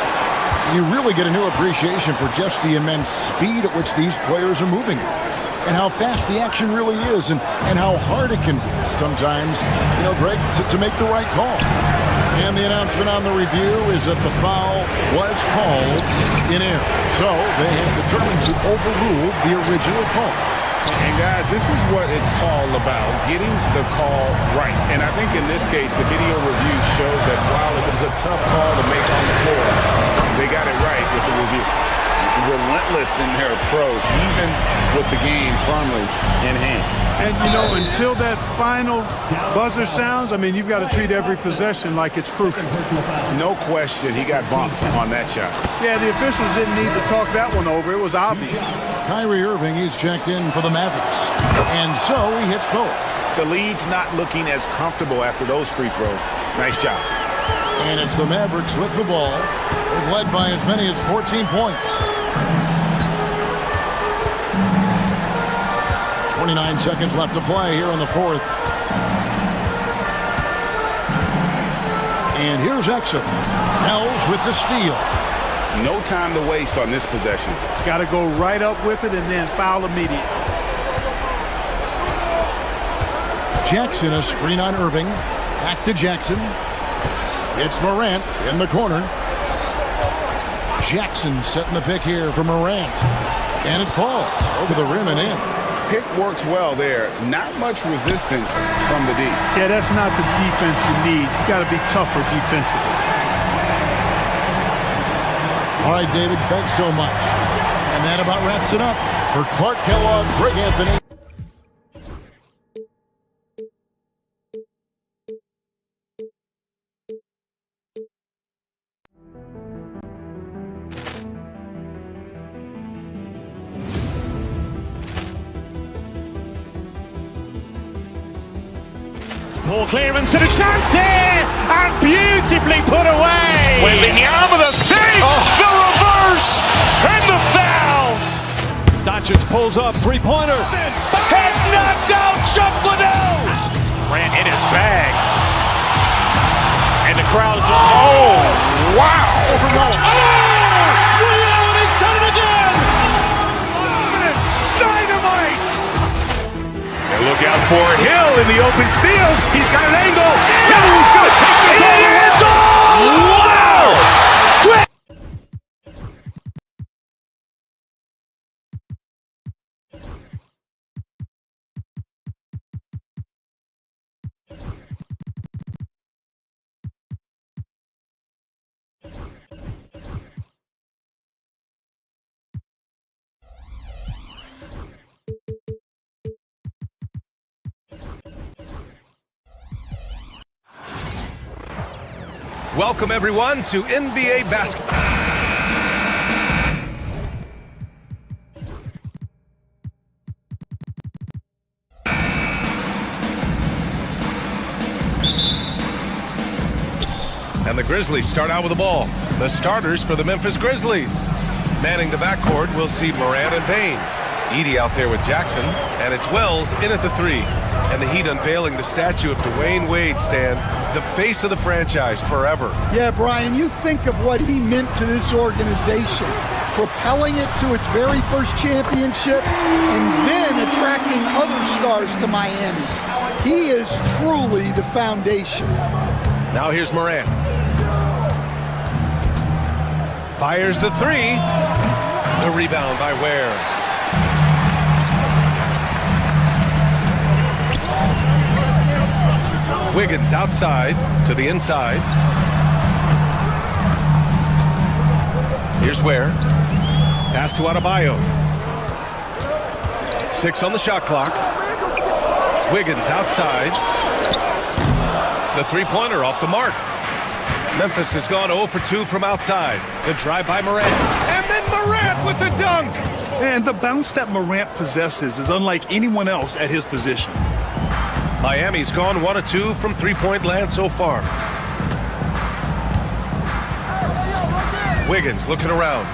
you really get a new appreciation for just the immense speed at which these players are moving and how fast the action really is and how hard it can be sometimes, Greg, to make the right call. And the announcement on the review is that the foul was called in error. So they have determined to overrule the original call. And guys, this is what it's all about, getting the call right. And I think in this case, the video review showed that while it was a tough call to make on the floor, they got it right with the review. Relentless in their approach, even with the game firmly in hand. And, until that final buzzer sounds, you've got to treat every possession like it's crucial. No question, he got bumped on that shot. Yeah, the officials didn't need to talk that one over. It was obvious. Kyrie Irving, he's checked in for the Mavericks. And so he hits both. The lead's not looking as comfortable after those free throws. Nice job. And it's the Mavericks with the ball. They've led by as many as 14 points. 29 seconds left to play here in the fourth. And here's Exum. Hells with the steal. No time to waste on this possession. Got to go right up with it and then foul immediate. Jackson, a screen on Irving. Back to Jackson. It's Morant in the corner. Jackson setting the pick here for Morant. And it falls over the rim and in. Pick works well there. Not much resistance from the D. Yeah, that's not the defense you need. You got to be tougher defensively. All right, David, thanks so much. And that about wraps it up. For Clark Kellogg, Greg Anthony. Poor clearance and a chance here, and beautifully put away. Wembanyama the save, the reverse, and the foul. Doncic pulls up, three-pointer. Has knocked out Chuck Liddell. Ran in his bag, and the crowd is wow! Liddell has done it again. Dynamite! And look out for Hill in the open field. He's got an angle. Hill's going to take this all the way. Wow! Quick! Welcome, everyone, to NBA basketball. And the Grizzlies start out with the ball. The starters for the Memphis Grizzlies. Manning the backcourt, we'll see Morant and Payne. Edie out there with Jackson, and it's Wells in at the three. And the Heat unveiling the statue of Dwayne Wade, Stan, the face of the franchise forever. Yeah, Brian, you think of what he meant to this organization, propelling it to its very first championship and then attracting other stars to Miami. He is truly the foundation. Now here's Morant. Fires the three. The rebound by Ware. Wiggins outside to the inside. Here's Ware. Pass to Adebayo. 6 on the shot clock. Wiggins outside. The three-pointer off the mark. Memphis has gone 0 for 2 from outside. The drive by Morant. And then Morant with the dunk. And the bounce that Morant possesses is unlike anyone else at his position. Miami's gone 1 of 2 from three-point land so far. Wiggins looking around.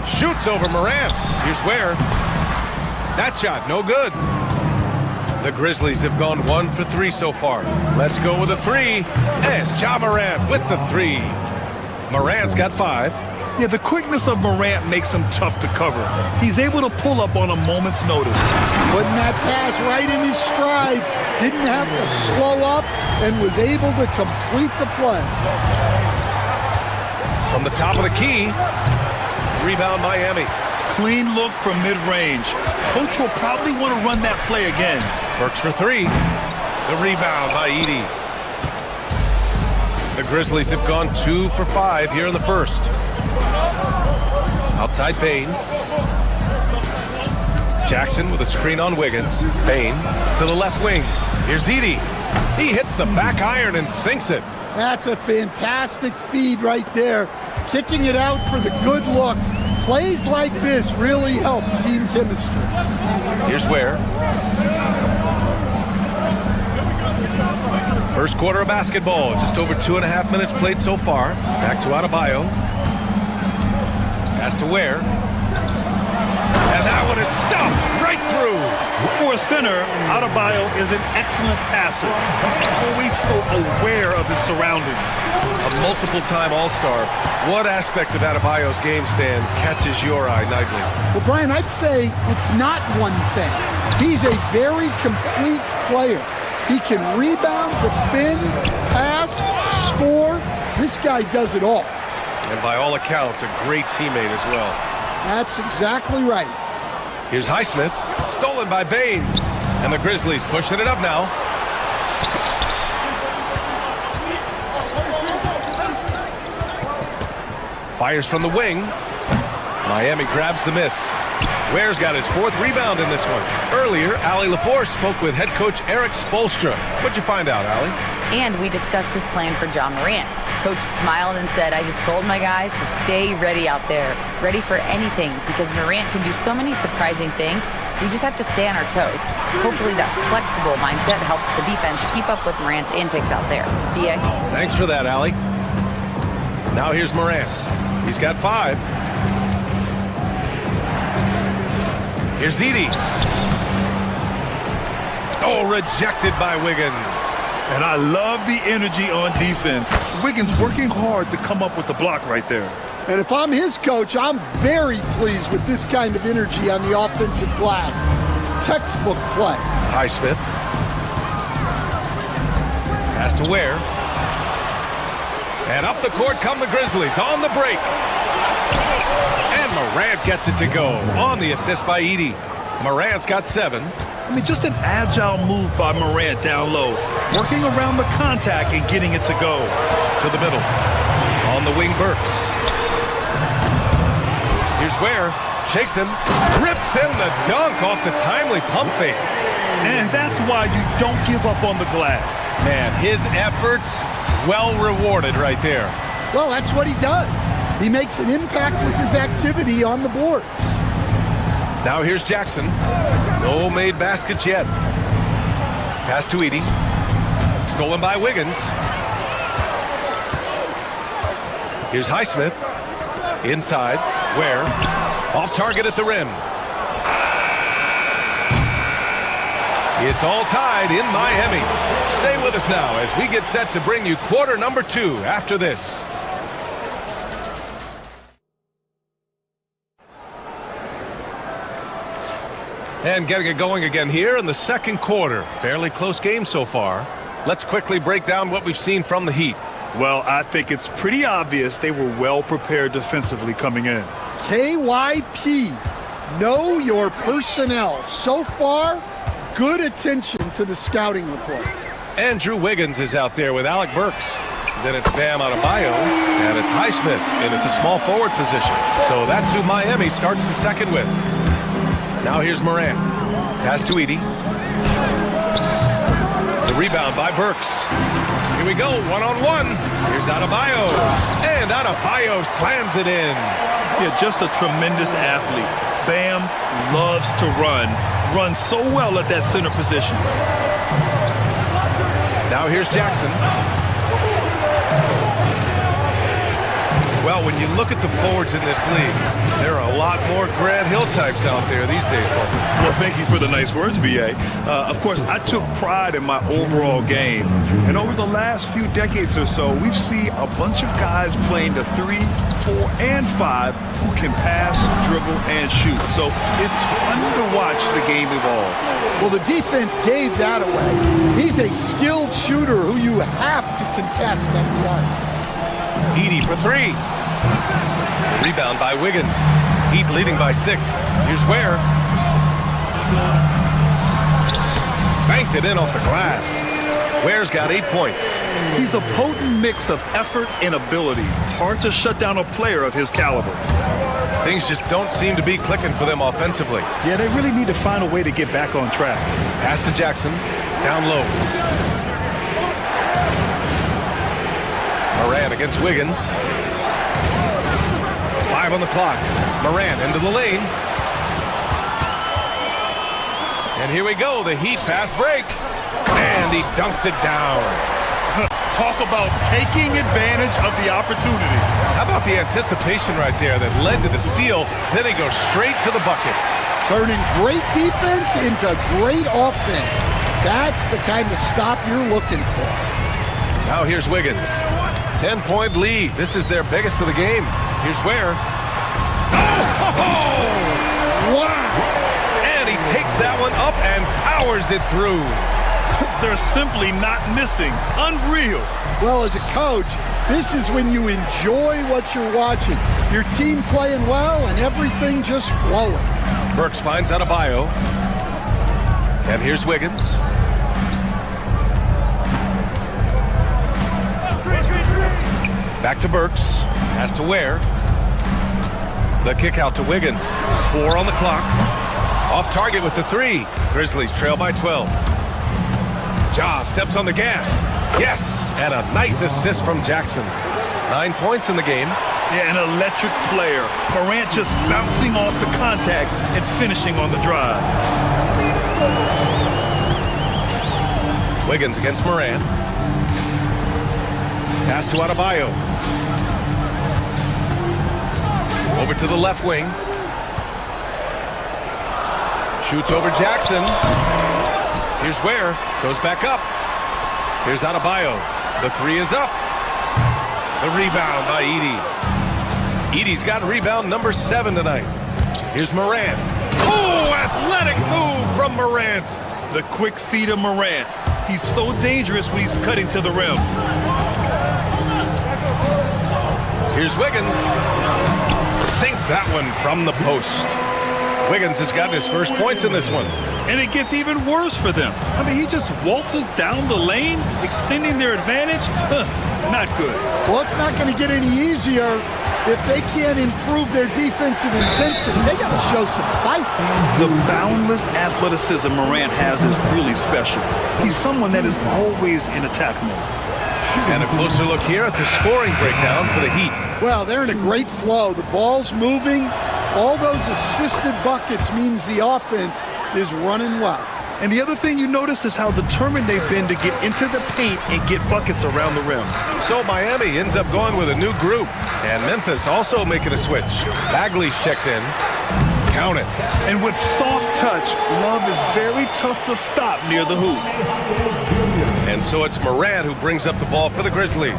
Shoots over Morant. Here's Ware. That shot, no good. The Grizzlies have gone 1 for 3 so far. Let's go with a 3. And Ja Morant with the 3. Morant's got 5. Yeah, the quickness of Morant makes him tough to cover. He's able to pull up on a moment's notice. Putting that pass right in his stride. Didn't have to slow up and was able to complete the play. From the top of the key. Rebound Miami. Clean look from mid-range. Coach will probably want to run that play again. Burks for 3. The rebound by Edey. The Grizzlies have gone 2 for 5 here in the first. Outside Bane. Jackson with a screen on Wiggins. Bane to the left wing. Here's Edey. He hits the back iron and sinks it. That's a fantastic feed right there. Kicking it out for the good look. Plays like this really help team chemistry. Here's Ware. First quarter of basketball. Just over 2.5 minutes played so far. Back to Adebayo. Pass to Ware. And that one is stuffed right through. For a center, Adebayo is an excellent passer. He's always so aware of his surroundings. A multiple-time All-Star. What aspect of Adebayo's game stand catches your eye nightly? Well, Brian, I'd say it's not one thing. He's a very complete player. He can rebound, defend, pass, score. This guy does it all. And by all accounts, a great teammate as well. That's exactly right. Here's Highsmith, stolen by Bane. And the Grizzlies pushing it up now. Fires from the wing. Miami grabs the miss. Ware's got his 4th rebound in this one. Earlier, Allie LaForce spoke with head coach Eric Spoelstra. What'd you find out, Allie? And we discussed his plan for Ja Morant. Coach smiled and said, I just told my guys to stay ready out there, ready for anything, because Morant can do so many surprising things. We just have to stay on our toes. Hopefully that flexible mindset helps the defense keep up with Morant's antics out there. B.A. Thanks for that, Allie. Now here's Morant. He's got 5. Here's Edey. Oh, rejected by Wiggins. And I love the energy on defense. Wiggins working hard to come up with the block right there. And if I'm his coach, I'm very pleased with this kind of energy on the offensive glass. Textbook play. Highsmith. Pass to Ware. And up the court come the Grizzlies on the break. And Morant gets it to go on the assist by Edey. Morant's got 7. I mean, just an agile move by Morant down low, working around the contact and getting it to go. To the middle. On the wing, Burks. Here's Ware. Shakes him. Rips in the dunk off the timely pump fake. And that's why you don't give up on the glass. Man, his efforts well rewarded right there. Well, that's what he does. He makes an impact with his activity on the boards. Now here's Jackson. No made baskets yet. Pass to Edey. Stolen by Wiggins. Here's Highsmith. Inside. Ware. Off target at the rim. It's all tied in Miami. Stay with us now as we get set to bring you quarter number 2 after this. And getting it going again here in the second quarter. Fairly close game so far. Let's quickly break down what we've seen from the Heat. Well, I think it's pretty obvious they were well prepared defensively coming in. KYP, know your personnel. So far, good attention to the scouting report. Andrew Wiggins is out there with Alec Burks. Then it's Bam Adebayo, and it's Highsmith in at the small forward position. So that's who Miami starts the second with. Now here's Morant. Pass to Edey. The rebound by Burks. Here we go, one-on-one. Here's Adebayo. And Adebayo slams it in. Yeah, just a tremendous athlete. Bam loves to run. Runs so well at that center position. Now here's Jackson. Well, when you look at the forwards in this league, there are a lot more Grant Hill types out there these days, Parker. Well, thank you for the nice words, B.A. Of course, I took pride in my overall game. And over the last few decades or so, we've seen a bunch of guys playing the 3, 4, and 5 who can pass, dribble, and shoot. So it's fun to watch the game evolve. Well, the defense gave that away. He's a skilled shooter who you have to contest at the arc. Edey for 3. Rebound by Wiggins. Heat leading by 6. Here's Ware. Banked it in off the glass. Ware's got 8 points. He's a potent mix of effort and ability. Hard to shut down a player of his caliber. Things just don't seem to be clicking for them offensively. Yeah, they really need to find a way to get back on track. Pass to Jackson. Down low. Moran against Wiggins. 5 on the clock. Moran into the lane. And here we go, the Heat fast break. And he dunks it down. Talk about taking advantage of the opportunity. How about the anticipation right there that led to the steal? Then he goes straight to the bucket. Turning great defense into great offense. That's the kind of stop you're looking for. Now here's Wiggins. 10-point lead. This is their biggest of the game. Here's Ware. Oh! Wow! And he takes that one up and powers it through. They're simply not missing. Unreal. Well, as a coach, this is when you enjoy what you're watching. Your team playing well and everything just flowing. Burks finds Adebayo. And here's Wiggins. Back to Burks. Pass to Ware. The kick out to Wiggins. 4 on the clock. Off target with the 3. Grizzlies trail by 12. Ja steps on the gas. Yes! And a nice assist from Jackson. 9 points in the game. Yeah, an electric player. Morant just bouncing off the contact and finishing on the drive. Wiggins against Moran. Pass to Adebayo. Over to the left wing. Shoots over Jackson. Here's Ware. Goes back up. Here's Adebayo. The 3 is up. The rebound by Edey. Edey's got rebound number 7 tonight. Here's Morant. Oh, athletic move from Morant. The quick feet of Morant. He's so dangerous when he's cutting to the rim. Here's Wiggins. Sinks that one from the post. Wiggins has gotten his first points in this one. And it gets even worse for them. I mean, he just waltzes down the lane, extending their advantage. Not good. Well, it's not going to get any easier if they can't improve their defensive intensity. They got to show some fight. The boundless athleticism Morant has is really special. He's someone that is always in attack mode. And a closer look here at the scoring breakdown for the Heat. Well, they're in a great flow. The ball's moving. All those assisted buckets means the offense is running well. And the other thing you notice is how determined they've been to get into the paint and get buckets around the rim. So Miami ends up going with a new group. And Memphis also making a switch. Bagley's checked in. Count it. And with soft touch, Love is very tough to stop near the hoop. And so it's Morant who brings up the ball for the Grizzlies.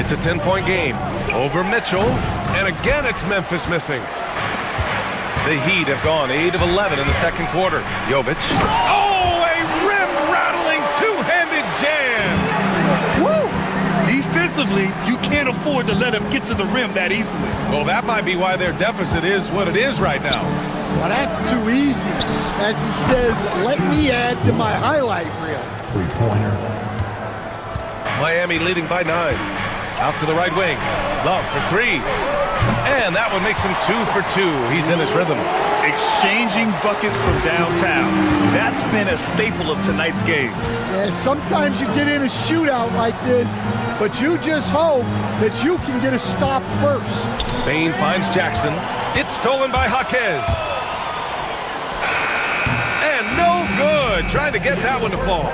It's a 10-point game over Mitchell. And again, it's Memphis missing. The Heat have gone 8 of 11 in the second quarter. Jovic. Oh, a rim-rattling two-handed jam. Woo! Defensively, you can't afford to let him get to the rim that easily. Well, that might be why their deficit is what it is right now. Well, that's too easy. As he says, let me add to my highlight reel. Three-pointer. Miami leading by 9. Out to the right wing. Love for 3. And that one makes him 2 for 2. He's in his rhythm. Exchanging buckets from downtown. That's been a staple of tonight's game. Yeah, sometimes you get in a shootout like this, but you just hope that you can get a stop first. Bain finds Jackson. It's stolen by Jaquez. And no good. Trying to get that one to fall.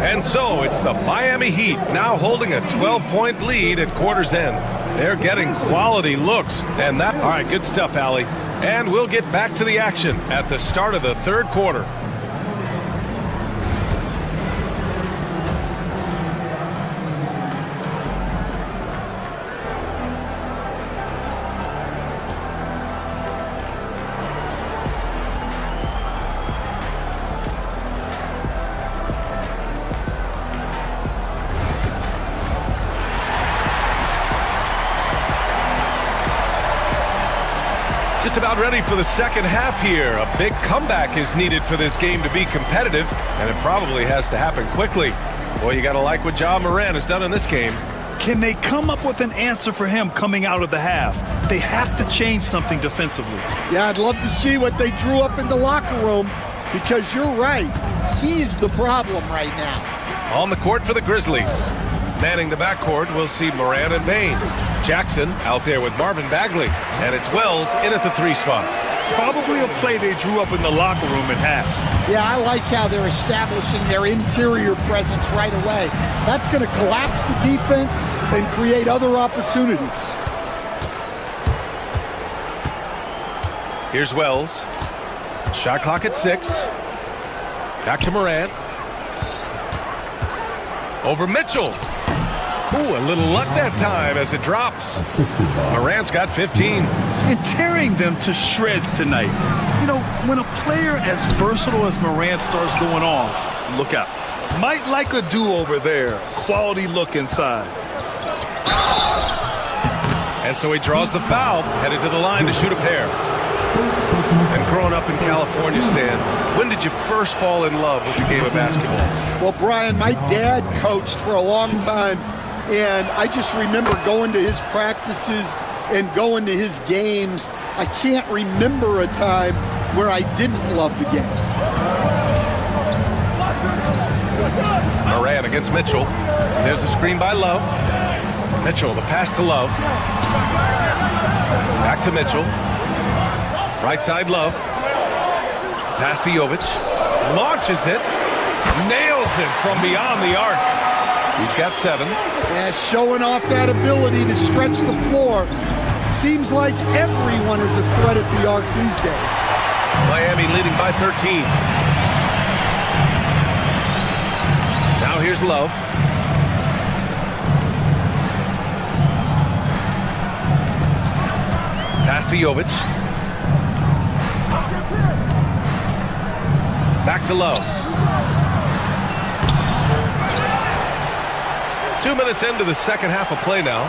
And so it's the Miami Heat now holding a 12-point lead at quarter's end. They're getting quality looks. And that, all right, good stuff, Allie. And we'll get back to the action at the start of the third quarter. Just about ready for the second half here. A big comeback is needed for this game to be competitive, and it probably has to happen quickly. Boy, you got to like what Ja Morant has done in this game. Can they come up with an answer for him coming out of the half? They have to change something defensively. Yeah, I'd love to see what they drew up in the locker room, because you're right. He's the problem right now. On the court for the Grizzlies. Manning the backcourt, we'll see Morant and Bain. Jackson out there with Marvin Bagley. And it's Wells in at the 3 spot. Probably a play they drew up in the locker room at half. Yeah, I like how they're establishing their interior presence right away. That's going to collapse the defense and create other opportunities. Here's Wells. Shot clock at 6. Back to Morant. Over Mitchell. Ooh, a little luck that time as it drops. Morant's got 15. And tearing them to shreds tonight. You know, when a player as versatile as Morant starts going off, look out. Might like a do-over there. Quality look inside. And so he draws the foul, headed to the line to shoot a pair. And growing up in California, Stan, when did you first fall in love with the game of basketball? Well, Brian, my dad coached for a long time, and I just remember going to his practices and going to his games. I can't remember a time where I didn't love the game. Morant against Mitchell. There's a screen by Love. Mitchell, the pass to Love. Back to Mitchell. Right side Love. Pass to Jovic. Launches it. Nails it from beyond the arc. He's got 7. Yeah, showing off that ability to stretch the floor. Seems like everyone is a threat at the arc these days. Miami leading by 13. Now here's Love. Pass to Jovic. Back to Love. 2 minutes into the second half of play now.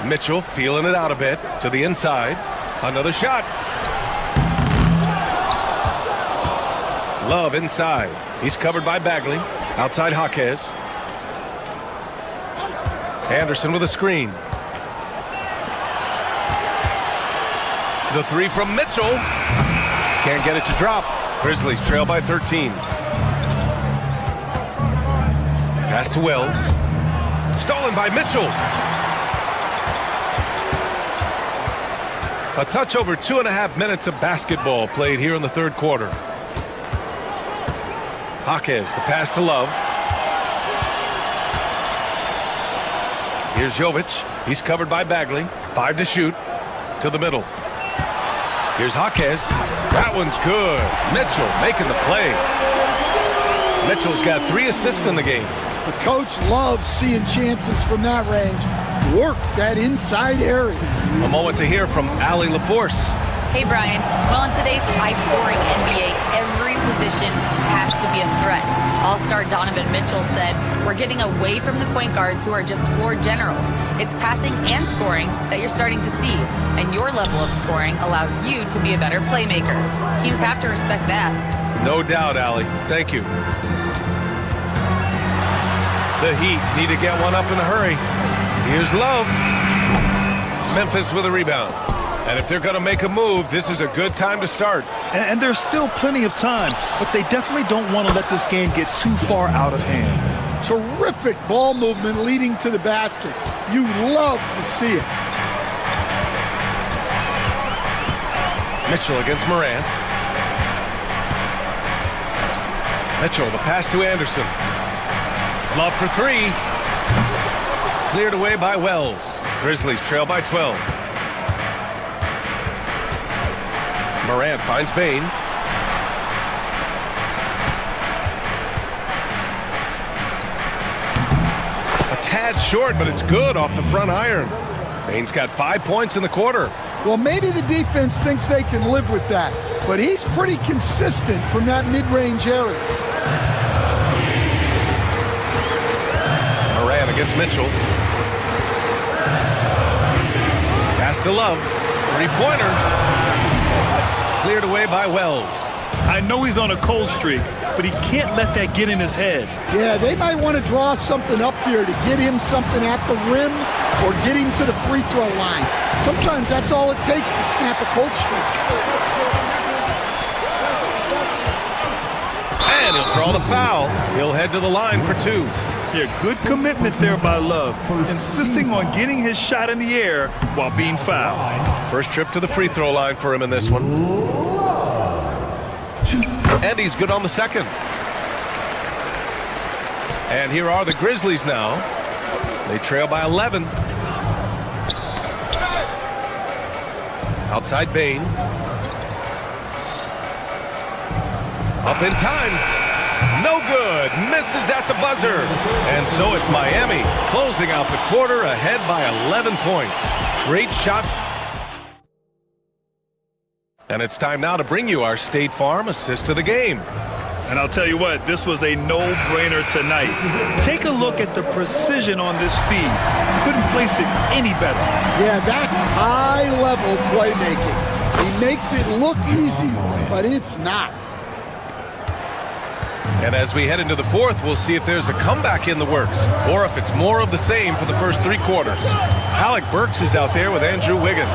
Mitchell feeling it out a bit to the inside. Another shot. Love inside. He's covered by Bagley. Outside Jaquez. Anderson with a screen. The 3 from Mitchell. Can't get it to drop. Grizzlies trail by 13. Pass to Wells. Stolen by Mitchell. A touch over 2.5 minutes of basketball played here in the third quarter. Jaquez, the pass to Love. Here's Jovic. He's covered by Bagley. 5 to shoot. To the middle. Here's Jaquez. That one's good. Mitchell making the play. Mitchell's got 3 assists in the game. The coach loves seeing chances from that range. Work that inside area. A moment to hear from Allie LaForce. Hey, Brian. Well, in today's high-scoring NBA, every position has to be a threat. All-star Donovan Mitchell said, "We're getting away from the point guards who are just floor generals. It's passing and scoring that you're starting to see, and your level of scoring allows you to be a better playmaker. Teams have to respect that." No doubt, Allie. Thank you. The Heat need to get one up in a hurry. Here's Love. Memphis with a rebound. And if they're going to make a move, this is a good time to start. And there's still plenty of time, but they definitely don't want to let this game get too far out of hand. Terrific ball movement leading to the basket. You love to see it. Mitchell against Morant. Mitchell, the pass to Anderson. Love for three. Cleared away by Wells. Grizzlies trail by 12. Morant finds Bain. A tad short, but it's good off the front iron. Bain's got 5 points in the quarter. Well, maybe the defense thinks they can live with that, but he's pretty consistent from that mid-range area. Morant against Mitchell. Pass to Love. Three-pointer. Cleared away by Wells. I know he's on a cold streak, but he can't let that get in his head. Yeah, they might want to draw something up here to get him something at the rim or get him to the free throw line. Sometimes that's all it takes to snap a cold streak. And he'll draw the foul. He'll head to the line for two. Yeah, good commitment there by Love, insisting on getting his shot in the air while being fouled. First trip to the free throw line for him in this one. And he's good on the second. And here are the Grizzlies now. They trail by 11. Outside Bain. Up in time. No good. Misses at the buzzer. And so it's Miami closing out the quarter ahead by 11 points. Great shots. And it's time now to bring you our State Farm assist of the game. And I'll tell you what, this was a no-brainer tonight. Take a look at the precision on this feed. Couldn't place it any better. Yeah, that's high-level playmaking. He makes it look easy, but it's not. And as we head into the fourth, we'll see if there's a comeback in the works or if it's more of the same for the first three quarters. Alec Burks is out there with Andrew Wiggins.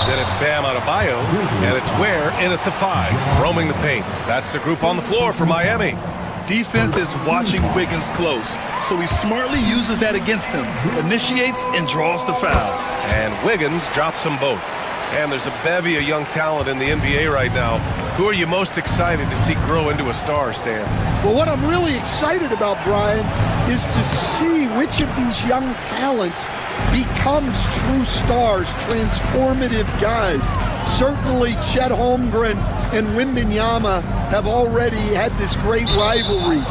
Then it's Bam Adebayo, and it's Ware in at the 5, roaming the paint. That's the group on the floor for Miami. Defense is watching Wiggins close, so he smartly uses that against him, initiates and draws the foul. And Wiggins drops them both. And there's a bevy of young talent in the NBA right now. Who are you most excited to see grow into a star, Stan? Well, what I'm really excited about, Brian, is to see which of these young talents becomes true stars, transformative guys. Certainly Chet Holmgren and Wembanyama have already had this great rivalry.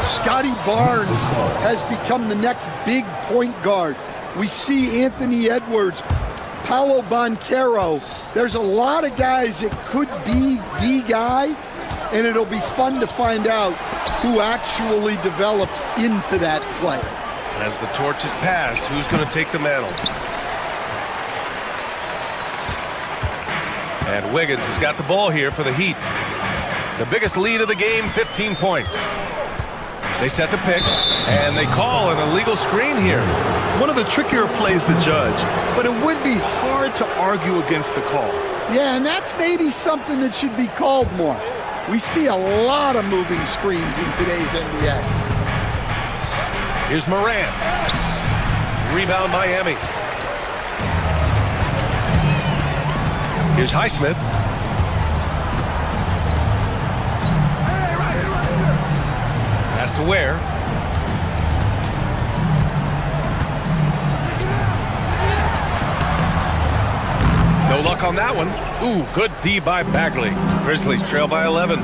Scotty Barnes has become the next big point guard. We see Anthony Edwards, Paolo Banchero. There's a lot of guys that could be the guy, and it'll be fun to find out who actually develops into that play. As the torch is passed, who's going to take the mantle? And Wiggins has got the ball here for the Heat. The biggest lead of the game, 15 points. They set the pick, and they call an illegal screen here. One of the trickier plays to judge, but it would be hard to argue against the call. Yeah, and that's maybe something that should be called more. We see a lot of moving screens in today's NBA. Here's Morant. Rebound Miami. Here's Highsmith. Pass to Ware. No luck on that one. Ooh, good D by Bagley. Grizzlies trail by 11.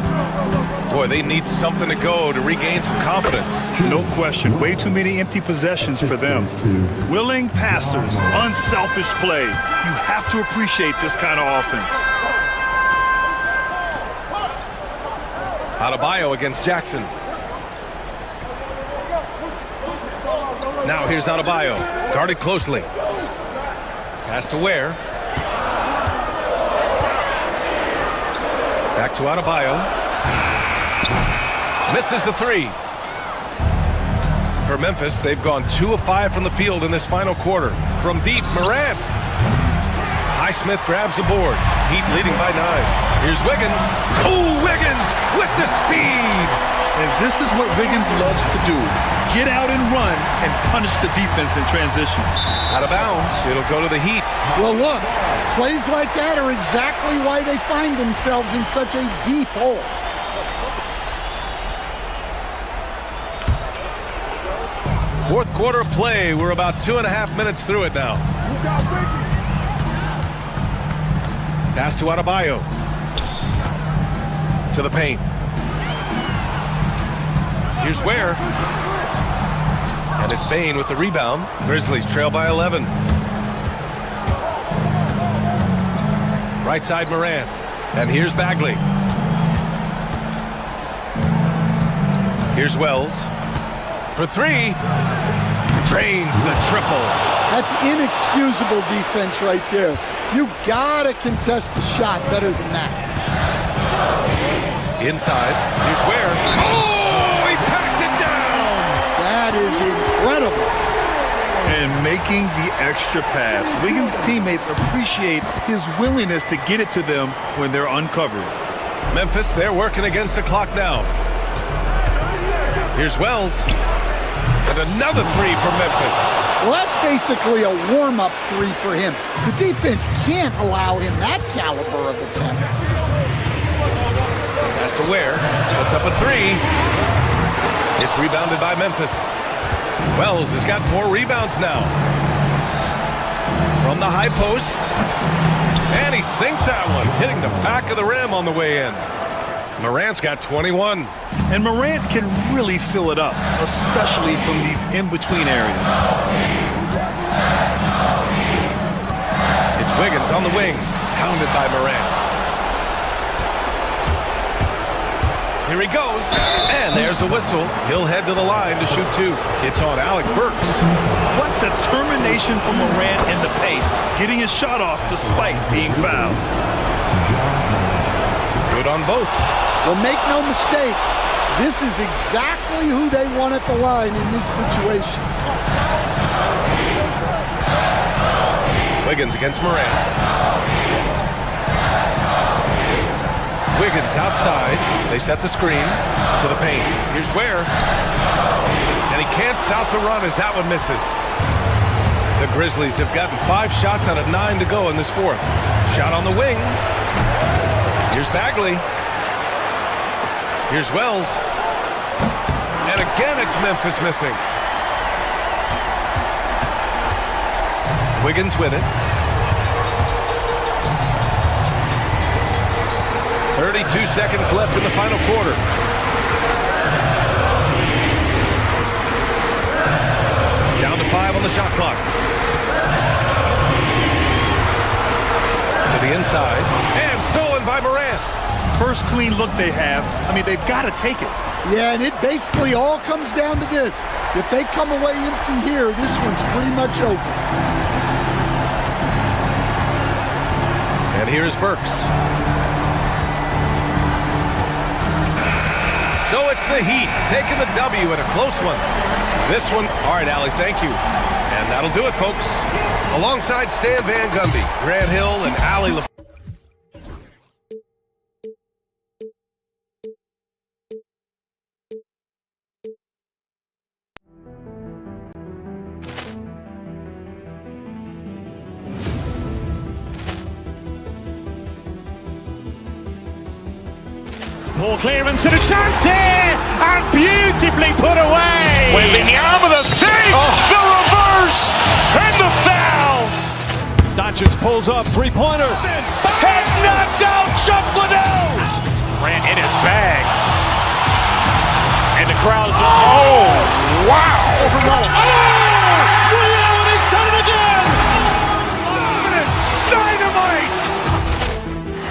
Boy, they need something to go to regain some confidence. No question. Way too many empty possessions for them. Willing passers, unselfish play. You have to appreciate this kind of offense. Adebayo against Jackson. Now here's Adebayo, guarded closely. Pass to Ware. Back to Adebayo. Misses the three. For Memphis, they've gone 2 of 5 from the field in this final quarter. From deep, Morant. Highsmith grabs the board. Heat leading by 9. Here's Wiggins. Oh, Wiggins with the speed. And this is what Wiggins loves to do. Get out and run and punish the defense in transition. Out of bounds. It'll go to the Heat. Well, look, plays like that are exactly why they find themselves in such a deep hole. Fourth quarter of play. We're about 2.5 minutes through it now. Pass to Adebayo. To the paint. Here's Ware. And it's Bane with the rebound. Grizzlies trail by 11. Right side Morant. And here's Bagley. Here's Wells. For 3. Drains the triple. That's inexcusable defense right there. You gotta contest the shot better than that. Inside. Here's Ware. Oh, he packs it down. That is incredible. And making the extra pass. Wiggins' teammates appreciate his willingness to get it to them when they're uncovered. Memphis, they're working against the clock now. Here's Wells. And another 3 for Memphis. Well, that's basically a warm-up 3 for him. The defense can't allow him that caliber of attempt. Pass to Ware. Puts up a 3. It's rebounded by Memphis. Wells has got 4 rebounds now. From the high post. And he sinks that one, hitting the back of the rim on the way in. Morant's got 21. And Morant can really fill it up, especially from these in-between areas. It's Wiggins on the wing, pounded by Morant. Here he goes, and there's a whistle. He'll head to the line to shoot 2. It's on Alec Burks. What determination from Morant in the paint, getting his shot off despite being fouled. Good on both. Well, make no mistake, this is exactly who they want at the line in this situation. Wiggins against Morant. Wiggins outside. They set the screen to the paint. Here's Ware. And he can't stop the run as that one misses. The Grizzlies have gotten 5 shots out of 9 to go in this fourth. Shot on the wing. Here's Bagley. Here's Wells. And again, it's Memphis missing. Wiggins with it. 32 seconds left in the final quarter. Down to 5 on the shot clock. To the inside. And stolen by Morant. First clean look they have. I mean, they've got to take it. Yeah, and it basically all comes down to this. If they come away empty here, this one's pretty much over. And here's Burks. So it's the Heat taking the W in a close one. This one, all right, Allie, thank you. And that'll do it, folks. Alongside Stan Van Gundy, Grant Hill, and Allie LaFleur. Poor clearance and a chance here, and beautifully put away. Wembanyama the fake, the reverse, and the foul. Doncic pulls up, 3-pointer. Has knocked out Chuck Liddell. Ran in his bag. And the crowd is, oh, wow. He's done it again. Dynamite.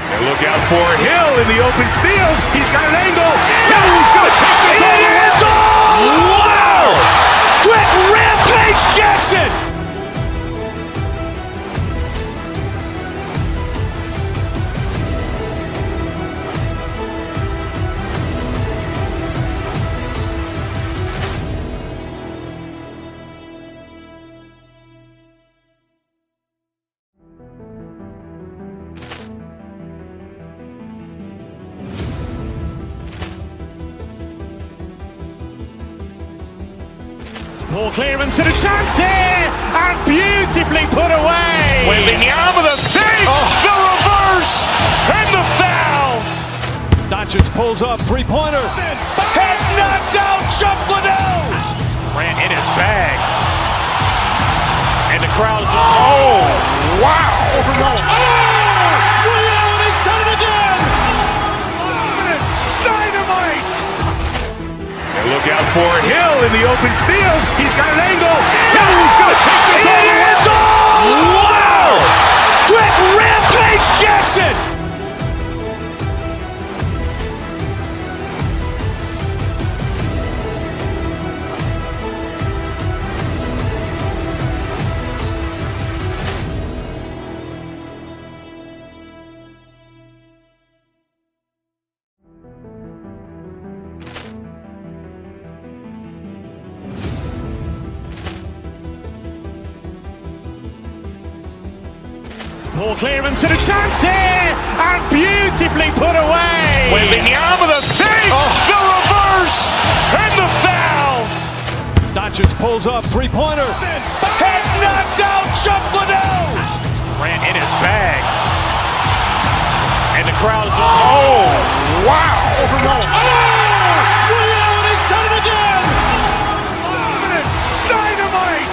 And look out for Hill in the open field. He's got an angle. He's going to take this all the way. Wow! Quick rampage Jackson. Poor clearance and a chance here, and beautifully put away. Wembanyama the save, the reverse, and the foul. Doncic pulls up, three-pointer. Has knocked out Chuck Liddell. Grant in his bag. And the crowd is, oh, wow. Ray Allen has done it again. Dynamite. And look out for Hill in the open field. He's got an angle. He's going to take this all the way. Wow. Quick rampage Jackson. Poor clearance and a chance here, and beautifully put away. Wembanyama the save, the reverse, and the foul. Doncic pulls up, three-pointer. Has knocked out Chuck Liddell. Grant in his bag. And the crowd is, oh, wow. Ray Allen has done it again. Dynamite.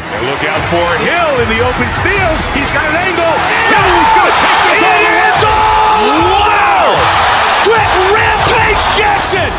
And look out for Hill in the open field. He's got an angle. He's going to take this all the way. Wow. Quick rampage Jackson.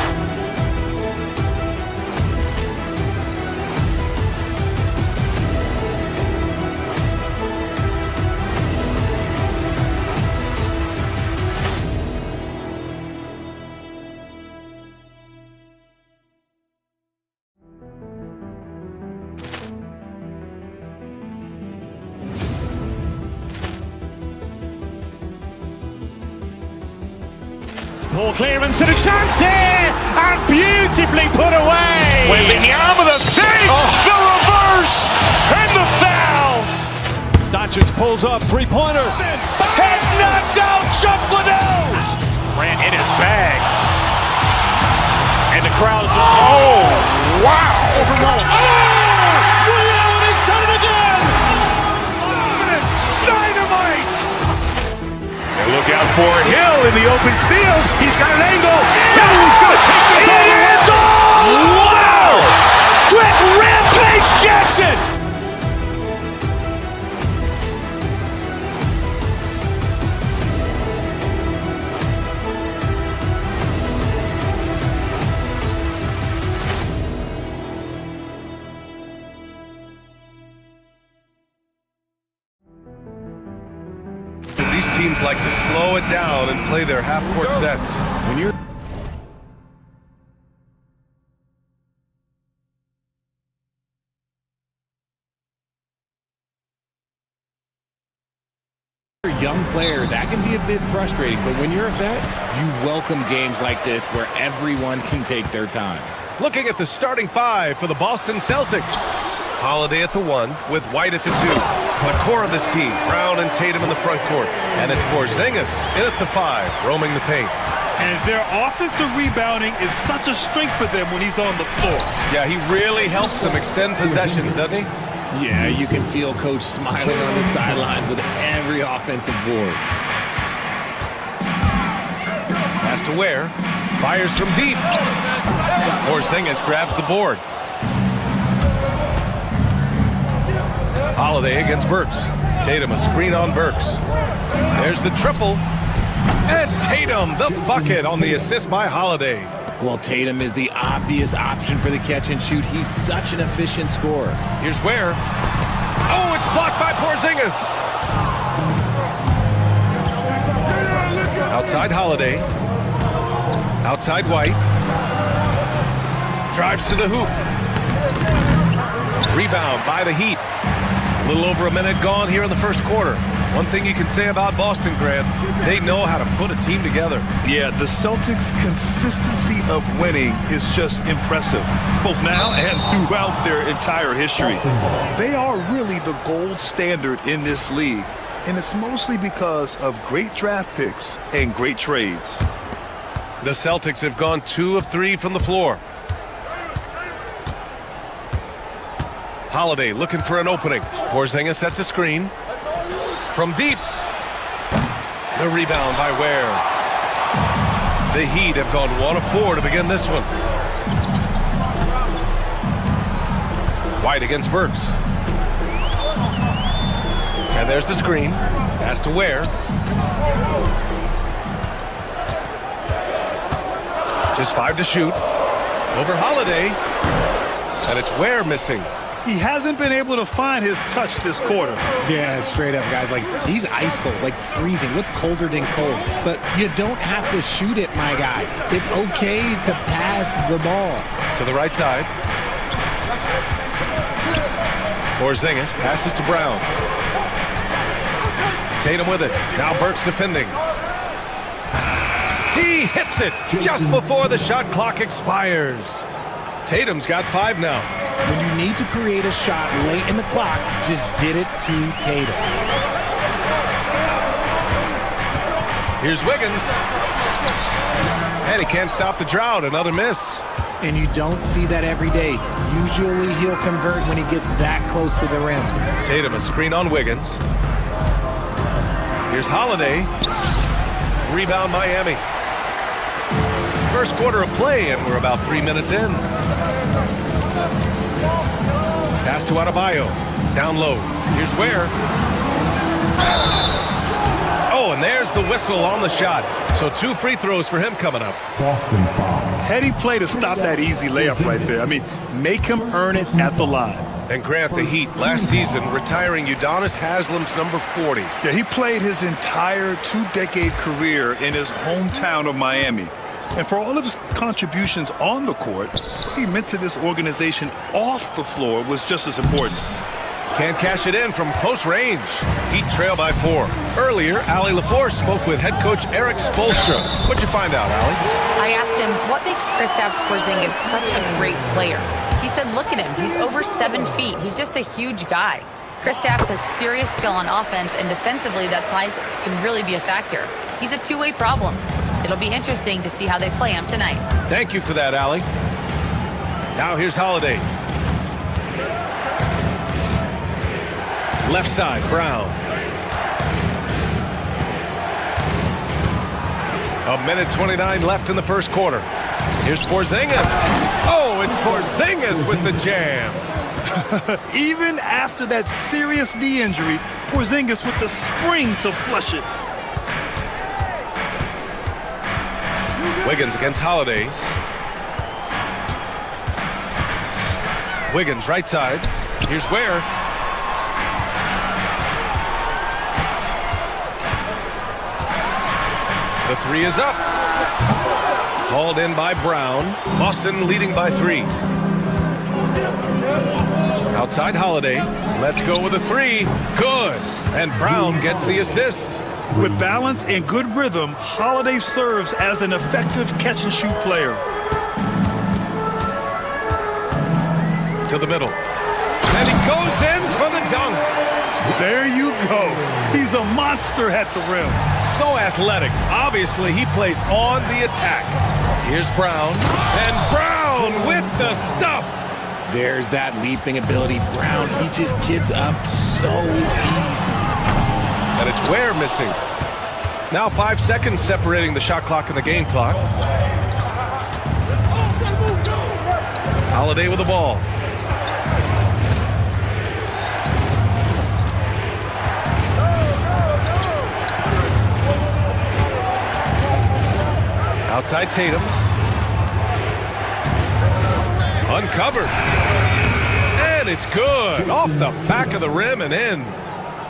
Poor clearance and a chance here, and beautifully put away. Wembanyama the save, the reverse, and the foul. Doncic pulls up, three-pointer. Has knocked out Chuck Liddell. Grant in his bag. And the crowd is, oh, wow. Ray Allen has done it again. Dynamite. And look out for Hill in the open field. He's got an angle. He's going to take this all the way. Wow. Quick rampage Jackson. These teams like to slow it down and play their half-court sets. When you're a young player, that can be a bit frustrating, but when you're a vet, you welcome games like this where everyone can take their time. looking at the starting five for the Boston Celtics. Holiday at the 1 with White at the 2. The core of this team, Brown and Tatum in the front court. And it's Porzingis in at the 5, roaming the paint. And their offensive rebounding is such a strength for them when he's on the floor. Yeah, he really helps them extend possessions, doesn't he? Yeah, you can feel Coach smiling on the sidelines with every offensive board. Pass to Ware. Fires from deep. Porzingis grabs the board. Holiday against Burks. Tatum a screen on Burks. There's the triple. And Tatum, the bucket on the assist by Holiday. Well, Tatum is the obvious option for the catch and shoot. He's such an efficient scorer. Here's Ware. Oh, it's blocked by Porzingis. Outside Holiday. Outside White. Drives to the hoop. Rebound by the Heat. A little over a minute gone here in the first quarter. One thing you can say about Boston, Grant, they know how to put a team together. Yeah, the Celtics' consistency of winning is just impressive, both now and throughout their entire history. They are really the gold standard in this league, and it's mostly because of great draft picks and great trades. The Celtics have gone 2 of 3 from the floor. Holiday looking for an opening. Porzingis sets a screen. From deep. The rebound by Ware. The Heat have gone 1 of 4 to begin this one. White against Burks. And there's the screen. Pass to Ware. Just 5 to shoot. Over Holiday. And it's Ware missing. He hasn't been able to find his touch this quarter. Yeah, straight up, guys. Like, he's ice cold, like freezing. What's colder than cold? But you don't have to shoot it, my guy. It's okay to pass the ball. To the right side. Porzingis passes to Brown. Tatum with it. Now Burks defending. He hits it just before the shot clock expires. Tatum's got 5 now. When you need to create a shot late in the clock, just get it to Tatum. Here's Wiggins. And he can't stop the drought. Another miss. And you don't see that every day. Usually he'll convert when he gets that close to the rim. Tatum a screen on Wiggins. Here's Holiday. Rebound Miami. First quarter of play, and we're about 3 minutes in. Pass to Adebayo. Down low. Here's Ware. Oh, and there's the whistle on the shot. So 2 free throws for him coming up. Boston foul. Heady play to stop that easy layup right there. I mean, make him earn it at the line. And Grant, the Heat last season retiring Udonis Haslam's number 40. Yeah, he played his entire 2-decade career in his hometown of Miami. And for all of his contributions on the court, what he meant to this organization off the floor was just as important. Can't cash it in from close range. Heat trail by 4. Earlier, Allie LaForce spoke with head coach Eric Spoelstra. What'd you find out, Allie? I asked him, what makes Kristaps Porzingis such a great player? He said, look at him. He's over 7 feet. He's just a huge guy. Kristaps has serious skill on offense, and defensively, that size can really be a factor. He's a two-way problem. It'll be interesting to see how they play him tonight. Thank you for that, Allie. Now here's Holiday. Left side, Brown. A minute 29 left in the first quarter. Here's Porzingis. Oh, it's Porzingis with the jam. Even after that serious knee injury, Porzingis with the spring to flush it. Wiggins against Holiday. Wiggins right side. Here's Ware. The 3 is up. Hauled in by Brown. Boston leading by 3. Outside Holiday. Let's go with a 3. Good. And Brown gets the assist. With balance and good rhythm, Holiday serves as an effective catch-and-shoot player. To the middle. And he goes in for the dunk. There you go. He's a monster at the rim. So athletic. Obviously, he plays on the attack. Here's Brown. And Brown with the stuff. There's that leaping ability. Brown, he just gets up so easy. And it's Ware missing. Now 5 seconds separating the shot clock and the game clock. Holiday with the ball. Outside Tatum. Uncovered. And it's good. Off the back of the rim and in.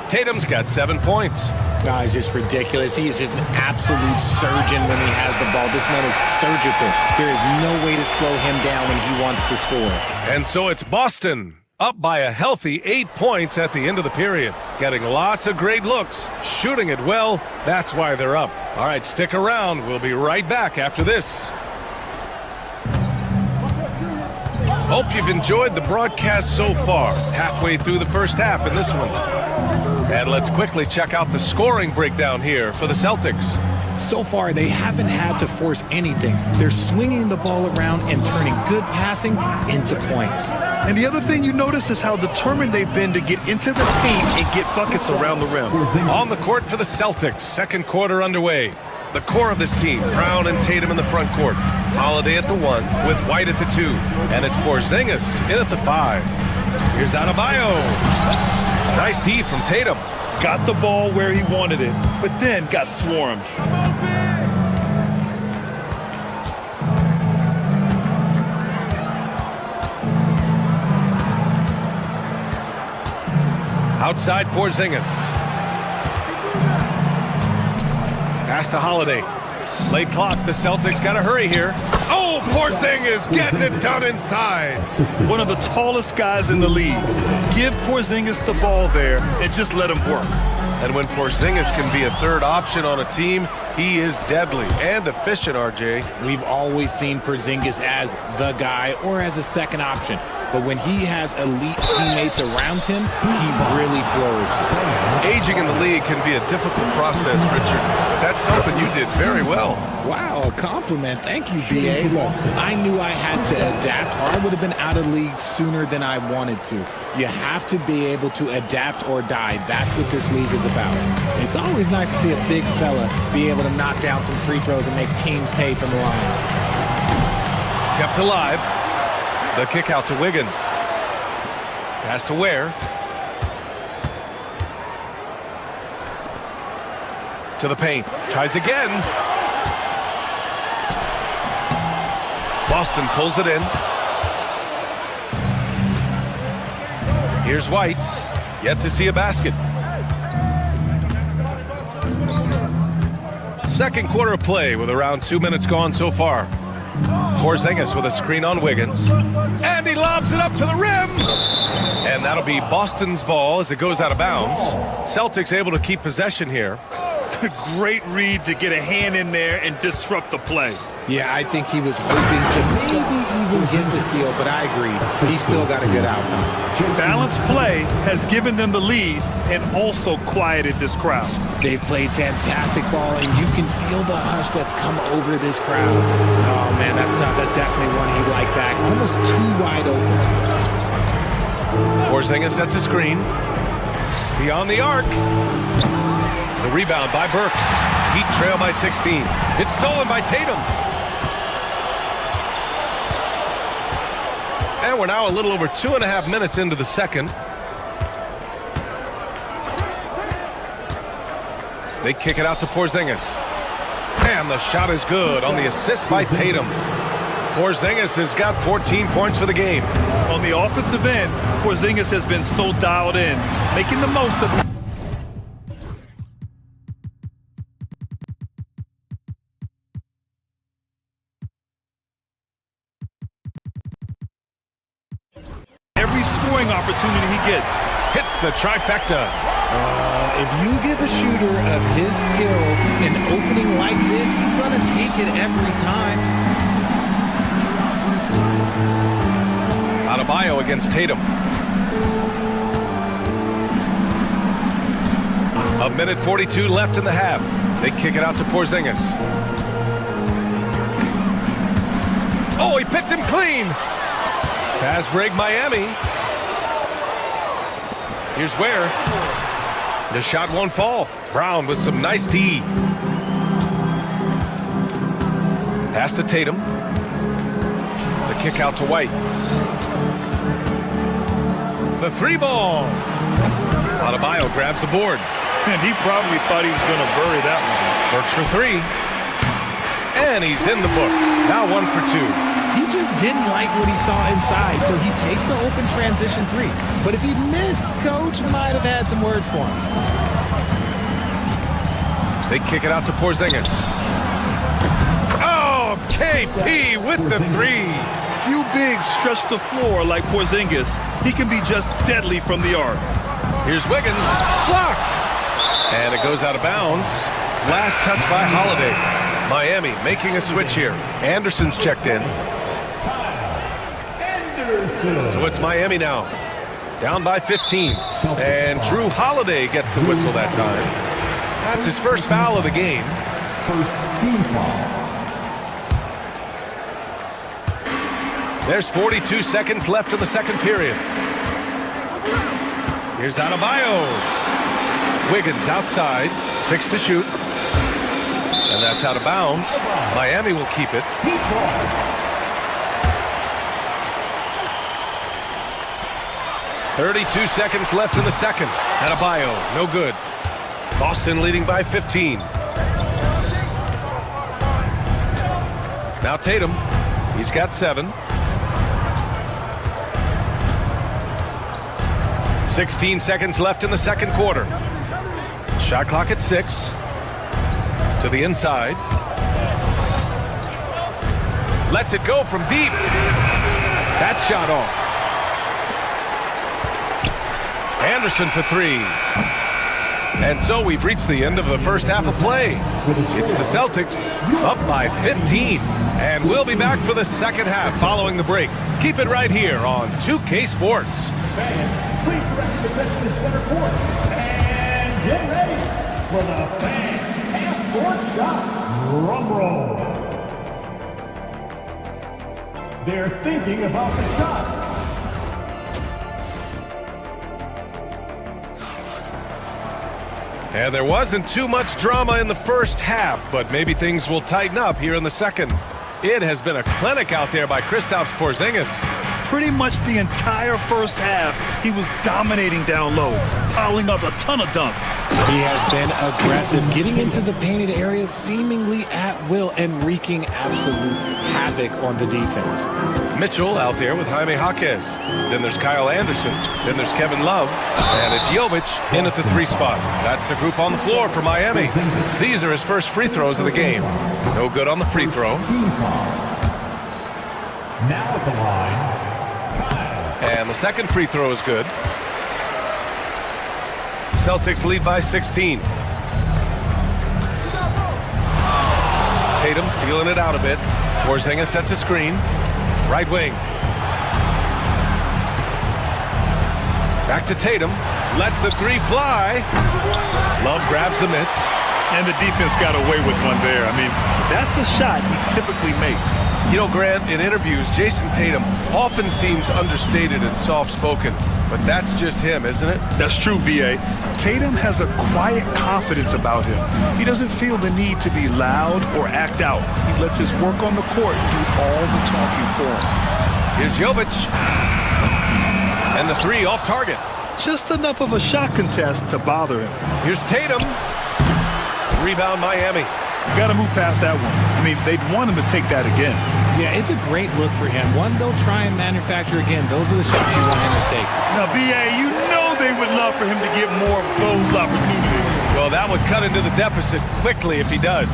Tatum's got 7 points. Oh, he's just ridiculous. He is just an absolute surgeon when he has the ball. This man is surgical. There is no way to slow him down when he wants to score. And so it's Boston up by a healthy 8 points at the end of the period. Getting lots of great looks, shooting it well. That's why they're up. All right, stick around. We'll be right back after this. Hope you've enjoyed the broadcast so far. Halfway through the first half in this one. And let's quickly check out the scoring breakdown here for the Celtics. So far, they haven't had to force anything. They're swinging the ball around and turning good passing into points. And the other thing you notice is how determined they've been to get into the paint and get buckets around the rim. On the court for the Celtics, second quarter underway. The core of this team, Brown and Tatum in the front court. Holiday at the 1 with White at the 2. And it's Porzingis in at the 5. Here's Adebayo. Nice D from Tatum. Got the ball where he wanted it, but then got swarmed. Outside Porzingis. Pass to Holiday. Late clock, the Celtics got to hurry here. Oh, Porzingis getting it done inside. One of the tallest guys in the league. Give Porzingis the ball there and just let him work. And when Porzingis can be a third option on a team, he is deadly and efficient, RJ. We've always seen Porzingis as the guy or as a second option. But when he has elite teammates around him, he really flourishes. Aging in the league can be a difficult process, Richard, but that's something you did very well. Wow, a compliment. Thank you, B.A. Look, I knew I had to adapt or I would have been out of league sooner than I wanted to. You have to be able to adapt or die. That's what this league is about. It's always nice to see a big fella be able to knock down some free throws and make teams pay from the line. Kept alive. The kick out to Wiggins. Pass to Ware. To the paint. Tries again. Boston pulls it in. Here's White. Yet to see a basket. Second quarter of play with around 2 minutes gone so far. Porzingis with a screen on Wiggins. And he lobs it up to the rim. And that'll be Boston's ball as it goes out of bounds. Celtics able to keep possession here. Great read to get a hand in there and disrupt the play. Yeah, I think he was hoping to maybe even get the steal, but I agree. He still got a good outcome. Balanced play has given them the lead and also quieted this crowd. They've played fantastic ball, and you can feel the hush that's come over this crowd. Oh, man, that's tough. That's definitely one he'd like back. Almost too wide open. Porzingis sets a screen. Beyond the arc. The rebound by Burks. Heat trail by 16. It's stolen by Tatum. And we're now a little over 2.5 minutes into the second. They kick it out to Porzingis. And the shot is good on the assist by Tatum. Porzingis has got 14 points for the game. On the offensive end, Porzingis has been so dialed in, making the most of it. Every scoring opportunity he gets. Hits the trifecta. If you give a shooter of his skill an opening like this, he's going to take it every time. Adebayo against Tatum. A minute 42 left in the half. They kick it out to Porzingis. Oh, he picked him clean. Pass break Miami. Here's Ware. The shot won't fall. Brown with some nice D. Pass to Tatum. The kick out to White. The three ball. Adebayo grabs the board. And he probably thought he was going to bury that one. Works for three. And he's in the books. Now 1 for 2. He just didn't like what he saw inside, so he takes the open transition three. But if he missed, Coach might have had some words for him. They kick it out to Porzingis. Oh, KP with the three. Few bigs stretch the floor like Porzingis. He can be just deadly from the arc. Here's Wiggins. Blocked. And it goes out of bounds. Last touch by Holiday. Miami making a switch here. Anderson's checked in. So it's Miami now. Down by 15. And Drew Holiday gets the whistle that time. That's his first foul of the game. first team foul. There's 42 seconds left in the second period. Here's Adebayo. Wiggins outside, 6 to shoot. And that's out of bounds. Miami will keep it. "32 seconds left in the second. Adebayo, no good. Boston leading by 15. Now Tatum. He's got 7. 16 seconds left in the second quarter. Shot clock at 6. To the inside. Lets it go from deep. That shot off. Anderson for 3. And so we've reached the end of the first half of play. It's the Celtics up by 15. And we'll be back for the second half following the break. Keep it right here on 2K Sports. Please direct your attention to center court. And get ready for the fan half-court shot. Drum roll. They're thinking about the shot. And there wasn't too much drama in the first half, but maybe things will tighten up here in the second. It has been a clinic out there by Kristaps Porzingis. Pretty much the entire first half, he was dominating down low, piling up a ton of dunks. He has been aggressive, getting into the painted areas seemingly at will and wreaking absolute havoc on the defense. Mitchell out there with Jaime Jaquez. Then there's Kyle Anderson. Then there's Kevin Love. And it's Jovic in at the 3 spot. That's the group on the floor for Miami. These are his first free throws of the game. No good on the free throw. Now at the line. And the second free throw is good. Celtics lead by 16. Tatum feeling it out a bit. Porzingis sets a screen. Right wing. Back to Tatum. Lets the 3 fly. Love grabs the miss. And the defense got away with one there. I mean, that's a shot he typically makes. You know, Grant, in interviews, Jason Tatum often seems understated and soft-spoken, but that's just him, isn't it? That's true, B.A. Tatum has a quiet confidence about him. He doesn't feel the need to be loud or act out. He lets his work on the court do all the talking for him. Here's Jovic. And the 3 off target. Just enough of a shot contest to bother him. Here's Tatum. Rebound Miami. Got to move past that one. I mean, they'd want him to take that again. Yeah, it's a great look for him. One they'll try and manufacture again. Those are the shots you want him to take. Now, B.A., you know they would love for him to get more of those opportunities. Well, that would cut into the deficit quickly if he does.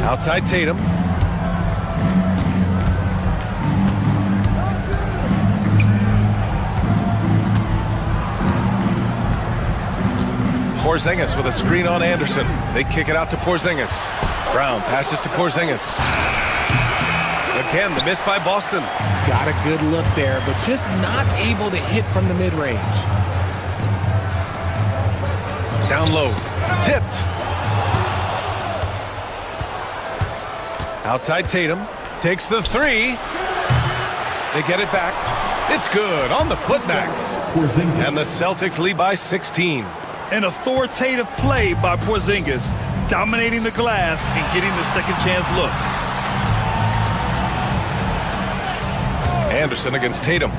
Outside Tatum. Porzingis with a screen on Anderson. They kick it out to Porzingis. Brown passes to Porzingis. Again, the miss by Boston. Got a good look there, but just not able to hit from the mid-range. Down low. Tipped. Outside Tatum. Takes the 3. They get it back. It's good on the putback. And the Celtics lead by 16. An authoritative play by Porzingis, dominating the glass and getting the second chance look. Anderson against Tatum.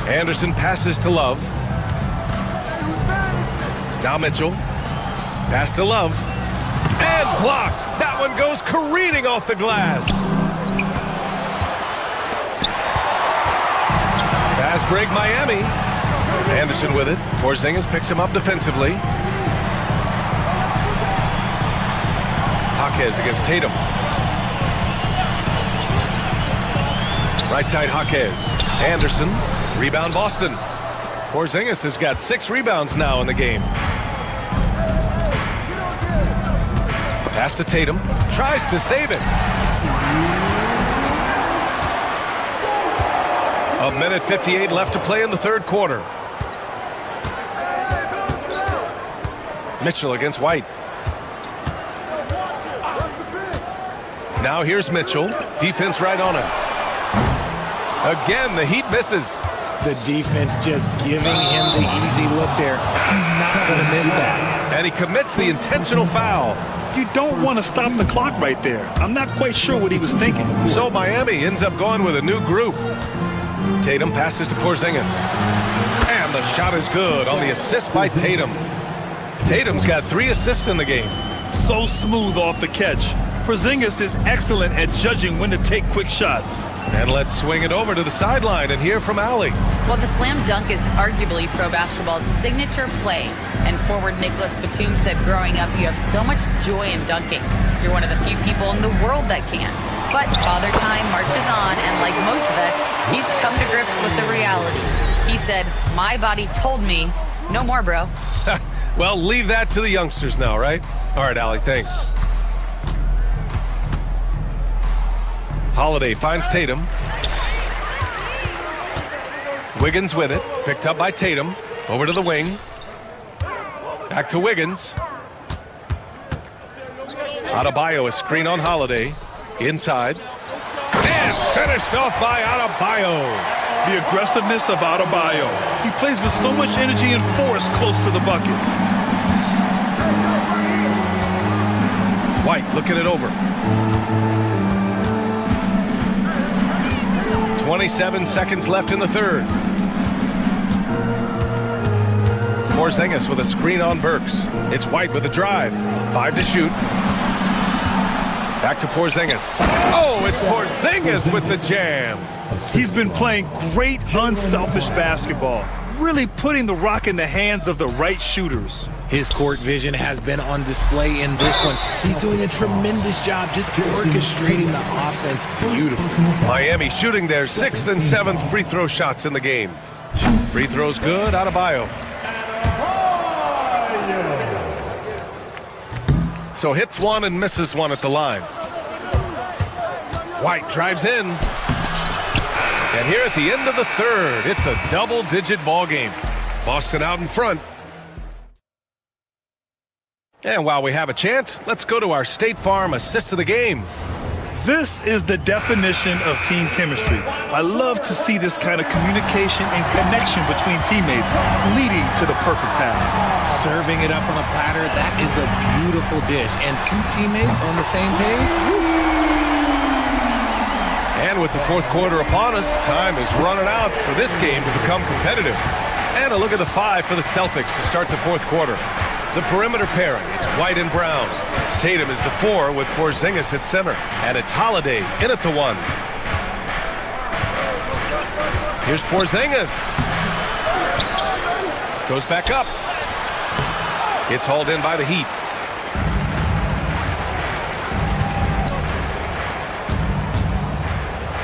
Anderson passes to Love. Now Mitchell. Pass to Love. And blocked. That one goes careening off the glass. Fast break Miami. Anderson with it. Porzingis picks him up defensively. Jaquez against Tatum. Right side Jaquez. Anderson. Rebound Boston. Porzingis has got 6 rebounds now in the game. Pass to Tatum. Tries to save it. A minute 58 left to play in the third quarter. Mitchell against White. Now here's Mitchell. Defense right on him. Again, the Heat misses. The defense just giving him the easy look there. He's not going to miss that. And he commits the intentional foul. You don't want to stop the clock right there. I'm not quite sure what he was thinking. So Miami ends up going with a new group. Tatum passes to Porzingis. And the shot is good on the assist by Tatum. Tatum's got 3 assists in the game. So smooth off the catch. Porzingis is excellent at judging when to take quick shots. And let's swing it over to the sideline and hear from Allie. Well, the slam dunk is arguably pro basketball's signature play. And forward Nicholas Batum said growing up, you have so much joy in dunking. You're one of the few people in the world that can. But Father Time marches on, and like most vets, he's come to grips with the reality. He said, my body told me, no more, bro. Well, leave that to the youngsters now, right? All right, Allie, thanks. Holiday finds Tatum. Wiggins with it. Picked up by Tatum. Over to the wing. Back to Wiggins. Adebayo, a screen on Holiday. Inside. And finished off by Adebayo. The aggressiveness of Adebayo. He plays with so much energy and force close to the bucket. White looking it over. 27 seconds left in the third. Porzingis with a screen on Burks. It's White with a drive. 5 to shoot. Back to Porzingis. Oh, it's Porzingis with the jam. He's been playing great, unselfish basketball. Really putting the rock in the hands of the right shooters. His court vision has been on display in this one. He's doing a tremendous job just orchestrating the offense beautifully. Miami shooting their 6th and 7th free throw shots in the game. Free throws good, Adebayo. So hits one and misses one at the line. White drives in. And here at the end of the third, it's a double-digit ball game. Boston out in front. And while we have a chance, let's go to our State Farm assist of the game. This is the definition of team chemistry. I love to see this kind of communication and connection between teammates leading to the perfect pass. Serving it up on a platter, that is a beautiful dish. And 2 teammates on the same page. And with the fourth quarter upon us, time is running out for this game to become competitive. And a look at the 5 for the Celtics to start the fourth quarter. The perimeter pairing, it's White and Brown. Tatum is the 4 with Porzingis at center. And it's Holiday in at the 1. Here's Porzingis. Goes back up. It's hauled in by the Heat.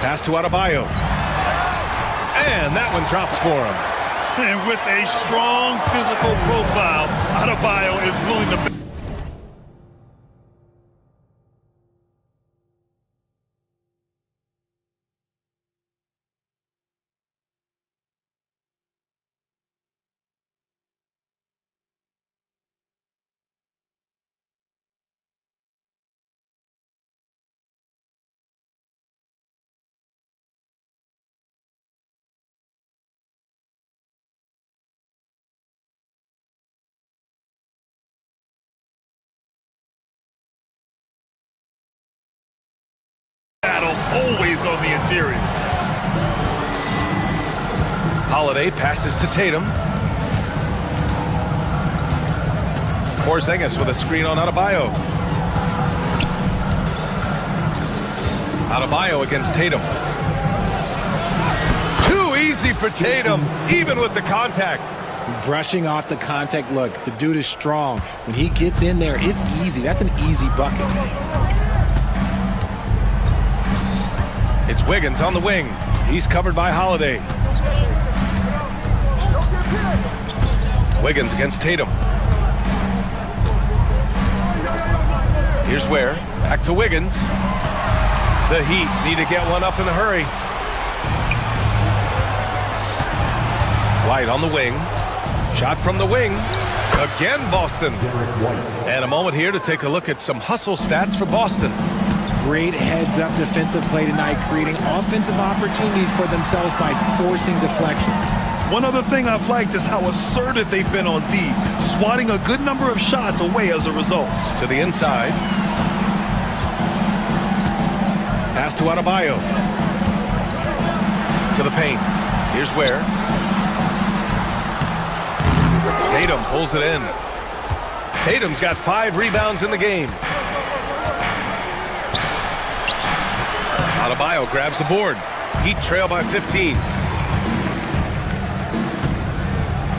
Pass to Adebayo. And that one drops for him. And with a strong physical profile, Adebayo is willing to... always on the interior. Holiday passes to Tatum. Porzingis with a screen on Adebayo. Adebayo against Tatum. Too easy for Tatum, even with the contact. Brushing off the contact. Look, the dude is strong. When he gets in there, it's easy. That's an easy bucket. It's Wiggins on the wing. He's covered by Holiday. Wiggins against Tatum. Here's Ware. Back to Wiggins. The Heat need to get one up in a hurry. White on the wing. Shot from the wing. Again, Boston. And a moment here to take a look at some hustle stats for Boston. Great heads-up defensive play tonight, creating offensive opportunities for themselves by forcing deflections. One other thing I've liked is how assertive they've been on D, swatting a good number of shots away as a result. To the inside. Pass to Adebayo. To the paint. Here's where. Tatum pulls it in. Tatum's got 5 rebounds in the game. Adebayo grabs the board. Heat trail by 15.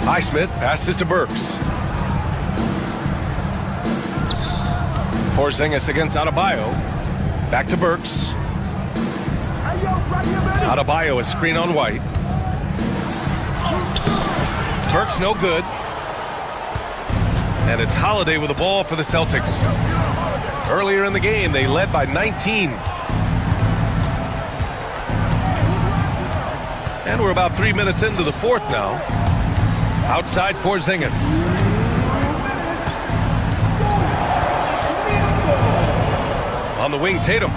Highsmith passes to Burks. Porzingis against Adebayo. Back to Burks. Adebayo is screen on White. Burks no good. And it's Holiday with the ball for the Celtics. Earlier in the game, they led by 19. And we're about 3 minutes into the fourth now. Outside Porzingis. On the wing, Tatum.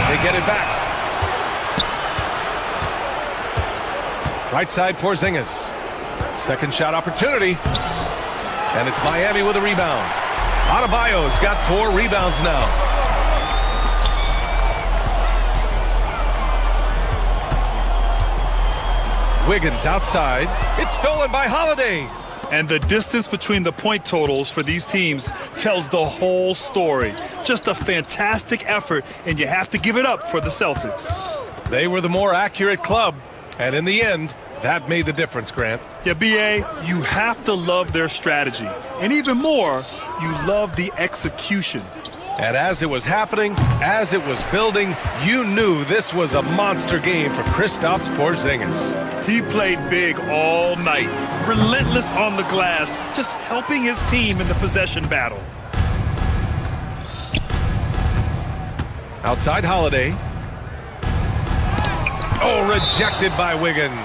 They get it back. Right side, Porzingis. Second shot opportunity. And it's Miami with a rebound. Adebayo's got 4 rebounds now. Wiggins outside. It's stolen by Holiday. And the distance between the point totals for these teams tells the whole story. Just a fantastic effort, and you have to give it up for the Celtics. They were the more accurate club, and in the end, that made the difference, Grant. Yeah, B.A., you have to love their strategy. And even more, you love the execution. And as it was happening, as it was building, you knew this was a monster game for Kristaps Porzingis. He played big all night, relentless on the glass, just helping his team in the possession battle. Outside Holiday. Oh, rejected by Wiggins.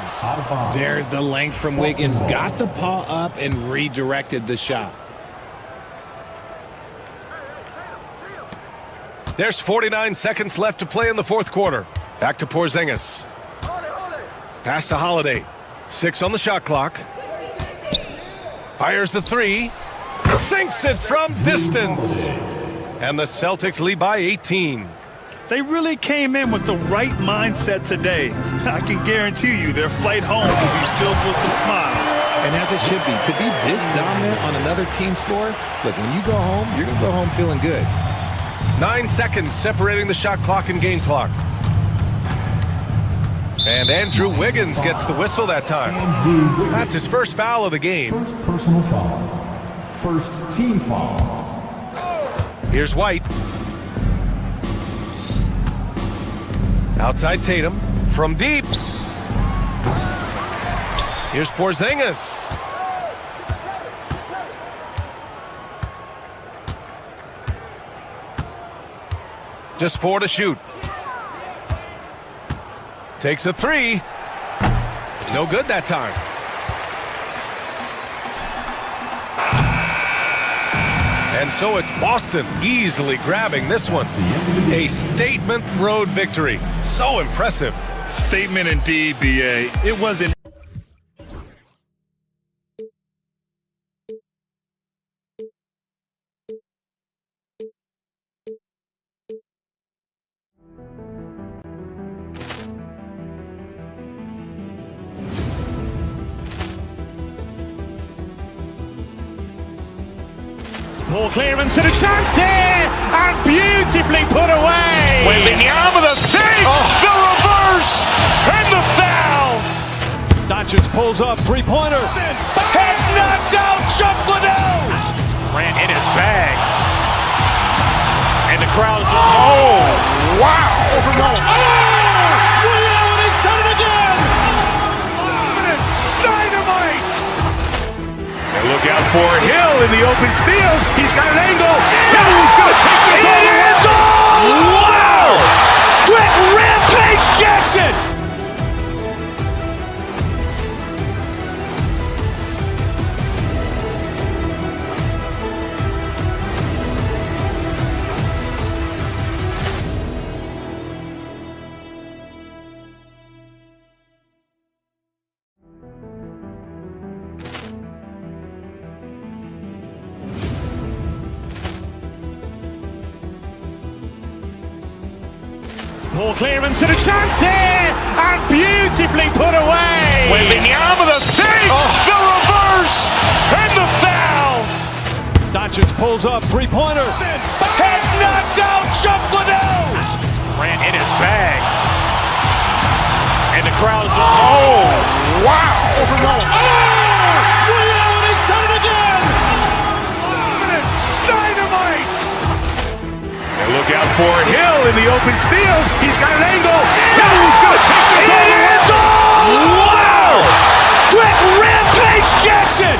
There's the length from Wiggins. Got the paw up and redirected the shot. There's 49 seconds left to play in the fourth quarter. Back to Porzingis. Pass to Holiday. 6 on the shot clock. Fires the 3. Sinks it from distance. And the Celtics lead by 18. They really came in with the right mindset today. I can guarantee you their flight home will be filled with some smiles. And as it should be. To be this dominant on another team's floor, look, when you go home, you're going to go home feeling good. 9 seconds separating the shot clock and game clock. And Andrew Wiggins gets the whistle that time. That's his first foul of the game. First personal foul. First team foul. Here's White. Outside Tatum. From deep. Here's Porzingis. Just 4 to shoot. Takes a 3. No good that time. And so it's Boston easily grabbing this one. A statement road victory. So impressive. Statement indeed, B.A. It wasn't. Ball clearance and a chance here, and beautifully put away. Wembanyama the fake, the reverse, and the foul. Doncic pulls up, three-pointer. Has knocked out Chuck Liddell. Grant in his bag. And the crowd is, oh, wow. He's done it again. Dynamite. And look out for Hill in the open field. He's got an angle. He's going to take this all the way. Wow! Quick rampage Jackson. Poor clearance and a chance here, and beautifully put away. Wembanyama the save, the reverse, and the foul. Doncic pulls up, three-pointer. Has knocked out Chuck Liddell. Ran in his bag. And the crowd is, oh, wow. He's done it again. Dynamite. And look out for Hill in the open field. He's got an angle. Hill's going to take this all the way. Wow! Quick rampage Jackson.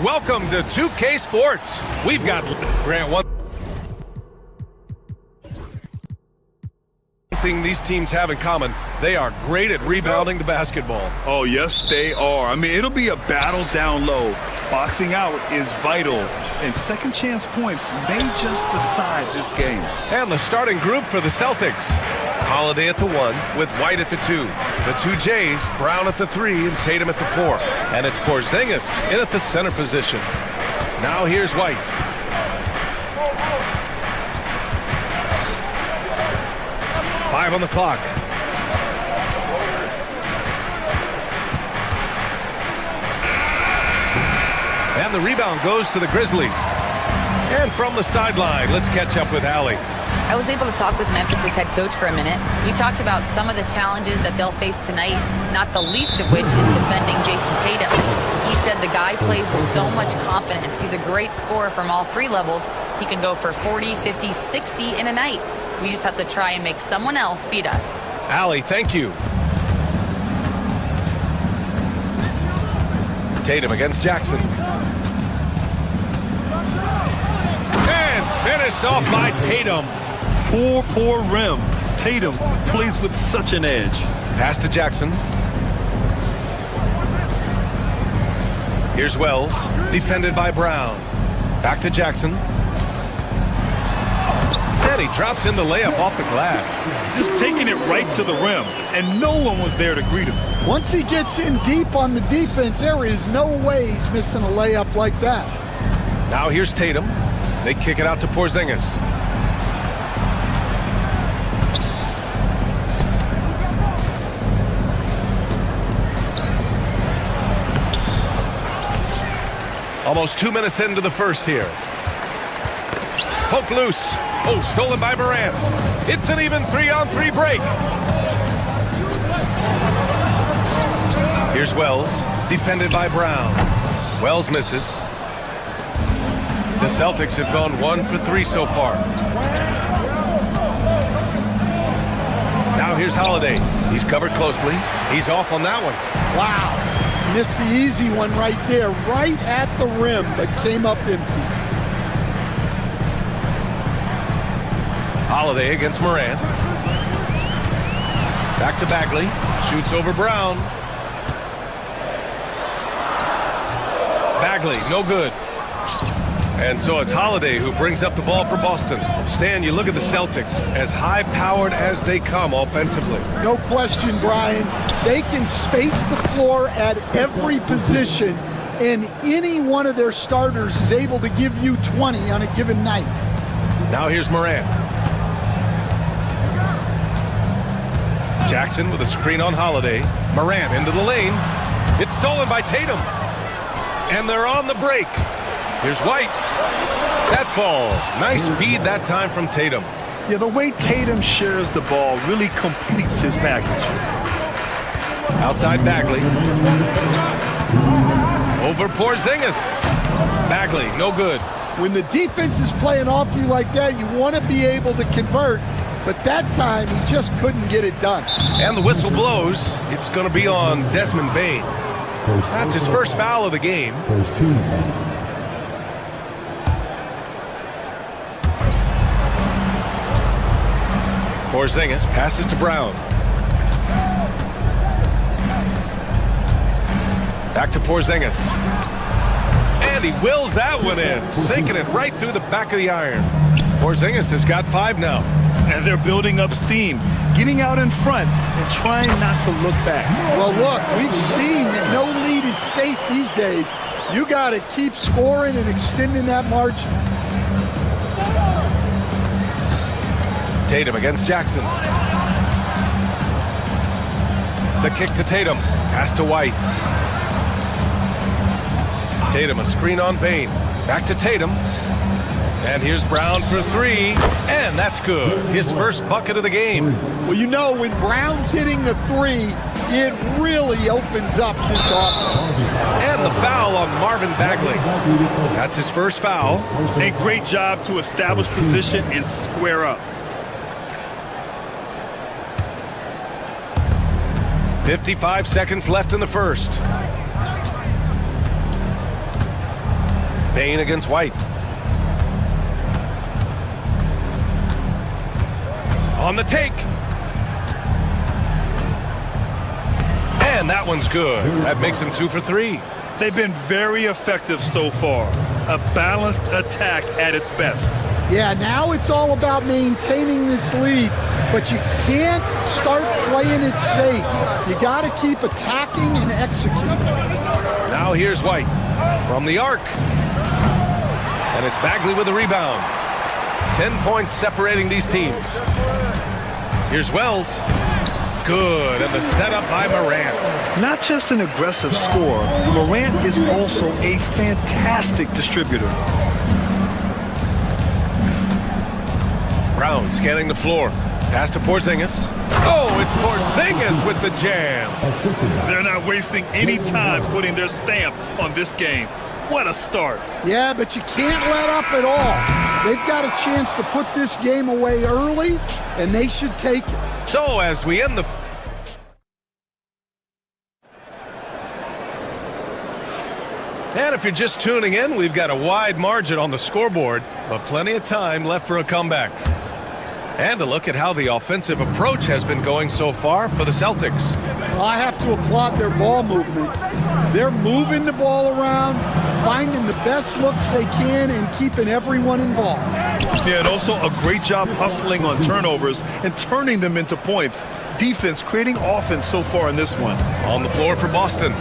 Welcome to 2K Sports. We've got Grant. One thing these teams have in common, they are great at rebounding the basketball. Oh, yes, they are. I mean, it'll be a battle down low. Boxing out is vital, and second chance points may just decide this game. And the starting group for the Celtics. Holiday at the 1 with White at the 2. The 2 Jays, Brown at the 3 and Tatum at the 4. And it's Porzingis in at the center position. Now here's White. Five on the clock. And the rebound goes to the Grizzlies. And from the sideline, let's catch up with Allie. I was able to talk with Memphis' head coach for a minute. We talked about some of the challenges that they'll face tonight, not the least of which is defending Jason Tatum. He said the guy plays with so much confidence. He's a great scorer from all three levels. He can go for 40, 50, 60 in a night. We just have to try and make someone else beat us. Allie, thank you. Tatum against Jackson. And finished off by Tatum. Poor rim. Tatum plays with such an edge. Pass to Jackson. Here's Wells, defended by Brown. Back to Jackson. And he drops in the layup off the glass. Just taking it right to the rim, and no one was there to greet him. Once he gets in deep on the defense, there is no way he's missing a layup like that. Now here's Tatum. They kick it out to Porzingis. Almost 2 minutes into the first here. Poke loose. Oh, stolen by Morant. It's an even 3-on-3 break. Here's Wells, defended by Brown. Wells misses. The Celtics have gone 1 for 3 so far. Now here's Holiday. He's covered closely. He's off on that one. Wow. Missed the easy one right there, right at the rim, but came up empty. Holiday against Morant. Back to Bagley. Shoots over Brown. Bagley, no good. And so it's Holiday who brings up the ball for Boston. Stan, you look at the Celtics, as high-powered as they come offensively. No question, Brian. They can space the floor at every position, and any one of their starters is able to give you 20 on a given night. Now here's Morant. Jackson with a screen on Holiday. Morant into the lane. It's stolen by Tatum. And they're on the break. Here's White. That falls. Nice feed that time from Tatum. Yeah, the way Tatum shares the ball really completes his package. Outside Bagley. Over Porzingis. Bagley, no good. When the defense is playing off you like that, you want to be able to convert. But that time, he just couldn't get it done. And the whistle blows. It's going to be on Desmond Bane. That's his first foul of the game. First team. Porzingis passes to Brown. Back to Porzingis. And he wills that one in, sinking it right through the back of the iron. Porzingis has got 5 now. And they're building up steam, getting out in front and trying not to look back. Well, look, we've seen that no lead is safe these days. You got to keep scoring and extending that margin. Tatum against Jackson. The kick to Tatum. Pass to White. Tatum, a screen on Bane. Back to Tatum. And here's Brown for 3. And that's good. His first bucket of the game. Well, you know, when Brown's hitting the 3, it really opens up this offense. And the foul on Marvin Bagley. That's his first foul. A great job to establish position and square up. 55 seconds left in the first. Bane against White. On the take. And that one's good. That makes him 2 for 3. They've been very effective so far. A balanced attack at its best. Yeah, now it's all about maintaining this lead, but you can't start playing it safe. You got to keep attacking and executing. Now here's White from the arc. And it's Bagley with the rebound. 10 points separating these teams. Here's Wells. Good, and the setup by Morant. Not just an aggressive scorer, Morant is also a fantastic distributor. Brown scanning the floor. Pass to Porzingis. Oh, it's Porzingis with the jam. They're not wasting any time putting their stamp on this game. What a start. Yeah, but you can't let up at all. They've got a chance to put this game away early, and they should take it. So as we end the... And if you're just tuning in, we've got a wide margin on the scoreboard, but plenty of time left for a comeback. And a look at how the offensive approach has been going so far for the Celtics. Well, I have to applaud their ball movement. They're moving the ball around, finding the best looks they can, and keeping everyone involved. Yeah, and also a great job hustling on turnovers and turning them into points. Defense creating offense so far in this one. On the floor for Boston,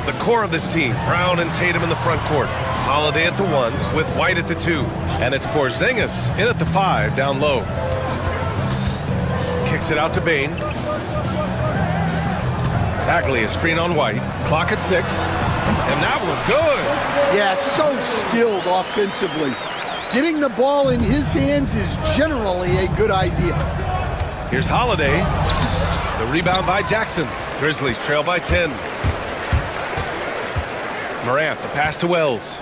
the core of this team, Brown and Tatum in the front court. Holiday at the 1 with White at the 2. And it's Porzingis in at the 5 down low. Kicks it out to Bane. Bagley, a screen on White. Clock at 6. And that was good. Yeah, so skilled offensively. Getting the ball in his hands is generally a good idea. Here's Holiday. The rebound by Jackson. Grizzlies trail by 10. Morant, the pass to Wells.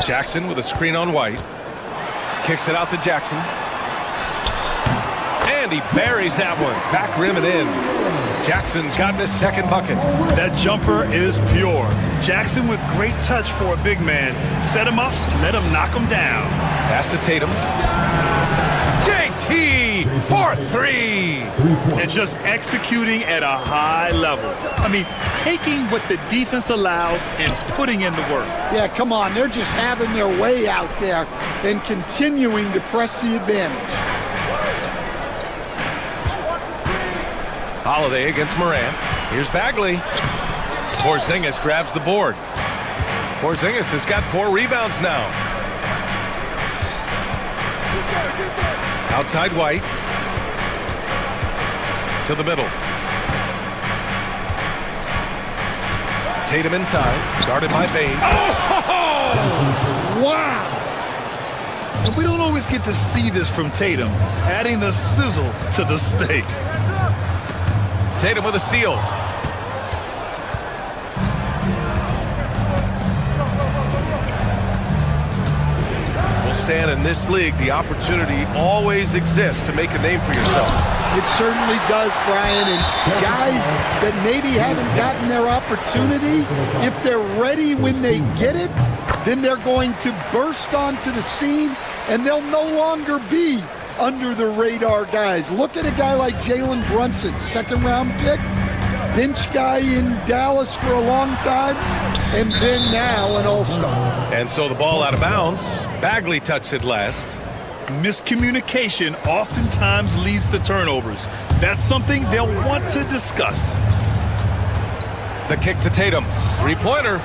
Jackson with a screen on White. Kicks it out to Jackson. And he buries that one. Back rim and in. Jackson's gotten his second bucket. That jumper is pure. Jackson with great touch for a big man. Set him up, let him knock him down. Pass to Tatum. JT for 3. And just executing at a high level. I mean, taking what the defense allows and putting in the work. Yeah, come on. They're just having their way out there and continuing to press the advantage. Holiday against Morant. Here's Bagley. Porzingis grabs the board. Porzingis has got 4 rebounds now. Outside White. To the middle. Tatum inside. Guarded by Bane. Oh! Wow! And we don't always get to see this from Tatum, adding the sizzle to the steak. Tatum with a steal. Well, Stan, in this league, the opportunity always exists to make a name for yourself. It certainly does, Brian. And guys that maybe haven't gotten their opportunity, if they're ready when they get it, then they're going to burst onto the scene, and they'll no longer be under the radar guys. Look at a guy like Jalen Brunson, second-round pick, bench guy in Dallas for a long time, and then now an all-star. And so the ball out of bounds. Bagley touched it last. Miscommunication oftentimes leads to turnovers. That's something they'll want to discuss. The kick to Tatum. Three-pointer.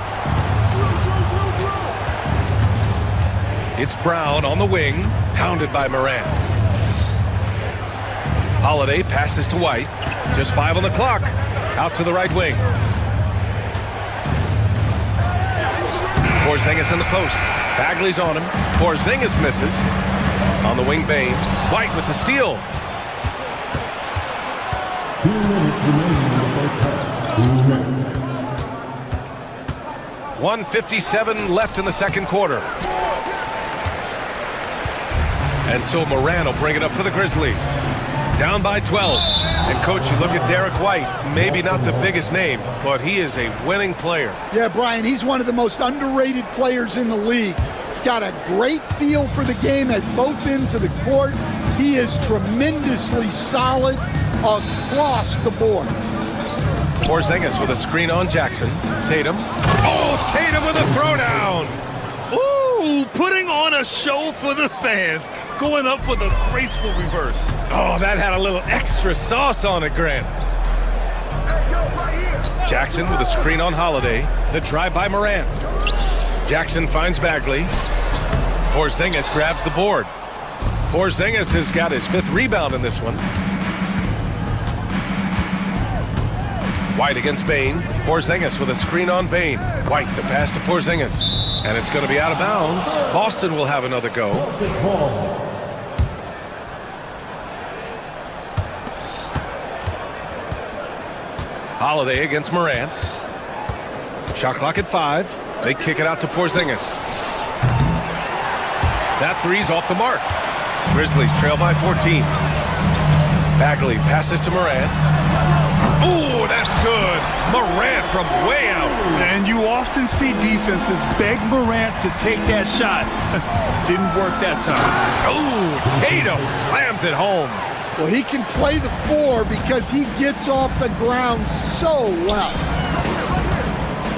It's Brown on the wing, hounded by Morant. Holiday passes to White. Just 5 on the clock. Out to the right wing. Porzingis in the post. Bagley's on him. Porzingis misses. On the wing, Bane. White with the steal. 1:57 left in the second quarter. And so Morant will bring it up for the Grizzlies. Down by 12. And, Coach, you look at Derek White, maybe not the biggest name, but he is a winning player. Yeah, Brian, he's one of the most underrated players in the league. He's got a great feel for the game at both ends of the court. He is tremendously solid across the board. Porzingis with a screen on Jackson. Tatum. Oh, Tatum with a throwdown. Ooh, putting on a show for the fans. Going up for the graceful reverse. Oh, that had a little extra sauce on it, Grant. Jackson with a screen on Holiday. The drive by Morant. Jackson finds Bagley. Porzingis grabs the board. Porzingis has got his 5th rebound in this one. White against Bane. Porzingis with a screen on Bane. White, the pass to Porzingis. And it's going to be out of bounds. Boston will have another go. Holiday against Morant. Shot clock at 5. They kick it out to Porzingis. That three's off the mark. Grizzlies trail by 14. Bagley passes to Morant. Oh, that's good. Morant from way out. And you often see defenses beg Morant to take that shot. Didn't work that time. Oh, Tatum slams it home. Well, he can play the 4 because he gets off the ground so well.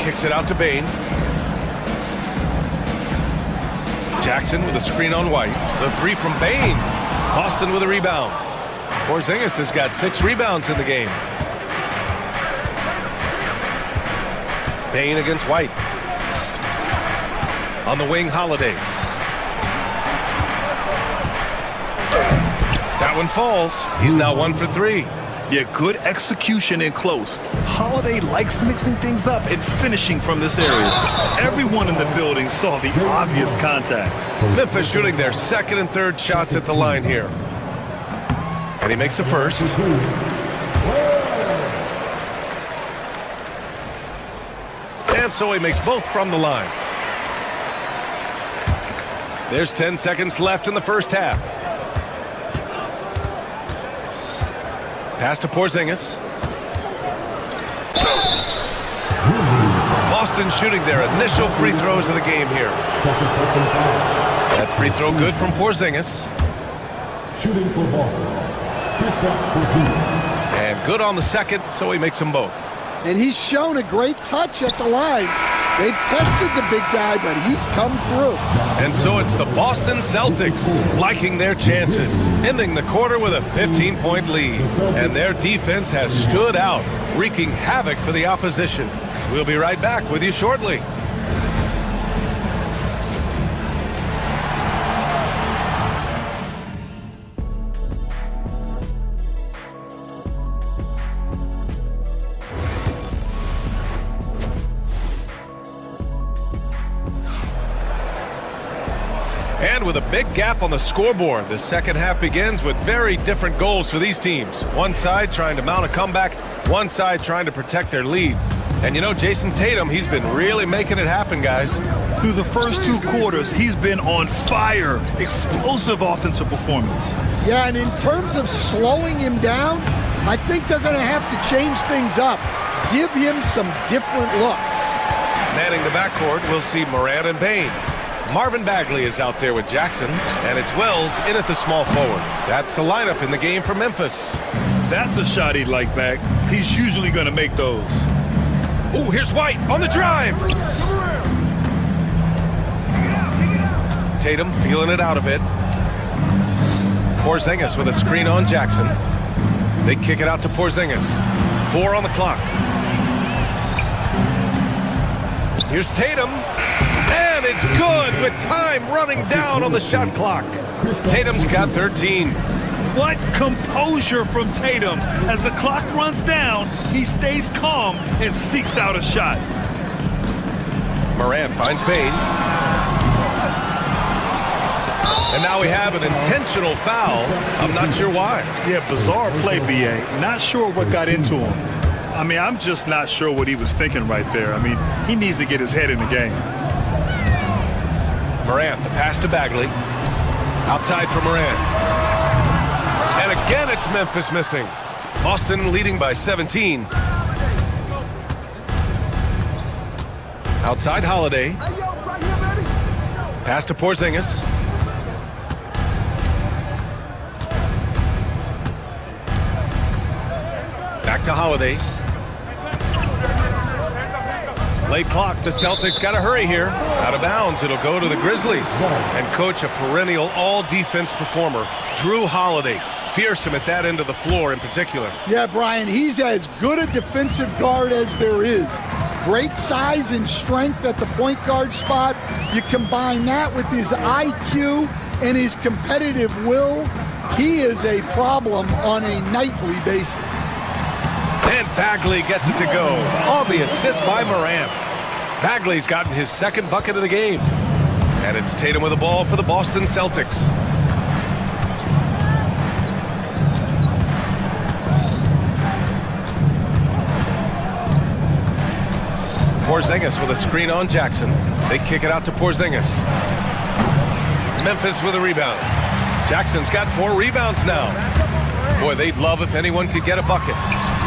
Kicks it out to Bane. Jackson with a screen on White. The 3 from Bane. Boston with a rebound. Porzingis has got 6 rebounds in the game. Bane against White. On the wing, Holiday. That one falls. He's now 1 for 3. Yeah, good execution in close. Holiday likes mixing things up and finishing from this area. Everyone in the building saw the obvious contact. Memphis shooting their 2nd and 3rd shots at the line here. And he makes the first. And so he makes both from the line. There's 10 seconds left in the first half. Pass to Porzingis. Boston shooting their initial free throws of the game here. That free throw good from Porzingis. Shooting for Boston. And good on the second, so he makes them both. And he's shown a great touch at the line. They've tested the big guy, but he's come through. And so it's the Boston Celtics liking their chances, ending the quarter with a 15-point lead. And their defense has stood out, wreaking havoc for the opposition. We'll be right back with you shortly. And with a big gap on the scoreboard, the second half begins with very different goals for these teams. One side trying to mount a comeback, one side trying to protect their lead. And you know, Jason Tatum, he's been really making it happen, guys. Through the first 2 quarters, he's been on fire. Explosive offensive performance. Yeah, and in terms of slowing him down, I think they're going to have to change things up. Give him some different looks. Manning the backcourt, we'll see Morant and Bane. Marvin Bagley is out there with Jackson, and it's Wells in at the small forward. That's the lineup in the game for Memphis. That's a shot he'd like back. He's usually going to make those. Ooh, here's White on the drive. Tatum feeling it out a bit. Porzingis with a screen on Jackson. They kick it out to Porzingis. 4 on the clock. Here's Tatum. And it's good with time running down on the shot clock. Tatum's got 13. What composure from Tatum. As the clock runs down, he stays calm and seeks out a shot. Morant finds Bane. And now we have an intentional foul. I'm not sure why. Yeah, bizarre play, B.A. Not sure what got into him. I mean, I'm just not sure what he was thinking right there. I mean, he needs to get his head in the game. Morant, the pass to Bagley. Outside for Morant. And again, it's Memphis missing. Boston leading by 17. Outside Holiday. Pass to Porzingis. Back to Holiday. Late clock, the Celtics got to hurry here. Out of bounds, it'll go to the Grizzlies. And coach, a perennial all-defense performer, Drew Holiday. Fearsome at that end of the floor in particular. Yeah, Brian, he's as good a defensive guard as there is. Great size and strength at the point guard spot. You combine that with his IQ and his competitive will, he is a problem on a nightly basis. And Bagley gets it to go on the assist by Morant. Bagley's gotten his second bucket of the game. And it's Tatum with the ball for the Boston Celtics. Porzingis with a screen on Jackson. They kick it out to Porzingis. Memphis with a rebound. Jackson's got 4 rebounds now. Boy, they'd love if anyone could get a bucket.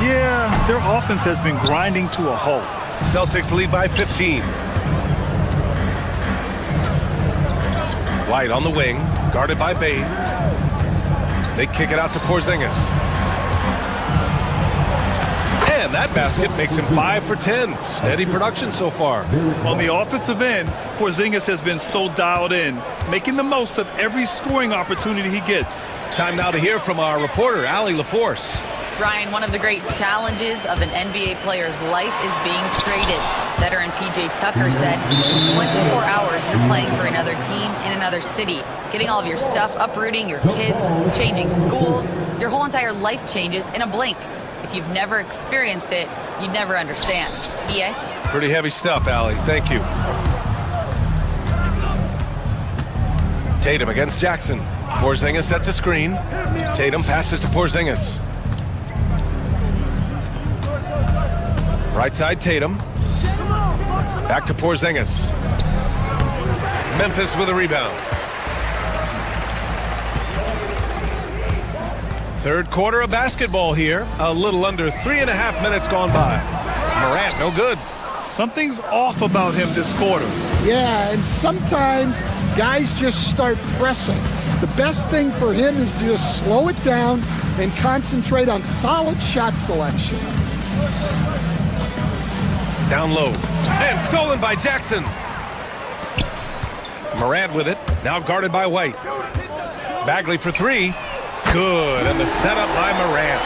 Yeah, their offense has been grinding to a halt. Celtics lead by 15. White on the wing, guarded by Bane. They kick it out to Porzingis. And that basket makes him 5 for 10. Steady production so far. On the offensive end, Porzingis has been so dialed in, making the most of every scoring opportunity he gets. Time now to hear from our reporter, Allie LaForce. Brian, one of the great challenges of an NBA player's life is being traded. Veteran P.J. Tucker said, in 24 hours, you're playing for another team in another city, getting all of your stuff, uprooting your kids, changing schools. Your whole entire life changes in a blink. If you've never experienced it, you'd never understand. EA? Pretty heavy stuff, Allie. Thank you. Tatum against Jackson. Porzingis sets a screen. Tatum passes to Porzingis. Right side, Tatum. Back to Porzingis. Memphis with a rebound. Third quarter of basketball here. A little under 3.5 minutes gone by. Morant, no good. Something's off about him this quarter. Yeah, and sometimes guys just start pressing. The best thing for him is to just slow it down and concentrate on solid shot selection. Down low. And stolen by Jackson. Morant with it. Now guarded by White. Bagley for 3. Good. And the setup by Morant.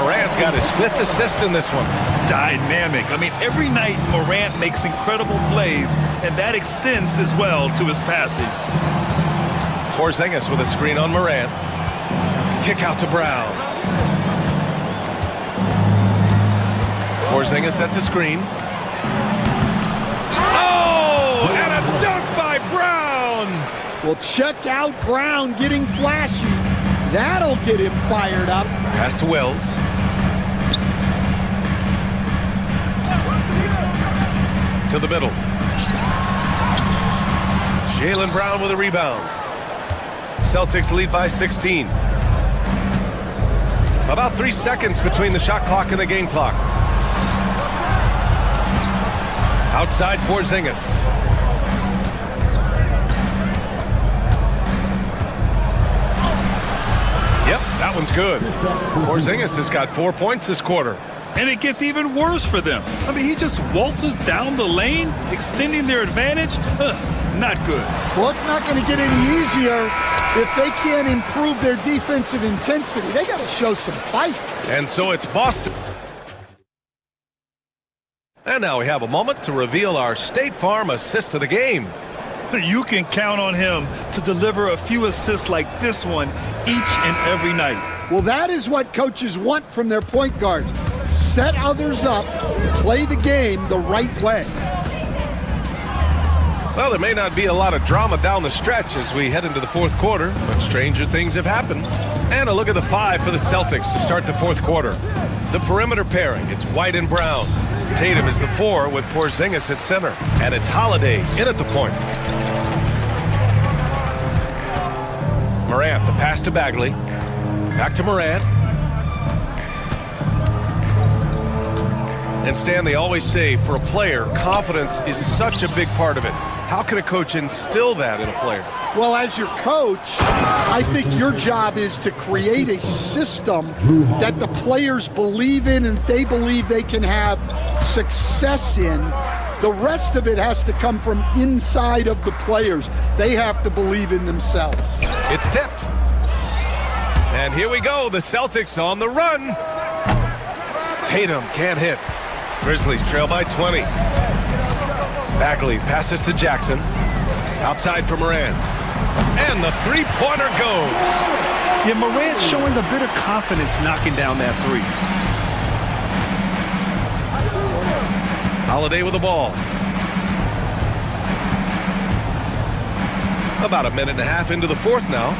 Morant's got his 5th assist in this one. Dynamic. I mean, every night Morant makes incredible plays, and that extends as well to his passing. Porzingis with a screen on Morant. Kick out to Brown. Porzingis sets a screen. Oh, and a dunk by Brown. Well, check out Brown getting flashy. That'll get him fired up. Pass to Wells. to the middle. Jaylen Brown with a rebound. Celtics lead by 16. About 3 seconds between the shot clock and the game clock. Outside Porzingis. Yep, that one's good. Porzingis has got 4 points this quarter. And it gets even worse for them. I mean, he just waltzes down the lane, extending their advantage. Not good. Well, it's not going to get any easier if they can't improve their defensive intensity. They got to show some fight. And so it's Boston. And now we have a moment to reveal our State Farm assist of the game. You can count on him to deliver a few assists like this one each and every night. Well, that is what coaches want from their point guards. Set others up, play the game the right way. Well, there may not be a lot of drama down the stretch as we head into the fourth quarter, but stranger things have happened. And a look at the 5 for the Celtics to start the fourth quarter. The perimeter pairing, it's White and Brown. Tatum is the 4 with Porzingis at center. And it's Holiday in at the point. Morant, the pass to Bagley. Back to Morant. And Stan, they always say, for a player, confidence is such a big part of it. How can a coach instill that in a player? Well, as your coach, I think your job is to create a system that the players believe in and they believe they can have success in. The rest of it has to come from inside of the players. They have to believe in themselves. It's tipped. And here we go, the Celtics on the run. Tatum can't hit. Grizzlies trail by 20. Bagley passes to Jackson. Outside for Morant. And the three-pointer goes. Yeah, Morant showing a bit of confidence knocking down that three. Holiday with the ball. About a minute and a half into the fourth now.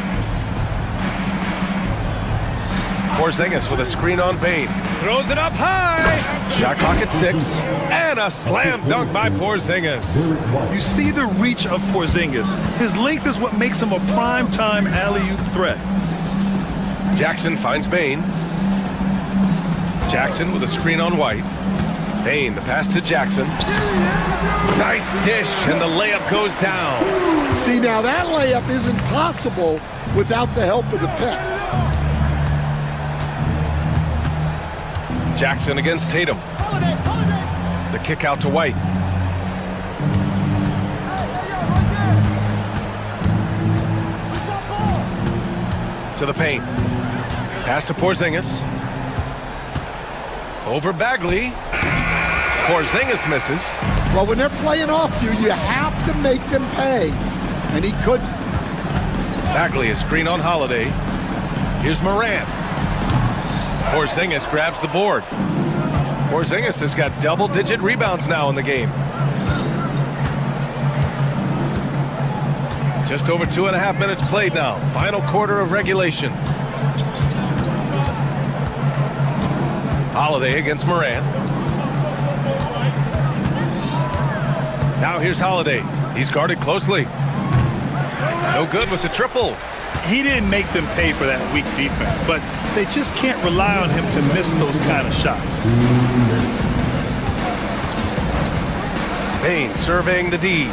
Porzingis with a screen on Bane. Throws it up high. Shot clock at 6. And a slam dunk by Porzingis. You see the reach of Porzingis. His length is what makes him a prime-time alley-oop threat. Jackson finds Bane. Jackson with a screen on White. Bane, the pass to Jackson. Nice dish, and the layup goes down. See, now that layup isn't possible without the help of the pick. Jackson against Tatum. The kick out to White. To the paint. Pass to Porzingis. Over Bagley. Porzingis misses. Well, when they're playing off you, you have to make them pay. And he couldn't. Bagley is screen on Holiday. Here's Morant. Porzingis grabs the board. Porzingis has got double-digit rebounds now in the game. Just over 2.5 minutes played now. Final quarter of regulation. Holiday against Morant. Now here's Holiday. He's guarded closely. No good with the triple. He didn't make them pay for that weak defense, but they just can't rely on him to miss those kind of shots. Bane surveying the D.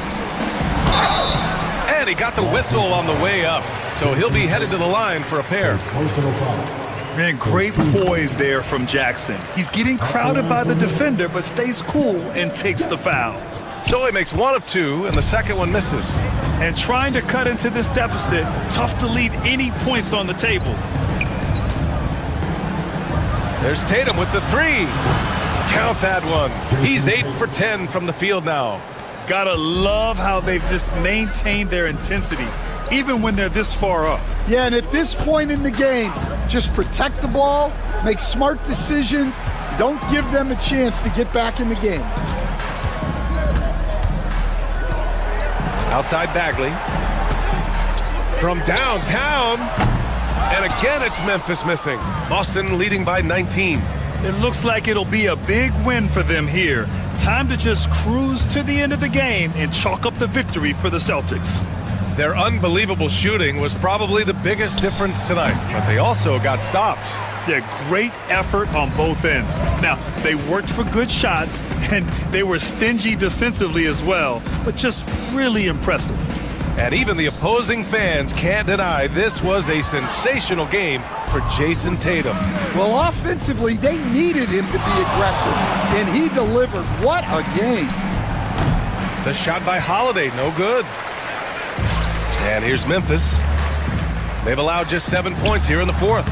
And he got the whistle on the way up, so he'll be headed to the line for a pair. Man, great poise there from Jackson. He's getting crowded by the defender, but stays cool and takes the foul. So he makes 1 of 2, and the second one misses. And trying to cut into this deficit, tough to leave any points on the table. There's Tatum with the 3. Count that one. He's 8 for 10 from the field now. Gotta love how they've just maintained their intensity, even when they're this far up. Yeah, and at this point in the game, just protect the ball, make smart decisions, don't give them a chance to get back in the game. Outside Bagley. From downtown. And again, it's Memphis missing. Boston leading by 19. It looks like it'll be a big win for them here. Time to just cruise to the end of the game and chalk up the victory for the Celtics. Their unbelievable shooting was probably the biggest difference tonight, but they also got stops. Their great effort on both ends. Now, they worked for good shots, and they were stingy defensively as well, but just really impressive. And even the opposing fans can't deny this was a sensational game for Jason Tatum. Well, offensively, they needed him to be aggressive, and he delivered. What a game. The shot by Holiday, no good. And here's Memphis. They've allowed just 7 points here in the fourth.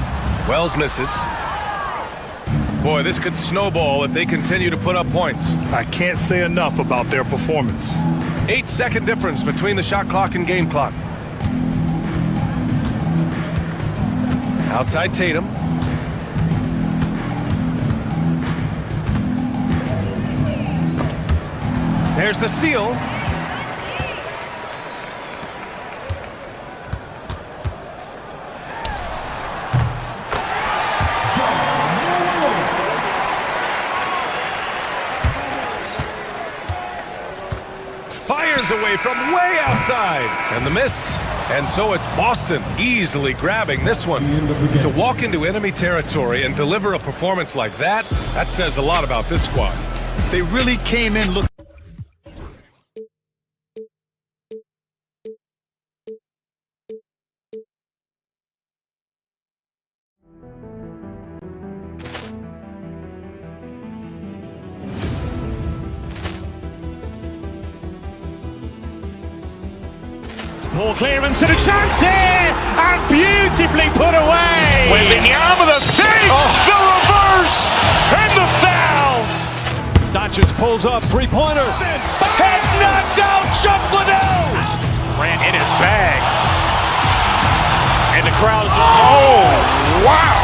Wells misses. Boy, this could snowball if they continue to put up points. I can't say enough about their performance. 8-second difference between the shot clock and game clock. Outside Tatum. There's the steal. Fires away from way outside. And the miss. And so it's Boston easily grabbing this one. To walk into enemy territory and deliver a performance like that says a lot about this squad. They really came in looking. Poor clearance and a chance here, and beautifully put away. Wembanyama the save, the reverse, and the foul. Doncic pulls up, three-pointer. Has knocked out Chuck Liddell. Grant in his bag. And the crowd is, oh, wow.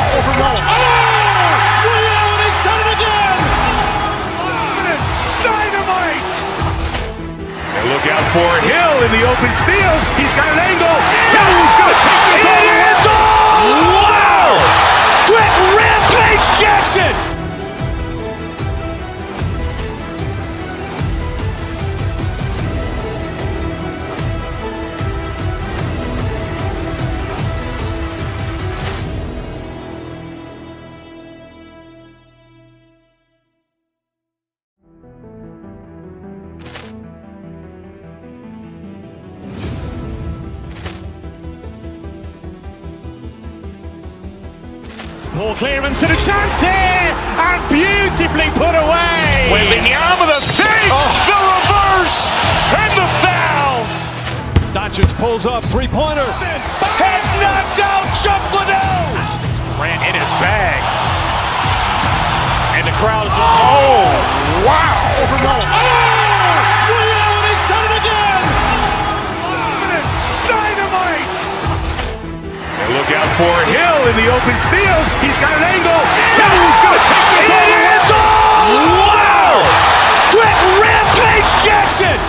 He's done it again. Dynamite. And look out for Hill in the open field. He's got an angle. Hill's going to take this all the way. Wow! Quick rampage Jackson. Poor clearance and a chance here, and beautifully put away. Wembanyama the save, the reverse, and the foul. Doncic pulls up, three-pointer. Has knocked out Chuck Liddell. Grant in his bag. And the crowd is, oh, wow. He's done it again. Dynamite. And look out for Hill in the open field. He's got an angle. Hill's going to take this all the way. Wow! Quick rampage Jackson.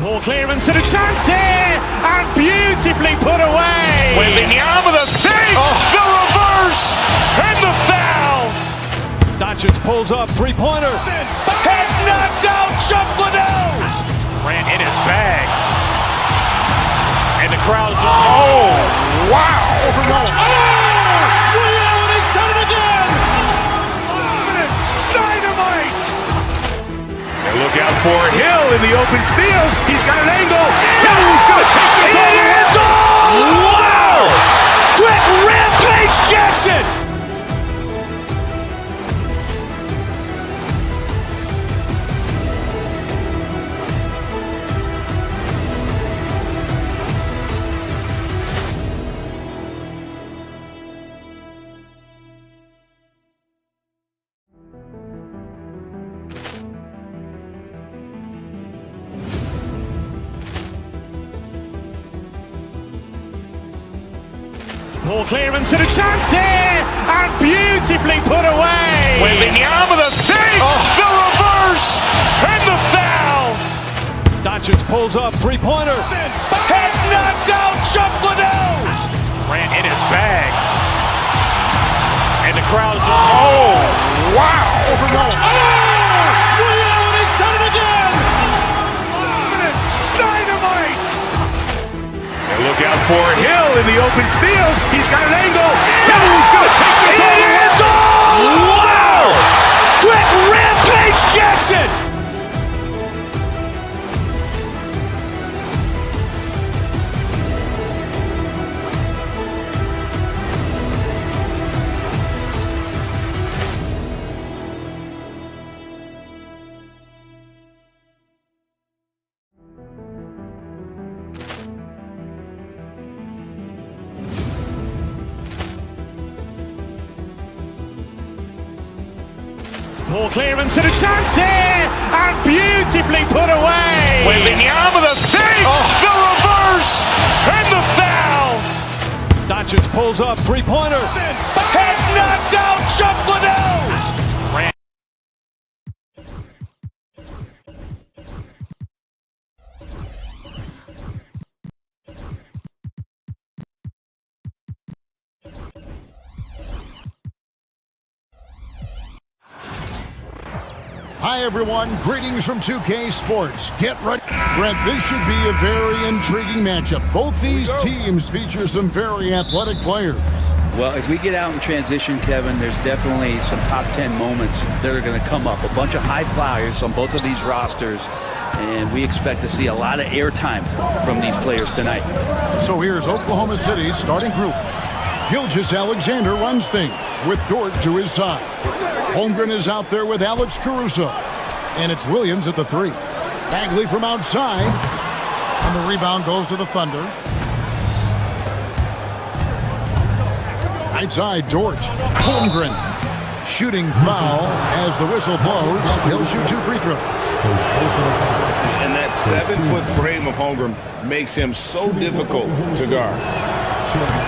Poor clearance and a chance here, and beautifully put away. Wembanyama the save, the reverse, and the foul. Doncic pulls up, three-pointer. Has knocked out Chuck Liddell. Grant in his bag. And the crowd is, oh, wow. He's done it again. Dynamite. And look out for Hill in the open field. He's got an angle. Hill's going to take this all the way. Wow! Quick rampage Jackson. Poor clearance and a chance here, and beautifully put away. Wembanyama the fake, the reverse, and the foul. Doncic pulls up, three-pointer. Has knocked out Chuck Liddell. Ran in his bag. And the crowd is, oh, wow. Reality's done it again. Dynamite. And look out for Hill in the open field. He's got an angle. He's going to take this all the way. Wow. Quick rampage Jackson. Poor clearance and a chance here, and beautifully put away. Wembanyama the fake, the reverse, and the foul. Doncic pulls up, three-pointer. Has knocked out Chuck Liddell. Hi, everyone. Greetings from 2K Sports. Get ready. Brent, this should be a very intriguing matchup. Both these teams feature some very athletic players. Well, if we get out in transition, Kevin, there's definitely some top 10 moments that are going to come up. A bunch of high flyers on both of these rosters, and we expect to see a lot of airtime from these players tonight. So here's Oklahoma City's starting group. Gilgeous-Alexander runs things with Dort to his side. Holmgren is out there with Alex Caruso. And it's Williams at the 3. Bagley from outside. And the rebound goes to the Thunder. Right side, Dort. Holmgren. Shooting foul as the whistle blows. He'll shoot 2 free throws. And that 7-foot frame of Holmgren makes him so difficult to guard.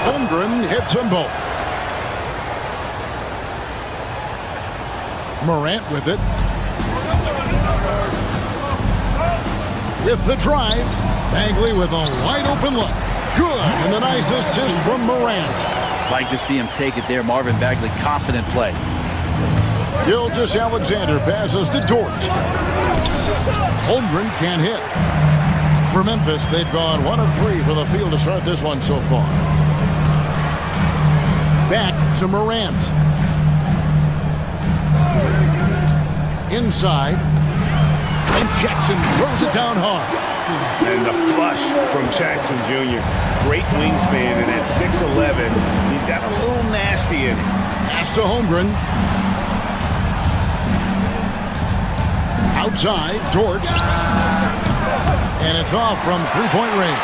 Holmgren hits them both. Morant with it. With the drive. Bagley with a wide open look. Good. And a nice assist from Morant. Like to see him take it there. Marvin Bagley, confident play. Gilgeous-Alexander passes to Dort. Holmgren can't hit. For Memphis, they've gone 1 of 3 for the field to start this one so far. Back to Morant. Inside. And Jackson throws it down hard. And the flush from Jackson Jr. Great wingspan, and at 6'11", he's got a little nasty in it. Pass to Holmgren. Outside, Dort. And it's off from three-point range.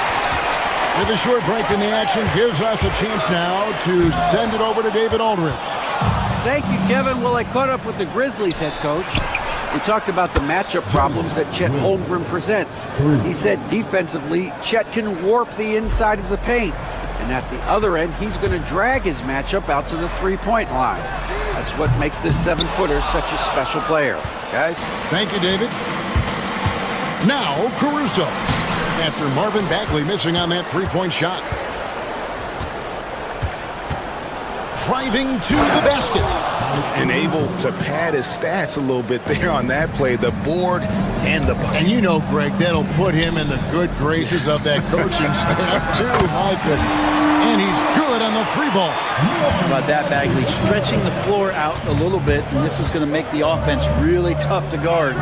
With a short break in the action, gives us a chance now to send it over to David Aldridge. Thank you, Kevin. Well, I caught up with the Grizzlies head coach. We talked about the matchup problems that Chet Holmgren presents. He said defensively, Chet can warp the inside of the paint. And at the other end, he's going to drag his matchup out to the three-point line. That's what makes this 7-footer such a special player. Guys? Thank you, David. Now, Caruso. After Marvin Bagley missing on that three-point shot. Driving to the basket. And able to pad his stats a little bit there on that play. The board and the bucket. And you know, Greg, that'll put him in the good graces of that coaching staff, too. My goodness. And he's good on the 3-ball. How about that, Bagley? Stretching the floor out a little bit, and this is going to make the offense really tough to guard.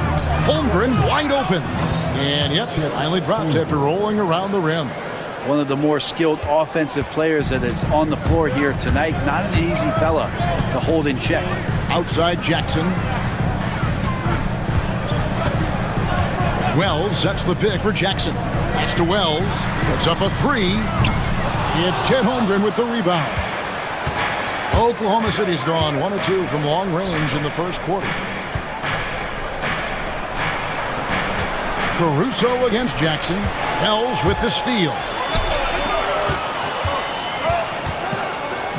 Holmgren wide open. And yep, finally drops after rolling around the rim. One of the more skilled offensive players that is on the floor here tonight. Not an easy fella to hold in check. Outside Jackson. Wells sets the pick for Jackson. Pass to Wells. Puts up a 3. It's Chet Holmgren with the rebound. Oklahoma City's gone 1 of 2 from long range in the first quarter. Caruso against Jackson. Wells with the steal.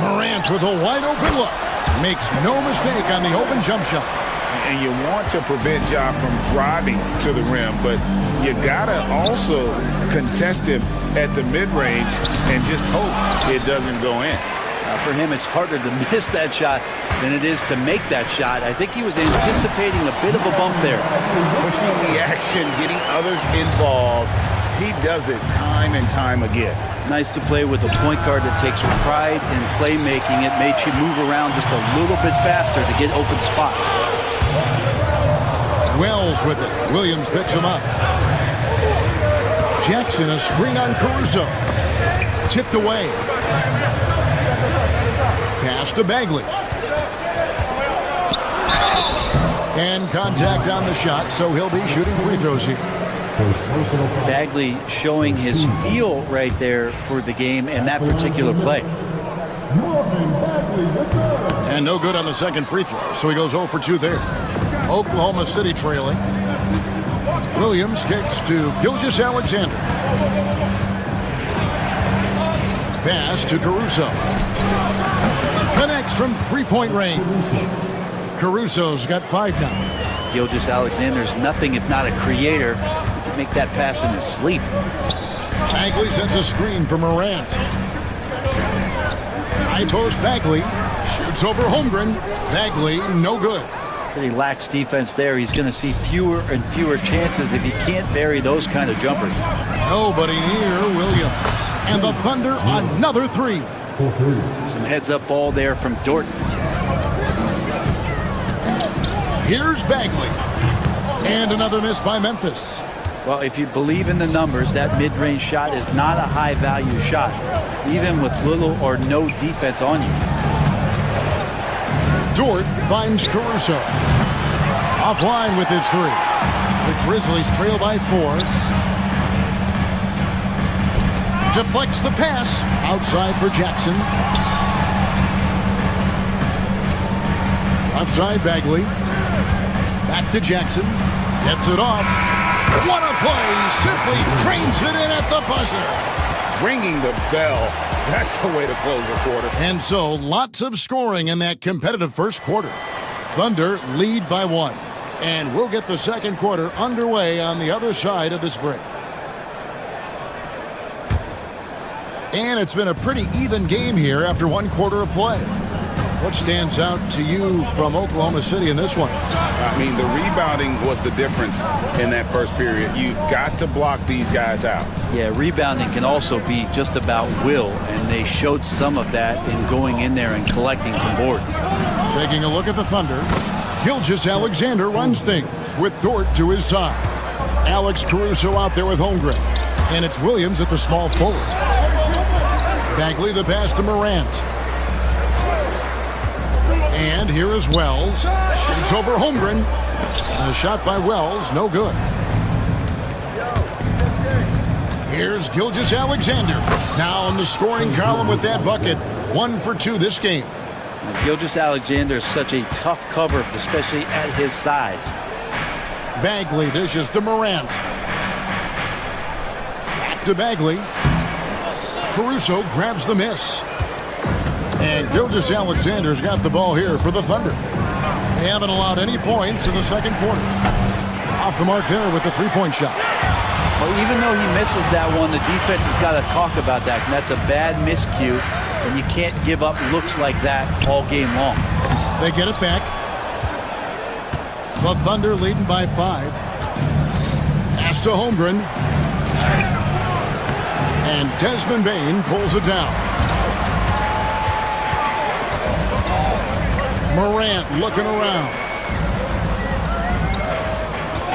Morant with a wide open look. Makes no mistake on the open jump shot. And you want to prevent Ja from driving to the rim, but you gotta also contest him at the mid-range and just hope it doesn't go in. For him, it's harder to miss that shot than it is to make that shot. I think he was anticipating a bit of a bump there. Pushing the action, getting others involved. He does it time and time again. Nice to play with a point guard that takes pride in playmaking. It makes you move around just a little bit faster to get open spots. Wells with it. Williams picks him up. Jackson, a screen on Caruso. Tipped away. Pass to Bagley. And contact on the shot, so he'll be shooting free throws here. Bagley showing his feel right there for the game and that particular play. And no good on the second free throw, so he goes 0 for 2 there. Oklahoma City trailing. Williams kicks to Gilgeous-Alexander. Pass to Caruso. Connects from three-point range. Caruso's got 5 now. Gilgeous-Alexander's nothing if not a creator. He can make that pass in his sleep. Bagley sends a screen for Morant. High post Bagley. Shoots over Holmgren. Bagley, no good. Pretty lax defense there. He's going to see fewer and fewer chances if he can't bury those kind of jumpers. Nobody near Williams. And the Thunder, another 3. Some heads-up ball there from Dort. Here's Bagley. And another miss by Memphis. Well, if you believe in the numbers, that mid-range shot is not a high-value shot, even with little or no defense on you. Dort finds Caruso. Offline with his 3. The Grizzlies trail by 4. Deflects the pass. Outside for Jackson. Left side Bagley. Back to Jackson. Gets it off. What a play. Simply drains it in at the buzzer. Ringing the bell. That's the way to close a quarter. And so, lots of scoring in that competitive first quarter. Thunder lead by 1. And we'll get the second quarter underway on the other side of this break. And it's been a pretty even game here after 1 quarter of play. What stands out to you from Oklahoma City in this one? I mean, the rebounding was the difference in that first period. You've got to block these guys out. Yeah, rebounding can also be just about will, and they showed some of that in going in there and collecting some boards. Taking a look at the Thunder, Gilgeous-Alexander runs things with Dort to his side. Alex Caruso out there with Holmgren. And it's Williams at the small forward. Bagley the pass to Morant. And here is Wells. Shoots over Holmgren. A shot by Wells, no good. Here's Gilgeous-Alexander. Now in the scoring column with that bucket. 1 for 2 this game. Gilgeous-Alexander is such a tough cover, especially at his size. Bagley dishes to Morant. Back to Bagley. Caruso grabs the miss. And Gilgeous-Alexander's got the ball here for the Thunder. They haven't allowed any points in the second quarter. Off the mark there with the three-point shot. Well, even though he misses that one, the defense has got to talk about that. And that's a bad miscue, and you can't give up looks like that all game long. They get it back. The Thunder leading by 5. Pass to Holmgren. And Desmond Bane pulls it down. Morant looking around.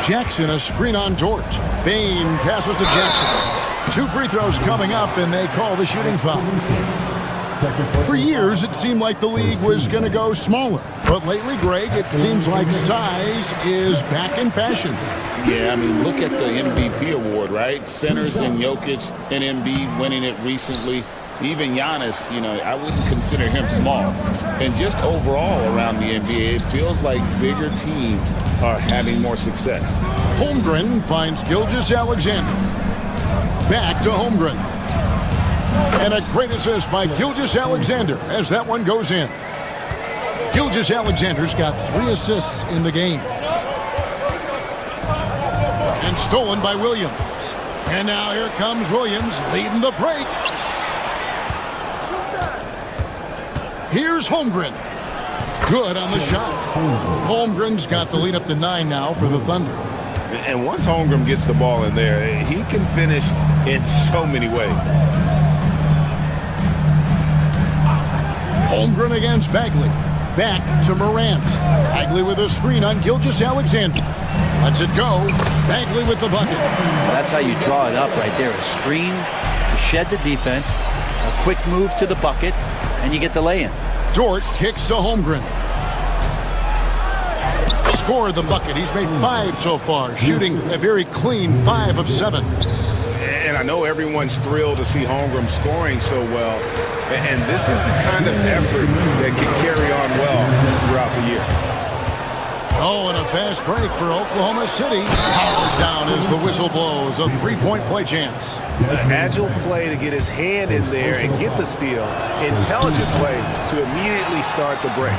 Jackson, a screen on Dort. Bane passes to Jackson. 2 free throws coming up, and they call the shooting foul. For years, it seemed like the league was going to go smaller. But lately, Greg, it seems like size is back in fashion. Yeah, I mean, look at the MVP award, right? Centers and Jokic and Embiid winning it recently. Even Giannis, I wouldn't consider him small. And just overall around the NBA, it feels like bigger teams are having more success. Holmgren finds Gilgeous-Alexander. Back to Holmgren. And a great assist by Gilgeous-Alexander as that one goes in. Gilgeous-Alexander's got 3 assists in the game. And stolen by Williams. And now here comes Williams leading the break. Here's Holmgren. Good on the shot. Holmgren's got the lead up to 9 now for the Thunder. And once Holmgren gets the ball in there, he can finish in so many ways. Holmgren against Bagley. Back to Morant. Bagley with a screen on Gilgeous-Alexander. Lets it go. Bagley with the bucket. That's how you draw it up right there. A screen to shed the defense, a quick move to the bucket, and you get the lay-in. Dort kicks to Holmgren. Score the bucket. He's made 5 so far, shooting a very clean 5 of 7. And I know everyone's thrilled to see Holmgren scoring so well. And this is the kind of effort that can carry on well throughout the year. Oh, and a fast break for Oklahoma City. Powered down as the whistle blows. A 3-point play chance. An agile play to get his hand in there and get the steal. Intelligent play to immediately start the break.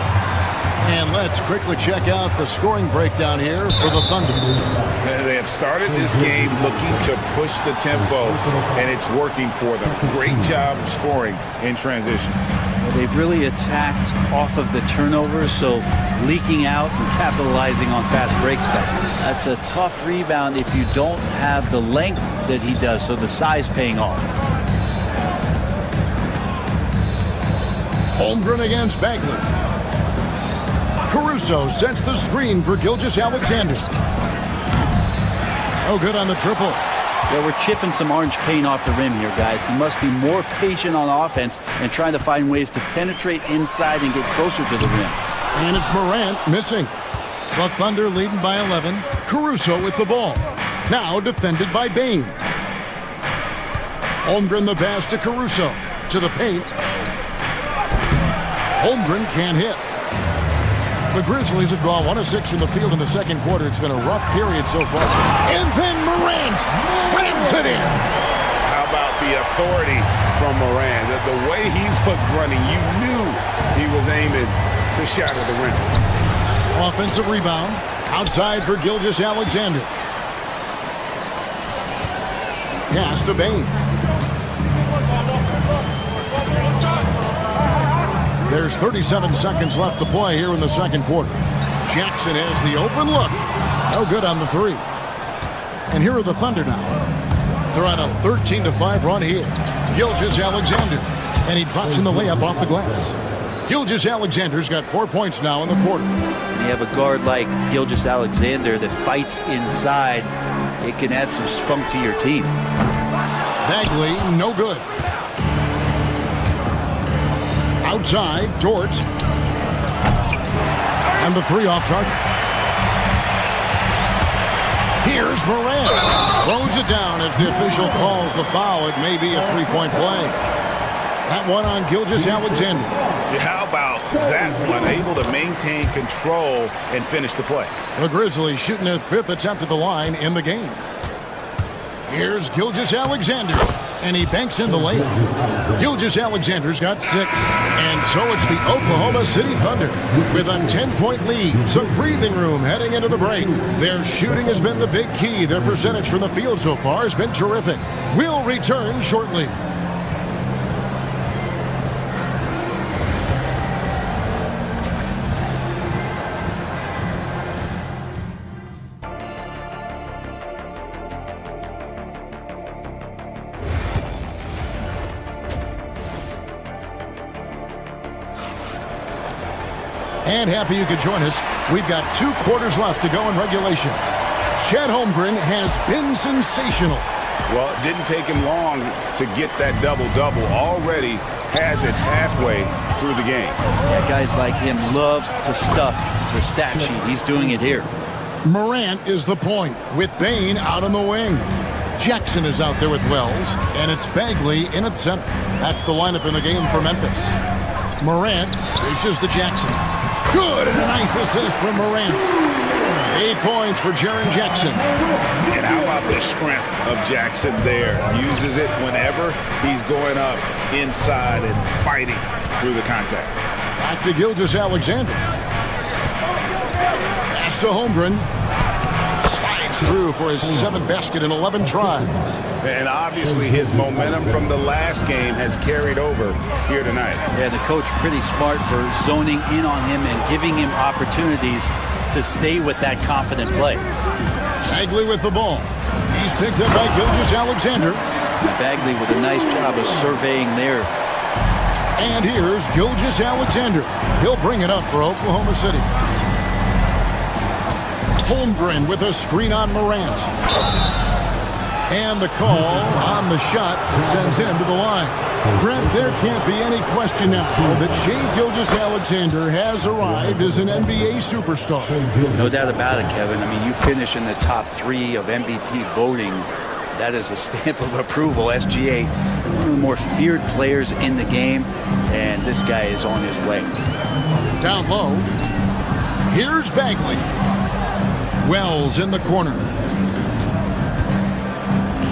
And let's quickly check out the scoring breakdown here for the Thunder. They have started this game looking to push the tempo, and it's working for them. Great job of scoring in transition. Well, they've really attacked off of the turnovers, so leaking out and capitalizing on fast break stuff. That's a tough rebound if you don't have the length that he does, so the size paying off. Holmgren against Bagley. Caruso sets the screen for Gilgeous-Alexander. Oh, good on the triple. Yeah, we're chipping some orange paint off the rim here, guys. He must be more patient on offense and trying to find ways to penetrate inside and get closer to the rim. And it's Morant missing. The Thunder leading by 11. Caruso with the ball. Now defended by Bane. Holmgren the pass to Caruso. To the paint. Holmgren can't hit. The Grizzlies have gone 1 of 6 from the field in the second quarter. It's been a rough period so far. And then Morant slams it in. How about the authority from Morant? The way he was running, you knew he was aiming to shatter the rim. Offensive rebound. Outside for Gilgeous-Alexander. Pass to Bane. There's 37 seconds left to play here in the second quarter. Jackson has the open look. No good on the 3. And here are the Thunder now. They're on a 13-5 run here. Gilgeous-Alexander. And he drops in the layup off the glass. Gilgeous-Alexander's got 4 points now in the quarter. When you have a guard like Gilgeous-Alexander that fights inside, it can add some spunk to your team. Bagley, no good. Outside, Dort. And the 3 off target. Here's Morant. Throws it down as the official calls the foul. It may be a 3-point play. That one on Gilgeous-Alexander. How about that one? Able to maintain control and finish the play. The Grizzlies shooting their 5th attempt at the line in the game. Here's Gilgeous-Alexander. And he banks in the layup. Gilgeous-Alexander's got 6. And so it's the Oklahoma City Thunder with a 10-point lead. Some breathing room heading into the break. Their shooting has been the big key. Their percentage from the field so far has been terrific. We'll return shortly. And happy you could join us. We've got 2 quarters left to go in regulation. Chet Holmgren has been sensational. Well, it didn't take him long to get that double-double. Already has it halfway through the game. Yeah, guys like him love to stuff the stat sheet. He's doing it here. Morant is the point with Bane out on the wing. Jackson is out there with Wells, and it's Bagley in at center. That's the lineup in the game for Memphis. Morant dishes to Jackson. Good, and a nice assist from Morant. 8 points for Jaren Jackson. And how about the strength of Jackson there? Uses it whenever he's going up inside and fighting through the contact. Back to Gilgeous-Alexander. Pass to Holmgren. Slides through for his 7th basket in 11 tries. And obviously his momentum from the last game has carried over here tonight. Yeah, the coach pretty smart for zoning in on him and giving him opportunities to stay with that confident play. Bagley with the ball. He's picked up by Gilgeous-Alexander. Bagley with a nice job of surveying there. And here's Gilgeous-Alexander. He'll bring it up for Oklahoma City. Holmgren with a screen on Morant. And the call on the shot that sends him to the line. Brent, there can't be any question now that Shai Gilgeous-Alexander has arrived as an NBA superstar. No doubt about it, Kevin. I mean, you finish in the top 3 of MVP voting. That is a stamp of approval. SGA, one of the more feared players in the game, and this guy is on his way. Down low. Here's Bagley. Wells in the corner.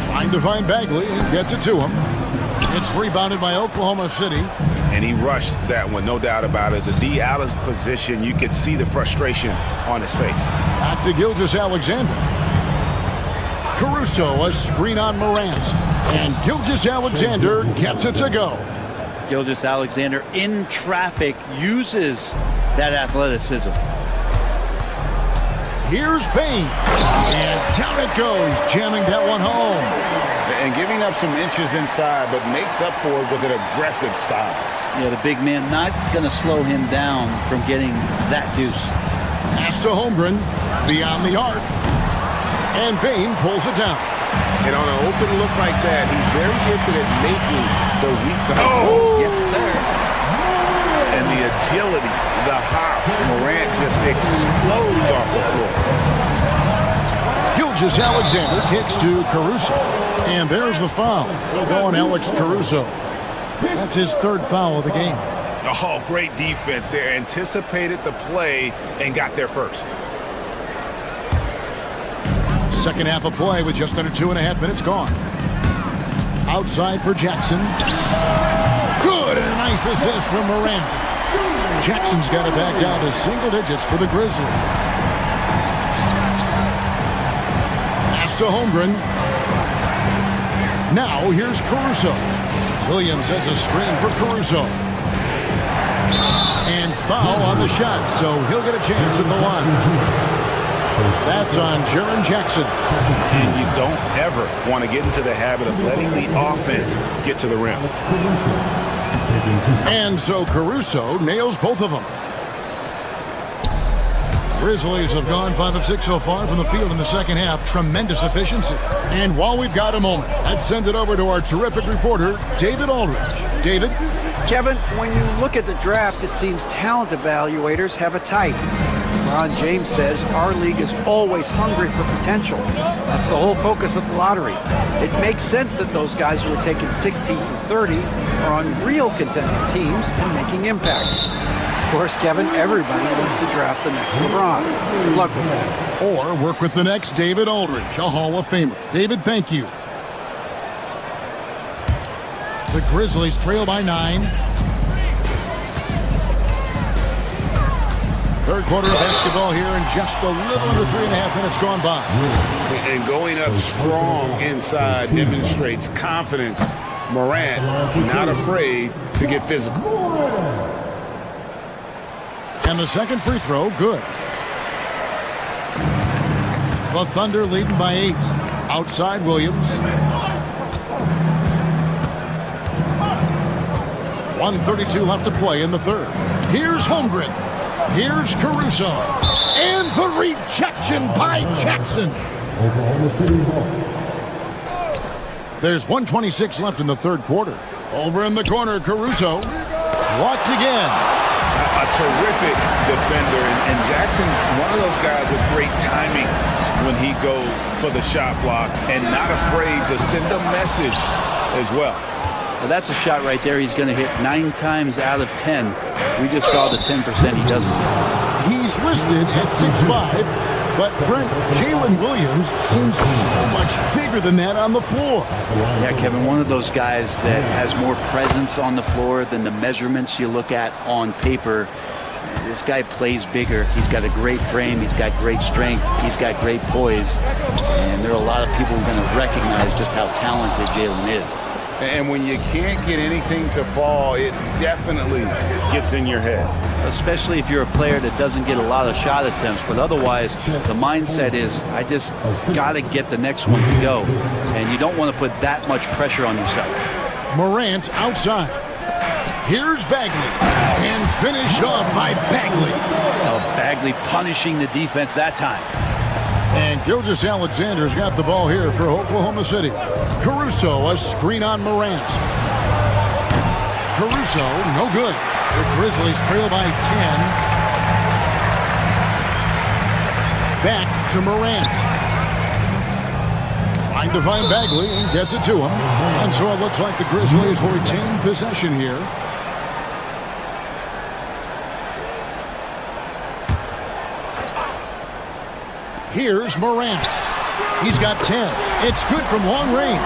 Trying to find Bagley. He gets it to him. It's rebounded by Oklahoma City. And he rushed that one, no doubt about it. The D out of position, you could see the frustration on his face. Back to Gilgeous-Alexander. Caruso, a screen on Morant. And Gilgeous-Alexander gets it to go. Gilgeous-Alexander in traffic uses that athleticism. Here's Payne. And down it goes, jamming that one home. And giving up some inches inside, but makes up for it with an aggressive style. Yeah, the big man not going to slow him down from getting that deuce. Pass to Holmgren, beyond the arc. And Payne pulls it down. And on an open look like that, he's very gifted at making the weak. Oh! Yes, sir. And the agility, the hop, Morant just explodes off the floor. Gilgeous-Alexander kicks to Caruso. And there's the foul. Going Alex Caruso. That's his 3rd foul of the game. Oh, great defense there. Anticipated the play and got there first. Second half of play with just under 2.5 minutes gone. Outside for Jackson. Good, and a nice assist from Morant. Jackson's got it back down to single digits for the Grizzlies. Pass to Holmgren. Now here's Caruso. Williams has a screen for Caruso. And foul on the shot, so he'll get a chance at the line. That's on Jaren Jackson. And you don't ever want to get into the habit of letting the offense get to the rim. And so Caruso nails both of them. Grizzlies have gone 5 of 6 so far from the field in the second half. Tremendous efficiency. And while we've got a moment, let's send it over to our terrific reporter, David Aldridge. David? Kevin, when you look at the draft, it seems talent evaluators have a type. LeBron James says our league is always hungry for potential. That's the whole focus of the lottery. It makes sense that those guys who are taken 16 through 30 are on real contending teams and making impacts. Of course, Kevin, everybody wants to draft the next LeBron. Good luck with that. Or work with the next David Aldridge, a Hall of Famer. David, thank you. The Grizzlies trail by 9. Third quarter of basketball here, and just a little under 3.5 minutes gone by. And going up strong inside demonstrates confidence. Morant not afraid to get physical. And the second free throw, good. The Thunder leading by 8. Outside Williams. 1:32 left to play in the third. Here's Holmgren. Here's Caruso. And the rejection by Jackson. There's 1:26 left in the third quarter. Over in the corner, Caruso. Blocked again. A terrific defender. And Jackson, one of those guys with great timing when he goes for the shot block and not afraid to send a message as well. Well, that's a shot right there he's going to hit 9 times out of 10. We just saw the 10% he doesn't hit. He's listed at 6'5", But Brent, Jalen Williams seems so much bigger than that on the floor. Yeah, Kevin, one of those guys that has more presence on the floor than the measurements you look at on paper. This guy plays bigger. He's got a great frame. He's got great strength. He's got great poise. And there are a lot of people who are going to recognize just how talented Jalen is. And when you can't get anything to fall, it definitely gets in your head. Especially if you're a player that doesn't get a lot of shot attempts. But otherwise, the mindset is, I just got to get the next one to go. And you don't want to put that much pressure on yourself. Morant outside. Here's Bagley. And finished off by Bagley. Oh, Bagley punishing the defense that time. And Gilgeous-Alexander's got the ball here for Oklahoma City. Caruso, a screen on Morant. Caruso, no good. The Grizzlies trail by 10. Back to Morant. Trying to find Bagley and gets it to him. And so it looks like the Grizzlies will retain possession here. Here's Morant. He's got 10. It's good from long range.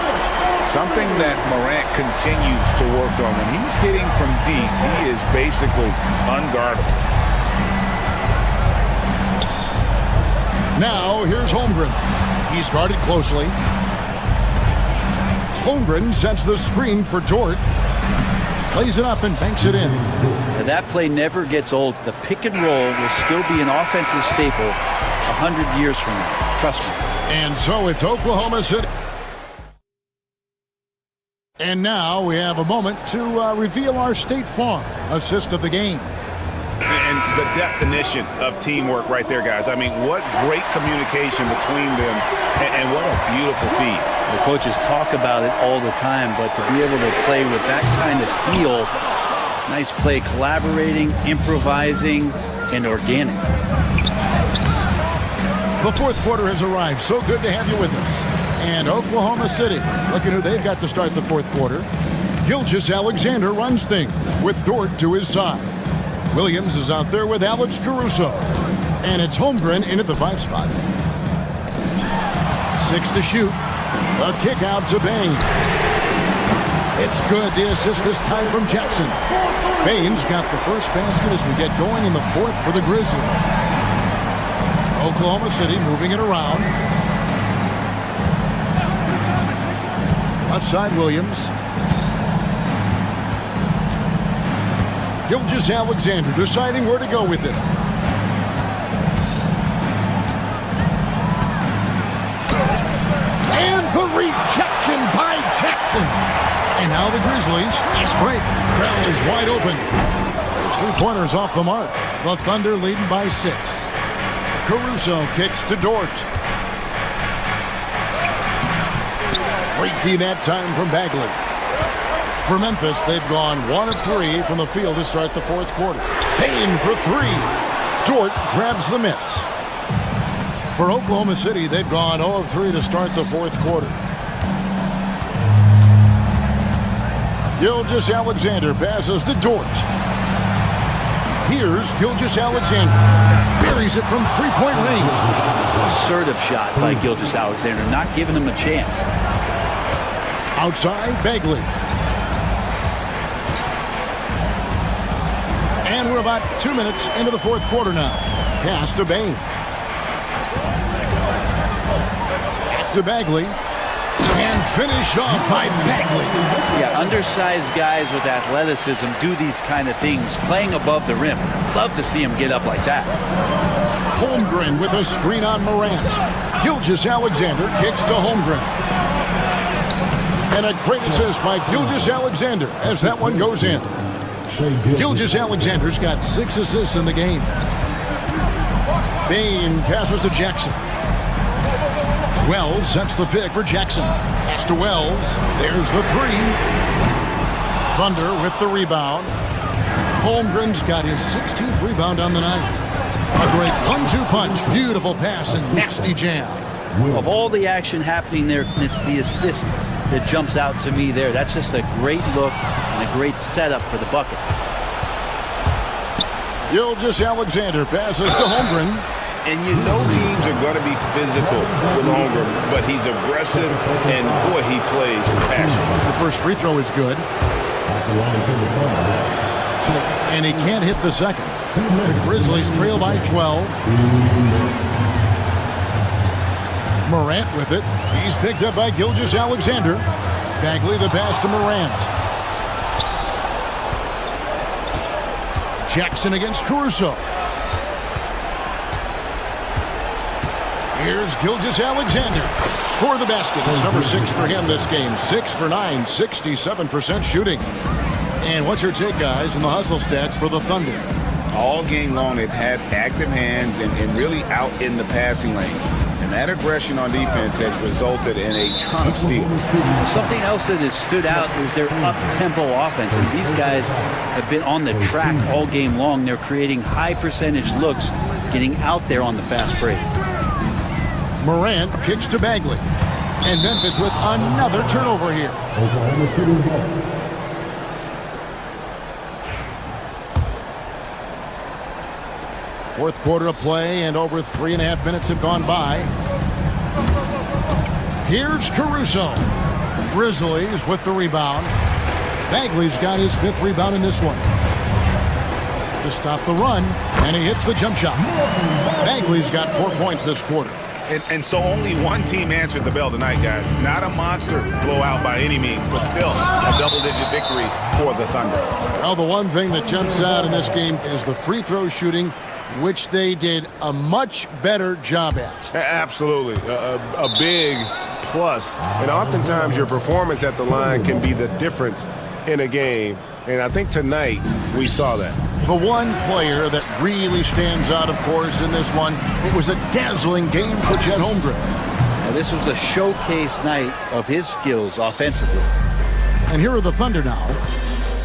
Something that Morant continues to work on. When he's hitting from deep, he is basically unguardable. Now, here's Holmgren. He's guarded closely. Holmgren sets the screen for Dort. Plays it up and banks it in. And that play never gets old. The pick and roll will still be an offensive staple 100 years from now. Trust me. And so it's Oklahoma City. And now we have a moment to reveal our State Farm assist of the game. And the definition of teamwork right there, guys. I mean, what great communication between them, and what a beautiful feed. The coaches talk about it all the time, but to be able to play with that kind of feel, nice play, collaborating, improvising, and organic. The fourth quarter has arrived. So good to have you with us. And Oklahoma City, look at who they've got to start the fourth quarter. Gilgeous-Alexander runs things with Dort to his side. Williams is out there with Alex Caruso. And it's Holmgren in at the 5 spot. 6 to shoot. A kick out to Bain. It's good. The assist this time from Jackson. Bain's got the first basket as we get going in the fourth for the Grizzlies. Oklahoma City moving it around. Left side, Williams. Gilgeous-Alexander deciding where to go with it. And the rejection by Jackson. And now the Grizzlies, fast break. Brown is wide open. There's 3 pointers off the mark. The Thunder leading by 6. Caruso kicks to Dort. Great D that time from Bagley. For Memphis, they've gone 1 of 3 from the field to start the fourth quarter. Payne for 3. Dort grabs the miss. For Oklahoma City, they've gone 0 of 3 to start the fourth quarter. Gilgeous-Alexander passes to Dort. Here's Gilgeous-Alexander. Buries it from 3-point range. Assertive shot by Gilgeous-Alexander, not giving him a chance. Outside, Bagley. And we're about 2 minutes into the fourth quarter now. Pass to Bain. Back to Bagley. And finished off by Bagley. Yeah, undersized guys with athleticism do these kind of things, playing above the rim. Love to see him get up like that. Holmgren with a screen on Morant. Gilgeous-Alexander kicks to Holmgren. And a great assist by Gilgeous-Alexander as that one goes in. Gilgeous-Alexander's got 6 assists in the game. Bain passes to Jackson. Wells sets the pick for Jackson. Pass to Wells. There's the 3. Thunder with the rebound. Holmgren's got his 16th rebound on the night. A great 1-2 punch. Beautiful pass and nasty jam. Of all the action happening there, it's the assist that jumps out to me there. That's just a great look and a great setup for the bucket. Gilgeous-Alexander passes to Holmgren. And you know teams are going to be physical with Holmgren, but he's aggressive, and boy, he plays with passion. The first free throw is good. And he can't hit the second. The Grizzlies trail by 12. Morant with it. He's picked up by Gilgeous-Alexander. Bagley the pass to Morant. Jackson against Caruso. Here's Gilgeous-Alexander. Score the basket. It's number 6 for him this game. 6 for 9, 67% shooting. And what's your take, guys, in the hustle stats for the Thunder? All game long, they've had active hands and really out in the passing lanes. And that aggression on defense has resulted in a ton of steals. Something else that has stood out is their up-tempo offense. And these guys have been on the track all game long. They're creating high-percentage looks, getting out there on the fast break. Morant kicks to Bagley. And Memphis with another turnover here. Fourth quarter of play, and over 3.5 minutes have gone by. Here's Caruso. Grizzlies with the rebound. Bagley's got his 5th rebound in this one. To stop the run, and he hits the jump shot. Bagley's got 4 points this quarter. And so only one team answered the bell tonight, guys. Not a monster blowout by any means, but still a double-digit victory for the Thunder. Well, the one thing that jumps out in this game is the free throw shooting, which they did a much better job at. Absolutely. A big plus. And oftentimes your performance at the line can be the difference in a game. And I think tonight we saw that. The one player that really stands out, of course, in this one, it was a dazzling game for Chet Holmgren. Now, this was a showcase night of his skills offensively. And here are the Thunder now.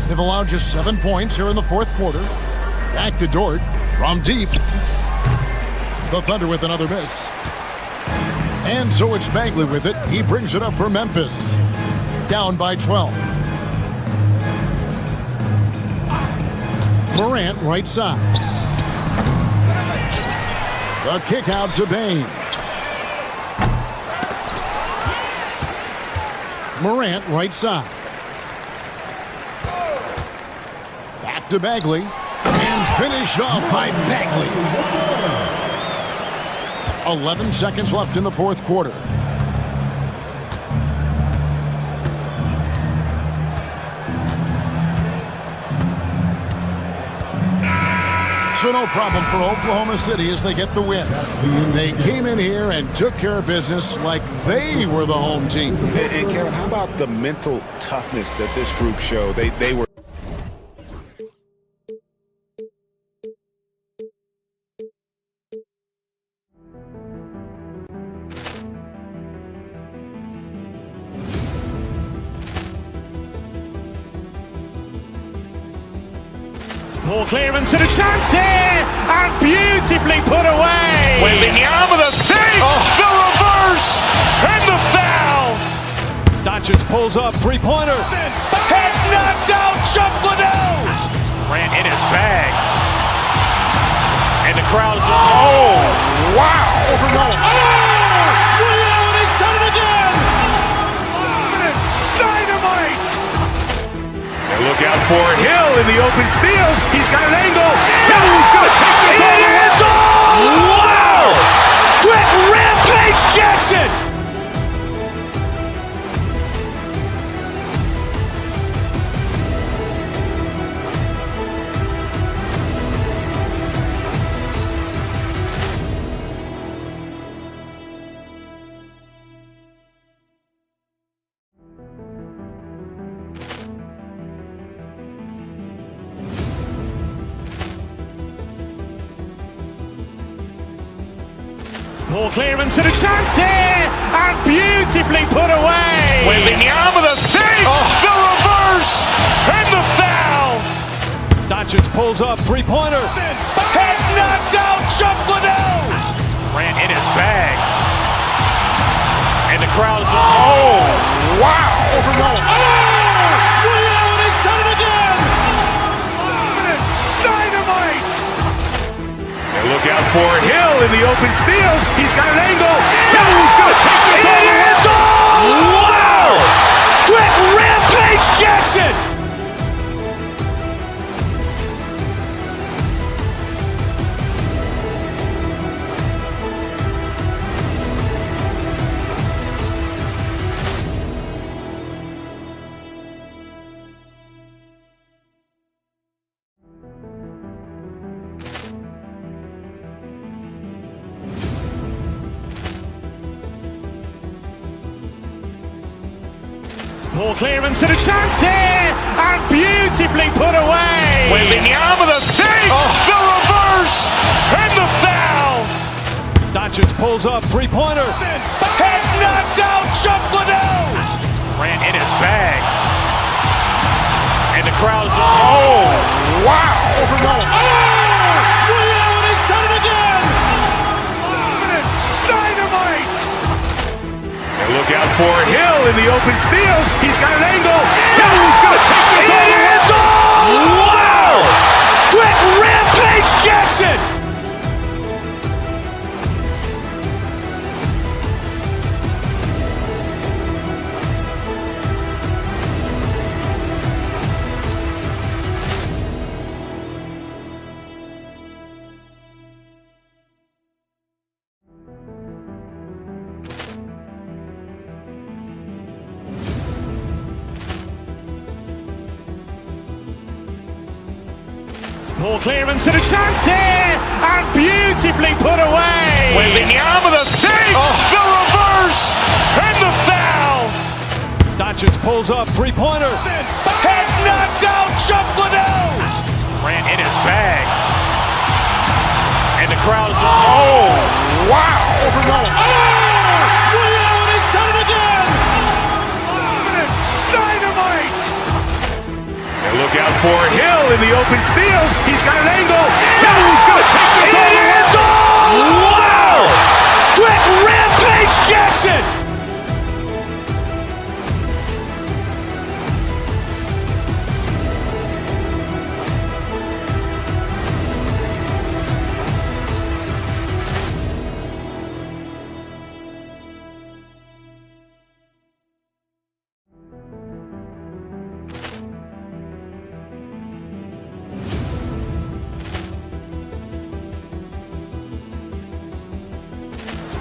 They've allowed just 7 points here in the fourth quarter. Back to Dort from deep. The Thunder with another miss. And so it's Bagley with it. He brings it up for Memphis. Down by 12. Morant right side. The kick out to Bain. Morant right side. Back to Bagley. And finished off by Bagley. 11 seconds left in the fourth quarter. So no problem for Oklahoma City as they get the win. They came in here and took care of business like they were the home team. And Kevin, how about the mental toughness that this group showed? They were. Poor clearance and a chance here, and beautifully put away. Wembanyama the fake, the reverse, and the foul. Doncic pulls up, three-pointer. Has knocked out Chuck Liddell. Ran in his bag. And the crowd is, oh, wow. Liddell, and he's done it again. Dynamite. And look out for Hill in the open field. He's got an angle. Hill's going to take this all the way. Wow! Quick rampage Jackson. Poor clearance and a chance here, and beautifully put away. Wembanyama the fake, the reverse, and the foul. Doncic pulls up, three-pointer. Has knocked out Chuck Liddell. Ran in his bag. And the crowd is, oh, wow. Liddell, and he's done it again. Dynamite. And look out for Hill in the open field. He's got an angle. He's going to take this all the way. Wow! Quick rampage Jackson! Poor clearance and a chance here, and beautifully put away. Wembanyama the fake, the reverse, and the foul. Doncic pulls up, three-pointer. Has knocked out Chuck Liddell. Ran in his bag. And the crowd's, oh, wow. Ray Allen has done it again. Dynamite. And look out for Hill in the open field. He's got an angle. He's going to take this all the way. Wow. Quick rampage Jackson. Poor clearance and a chance here, and beautifully put away. Wembanyama the fake, the reverse, and the foul. Doncic pulls up, three-pointer. Has knocked out Chuck Liddell. Ran in his bag. And the crowd's, oh, wow. Ray Allen has done it again. Dynamite. And look out for Hill in the open field. He's got an angle. He's going to take this all the way. Wow. Quick rampage Jackson.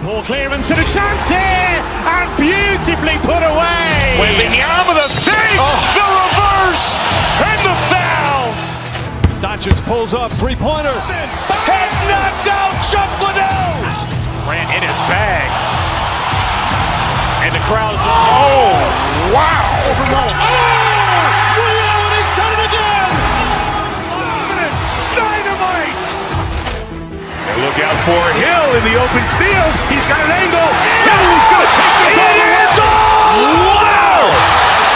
Poor clearance and a chance here, and beautifully put away. Wembanyama the fake, the reverse, and the foul. Doncic pulls up, three-pointer. Has knocked out Chuck Liddell. Ran in his bag. And the crowd's, oh, wow. Ray Allen has done it again. Dynamite. And look out for Hill in the open field. He's got an angle. He's going to take this all the way. Wow.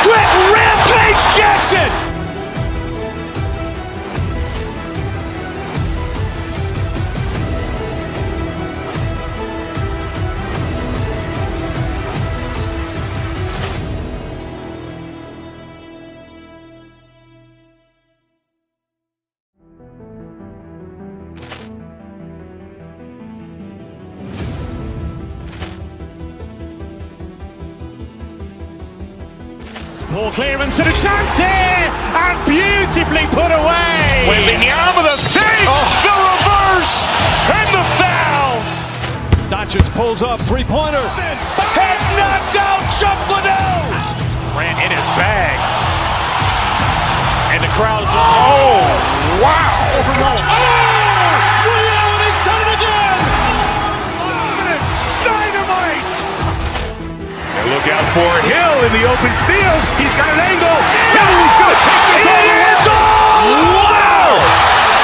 Quick rampage Jackson. Poor clearance and a chance here, and beautifully put away. Wembanyama the fake, the reverse, and the foul. Doncic pulls up, three-pointer. Has knocked out Chuck Liddell. Ran in his bag. And the crowd's, oh, wow. Ray Allen has done it again. Dynamite. And look out for Hill in the open field. He's got an angle. He's going to take this all the way. Wow.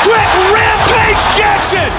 Quick rampage Jackson.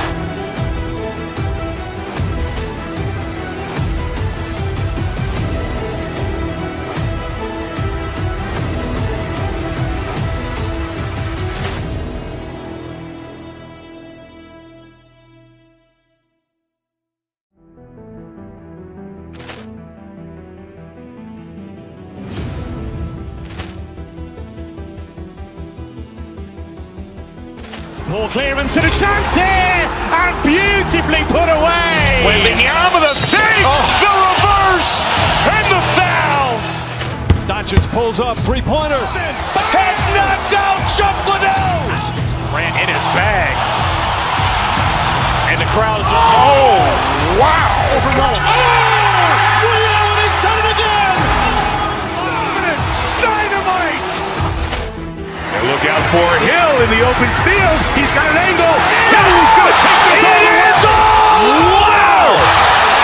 Ball clearance and a chance here, and beautifully put away. Wembanyama with a fake, the reverse, and the foul. Doncic pulls up, three-pointer. Has knocked out Chuck Liddell. Ran in his bag. And the crowd is, oh, wow. Allen has done it again. Dynamite. And look out for Hill in the open field. He's got an angle. He's going to take this all the way. Wow.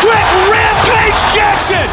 Quick rampage Jackson.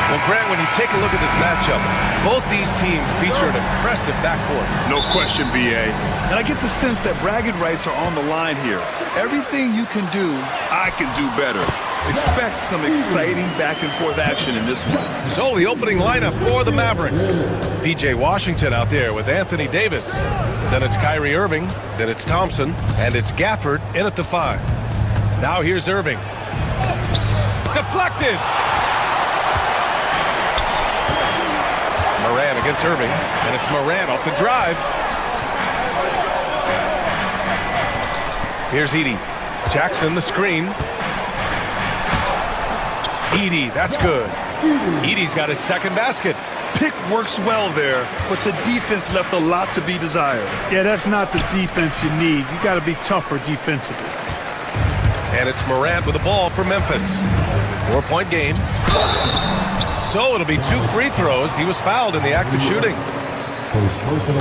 Well, Grant, when you take a look at this matchup, both these teams feature an impressive backcourt. No question, B.A. And I get the sense that bragging rights are on the line here. Everything you can do, I can do better. Expect some exciting back-and-forth action in this one. So the opening lineup for the Mavericks. P.J. Washington out there with Anthony Davis. Then it's Kyrie Irving. Then it's Thompson. And it's Gafford in at the 5. Now here's Irving. Deflected. Moran against Irving, and it's Moran off the drive. Here's Edey. Jackson, the screen. Edey, that's good. Edey's got his second basket. Pick works well there, but the defense left a lot to be desired. Yeah, that's not the defense you need. You got to be tougher defensively. And it's Morant with the ball for Memphis. 4-point game. So it'll be 2 free throws. He was fouled in the act of shooting.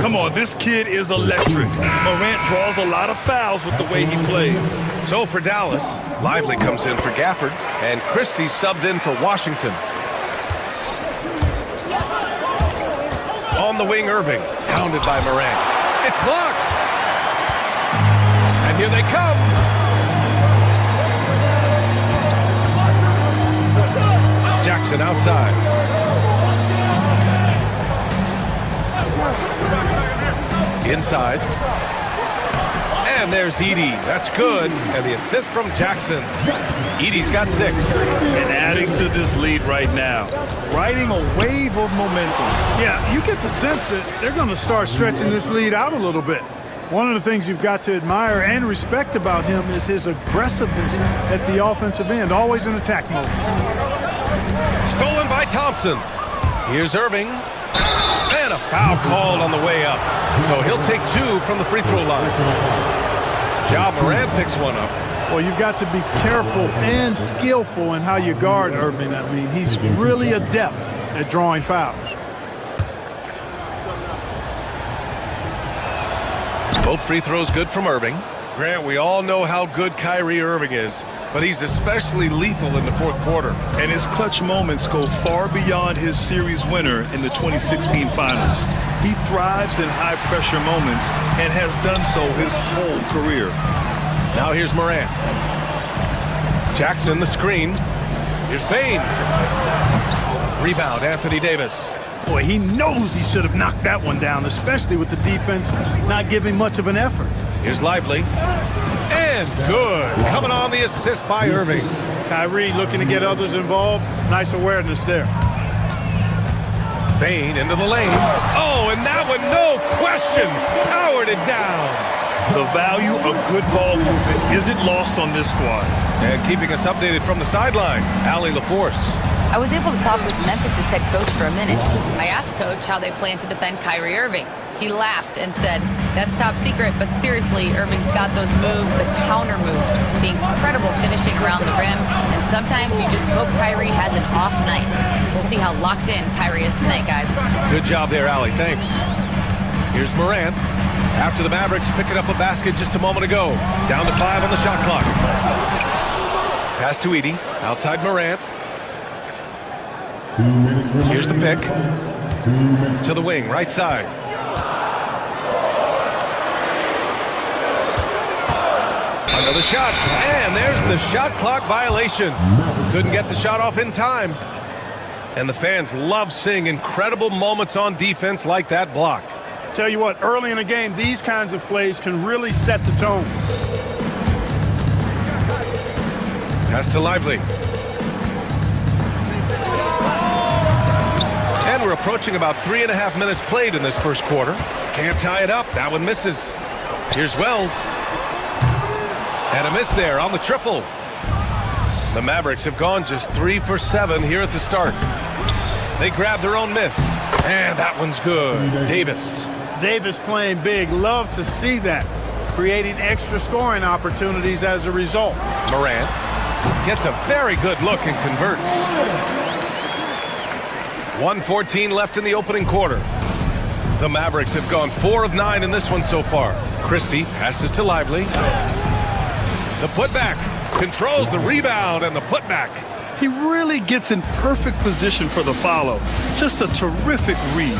Come on, this kid is electric. Morant draws a lot of fouls with the way he plays. So for Dallas, Lively comes in for Gafford, and Christie subbed in for Washington. On the wing, Irving, pounded by Morant. It's blocked. And here they come. Jackson outside. Inside. And there's Edey. That's good. And the assist from Jackson. Edey's got 6. And adding to this lead right now. Riding a wave of momentum. Yeah, you get the sense that they're going to start stretching this lead out a little bit. One of the things you've got to admire and respect about him is his aggressiveness at the offensive end, always in attack mode. Stolen by Thompson. Here's Irving. And a foul called on the way up. So he'll take 2 from the free throw line. Ja Morant picks one up. Well, you've got to be careful and skillful in how you guard Irving. I mean, he's really adept at drawing fouls. Both free throws good from Irving. Grant, we all know how good Kyrie Irving is, but he's especially lethal in the fourth quarter. And his clutch moments go far beyond his series winner in the 2016 finals. He thrives in high-pressure moments and has done so his whole career. Now here's Morant. Jackson, the screen. Here's Payne. Rebound, Anthony Davis. Boy, he knows he should have knocked that one down, especially with the defense not giving much of an effort. Here's Lively. And good. Coming on the assist by Irving. Kyrie looking to get others involved. Nice awareness there. Payne into the lane. Oh, and that one, no question, powered it down. The value of good ball movement isn't lost on this squad. And keeping us updated from the sideline, Allie LaForce. I was able to talk with Memphis' head coach for a minute. I asked Coach how they plan to defend Kyrie Irving. He laughed and said, "That's top secret, but seriously, Irving's got those moves, the counter moves, the incredible finishing around the rim, and sometimes you just hope Kyrie has an off night." We'll see how locked in Kyrie is tonight, guys. Good job there, Allie. Thanks. Here's Morant. After the Mavericks picking up a basket just a moment ago. Down to 5 on the shot clock. Pass to Edey. Outside Morant. Here's the pick. To the wing, right side. Another shot, and there's the shot clock violation. Couldn't get the shot off in time. And the fans love seeing incredible moments on defense like that block. Tell you what, early in the game, these kinds of plays can really set the tone. Pass to Lively. And we're approaching about 3.5 minutes played in this first quarter. Can't tie it up. That one misses. Here's Wells. And a miss there on the triple. The Mavericks have gone just 3 for 7 here at the start. They grab their own miss. And that one's good. Davis. Davis playing big. Love to see that. Creating extra scoring opportunities as a result. Morant gets a very good look and converts. 1:14 left in the opening quarter. The Mavericks have gone 4 of 9 in this one so far. Christie passes to Lively. The putback controls the rebound and the putback. He really gets in perfect position for the follow. Just a terrific read.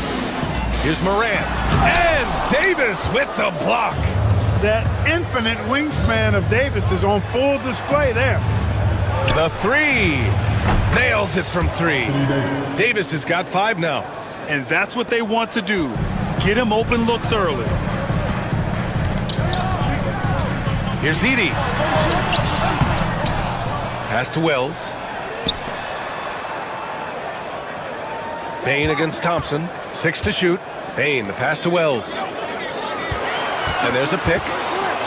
Here's Morant. And Davis with the block. That infinite wingspan of Davis is on full display there. The three. Nails it from 3. Davis has got 5 now. And that's what they want to do. Get him open looks early. Here's Edey. Pass to Wells. Bain against Thompson. 6 to shoot. Bain, the pass to Wells. And there's a pick.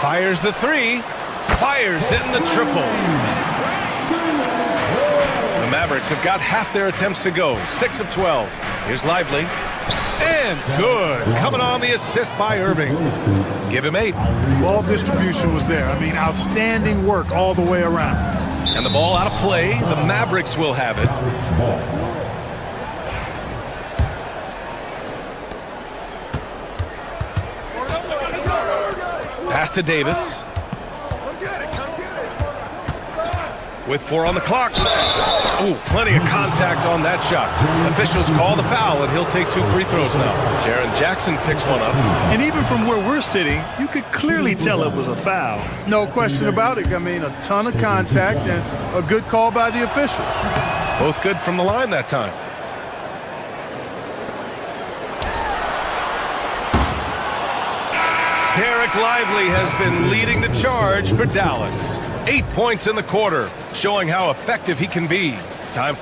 Fires the 3. Fires in the triple. The Mavericks have got half their attempts to go. 6 of 12. Here's Lively. And good. Coming on the assist by Irving. Give him 8. Ball distribution was there. I mean, outstanding work all the way around. And the ball out of play. The Mavericks will have it. Pass to Davis. With 4 on the clock. Ooh, plenty of contact on that shot. Officials call the foul, and he'll take 2 free throws now. Jaren Jackson picks one up. And even from where we're sitting, you could clearly tell it was a foul. No question about it. I mean, a ton of contact and a good call by the officials. Both good from the line that time. Derek Lively has been leading the charge for Dallas. 8 points in the quarter, showing how effective he can be. Time.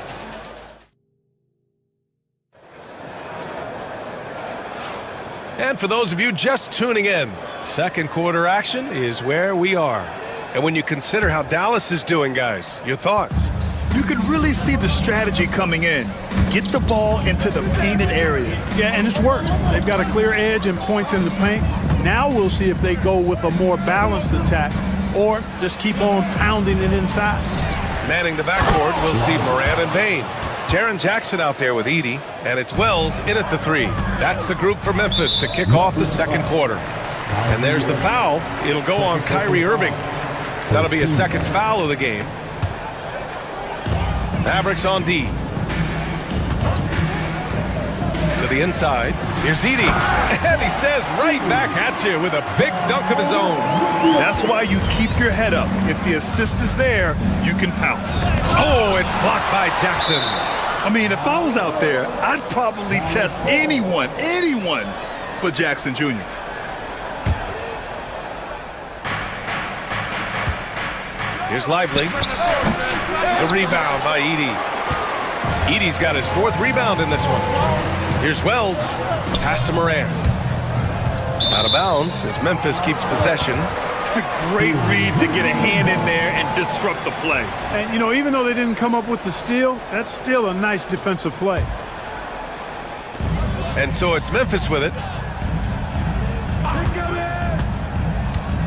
And for those of you just tuning in, second quarter action is where we are. And when you consider how Dallas is doing, guys, your thoughts? You could really see the strategy coming in. Get the ball into the painted area. Yeah, and it's worked. They've got a clear edge and points in the paint. Now we'll see if they go with a more balanced attack or just keep on pounding it inside. Manning the backcourt, we'll see Morant and Bain. Jaren Jackson out there with Edey, and it's Wells in at the 3. That's the group for Memphis to kick off the second quarter. And there's the foul. It'll go on Kyrie Irving. That'll be a second foul of the game. Mavericks on D. To the inside. Here's Edey. And he says right back at you with a big dunk of his own. That's why you keep your head up. If the assist is there, you can pounce. Oh, it's blocked by Jackson. I mean, if I was out there, I'd probably test anyone but Jackson Jr. Here's Lively. The rebound by Edey. Edey's got his 4th rebound in this one. Here's Wells. Pass to Morant. Out of bounds as Memphis keeps possession. Great read to get a hand in there and disrupt the play. And, you know, even though they didn't come up with the steal, that's still a nice defensive play. And so it's Memphis with it.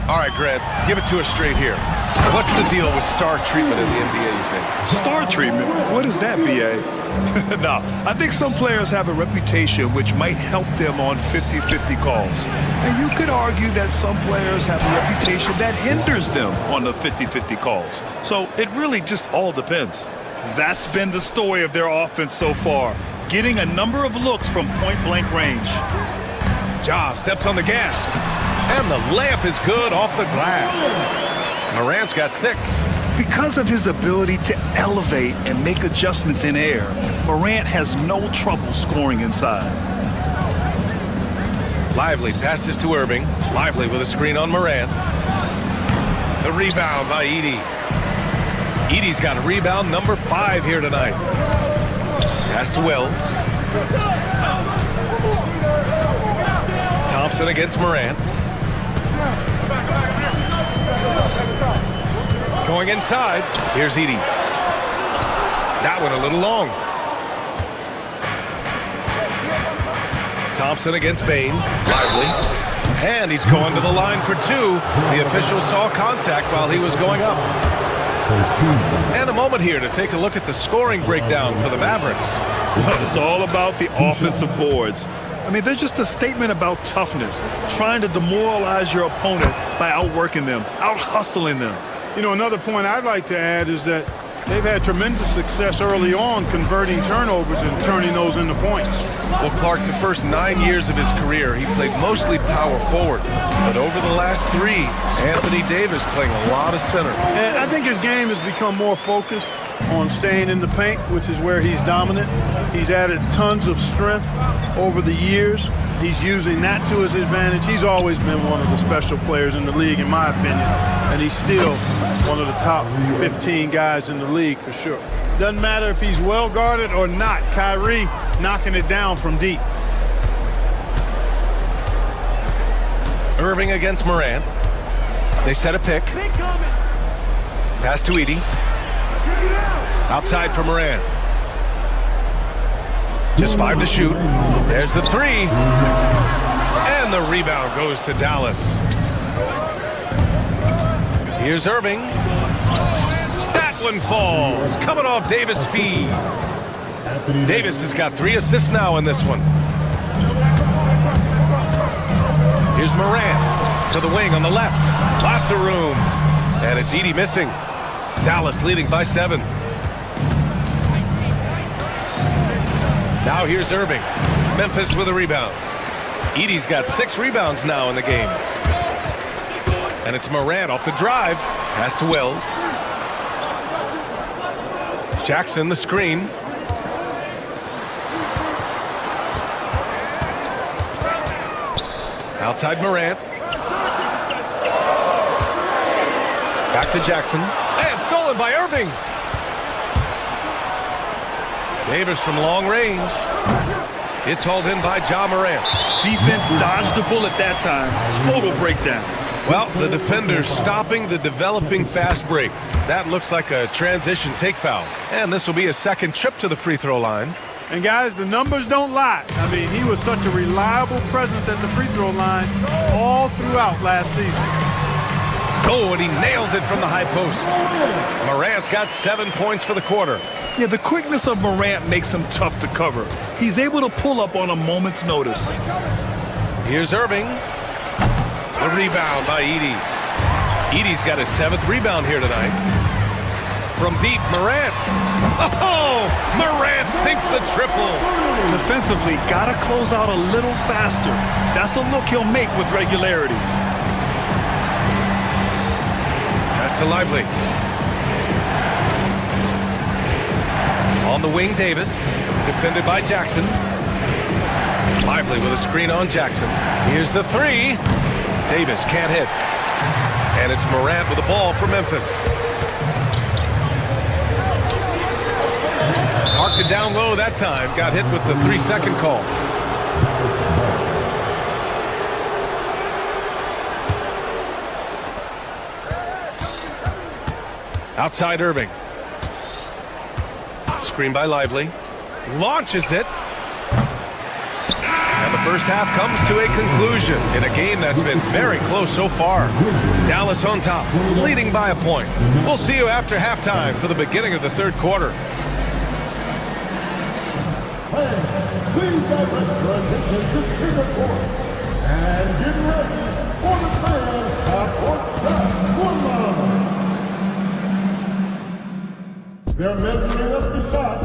All right, Grant, give it to us straight here. What's the deal with star treatment in the NBA, you think? Star treatment? What is that, B.A.? No, I think some players have a reputation which might help them on 50-50 calls. And you could argue that some players have a reputation that hinders them on the 50-50 calls. So it really just all depends. That's been the story of their offense so far, getting a number of looks from point-blank range. Ja steps on the gas, and the layup is good off the glass. Morant's got 6. Because of his ability to elevate and make adjustments in air, Morant has no trouble scoring inside. Lively passes to Irving. Lively with a screen on Morant. The rebound by Edey. Edey's got a rebound number 5 here tonight. Pass to Wells. Thompson against Morant. Going inside. Here's Edey. That one a little long. Thompson against Bain. Lively. And he's going to the line for 2. The official saw contact while he was going up. And a moment here to take a look at the scoring breakdown for the Mavericks. Well, it's all about the offensive boards. I mean, they're just a statement about toughness, trying to demoralize your opponent by outworking them, out-hustling them. You know, another point I'd like to add is that they've had tremendous success early on converting turnovers and turning those into points. Well, Clark, the first 9 years of his career, he played mostly power forward. But over the last 3, Anthony Davis playing a lot of center. And I think his game has become more focused on staying in the paint, which is where he's dominant. He's added tons of strength over the years. He's using that to his advantage. He's always been one of the special players in the league, in my opinion. And he's still one of the top 15 guys in the league for sure. Doesn't matter if he's well guarded or not. Kyrie knocking it down from deep. Irving against Morant. They set a pick. Pass to Edey. Outside for Morant. Just 5 to shoot. There's the 3. And the rebound goes to Dallas. Here's Irving. That one falls. Coming off Davis' feed. Davis has got 3 assists now in this one. Here's Morant to the wing on the left. Lots of room. And it's Edey missing. Dallas leading by 7. Now here's Irving. Memphis with a rebound. Edey's got 6 rebounds now in the game. And it's Morant off the drive. Pass to Wells. Jackson the screen. Outside Morant. Back to Jackson. And stolen by Irving. Davis from long range. It's hauled in by Ja Morant. Defense dodged the bullet that time. Total breakdown. Well, the defender's stopping the developing fast break. That looks like a transition take foul. And this will be a second trip to the free throw line. And guys, the numbers don't lie. I mean, he was such a reliable presence at the free throw line all throughout last season. Oh, and he nails it from the high post. Morant's got 7 points for the quarter. Yeah, the quickness of Morant makes him tough to cover. He's able to pull up on a moment's notice. Here's Irving. The rebound by Edey. Edey's got his 7th rebound here tonight. From deep, Morant. Oh, Morant sinks the triple. Defensively, gotta close out a little faster. That's a look he'll make with regularity. Pass to Lively. On the wing, Davis. Defended by Jackson. Lively with a screen on Jackson. Here's the 3. Davis can't hit. And it's Morant with the ball for Memphis. Parked it down low that time. Got hit with the 3-second call. Outside Irving. Screen by Lively. Launches it. And the first half comes to a conclusion in a game that's been very close so far. Dallas on top, leading by a point. We'll see you after halftime for the beginning of the third quarter. Please direct to Singapore and get ready for the fans at courtside Woodlawn. They're measuring up the shot.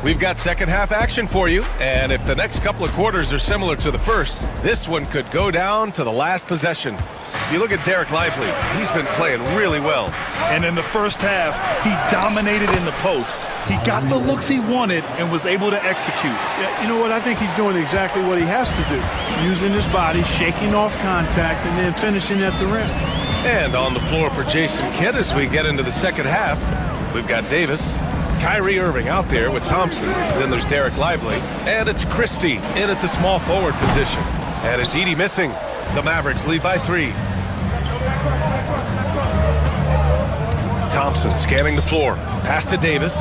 We've got second half action for you, and if the next couple of quarters are similar to the first, this one could go down to the last possession. You look at Derek Lively. He's been playing really well. And in the first half, he dominated in the post. He got the looks he wanted and was able to execute. Yeah, you know what? I think he's doing exactly what he has to do. Using his body, shaking off contact, and then finishing at the rim. And on the floor for Jason Kidd as we get into the second half, we've got Davis, Kyrie Irving out there with Thompson. Then there's Derek Lively. And it's Christie in at the small forward position. And it's Edey missing. The Mavericks lead by 3. Thompson scanning the floor. Pass to Davis.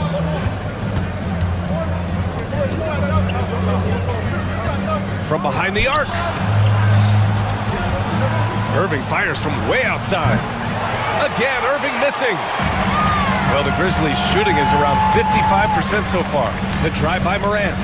From behind the arc. Irving fires from way outside. Again, Irving missing. Well, the Grizzlies' shooting is around 55% so far. The drive by Morant.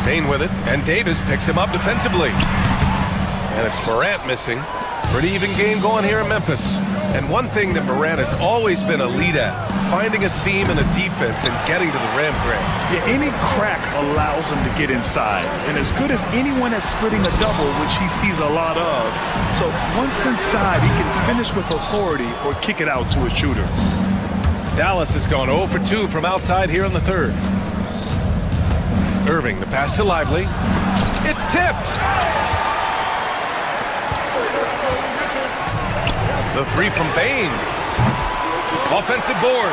Payne with it, and Davis picks him up defensively. And it's Morant missing. Pretty even game going here in Memphis. And one thing that Morant has always been a lead at, finding a seam in a defense and getting to the rim, Grant. Yeah, any crack allows him to get inside. And as good as anyone at splitting a double, which he sees a lot of. So once inside, he can finish with authority or kick it out to a shooter. Dallas has gone 0 for 2 from outside here in the third. Irving, the pass to Lively. It's tipped. The 3 from Payne. Offensive board.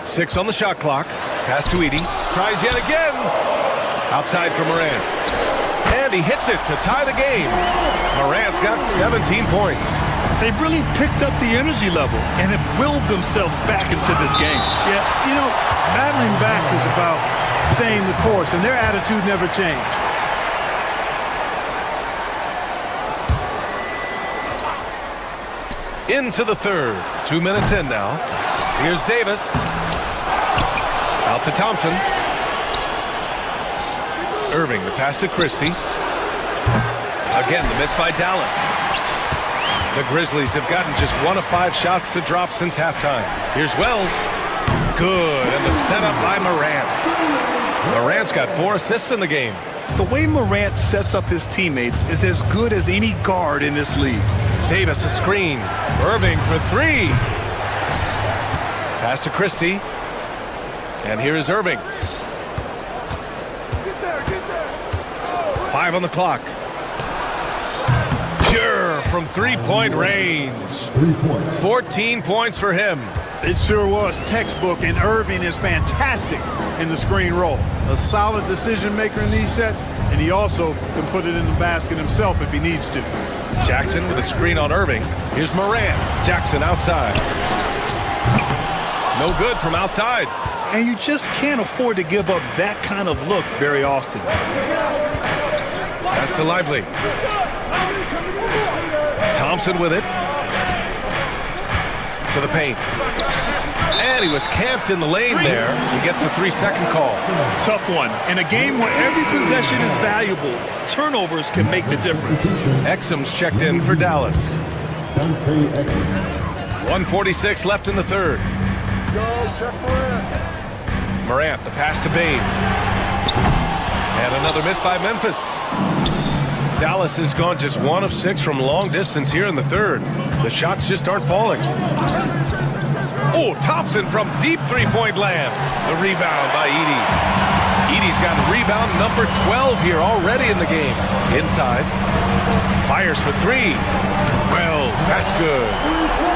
Six on the shot clock. Pass to Edey. Tries yet again. Outside for Morant. And he hits it to tie the game. Morant's got 17 points. They've really picked up the energy level and have willed themselves back into this game. Yeah, you know, battling back is about staying the course, and their attitude never changed. Into the third. 2 minutes in now. Here's Davis. Out to Thompson. Irving, the pass to Christie. Again, the miss by Dallas. The Grizzlies have gotten just 1 of 5 shots to drop since halftime. Here's Wells. Good, and the setup by Morant. Morant's got 4 assists in the game. The way Morant sets up his teammates is as good as any guard in this league. Davis a screen. Irving for 3. Pass to Christie. And here is Irving. 5 on the clock. Pure from 3-point range. 14 points for him. It sure was textbook, and Irving is fantastic in the screen roll. A solid decision maker in these sets, and he also can put it in the basket himself if he needs to. Jackson with a screen on Irving. Here's Morant. Jackson outside. No good from outside. And you just can't afford to give up that kind of look very often. Pass to Lively. Thompson with it. To the paint. And he was camped in the lane there. He gets a 3-second call. Tough one. In a game where every possession is valuable, turnovers can make the difference. Exum's checked in for Dallas. 1:46 left in the third. Morant, the pass to Payne. And another miss by Memphis. Dallas has gone just 1 of 6 from long distance here in the third. The shots just aren't falling. Oh, Thompson from deep 3-point land. The rebound by Edey. Edey's got rebound number 12 here already in the game. Inside. Fires for 3. Wells, that's good.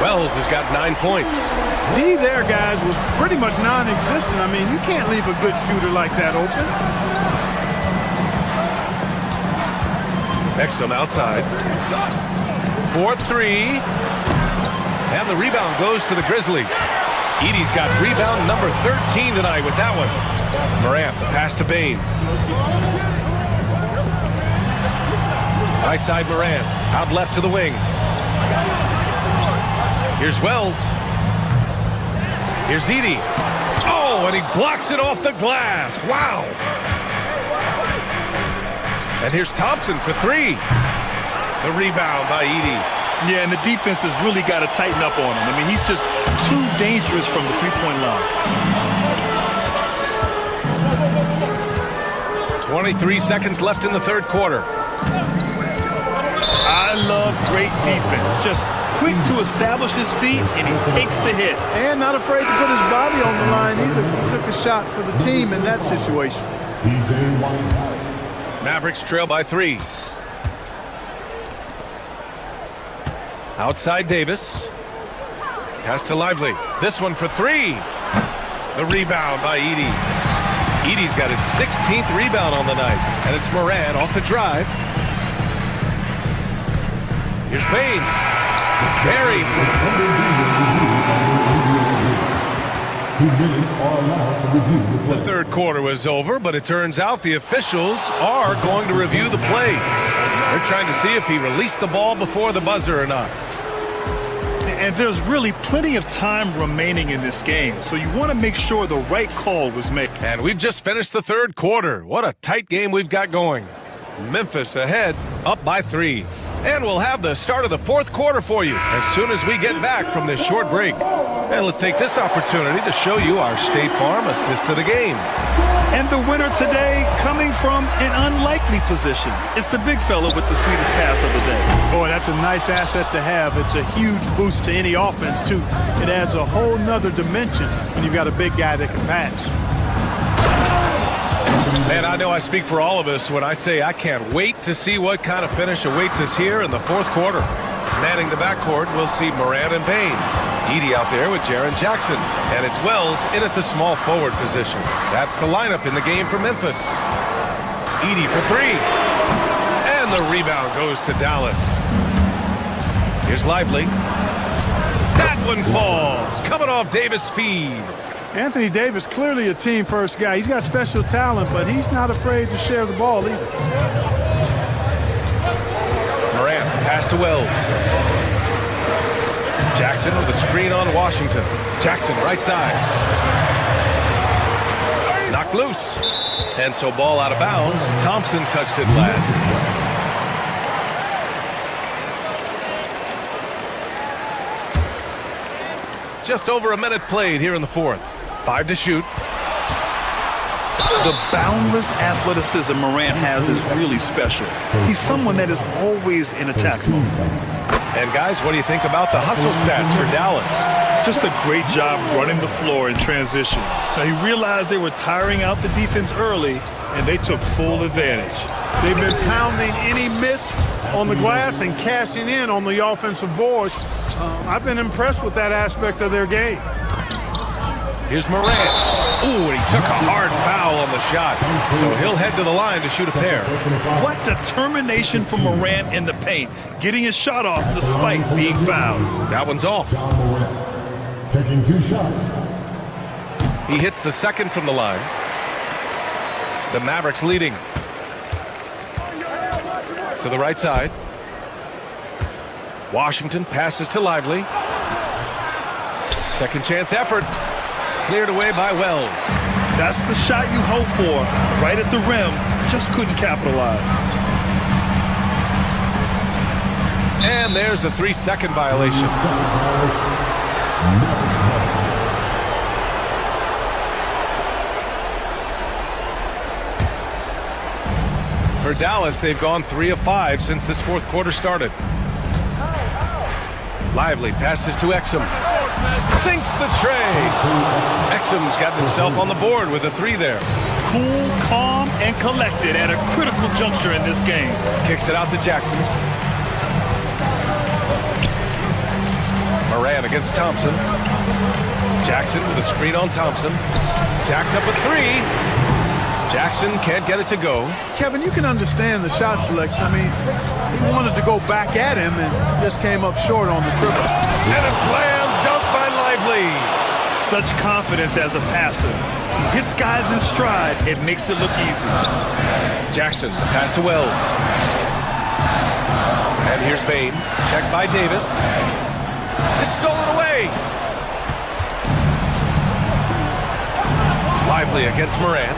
Wells has got 9 points. D there, guys, was pretty much non-existent. I mean, you can't leave a good shooter like that open. Exum outside. 4-3. And the rebound goes to the Grizzlies. Edey's got rebound number 13 tonight with that one. Morant, the pass to Payne. Right side Morant. Out left to the wing. Here's Wells. Here's Edey. Oh, and he blocks it off the glass. Wow. And here's Thompson for 3. The rebound by Edey. Yeah, and the defense has really got to tighten up on him. I mean, he's just too dangerous from the three-point line. 23 seconds left in the third quarter. I love great defense. Just quick to establish his feet, and he takes the hit. And not afraid to put his body on the line either. He took a shot for the team in that situation. Mavericks trail by 3. Outside Davis. Pass to Lively. This one for 3. The rebound by Edey. Edey's got his 16th rebound on the night. And it's Moran off the drive. Here's Payne. Buried. 2 minutes are allowed to review the play. The third quarter was over, but it turns out the officials are going to review the play. They're trying to see if he released the ball before the buzzer or not. And there's really plenty of time remaining in this game, so you want to make sure the right call was made. And we've just finished the third quarter. What a tight game we've got going. Memphis ahead, up by 3. And we'll have the start of the fourth quarter for you as soon as we get back from this short break. And let's take this opportunity to show you our State Farm assist to the game. And the winner today coming from an unlikely position. It's the big fella with the sweetest pass of the day. Boy, that's a nice asset to have. It's a huge boost to any offense, too. It adds a whole nother dimension when you've got a big guy that can pass. Man, I know I speak for all of us when I say I can't wait to see what kind of finish awaits us here in the fourth quarter. Manning the backcourt, we'll see Moran and Payne. Edey out there with Jaren Jackson. And it's Wells in at the small forward position. That's the lineup in the game for Memphis. Edey for 3. And the rebound goes to Dallas. Here's Lively. That one falls. Coming off Davis' feed. Anthony Davis, clearly a team-first guy. He's got special talent, but he's not afraid to share the ball either. Morant, pass to Wells. Jackson with a screen on Washington. Jackson, right side. Knocked loose. And so ball out of bounds. Thompson touched it last. Just over a minute played here in the fourth. 5 to shoot. The boundless athleticism Morant has is really special. He's someone that is always in attack mode. And guys, what do you think about the hustle stats for Dallas? Just a great job running the floor in transition. Now, he realized they were tiring out the defense early, and they took full advantage. They've been pounding any miss on the glass and cashing in on the offensive boards. I've been impressed with that aspect of their game. Here's Morant. Ooh, and he took a hard foul on the shot. So he'll head to the line to shoot a pair. What determination from Morant in the paint, getting his shot off despite being fouled. That one's off. Taking 2 shots. He hits the second from the line. The Mavericks leading. To the right side. Washington passes to Lively. Second chance effort. Cleared away by Wells. That's the shot you hope for. Right at the rim. Just couldn't capitalize. And there's a 3-second violation. For Dallas, they've gone 3 of 5 since this fourth quarter started. Lively passes to Exum. Sinks the tray. Exum's got himself on the board with a 3 there. Cool, calm, and collected at a critical juncture in this game. Kicks it out to Jackson. Moran against Thompson. Jackson with a screen on Thompson. Jack's up at 3. Jackson can't get it to go. Kevin, you can understand the shot selection. I mean, he wanted to go back at him and just came up short on the triple. And a slam dunk by Lively. Such confidence as a passer. He hits guys in stride. It makes it look easy. Jackson, pass to Wells. And here's Payne. Checked by Davis. It's stolen away. Lively against Moran.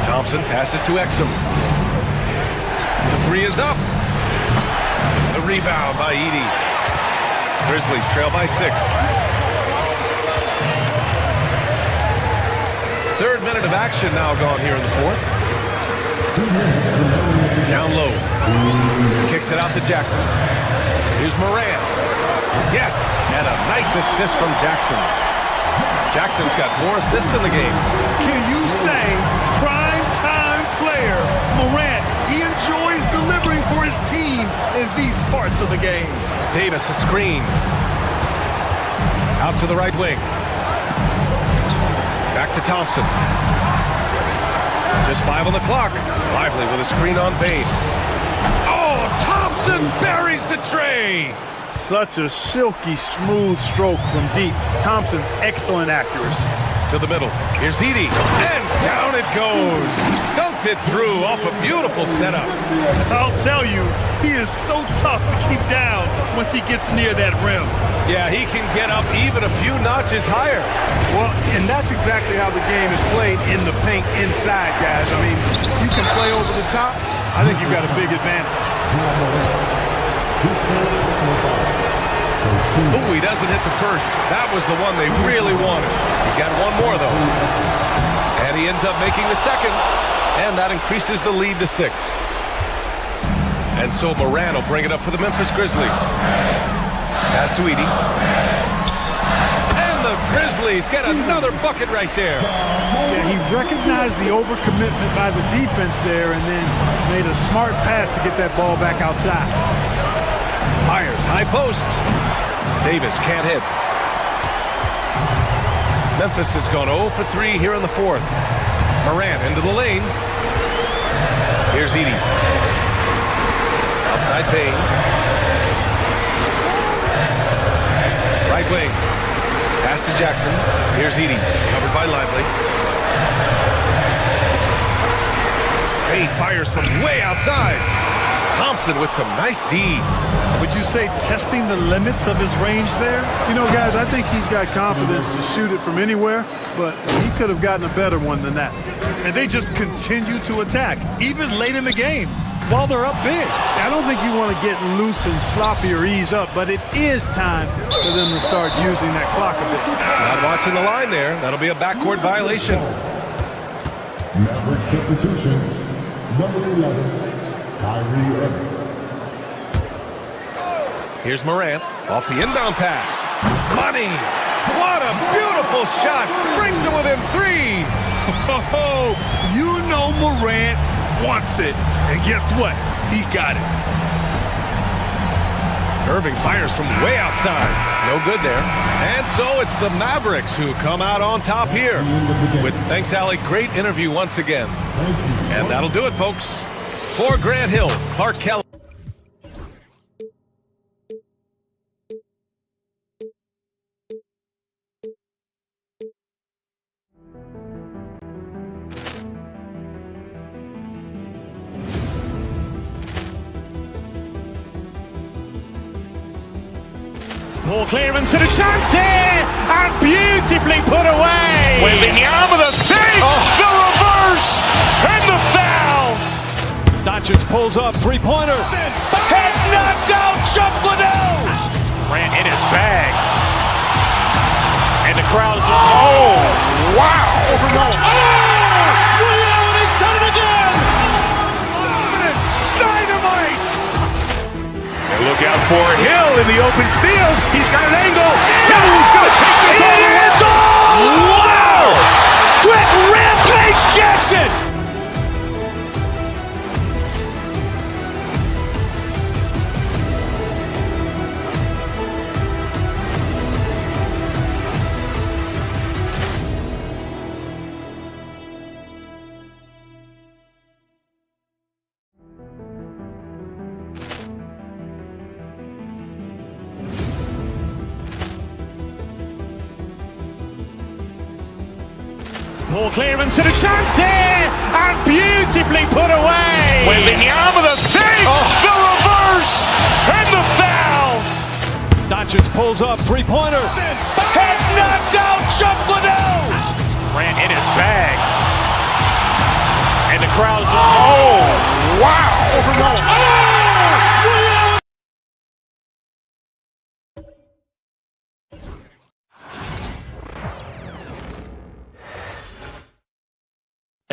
Thompson passes to Exum. The 3 is up. The rebound by Edey. Grizzlies trail by 6. Third minute of action now gone here in the fourth. Down low. Kicks it out to Jackson. Here's Moran. Yes, and a nice assist from Jackson. Jackson's got 4 assists in the game. Can you say prime time player Morant? He enjoys delivering for his team in these parts of the game. Davis, a screen. Out to the right wing. Back to Thompson. Just 5 on the clock. Lively with a screen on Bane. Oh, Thompson buries the tray. Such a silky, smooth stroke from deep. Thompson, excellent accuracy. To the middle. Here's Edey. And down it goes. Dunked it through off a beautiful setup. I'll tell you, he is so tough to keep down once he gets near that rim. Yeah, he can get up even a few notches higher. Well, and that's exactly how the game is played in the paint inside, guys. I mean, you can play over the top. I think you've got a big advantage. Ooh, he doesn't hit the first. That was the one they really wanted. He's got one more, though. And he ends up making the second. And that increases the lead to 6. And so Moran will bring it up for the Memphis Grizzlies. Pass to Edey. And the Grizzlies get another bucket right there. Yeah, he recognized the overcommitment by the defense there and then made a smart pass to get that ball back outside. Fires, high post. Davis can't hit. Memphis has gone 0 for 3 here in the fourth. Moran into the lane. Here's Edey. Outside Bane. Right wing. Pass to Jackson. Here's Edey. Covered by Lively. Bane fires from way outside. Thompson with some nice D. Would you say testing the limits of his range there? You know, guys, I think he's got confidence to shoot it from anywhere, but he could have gotten a better one than that. And they just continue to attack, even late in the game, while they're up big. I don't think you want to get loose and sloppy or ease up, but it is time for them to start using that clock a bit. Not watching the line there. That'll be a backcourt violation. Maverick substitution, number 11. Here's Morant off the inbound pass. Money! What a beautiful shot! Brings him within 3. Oh, you know Morant wants it. And guess what? He got it. Irving fires from way outside. No good there. And so it's the Mavericks who come out on top here. With thanks, Allie. Great interview once again. And that'll do it, folks. For Grant Hill, Clark Kelly. Ball clearance and a chance here, and beautifully put away. Wembanyama the fake, the reverse, and the foul. Doncic pulls up, three-pointer. Has knocked out Chuck Liddell. Ran in his bag. And the crowd is, oh, wow. Ray Allen has done it again. Dynamite. And look out for Hill in the open field. He's got an angle. Hill's going to take this all the way. Wow. Quick rampage Jackson. Ball clearance and a chance here, and beautifully put away. Wembanyama the fake, the reverse, and the foul. Doncic pulls up, three-pointer. Has knocked out Chuck Liddell. Ran in his bag. And the crowd is, oh, wow.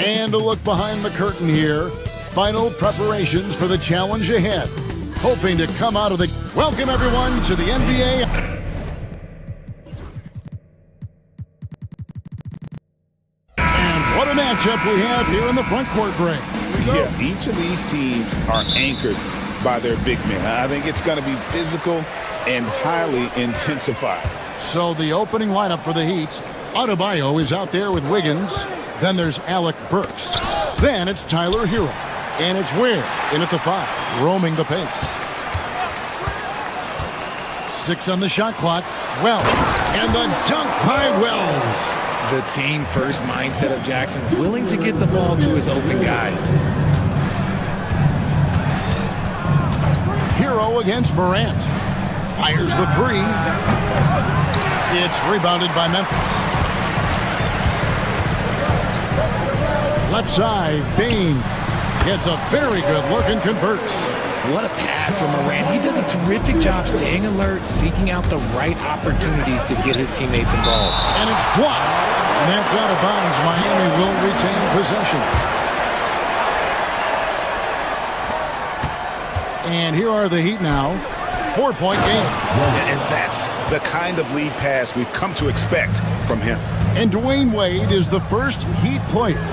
And a look behind the curtain here. Final preparations for the challenge ahead. Hoping to come out of the... Welcome, everyone, to the NBA. And what a matchup we have here in the front court, Greg. Yeah, each of these teams are anchored by their big men. I think it's going to be physical and highly intensified. So the opening lineup for the Heat, Adebayo is out there with Wiggins. Then there's Alec Burks. Then it's Tyler Hero. And it's Ware in at the 5, roaming the paint. 6 on the shot clock. Wells. And the dunk by Wells. The team-first mindset of Jackson, willing to get the ball to his open guys. Hero against Morant. Fires the 3. It's rebounded by Memphis. Left side, Bain gets a very good look and converts. What a pass from Morant. He does a terrific job staying alert, seeking out the right opportunities to get his teammates involved. And it's blocked. And that's out of bounds. Miami will retain possession. And here are the Heat now. 4-point game. And that's the kind of lead pass we've come to expect from him. And Dwayne Wade is the first Heat player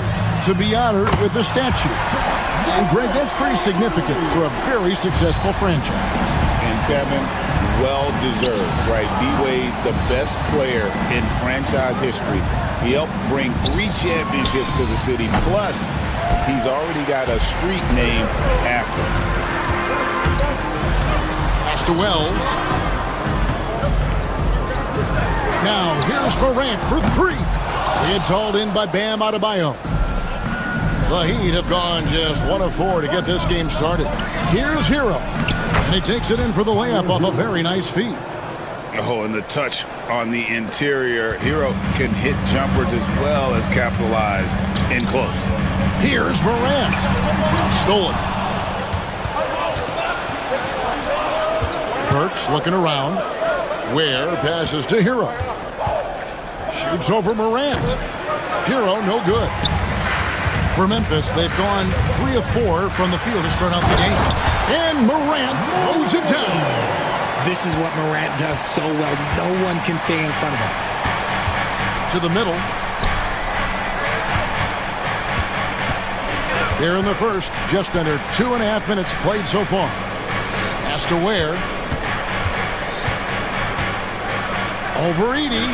to be honored with a statue. And Greg, that's pretty significant for a very successful franchise. And Kevin, well deserved, right? D-Wade, the best player in franchise history. He helped bring 3 championships to the city. Plus, he's already got a street named after him. Pass to Wells. Now, here's Morant for 3. It's hauled in by Bam Adebayo. The Heat have gone just 1 of 4 to get this game started. Here's Hero. And he takes it in for the layup off a very nice feed. Oh, and the touch on the interior. Hero can hit jumpers as well as capitalize in close. Here's Morant. Stolen. Burks looking around. Ware passes to Hero. Shoots over Morant. Hero no good. For Memphis, they've gone 3 of 4 from the field to start out the game. And Morant throws it down. This is what Morant does so well. No one can stay in front of him. To the middle. Here in the first, just under 2.5 minutes played so far. Pass to Ware. Over Edey.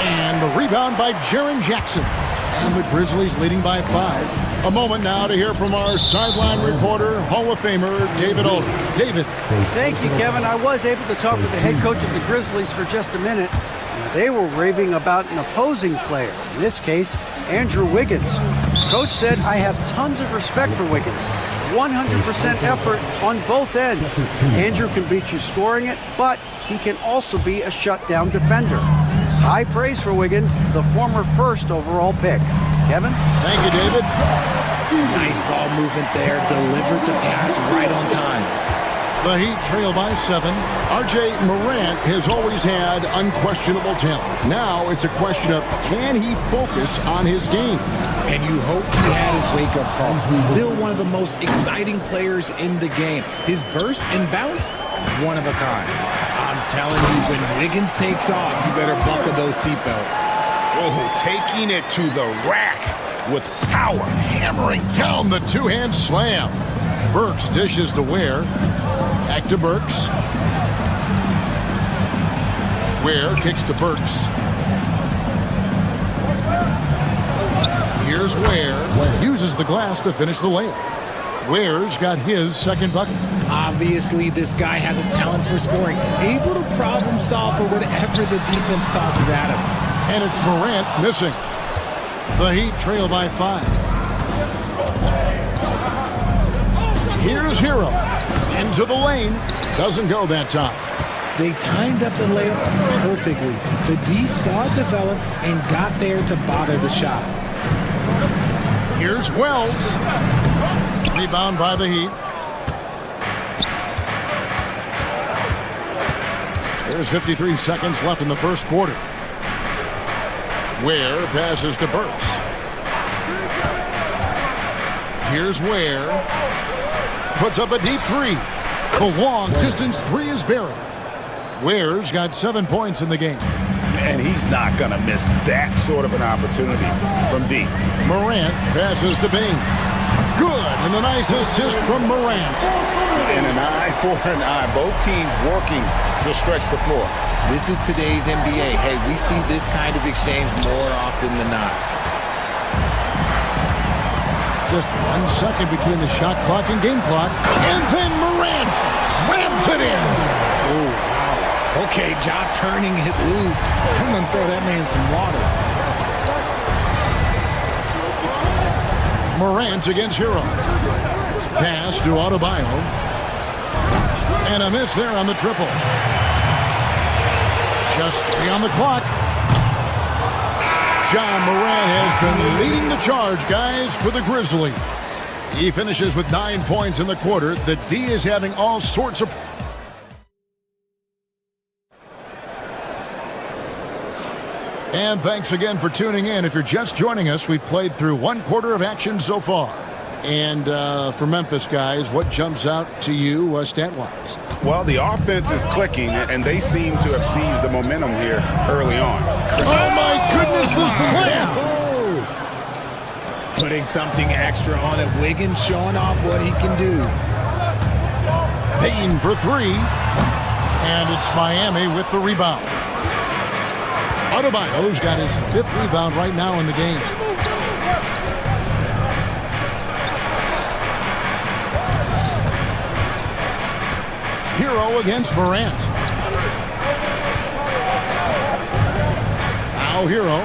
And the rebound by Jaren Jackson. And the Grizzlies leading by 5. A moment now to hear from our sideline reporter, Hall of Famer, David Aldridge. David. Thank you, Kevin. I was able to talk with the head coach of the Grizzlies for just a minute. They were raving about an opposing player, in this case, Andrew Wiggins. Coach said, I have tons of respect for Wiggins. 100% effort on both ends. Andrew can beat you scoring it, but he can also be a shutdown defender. High praise for Wiggins, the former first overall pick. Kevin? Thank you, David. Nice ball movement there. Delivered the pass right on time. The Heat trail by 7. R.J. Morant has always had unquestionable talent. Now it's a question of can he focus on his game? And you hope he had his wake-up call. Still one of the most exciting players in the game. His burst and bounce, one of a kind. I'm telling you, when Wiggins takes off, you better buckle those seatbelts. Oh, taking it to the rack with power. Hammering down the two-hand slam. Burks dishes to Ware. Back to Burks. Ware kicks to Burks. Here's Ware. Uses the glass to finish the layup. Ware's got his second bucket. Obviously, this guy has a talent for scoring. Able to problem solve for whatever the defense tosses at him. And it's Morant missing. The Heat trail by 5. Here's Hero. Into the lane. Doesn't go that time. They timed up the layup perfectly. The D saw it develop and got there to bother the shot. Here's Wells. Rebound by the Heat. There's 53 seconds left in the first quarter. Ware passes to Burks. Here's Ware. Puts up a deep three. The long distance three is buried. Ware's got 7 points in the game. And he's not going to miss that sort of an opportunity from deep. Morant passes to Bing. Good, and a nice assist from Morant. And an eye for an eye. Both teams working to stretch the floor. This is today's NBA. Hey, we see this kind of exchange more often than not. Just 1 second between the shot clock and game clock. And then Morant rams it in. Oh, wow. Okay, Ja turning it loose. Someone throw that man some water. Morant against Hero. Pass to Adebayo. And a miss there on the triple. Just 3 on the clock. John Morant has been leading the charge, guys, for the Grizzlies. He finishes with 9 points in the quarter. The D is having all sorts of... And thanks again for tuning in. If you're just joining us, we've played through 1 quarter of action so far. And for Memphis, guys, what jumps out to you stat-wise? Well, the offense is clicking, and they seem to have seized the momentum here early on. Oh, my goodness, the slam! Oh. Putting something extra on it. Wiggins showing off what he can do. Payne for 3. And it's Miami with the rebound. Adebayo's got his 5th rebound right now in the game. Hero against Morant. Now Hero.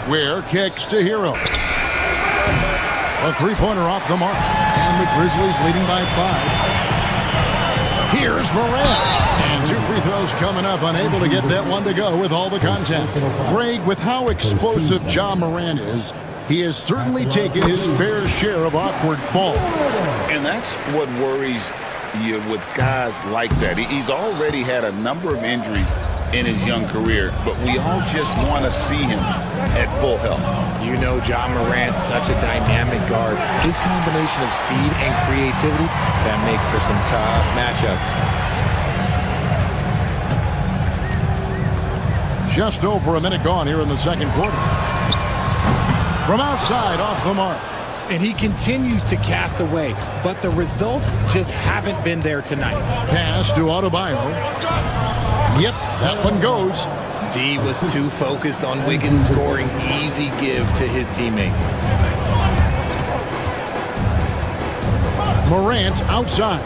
Ware kicks to Hero. A 3-pointer off the mark. And the Grizzlies leading by 5. Here's Morant. And 2 free throws coming up. Unable to get that one to go with all the contact. Greg, with how explosive Ja Morant is, he has certainly taken his fair share of awkward falls. And that's what worries you with guys like that. He's already had a number of injuries in his young career, but we all just want to see him at full health. You know Ja Morant's such a dynamic guard. His combination of speed and creativity, that makes for some tough matchups. Just over a minute gone here in the second quarter. From outside, off the mark. And he continues to cast away, but the results just haven't been there tonight. Pass to Adebayo. Yep, that one goes. D was too focused on Wiggins scoring. Easy give to his teammate. Morant outside.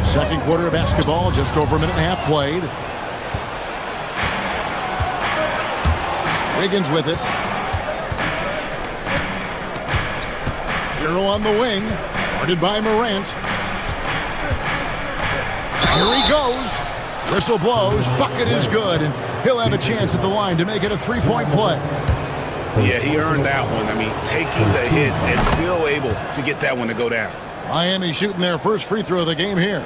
Second quarter of basketball, just over a minute and a half played. Wiggins with it. Hero on the wing. Guarded by Morant. Here he goes. Whistle blows. Bucket is good. And he'll have a chance at the line to make it a 3-point play. Yeah, he earned that one. I mean, taking the hit and still able to get that one to go down. Miami shooting their first free throw of the game here.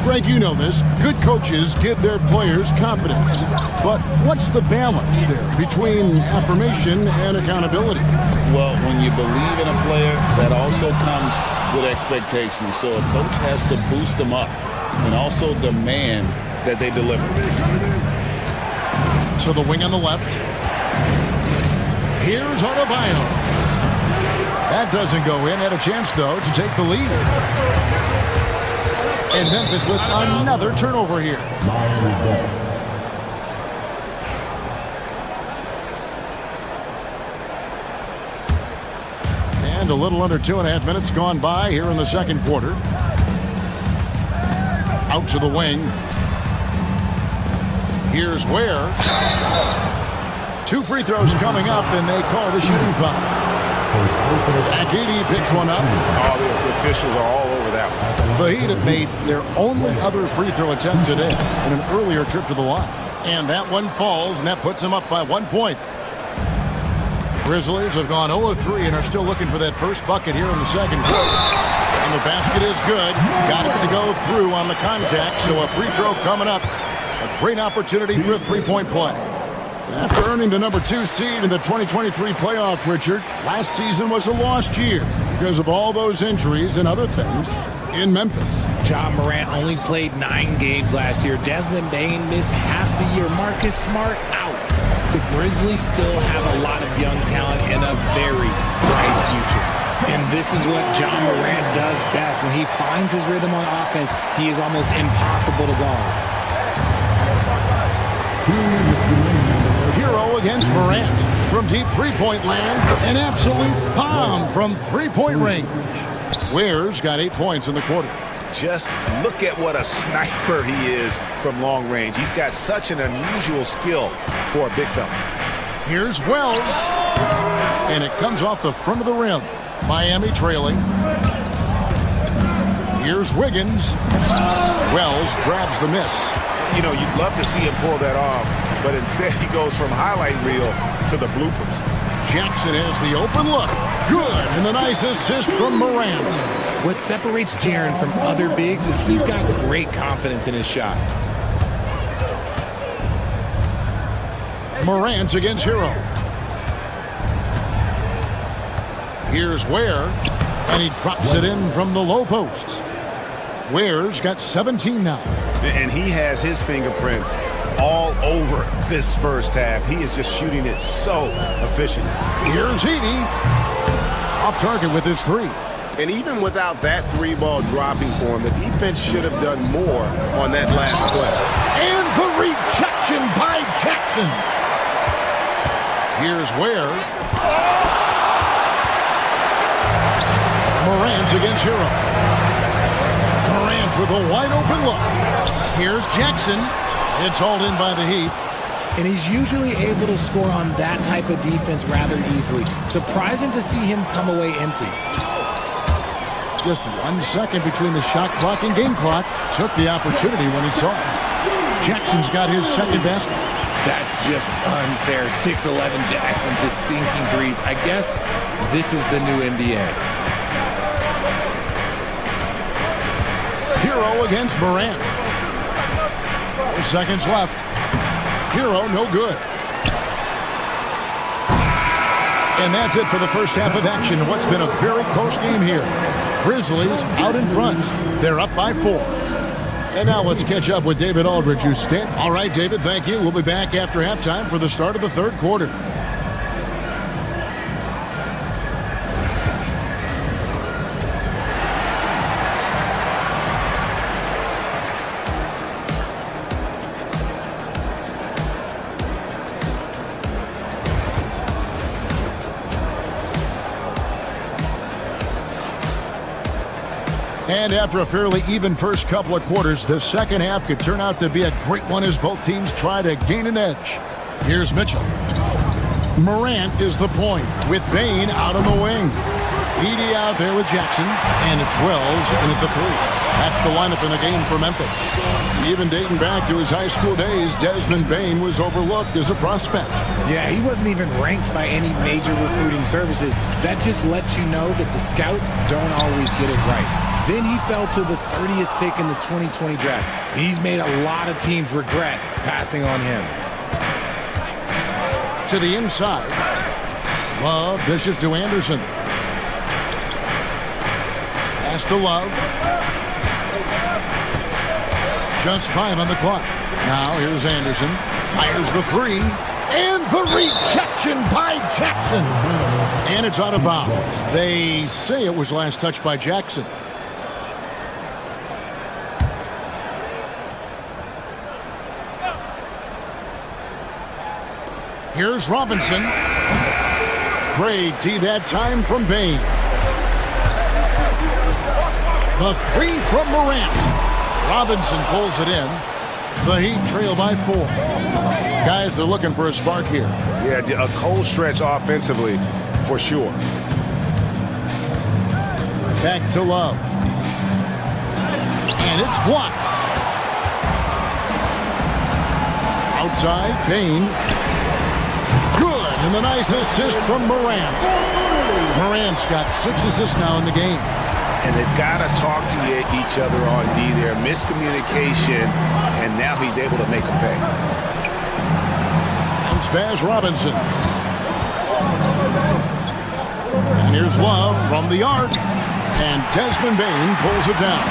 Greg, you know this. Good coaches give their players confidence. But what's the balance there between affirmation and accountability? Well, when you believe in a player, that also comes with expectations. So a coach has to boost them up and also demand that they deliver. So the wing on the left. Here's Adebayo. That doesn't go in. Had a chance, though, to take the lead. And Memphis with another turnover here. And a little under 2.5 minutes gone by here in the second quarter. Out to the wing. Here's Ware. 2 free throws coming up, and they call the shooting foul. Agidi picks one up. All the officials are all over that one. The Heat have made their only other free throw attempt today in an earlier trip to the line. And that one falls, and that puts them up by 1 point. Grizzlies have gone 0-3 and are still looking for that first bucket here in the second quarter. And the basket is good. Got it to go through on the contact, so a free throw coming up. A great opportunity for a 3-point play. After earning the number 2 seed in the 2023 playoff, Richard, last season was a lost year because of all those injuries and other things in Memphis. John Morant only played 9 games last year. Desmond Bain missed half the year. Marcus Smart out. The Grizzlies still have a lot of young talent and a very bright future. And this is what John Morant does best. When he finds his rhythm on offense, he is almost impossible to guard. Hero against Morant. From deep three-point land, an absolute bomb from three-point range. Ware's got 8 points in the quarter. Just look at what a sniper he is from long range. He's got such an unusual skill for a big fella. Here's Wells, and it comes off the front of the rim. Miami trailing. Here's Wiggins. Wells grabs the miss. You know, you'd love to see him pull that off, but instead he goes from highlight reel to the bloopers. Jackson has the open look. Good, and the nice assist from Morant. What separates Jaren from other bigs is he's got great confidence in his shot. Morant against Hero. Here's Ware, and he drops it in from the low post. Ware's got 17 now. And he has his fingerprints all over this first half. He is just shooting it so efficient. Here's Edey, off target with his 3. And even without that 3-ball dropping for him, the defense should have done more on that last play. And the rejection by Jackson. Here's Ware. Morant against Hero. Morant with a wide open look. Here's Jackson. It's hauled in by the Heat. And he's usually able to score on that type of defense rather easily. Surprising to see him come away empty. Just 1 second between the shot clock and game clock. Took the opportunity when he saw it. Jackson's got his second basket. That's just unfair. 6'11" Jackson just sinking threes. I guess this is the new NBA. Hero against Morant. 4 seconds left. Hero, no good. And that's it for the first half of action. What's been a very close game here. Grizzlies out in front. They're up by 4. And now let's catch up with David Aldridge, who's standing. All right, David, thank you. We'll be back after halftime for the start of the third quarter. And after a fairly even first couple of quarters, the second half could turn out to be a great one as both teams try to gain an edge. Here's Mitchell. Morant is the point with Bain out on the wing. Edey out there with Jackson, and it's Wells in at the 3. That's the lineup in the game for Memphis. Even dating back to his high school days, Desmond Bain was overlooked as a prospect. Yeah, he wasn't even ranked by any major recruiting services. That just lets you know that the scouts don't always get it right. Then he fell to the 30th pick in the 2020 draft. He's made a lot of teams regret passing on him. To the inside. Love dishes to Anderson. Pass to Love. Just 5 on the clock. Now here's Anderson. Fires the 3. And the rejection by Jackson. And it's out of bounds. They say it was last touched by Jackson. Here's Robinson. Great D that time from Bain. The 3 from Morant. Robinson pulls it in. The Heat trail by 4. Guys, they're looking for a spark here. Yeah, a cold stretch offensively, for sure. Back to Love. And it's blocked. Outside, Bain. Good, and the nice assist from Morant. Morant's got 6 assists now in the game. And they've got to talk to each other on D there. Miscommunication, and now he's able to make a pay. Spaz Robinson. And here's Love from the arc. And Desmond Bain pulls it down.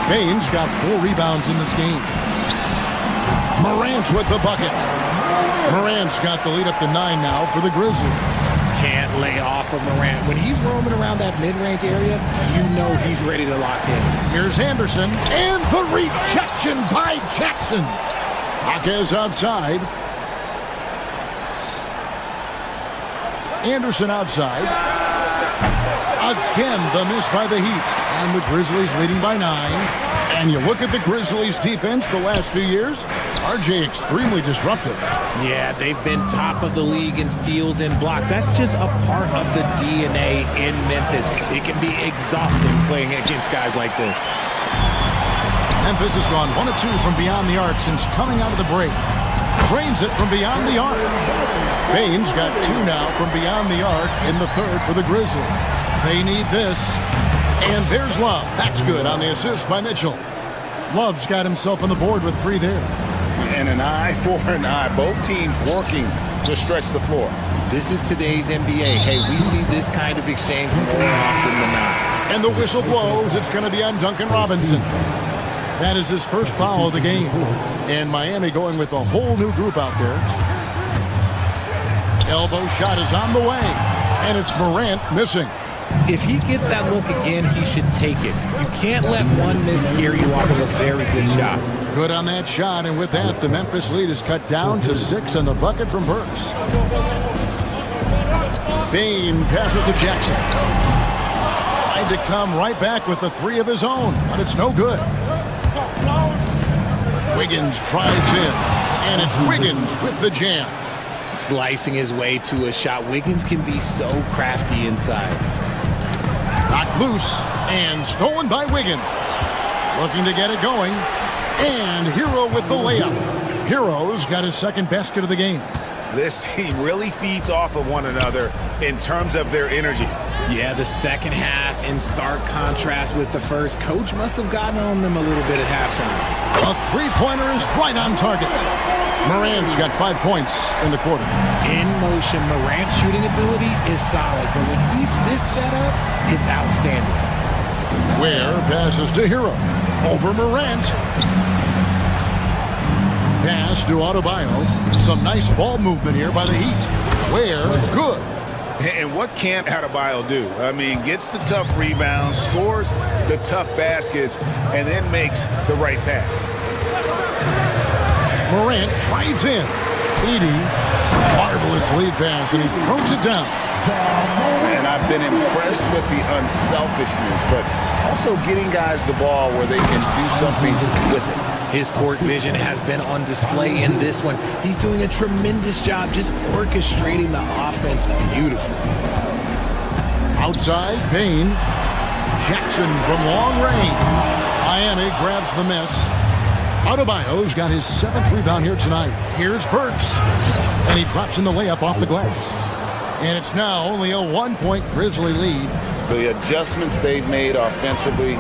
Bain's got 4 rebounds in this game. Morant with the bucket. Morant's got the lead up to 9 now for the Grizzlies. Can't lay off of Morant. When he's roaming around that mid-range area, you know he's ready to lock in. Here's Anderson. And the rejection by Jackson. Jaquez outside. Anderson outside. Again, the miss by the Heat. And the Grizzlies leading by 9. And you look at the Grizzlies' defense the last few years, RJ extremely disruptive. Yeah, they've been top of the league in steals and blocks. That's just a part of the DNA in Memphis. It can be exhausting playing against guys like this. Memphis has gone 1 of 2 from beyond the arc since coming out of the break. Drains it from beyond the arc. Bain's got 2 now from beyond the arc in the third for the Grizzlies. They need this. And there's Love. That's good on the assist by Mitchell. Love's got himself on the board with 3 there. And an eye for an eye. Both teams working to stretch the floor. This is today's NBA. Hey, we see this kind of exchange more often than not. And the whistle blows. It's going to be on Duncan Robinson. That is his first foul of the game. And Miami going with a whole new group out there. Elbow shot is on the way. And it's Morant missing. If he gets that look again, he should take it. You can't let one miss scare you off of a very good shot. Good on that shot, and with that, the Memphis lead is cut down to 6 on the bucket from Burks. Bain passes to Jackson. Tried to come right back with the 3 of his own, but it's no good. Wiggins tries in, and it's Wiggins with the jam. Slicing his way to a shot. Wiggins can be so crafty inside. Knocked loose and stolen by Wiggins. Looking to get it going. And Hero with the layup. Hero's got his second basket of the game. This team really feeds off of one another in terms of their energy. Yeah, the second half in stark contrast with the first. Coach must have gotten on them a little bit at halftime. A 3-pointer is right on target. Morant's got 5 points in the quarter. In motion, Morant's shooting ability is solid, but when he's this set up, it's outstanding. Ware passes to Hero. Over Morant. Pass to Adebayo. Some nice ball movement here by the Heat. Ware, good. And what can't Adebayo do? I mean, gets the tough rebounds, scores the tough baskets, and then makes the right pass. Morant drives in. Edie, marvelous lead pass, and he throws it down. And I've been impressed with the unselfishness, but also getting guys the ball where they can do something with it. His court vision has been on display in this one. He's doing a tremendous job just orchestrating the offense beautifully. Outside, Bain. Jackson from long range. Miami grabs the miss. Adebayo's got his 7th rebound here tonight. Here's Burks. And he drops in the layup off the glass. And it's now only a 1-point Grizzly lead. The adjustments they've made offensively,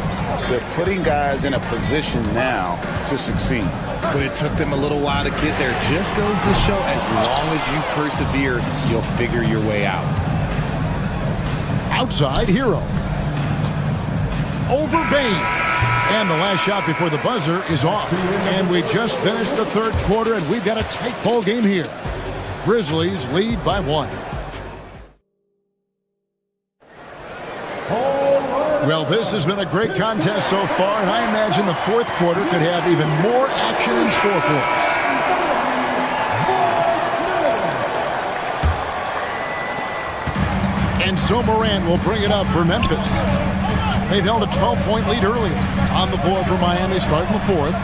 they're putting guys in a position now to succeed. But it took them a little while to get there. Just goes to show, as long as you persevere, you'll figure your way out. Outside, Hero. Over Bain. And the last shot before the buzzer is off. And we just finished the third quarter, and we've got a tight ball game here. Grizzlies lead by 1. Well, this has been a great contest so far, and I imagine the fourth quarter could have even more action in store for us. And so Morant will bring it up for Memphis. They've held a 12-point lead earlier. On the floor for Miami starting the fourth.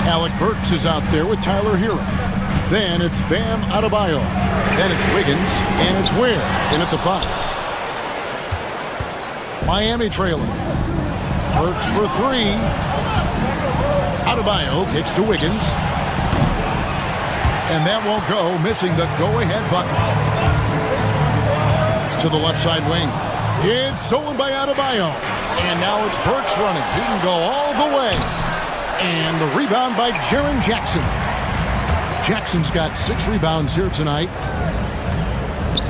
Alec Burks is out there with Tyler Hero. Then it's Bam Adebayo. Then it's Wiggins, and it's Ware in at the 5. Miami trailing. Burks for 3. Adebayo kicks to Wiggins. And that won't go, missing the go-ahead bucket. To the left side wing. It's stolen by Adebayo. And now it's Burks running. He can go all the way. And the rebound by Jaren Jackson. Jackson's got 6 rebounds here tonight.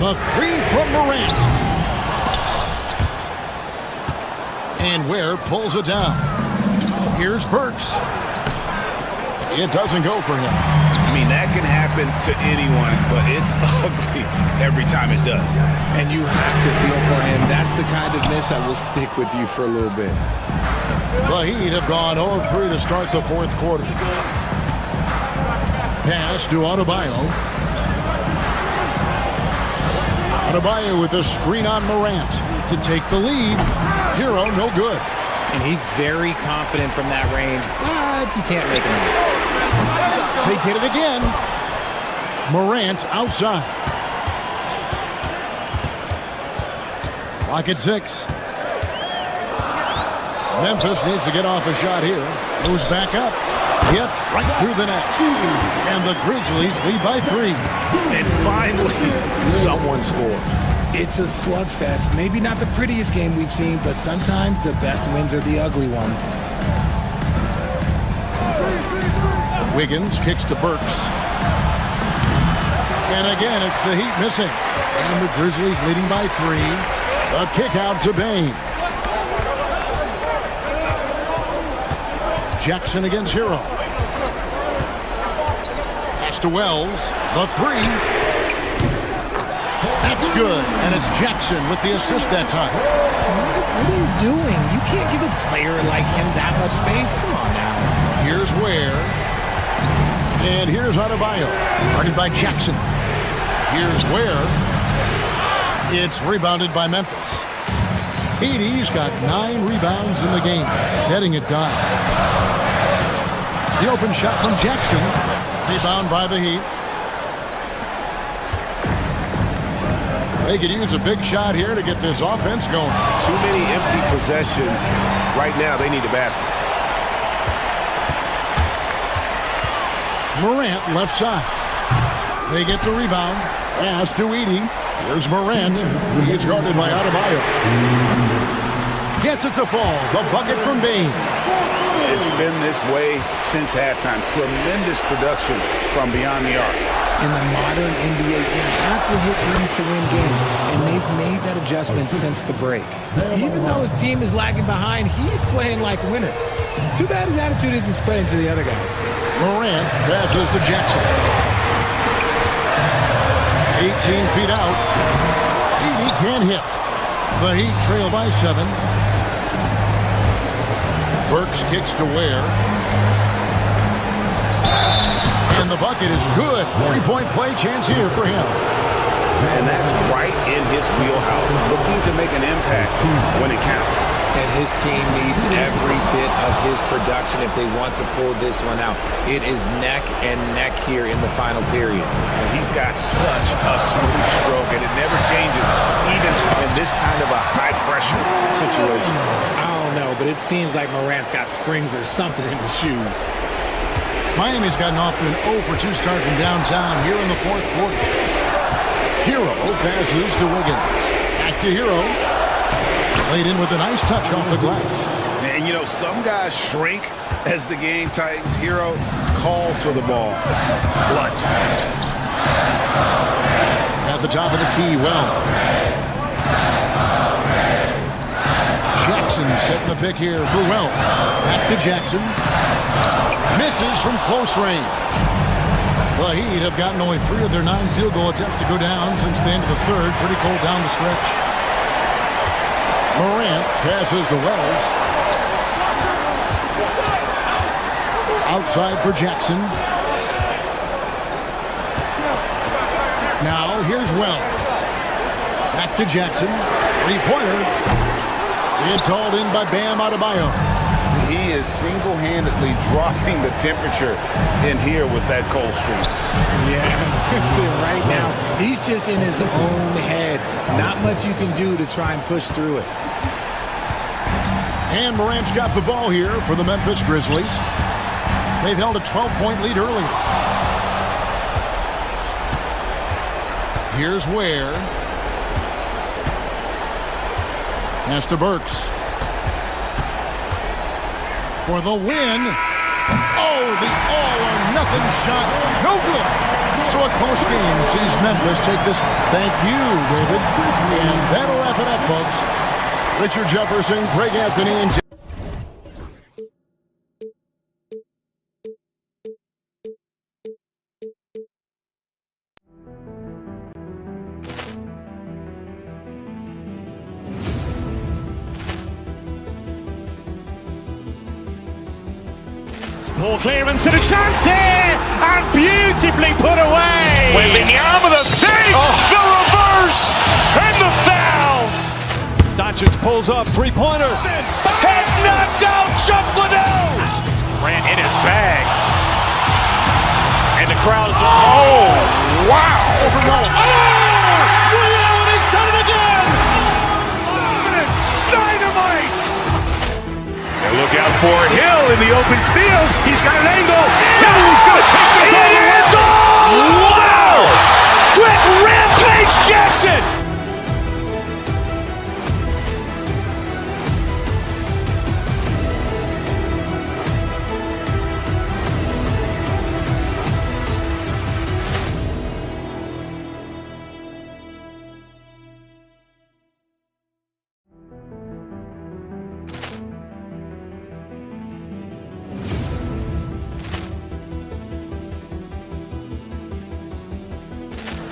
The 3 from Morant. And Ware pulls it down. Here's Burks. It doesn't go for him. I mean, that can happen to anyone, but it's ugly every time it does. And you have to feel for him. That's the kind of miss that will stick with you for a little bit. The Heat have gone 0-3 to start the fourth quarter. Pass to Adebayo. Adebayo with a screen on Morant to take the lead. Hero, no good. And he's very confident from that range, but you can't make him out. They get it again. Morant outside. Clock at 6. Memphis needs to get off a shot here. Moves back up. Yep, right through the net. And the Grizzlies lead by 3. And finally, someone scores. It's a slugfest. Maybe not the prettiest game we've seen, but sometimes the best wins are the ugly ones. Wiggins kicks to Burks. And again, it's the Heat missing. And the Grizzlies leading by 3. A kick out to Bain. Jackson against Hero. Pass to Wells. The 3. That's good. And it's Jackson with the assist that time. What are you doing? You can't give a player like him that much space. Come on now. Here's Ware. And here's Adebayo. Guarded by Jackson. Here's Ware. It's rebounded by Memphis. Edie's got 9 rebounds in the game. Getting it done. The open shot from Jackson. Rebound by the Heat. They could use a big shot here to get this offense going. Too many empty possessions. Right now, they need a basket. Morant left side. They get the rebound. Pass to Edie. Here's Morant. He's guarded by Adebayo. Gets it to fall. The bucket from Bain. It's been this way since halftime. Tremendous production from beyond the arc. In the modern NBA, you have to hit threes to win games, and they've made that adjustment since the break. Even though his team is lagging behind, he's playing like a winner. Too bad his attitude isn't spreading to the other guys. Morant passes to Jackson. 18 feet out. Edie can't hit. The Heat trail by 7. Burks kicks to Ware. And the bucket is good. 3-point play chance here for him. And that's right in his wheelhouse. Looking to make an impact when it counts. And his team needs every bit of his production if they want to pull this one out. It is neck and neck here in the final period. And he's got such a smooth stroke, and it never changes, even in this kind of a high-pressure situation. I don't know, but it seems like Morant's got springs or something in his shoes. Miami's gotten off to an 0-for-2 start from downtown here in the fourth quarter. Hero passes to Wiggins. Back to Hero. Played in with a nice touch off the glass. And, you know, some guys shrink as the game tightens. Hero calls for the ball. Clutch. At the top of the key, Wells. Jackson setting the pick here for Wells. Back to Jackson. Misses from close range. The Heat have gotten only 3 of their 9 field goal attempts to go down since the end of the third. Pretty cold down the stretch. Morant passes to Wells. Outside for Jackson. Now here's Wells. Back to Jackson. 3-pointer. It's hauled in by Bam Adebayo. He is single-handedly dropping the temperature in here with that cold streak. Yeah, right now, he's just in his own head. Not much you can do to try and push through it. And Morant's got the ball here for the Memphis Grizzlies. They've held a 12-point lead earlier. Here's Ware. Pass to Burks. For the win. Oh, the all-or-nothing nothing shot. No good. So a close game sees Memphis take this. Thank you, David. And that'll wrap it up, folks. Richard Jefferson, Greg Anthony, and Poor clearance and a chance here, and beautifully put away. Wembanyama the fake, the reverse, and the foul. Doncic pulls up, three-pointer. Has knocked out Chuck Liddell. Grant in his bag. And the crowd is, oh, wow. He's done it again. Dynamite. And look out for Hill in the open field. He's got an angle. Hill's going to take this all the way. Wow. Quick rampage Jackson.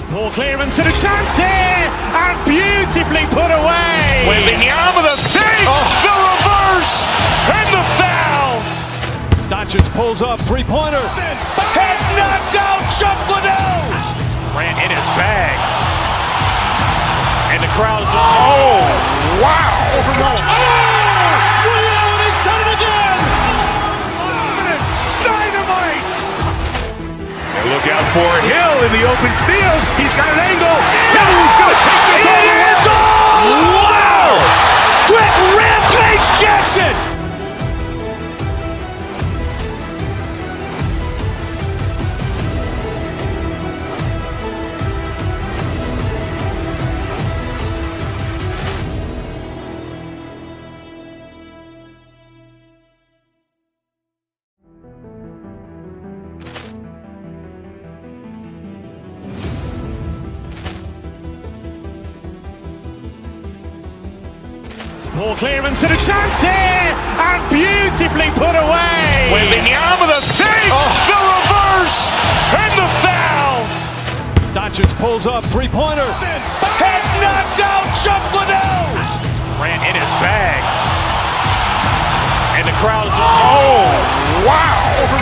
Poor clearance and a chance here, and beautifully put away. Wembanyama the fake, the reverse, and the foul. Doncic pulls up, three-pointer. Has knocked out Chuck Liddell. Grant in his bag. And the crowd is, oh, wow. He's done it again. Dynamite. And look out for Hill in the open field. He's got an angle. Hill's going to take this all the way. Wow. Quick rampage Jackson. Poor clearance and a chance here, and beautifully put away. Wembanyama the fake, the reverse, and the foul. Doncic pulls up, three-pointer. Has knocked out Chuck Liddell. Grant in his bag. And the crowd is, oh, wow. He's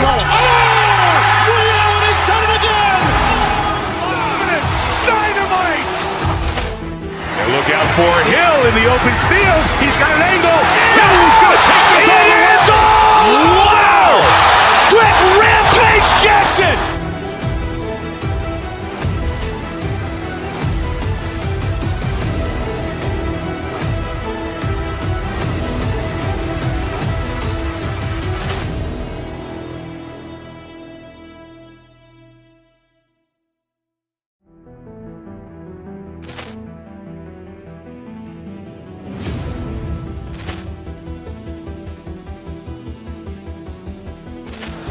done it again. Dynamite. And look out for Hill in the open field. He's got an angle. Hill's going to take this all the way. Wow. Quick rampage Jackson.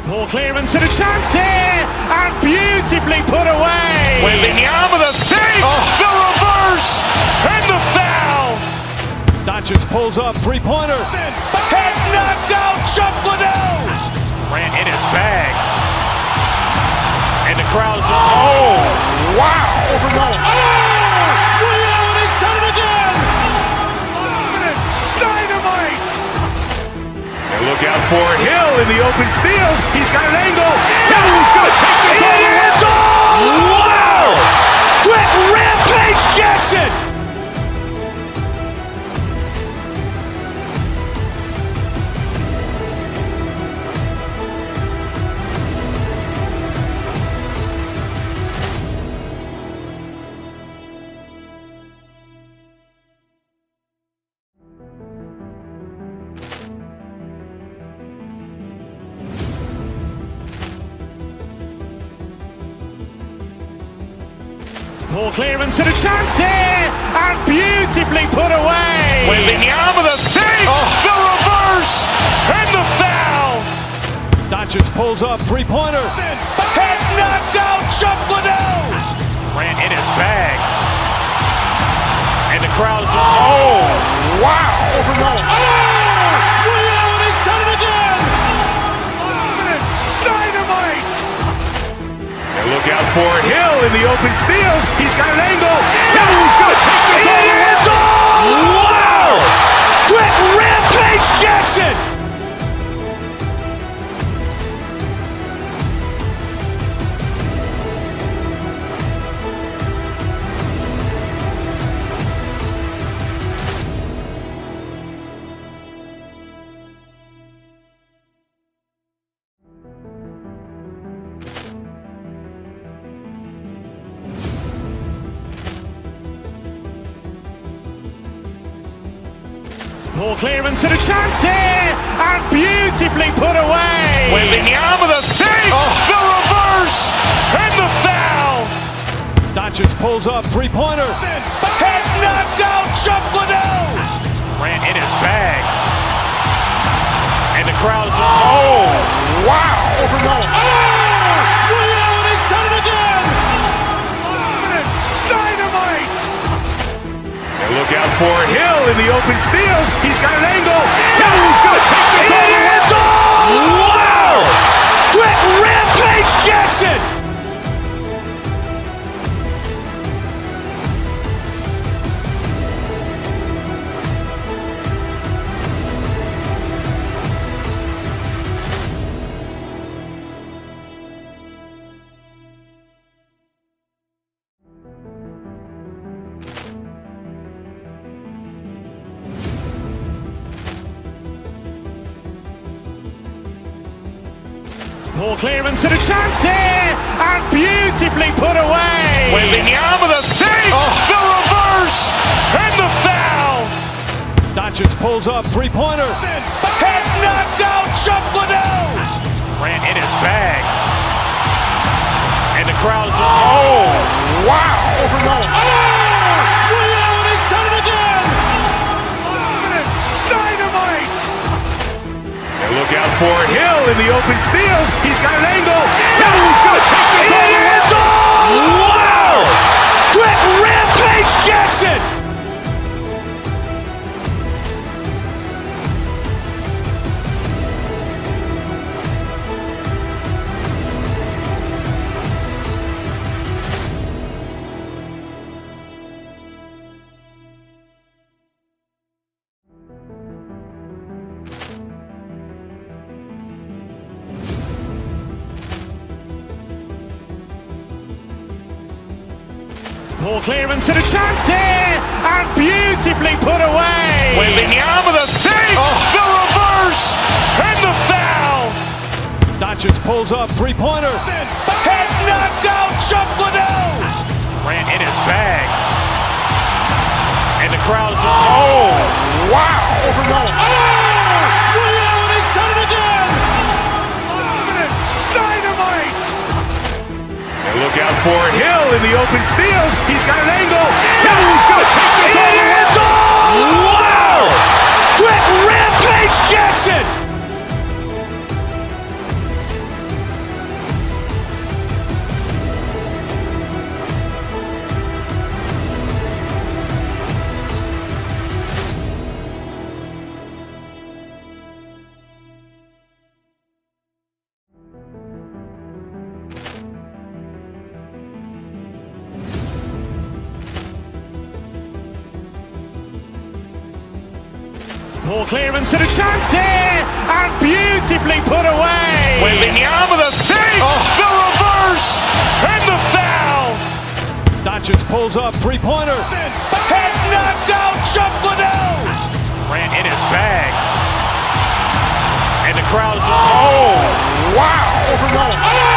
Poor clearance and a chance here, and beautifully put away. Wembanyama the fake, the reverse, and the foul. Doncic pulls up, three-pointer. Has knocked out Chuck Liddell. Grant in his bag. And the crowd is, oh, wow. He's done it again. Dynamite. And look out for Hill in the open field. He's got an angle. Hill's going to take this all the way. Wow. Quick rampage Jackson. Poor clearance and a chance here, and beautifully put away. Wembanyama the fake, the reverse, and the foul. Doncic pulls up, three-pointer. Has knocked out Chuck Liddell. Grant in his bag. And the crowd's oh, wow. Ray Allen has done it again. Dynamite. And look out for Hill in the open field. He's got an angle. Hill's going to take this all the way. Wow. Quick Rampage Jackson. Poor clearance and a chance here, and beautifully put away. Wembanyama the fake, the reverse, and the foul. Doncic pulls up, three-pointer. Has knocked out Chuck Liddell. Grant in his bag. And the crowd's oh, wow. Ray Allen has done it again. Dynamite. And look out for Hill in the open field. He's got an angle. Hill's going to take this all the way. Wow. Quick Rampage Jackson. Poor clearance and a chance here, and beautifully put away. Wembanyama the fake, the reverse, and the foul. Doncic pulls up, three-pointer. Has knocked out Chuck Liddell. Grant in his bag. And the crowd's oh, wow. Ray Allen has done it again. Dynamite. And look out for Hill in the open field. He's got an angle. Hill's going to take this all the way. Wow. Quick Rampage Jackson. Poor clearance and a chance here, and beautifully put away. Wembanyama the fake, the reverse, and the foul. Doncic pulls up, three-pointer. Has knocked out Chuck Liddell. Grant in his bag. And the crowd's oh, wow. Ray Allen has done it again. Dynamite. And look out for Hill in the open field. He's got an angle. Hill's going to take this all the way. Wow. Quick Rampage Jackson. Poor clearance and a chance here, and beautifully put away. Wembanyama the fake, the reverse, and the foul. Doncic pulls up, three-pointer. Has knocked out Chuck Liddell. Grant in his bag. And the crowd's oh, wow.